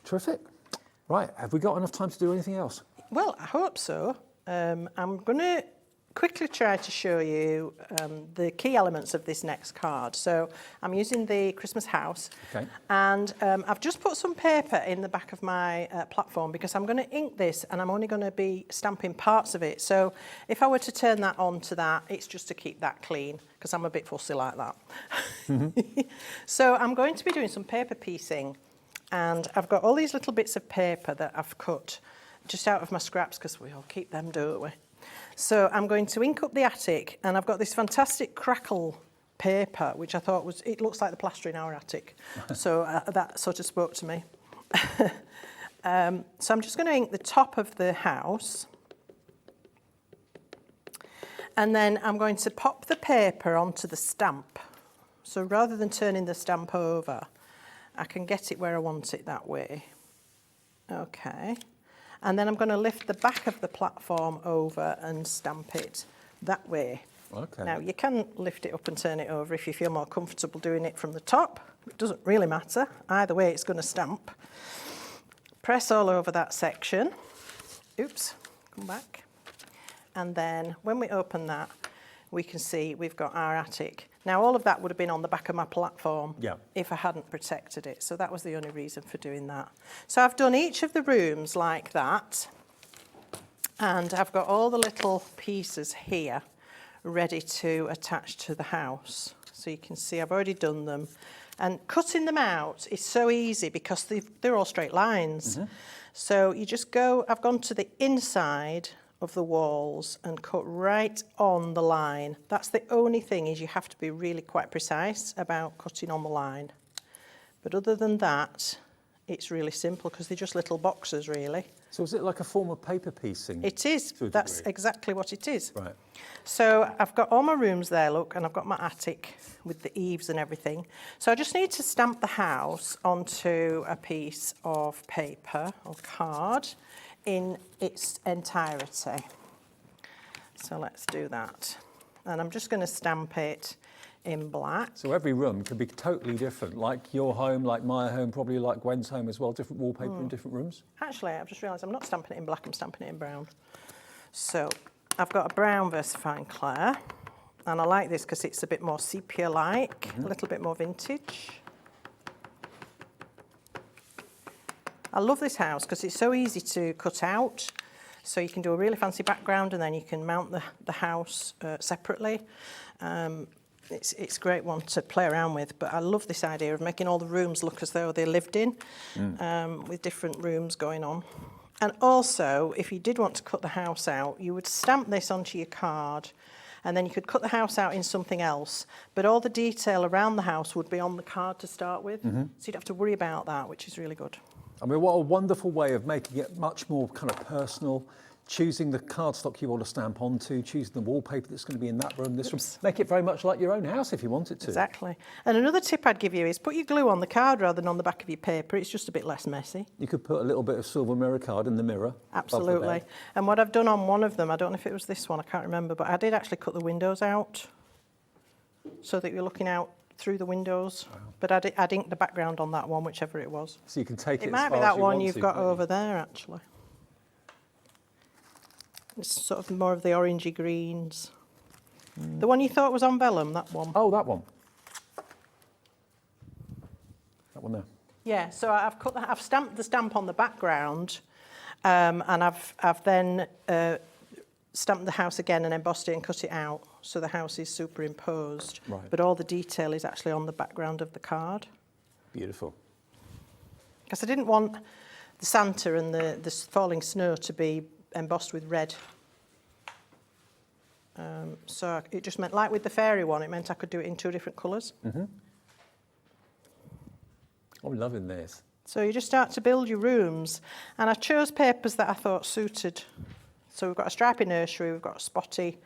Terrific. Right, have we got enough time to do anything else? Well, I hope so. I'm going to quickly try to show you the key elements of this next card. So I'm using the Christmas house, and I've just put some paper in the back of my platform because I'm going to ink this, and I'm only going to be stamping parts of it. So if I were to turn that on to that, it's just to keep that clean because I'm a bit fussy like that. So I'm going to be doing some paper piecing, and I've got all these little bits of paper that I've cut just out of my scraps because we all keep them, don't we? So I'm going to ink up the attic, and I've got this fantastic crackle paper, which I thought it looks like the plaster in our attic. So that sort of spoke to me. So I'm just going to ink the top of the house. And then I'm going to pop the paper onto the stamp. So rather than turning the stamp over, I can get it where I want it that way. Okay. And then I'm going to lift the back of the platform over and stamp it that way. Okay. Now, you can lift it up and turn it over if you feel more comfortable doing it from the top. It doesn't really matter. Either way, it's going to stamp. Press all over that section. Oops, come back. And then when we open that, we can see we've got our attic. Now, all of that would have been on the back of my platform if I hadn't protected it. So that was the only reason for doing that. So I've done each of the rooms like that. And I've got all the little pieces here ready to attach to the house. So you can see I've already done them. And cutting them out is so easy because they're all straight lines. So you just go, I've gone to the inside of the walls and cut right on the line. That's the only thing, is you have to be really quite precise about cutting on the line. But other than that, it's really simple because they're just little boxes, really. So is it like a form of paper piecing? It is. That's exactly what it is. Right. So I've got all my rooms there, look, and I've got my attic with the eaves and everything. So I just need to stamp the house onto a piece of paper or card in its entirety. So let's do that. And I'm just going to stamp it in black. So every room could be totally different, like your home, like my home, probably like Gwen's home as well, different wallpaper in different rooms? Actually, I've just realised I'm not stamping it in black, I'm stamping it in brown. So I've got a brown VersaFine Clair, and I like this because it's a bit more sepia-like, a little bit more vintage. I love this house because it's so easy to cut out. So you can do a really fancy background and then you can mount the house separately. It's a great one to play around with, but I love this idea of making all the rooms look as though they're lived in, with different rooms going on. And also, if you did want to cut the house out, you would stamp this onto your card, and then you could cut the house out in something else, but all the detail around the house would be on the card to start with, so you'd have to worry about that, which is really good. I mean, what a wonderful way of making it much more kind of personal, choosing the cardstock you want to stamp onto, choosing the wallpaper that's going to be in that room, this room. Make it very much like your own house if you want it to. Exactly. And another tip I'd give you is put your glue on the card rather than on the back of your paper. It's just a bit less messy. You could put a little bit of silver mirror card in the mirror. Absolutely. And what I've done on one of them, I don't know if it was this one, I can't remember, but I did actually cut the windows out so that you're looking out through the windows. Wow. But I'd inked the background on that one, whichever it was. So you can take it. It might be that one you've got over there, actually. It's sort of more of the orangey greens. The one you thought was on vellum, that one. Oh, that one. That one there. Yeah, so I've stamped the stamp on the background, and I've then stamped the house again and embossed it and cut it out, so the house is superimposed. Right. But all the detail is actually on the background of the card. Beautiful. Because I didn't want the Santa and the falling snow to be embossed with red. So it just meant, like with the fairy one, it meant I could do it in 2 different colours. Mm-hmm. I'm loving this. So you just start to build your rooms. And I chose papers that I thought suited. So we've got a stripy nursery, we've got spotty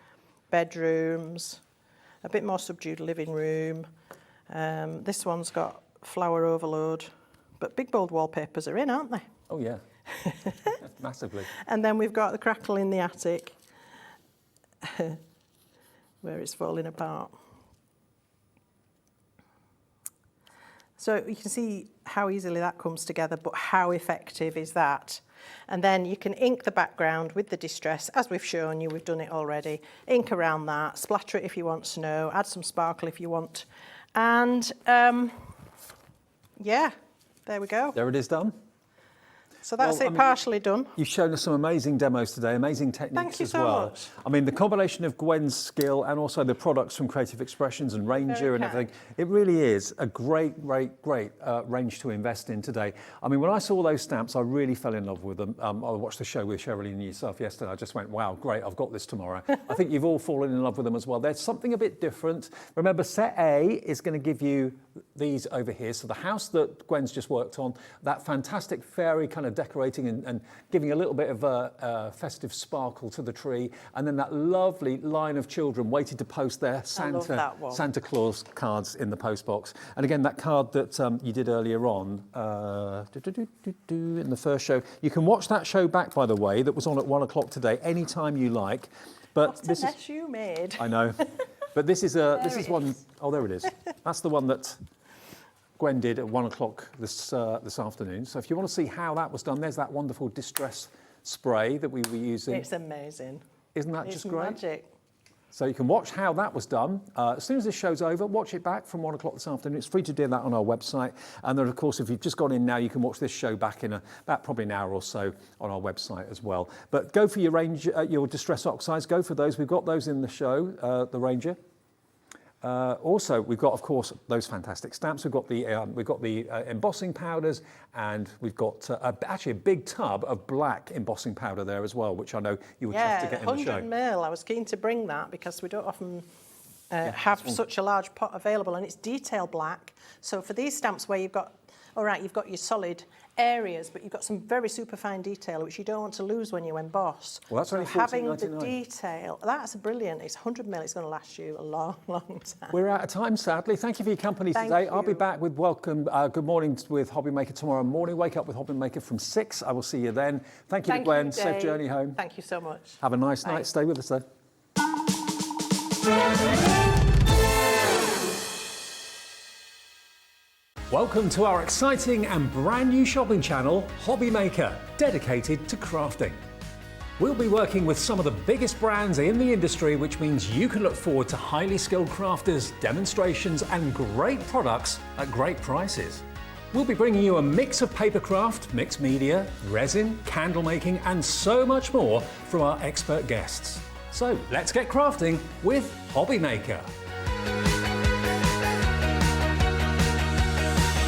bedrooms, a bit more subdued living room. This one's got flower overload. But big bold wallpapers are in, aren't they? Oh, yeah. Massively. And then we've got the crackle in the attic where it's falling apart. So you can see how easily that comes together, but how effective is that? And then you can ink the background with the distress, as we've shown you, we've done it already. Ink around that, splatter it if you want snow, add some sparkle if you want. And yeah, there we go. There it is done. So that's partially done. You've shown us some amazing demos today, amazing techniques as well. Thank you so much. I mean, the combination of Gwen's skill and also the products from Creative Expressions and Ranger and everything, it really is a great range to invest in today. I mean, when I saw those stamps, I really fell in love with them. I watched the show with Sherilyn and yourself yesterday. I just went, wow, great, I've got this tomorrow. I think you've all fallen in love with them as well. There's something a bit different. Remember, set A is going to give you these over here. So the house that Gwen's just worked on, that fantastic fairy kind of decorating and giving a little bit of a festive sparkle to the tree, and then that lovely line of children waiting to post their Santa Claus cards in the post box. And again, that card that you did earlier on in the first show, you can watch that show back, by the way, that was on at 1 o'clock today, anytime you like. But what a mess you made. I know. But this is one. Oh, there it is. That's the one that Gwen did at 1 o'clock this afternoon. So if you want to see how that was done, there's that wonderful distress spray that we were using. It's amazing. Isn't that just great? It's magic. So you can watch how that was done. As soon as this show's over, watch it back from 1 o'clock this afternoon. It's free to do that on our website. And then, of course, if you've just gone in now, you can watch this show back in about probably an hour or so on our website as well. But go for your your distress oxides. Go for those. We've got those in the show, the Ranger. Also, we've got, of course, those fantastic stamps. We've got the embossing powders, and we've got actually a big tub of black embossing powder there as well, which I know you would have to get in the show. 100 ml. I was keen to bring that because we don't often have such a large pot available, and it's detail black. So for these stamps where you've got your solid areas, but you've got some very super fine detail, which you don't want to lose when you emboss. Well, that's only so having $14.99. the detail, that's brilliant. It's 100 ml. It's going to last you a long, long time. We're out of time, sadly. Thank you for your company today. I'll be back with Good Morning with Hobby Maker tomorrow morning. Wake up with Hobby Maker from 6. I will see you then. Thank you, Gwen. Safe journey home. Thank you so much. Have a nice night. Stay with us, though. Welcome to our exciting and brand new shopping channel, Hobby Maker, dedicated to crafting. We'll be working with some of the biggest brands in the industry, which means you can look forward to highly skilled crafters, demonstrations, and great products at great prices. We'll be bringing you a mix of papercraft, mixed media, resin, candle making, and so much more from our expert guests. So let's get crafting with Hobby Maker.